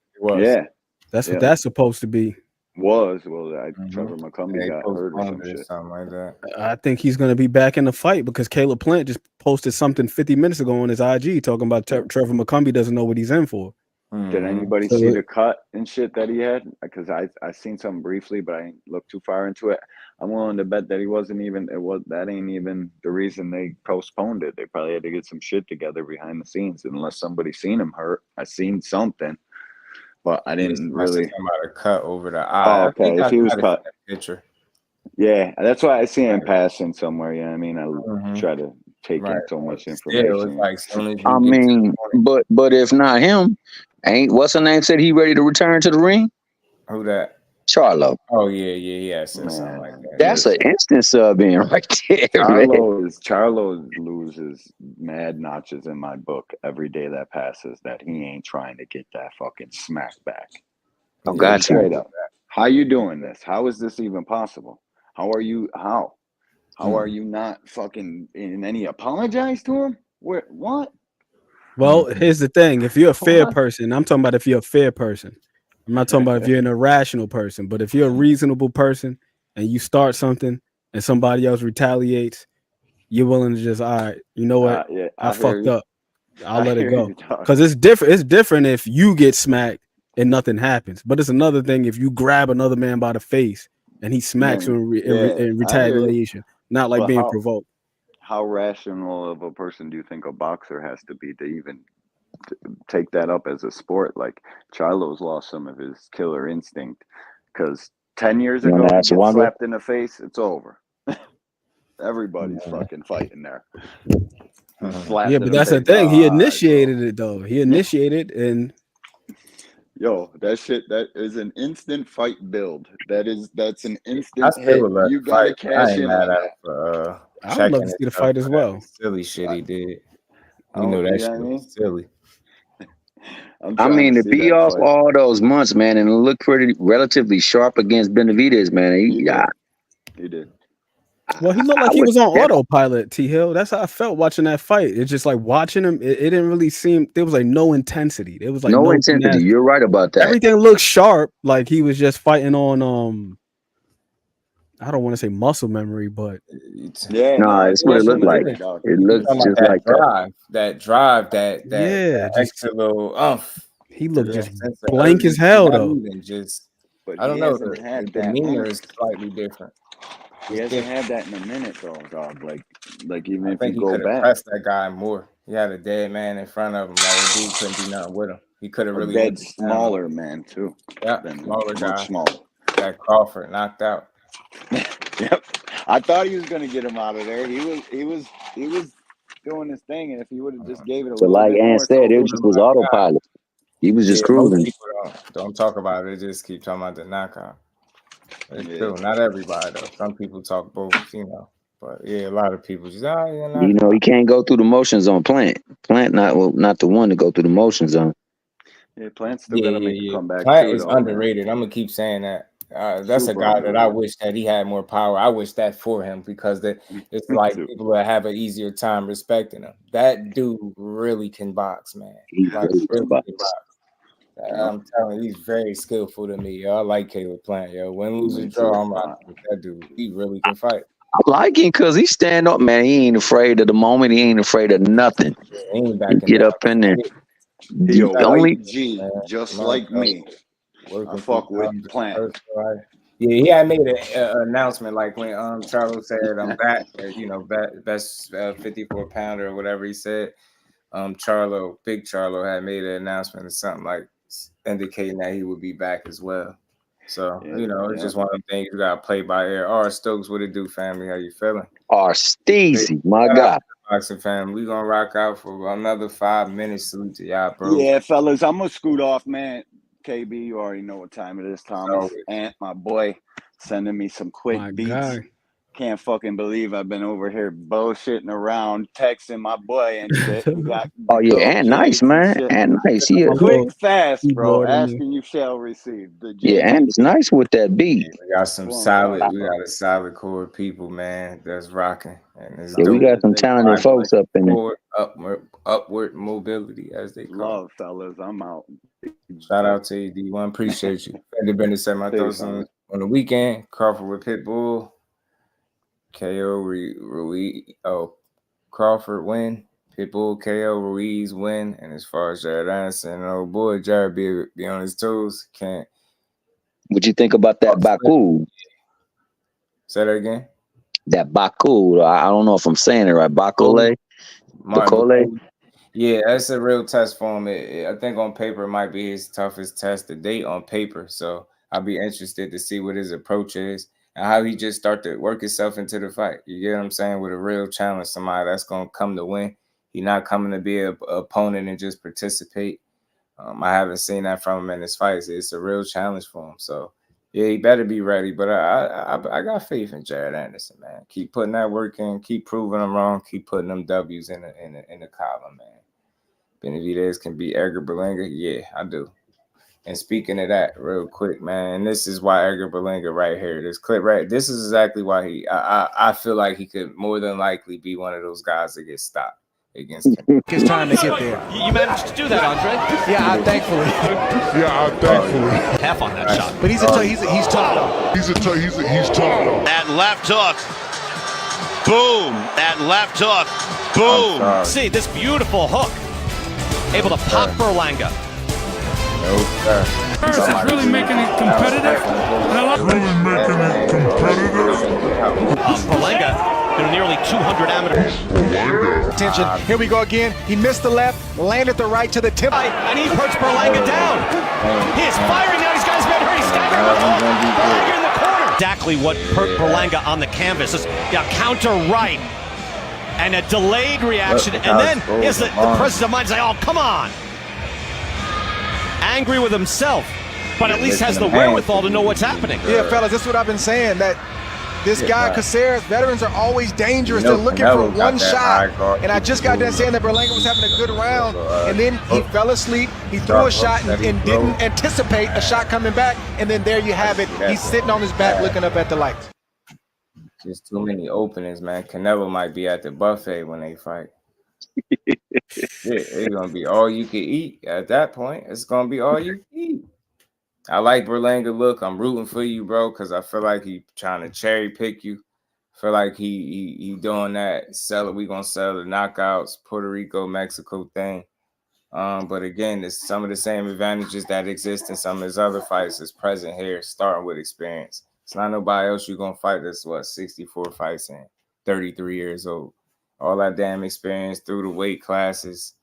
that's what that's supposed to be. Trevor McCumbee got hurt or some shit. Something like that. I think he's going to be back in the fight because Caleb Plant just posted something 50 minutes ago on his IG talking about Trevor McCumbee doesn't know what he's in for. Did anybody see the cut and shit that he had? Because I seen something briefly, but I didn't look too far into it. I'm willing to bet that he wasn't even. That ain't even the reason they postponed it. They probably had to get some shit together behind the scenes. Unless somebody seen him hurt, I seen something, but I didn't really. About a cut over the eye. Oh, okay. If he was cut, picture. Yeah, that's why I see him passing somewhere. You know what I mean? I try to take in so much information. I mean, but if not him, ain't what's her name said he ready to return to the ring? Who that? Charlo. Oh yeah, something like that. That's an instant sub in right there. Charlo loses mad notches in my book every day that passes. That he ain't trying to get that fucking smack back. Oh, gotcha. Straight up. How you doing this? How is this even possible? How are you? How are you not fucking in any apologize to him? What? Well, here's the thing. If you're a fair person, I'm talking about if you're a fair person. I'm not talking about if you're an irrational person, but if you're a reasonable person and you start something and somebody else retaliates, you're willing to just, all right, you know what? I fucked up. I'll let it go. Because it's different. It's different if you get smacked and nothing happens. But it's another thing if you grab another man by the face and he smacks you in retaliation, not like being provoked. How rational of a person do you think a boxer has to be to even take that up as a sport? Like Charlo's lost some of his killer instinct because 10 years ago, he gets slapped in the face, it's over. Everybody's fucking fighting there. Yeah, but that's the thing. He initiated it though. He initiated and. Yo, that is an instant fight build. That's an instant hit. You gotta cash in on that. I would love to see the fight as well. Silly shit he did. You know that shit was silly. I mean, to be off all those months, man, and look pretty relatively sharp against Benavidez, man. He did. Well, he looked like he was on autopilot, T Hill. That's how I felt watching that fight. It's just like watching him. It didn't really seem. There was like no intensity. There was like no intensity. Tenacity. You're right about that. Everything looked sharp, like he was just fighting on. I don't want to say muscle memory, but it's what it looked like. It looks just like that drive, that extra little He looked just Since the blank as early, hell, not though. even just. But I don't he know. hasn't The had that demeanor moment. is slightly different. He hasn't had that in a minute, though, dog. Like even I if you think he go could have back, pressed that guy more. He had a dead man in front of him. Like the dude couldn't do nothing with him. He could have a really dead went to town on him. smaller man too. Yeah, Than smaller much guy. smaller. That Crawford knocked out. Yep. I thought he was gonna get him out of there. He was doing his thing, and if he would have just gave it a But little like bit Ann more, said, it just was autopilot. He was just Yeah, most cruising. people don't talk about it. They just keep talking about the knockout. It's Yeah. true. Not everybody though. Some people talk both, you know. But yeah, a lot of people just You know, he can't go through the motions on Plant. Plant not the one to go through the motions on. Yeah, Plant's still gotta make a comeback Plant too, is though, man. underrated. I'm gonna keep saying that. That's Super a guy that I underrated. wish that he had more power. I wish that for him because it's Me like too. people that have an easier time respecting him. That dude really can box, man. He Like really can really can box. box. I'm telling you, he's very skillful to me. Yo. I like Caleb Plant, yo. Win, lose, or Me draw, too. I'm rocking with that dude. He really can fight. I like him because he stand up, man. He ain't afraid of the moment. He ain't afraid of nothing. He ain't He backing get down. up in there. He a The white only G, Man, just come on, like bro. me. I Working fuck through with thumbs and Plant. personal life. Yeah, he had made an announcement like when Charlo said I'm back, best 54 pounder or whatever he said. Big Charlo had made an announcement or something like indicating that he would be back as well. So it's just one of the things you gotta play by ear. R Stokes, what it do, family? How you feeling? R Steezy, my God. Boxing family, we gonna rock out for another 5 minutes. Salute to y'all, bro. Yeah, fellas, I'm gonna scoot off, man. KB, you already know what time it is, Thomas. Always. Aunt, my boy, sending me some quick My beats. guy. Can't fucking believe I've been over here bullshitting around, texting my boy and shit. We got Oh yeah, and nice, man. And nice. Yeah, quick, fast, bro. Keyboard in there. Asking you shall receive. The yeah, and it's nice with that beat. We got some solid, we got a solid core of people, man, that's rocking. And it's Yeah, we dope. got some talented folks up in there. Upward mobility, as they call Love, fellas. I'm out. it. Shout out to you, D1. Appreciate you. Fender Bender said my thoughts Peace, on the weekend. Crawford with Pitbull. KO Ruiz. Oh, Crawford win. Pitbull KO Ruiz win. And as far as Jared Anderson, oh boy, Jared be on his toes. Can't. What you think about that Baku? Say that again. That Baku. I don't know if I'm saying it right. Bakole. Bakole. Yeah, that's a real test for him. I think on paper it might be his toughest test to date on paper. So I'll be interested to see what his approach is and how he just start to work himself into the fight. You get what I'm saying? With a real challenge, somebody that's going to come to win. He's not coming to be an opponent and just participate. I haven't seen that from him in his fights. It's a real challenge for him. So yeah, he better be ready. But I got faith in Jared Anderson, man. Keep putting that work in. Keep proving them wrong. Keep putting them W's in the column, man. Benavidez can beat Edgar Berlanga? Yeah, I do. And speaking of that, real quick, man, this is why Edgar Berlanga right here, this clip right, this is exactly why I feel like he could more than likely be one of those guys that get stopped against him. His time to get there. You managed to do that, Andre. Yeah, thankfully. Half on that shot. But he's tough. He's tough. That left hook. Boom. That left hook. Boom. See this beautiful hook. Able to pop Berlanga. No, sir. It's really making it competitive. Berlanga, nearly 200 amateurs. Attention, here we go again. He missed the left, landed the right to the tip. And he puts Berlanga down. He is firing now. He's got his man hurt. He's staggering with the hook. Berlanga in the corner. Exactly what hurt Berlanga on the canvas. Is counter right. And a delayed reaction. And then is the presence of mind to say, oh, come on. Angry with himself, but at least has the wherewithal to know what's happening. Yeah, fellas, that's what I've been saying. That this guy, Caceres, veterans are always dangerous. They're looking for one shot. And I just got done saying that Berlanga was having a good round. And then he fell asleep. He threw a shot and didn't anticipate a shot coming back. And then there you have it. He's sitting on his back looking up at the lights. Just too many openings, man. Canelo might be at the buffet when they fight. It's gonna be all you can eat at that point. It's gonna be all you can eat. I like Berlanga look. I'm rooting for you, bro, because I feel like he trying to cherry pick you. I feel like he doing that. We gonna sell the knockouts, Puerto Rico, Mexico thing. But again, it's some of the same advantages that exist in some of his other fights is present here, starting with experience. It's not nobody else you're gonna fight that's 64 fights in, 33 years old. All that damn experience through the weight classes.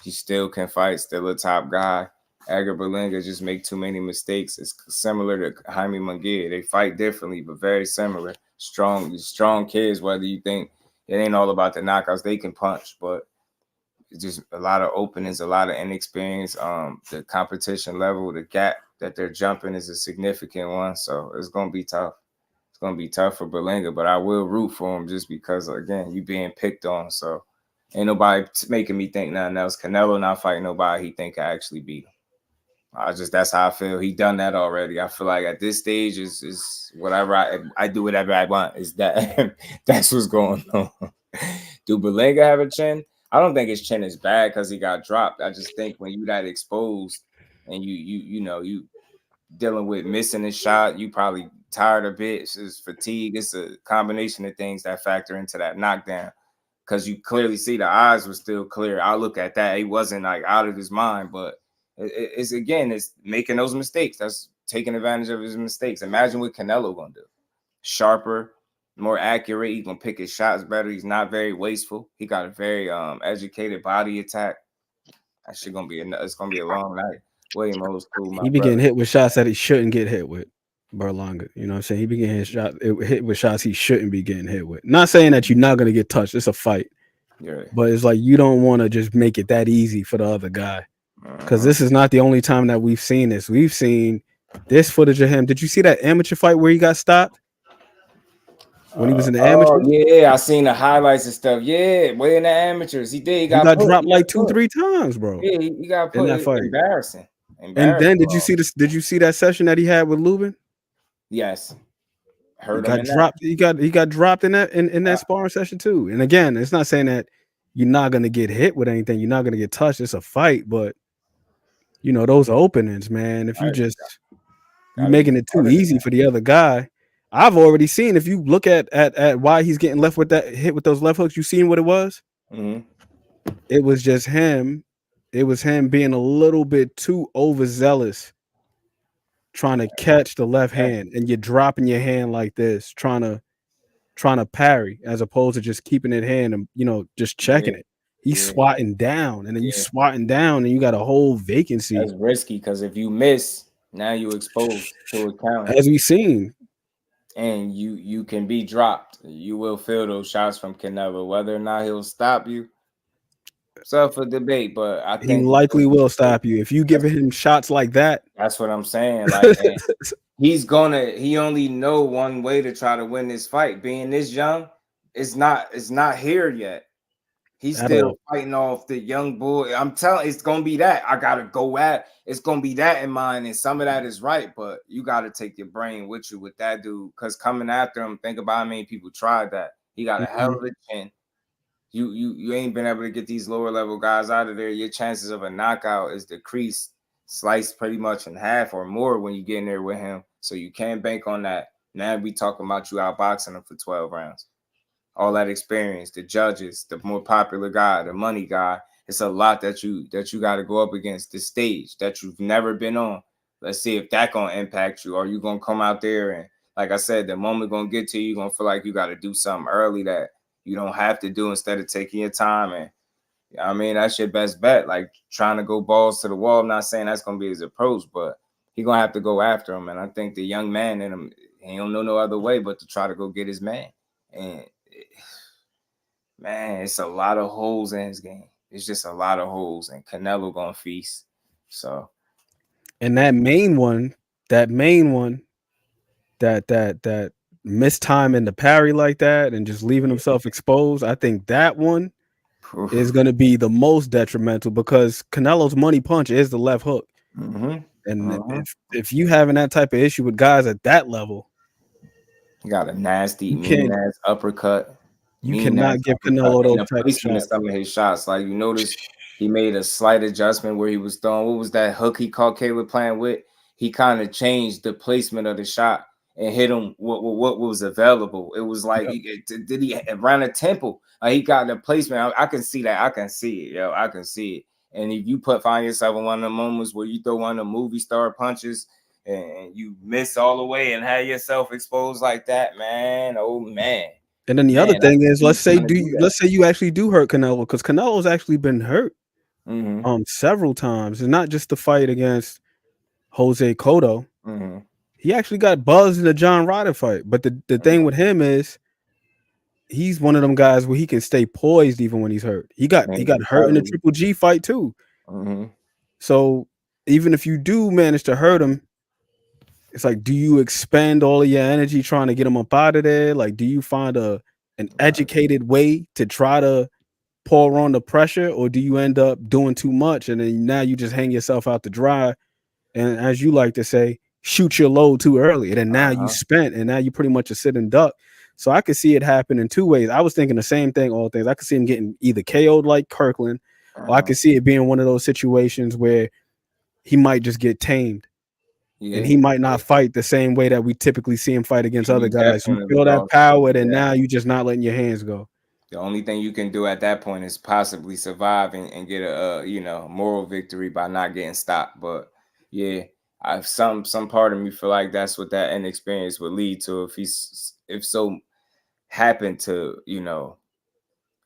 He still can fight, still a top guy. Edgar Berlanga just make too many mistakes. It's similar to Jaime Munguia. They fight differently, but very similar. Strong kids, whether you think it ain't all about the knockouts, they can punch, but it's just a lot of openings, a lot of inexperience. The competition level, the gap that they're jumping is a significant one. So it's gonna be tough. It's gonna be tough for Berlanga, but I will root for him just because, again, you being picked on. So ain't nobody making me think nothing else. Canelo not fighting nobody he think I actually beat him. That's how I feel. He done that already. I feel like at this stage is whatever I do whatever I want. Is that that's what's going on. Do Berlanga have a chin? I don't think his chin is bad because he got dropped. I just think when you that exposed and you dealing with missing a shot, you probably tired a bit. It's fatigue. It's a combination of things that factor into that knockdown. Because you clearly see the eyes were still clear. I look at that. He wasn't like out of his mind, but it's making those mistakes. That's taking advantage of his mistakes. Imagine what Canelo gonna do. Sharper, more accurate. He's gonna pick his shots better. He's not very wasteful. He got a very educated body attack. That shit gonna be it's gonna be a long night. William O's cool. He be getting hit with shots that he shouldn't get hit with. Berlanga, you know what I'm saying? He be getting hit with shots he shouldn't be getting hit with. Not saying that you're not gonna get touched. It's a fight. Yeah. But it's like you don't want to just make it that easy for the other guy. Because this is not the only time that we've seen this. We've seen this footage of him. Did you see that amateur fight where he got stopped? When he was in the amateur? Yeah, I seen the highlights and stuff. Yeah, way in the amateurs. He did. He got dropped like 2-3 times, bro. Yeah, he got put in that fight. Embarrassing. And then did you see this? Did you see that session that he had with Lubin? Yes. He got dropped. He got dropped in that sparring session too. And again, it's not saying that you're not gonna get hit with anything. You're not gonna get touched. It's a fight, but you know those openings, man. If you you're making it too easy for the other guy. I've already seen. If you look at why he's getting left with that hit with those left hooks, you seen what it was. It was just him. It was him being a little bit too overzealous, trying to catch the left hand, and you're dropping your hand like this, trying to parry, as opposed to just keeping it hand and just checking it. He's swatting down, and then you swatting down, and you got a whole vacancy. That's risky because if you miss, now you exposed to a counter. As we've seen. And you can be dropped. You will feel those shots from Canelo. Whether or not he'll stop you, it's up for debate. But I think he likely will stop you if you give him shots like that. That's what I'm saying. Like he only know one way to try to win this fight. Being this young, it's not here yet. He's still fighting off the young boy. I'm telling, it's gonna be that. I gotta go at. It's gonna be that in mind, and some of that is right, but you gotta take your brain with you with that dude. Because coming after him, think about how many people tried that. He got a hell of a chin. You ain't been able to get these lower level guys out of there. Your chances of a knockout is decreased, sliced pretty much in half or more when you get in there with him. So you can't bank on that. Now we talking about you outboxing him for 12 rounds. All that experience, the judges, the more popular guy, the money guy. It's a lot that you got to go up against. The stage that you've never been on. Let's see if that gonna impact you. Or you gonna come out there and, like I said, the moment gonna get to you, you're gonna feel like you got to do something early that you don't have to do instead of taking your time. And I mean, that's your best bet. Like trying to go balls to the wall. I'm not saying that's gonna be his approach, but he gonna have to go after him. And I think the young man in him, he don't know no other way but to try to go get his man. And man, it's a lot of holes in his game. It's just a lot of holes, and Canelo gonna feast. So, and that main one, that missed time in the parry like that, and just leaving himself exposed. I think that one is going to be the most detrimental because Canelo's money punch is the left hook. And if you having that type of issue with guys at that level, you got a nasty, mean ass uppercut. You cannot give Canelo those type of shots. Some of his shots, like you notice, he made a slight adjustment where he was throwing. What was that hook he caught Caleb playing with? He kind of changed the placement of the shot and hit him what was available. It was like did he around the temple? He got the placement. I can see that. I can see it, yo. I can see it. And if you find yourself in one of the moments where you throw one of the movie star punches and you miss all the way and have yourself exposed like that, man, oh man. And then the other thing is, let's say you actually do hurt Canelo, because Canelo's actually been hurt several times. It's not just the fight against Jose Cotto. He actually got buzzed in the John Ryder fight. But the thing with him is he's one of them guys where he can stay poised even when he's hurt. He got hurt in the Triple G fight too. So even if you do manage to hurt him, it's like, do you expend all of your energy trying to get him up out of there? Like, do you find an educated way to try to pour on the pressure, or do you end up doing too much and then now you just hang yourself out to dry? And as you like to say, shoot your load too early, and then now you spent, and now you pretty much a sitting duck. So I could see it happen in two ways. I was thinking the same thing, all things. I could see him getting either KO'd like Kirkland, or I could see it being one of those situations where he might just get tamed. And he might not fight the same way that we typically see him fight against other guys. You feel that power, and now you're just not letting your hands go. The only thing you can do at that point is possibly survive and get a moral victory by not getting stopped. But yeah, some part of me feel like that's what that inexperience would lead to if so happened to,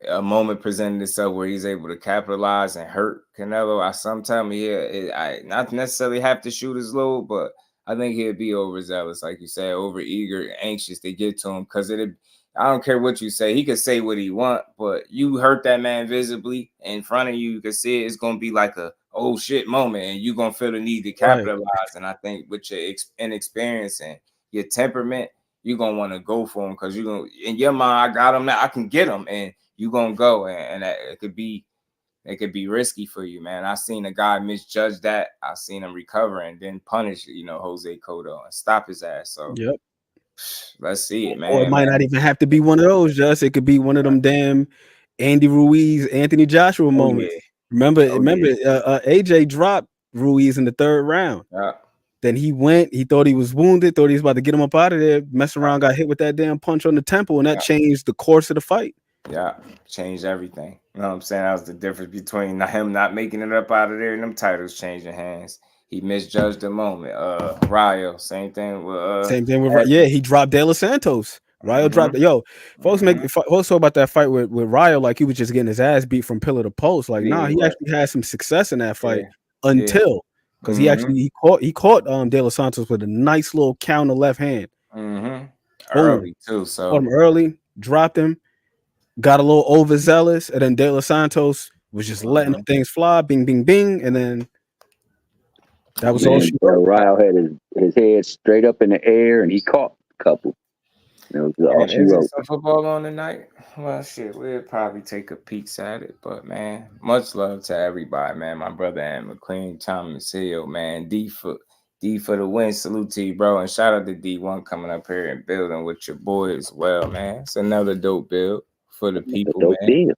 a moment presented itself where he's able to capitalize and hurt Canelo. Sometimes I not necessarily have to shoot his load, but I think he'd be overzealous, like you said, over eager, anxious to get to him. Because I don't care what you say, he could say what he want, but you hurt that man visibly in front of you. You can see it's gonna be like a oh shit moment, and you're gonna feel the need to capitalize. And I think with your inexperience and your temperament, you're gonna want to go for him because you're gonna, in your mind, I got him now, I can get him, and you're gonna go, and it could be risky for you, man. I seen a guy misjudge that. I seen him recover and then punish, Jose Cotto and stop his ass. So let's see it, man. Or it might not even have to be one of those, just it could be one of them damn Andy Ruiz, Anthony Joshua moments. Remember, AJ dropped Ruiz in the third round. Then he thought he was wounded, thought he was about to get him up out of there, messed around, got hit with that damn punch on the temple, and that changed the course of the fight. Yeah, changed everything. You know what I'm saying? That was the difference between him not making it up out of there and them titles changing hands. He misjudged the moment. Rayo, same thing with he dropped De Los Santos. Rayo dropped folks talk about that fight with Rayo like he was just getting his ass beat from pillar to post. Like, he actually had some success in that fight until because he caught De Los Santos with a nice little counter left hand. Early too. So caught him early, dropped him. Got a little overzealous, and then De Los Santos was just letting them things fly, bing, bing, bing, and then that was all she wrote. Ryle had his head straight up in the air, and he caught a couple. That was all she wrote. Is some football on tonight? Well, shit, we'll probably take a peek at it, but man, much love to everybody, man. My brother Ann McQueen, Thomas Hill, man, D for the win. Salute to you, bro, and shout out to D1 coming up here and building with your boy as well, man. It's another dope build for the people, man.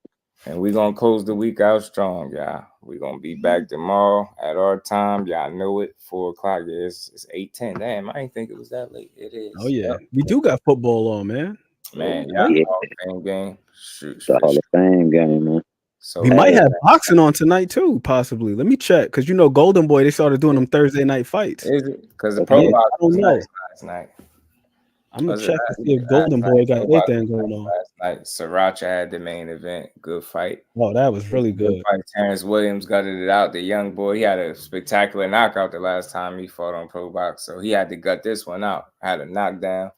And we're gonna close the week out strong, y'all. We're gonna be back tomorrow at our time. Y'all know it, 4:00. Yeah, it's 8:10. Damn, I didn't think it was that late. It is. Oh yeah, we do got football on, man. Man, y'all Hall of Fame game. The Hall of Fame game, man. So we might have boxing on tonight too, possibly. Let me check, because Golden Boy, they started doing them Thursday night fights. Is it? Because the pro box was last night. I'm gonna check to see if Golden Boy got their thing going on. Last night, Sriracha had the main event. Good fight. Oh, that was really good. Fight. Terrence Williams gutted it out. The young boy, he had a spectacular knockout the last time he fought on Pro Box, so he had to gut this one out. Had a knockdown.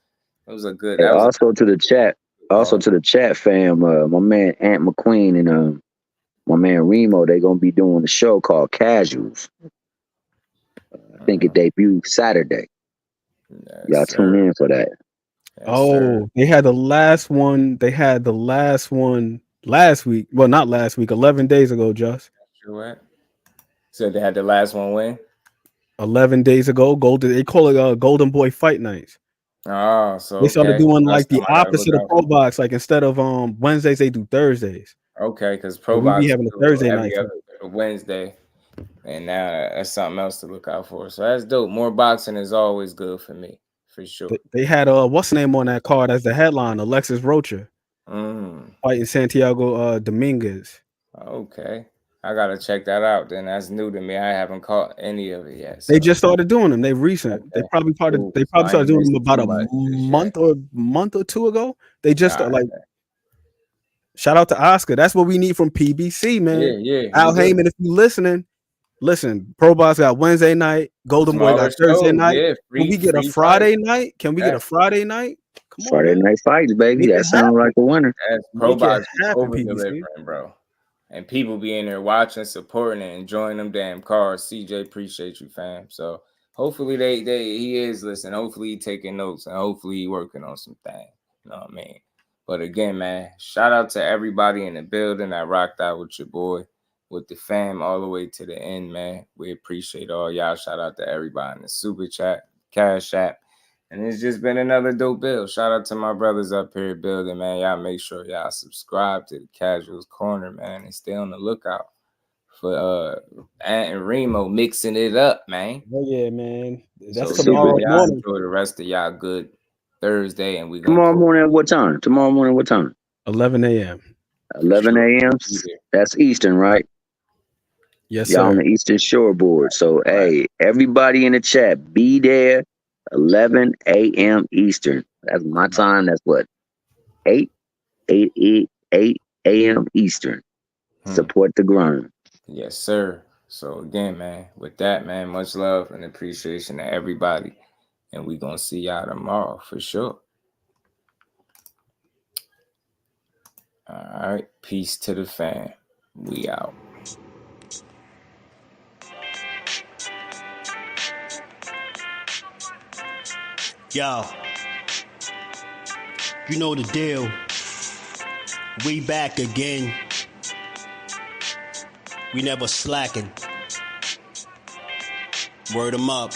It was a good. To the chat, fam. My man Ant McQueen and my man Remo, they gonna be doing a show called Casuals. I think it debuts Saturday. Y'all tune in for that. Yes, they had the last one. They had the last one last week. Well, not last week. 11 days ago, Just. Sure. So they had the last one win. 11 days ago, They call it Golden Boy Fight Nights. Oh, so they started doing like the opposite of Pro Box. Like instead of Wednesdays, they do Thursdays. Okay, because Pro Box having a Thursday night, Wednesday, and now that's something else to look out for. So that's dope. More boxing is always good for me, for sure. They had what's the name on that card as the headline? Alexis Rocha fighting Santiago Dominguez. Okay, I gotta check that out. Then that's new to me. I haven't caught any of it yet. They just started doing them. They recent. Okay. They probably started doing them about a month or two ago. They just like. Shout out to Oscar. That's what we need from PBC, man. Yeah. Al Heyman, if you listening, listen. Pro Box got Wednesday night. Golden Boy got Thursday night. Yeah, Can we get a Friday night? Can we get a Friday night? Come Friday on, night fights, baby. That sounds like a winner. That's Pro Box over delivering, bro. And people be in there watching, supporting, and enjoying them damn cars. CJ, appreciate you, fam. So hopefully he is listening. Hopefully he taking notes, and hopefully he working on some things. You know what I mean? But again, man, shout out to everybody in the building that rocked out with your boy, with the fam all the way to the end, man. We appreciate all y'all. Shout out to everybody in the super chat, Cash App. And it's just been another dope build. Shout out to my brothers up here building, man. Y'all make sure y'all subscribe to the Casuals Corner, man, and stay on the lookout for Ant and Remo mixing it up, man. Oh yeah, man. That's so tomorrow y'all morning. enjoy the rest of y'all good Thursday, and we tomorrow morning at what time? 11 a.m. 11 a.m. That's Eastern, right? Yes, y'all sir. on the Eastern Shoreboard. So hey, everybody in the chat, be there 11 a.m. Eastern. That's my time. That's what 8 a.m. Eastern. Support the grind. Yes, sir. So again, man, with that, man, much love and appreciation to everybody. And we're going to see y'all tomorrow for sure. All right. Peace to the fam. We out. Yo, you know the deal. We back again. We never slacking. Word 'em up.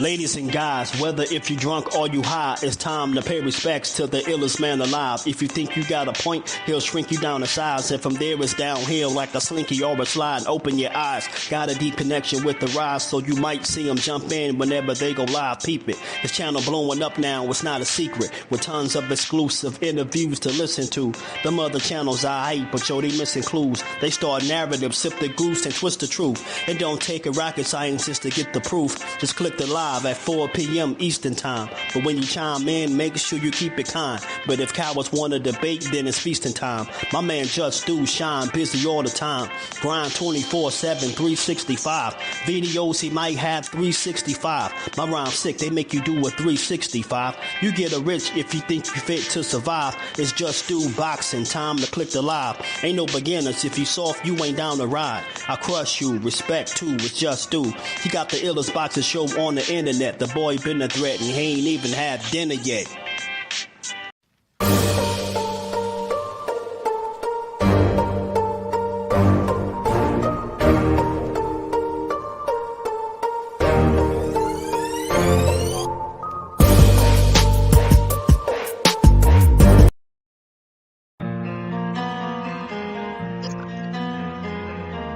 Ladies and guys, whether if you drunk or you high, it's time to pay respects to the illest man alive. If you think you got a point, he'll shrink you down to size. And from there it's downhill like a slinky or a slide. Open your eyes, got a deep connection with the rise, so you might see them jump in whenever they go live. Peep it, this channel blowing up now, it's not a secret. With tons of exclusive interviews to listen to. Them other channels I hate, but yo, they missing clues. They start narratives, sip the goose and twist the truth. It don't take a rocket scientist to get the proof. Just click the live at 4 p.m. Eastern time. But when you chime in, make sure you keep it kind. But if cowards want to debate, then it's feasting time. My man Jusdu shine busy all the time. Grind 24/7, 365. Videos he might have 365. My rhyme's sick, they make you do a 365. You get a rich if you think you fit to survive. It's Jusdueboxing, time to click the live. Ain't no beginners, if you soft, you ain't down to ride. I crush you, respect too, it's Jusdu. He got the illest boxing show on the internet. The boy been a threat and he ain't even had dinner yet.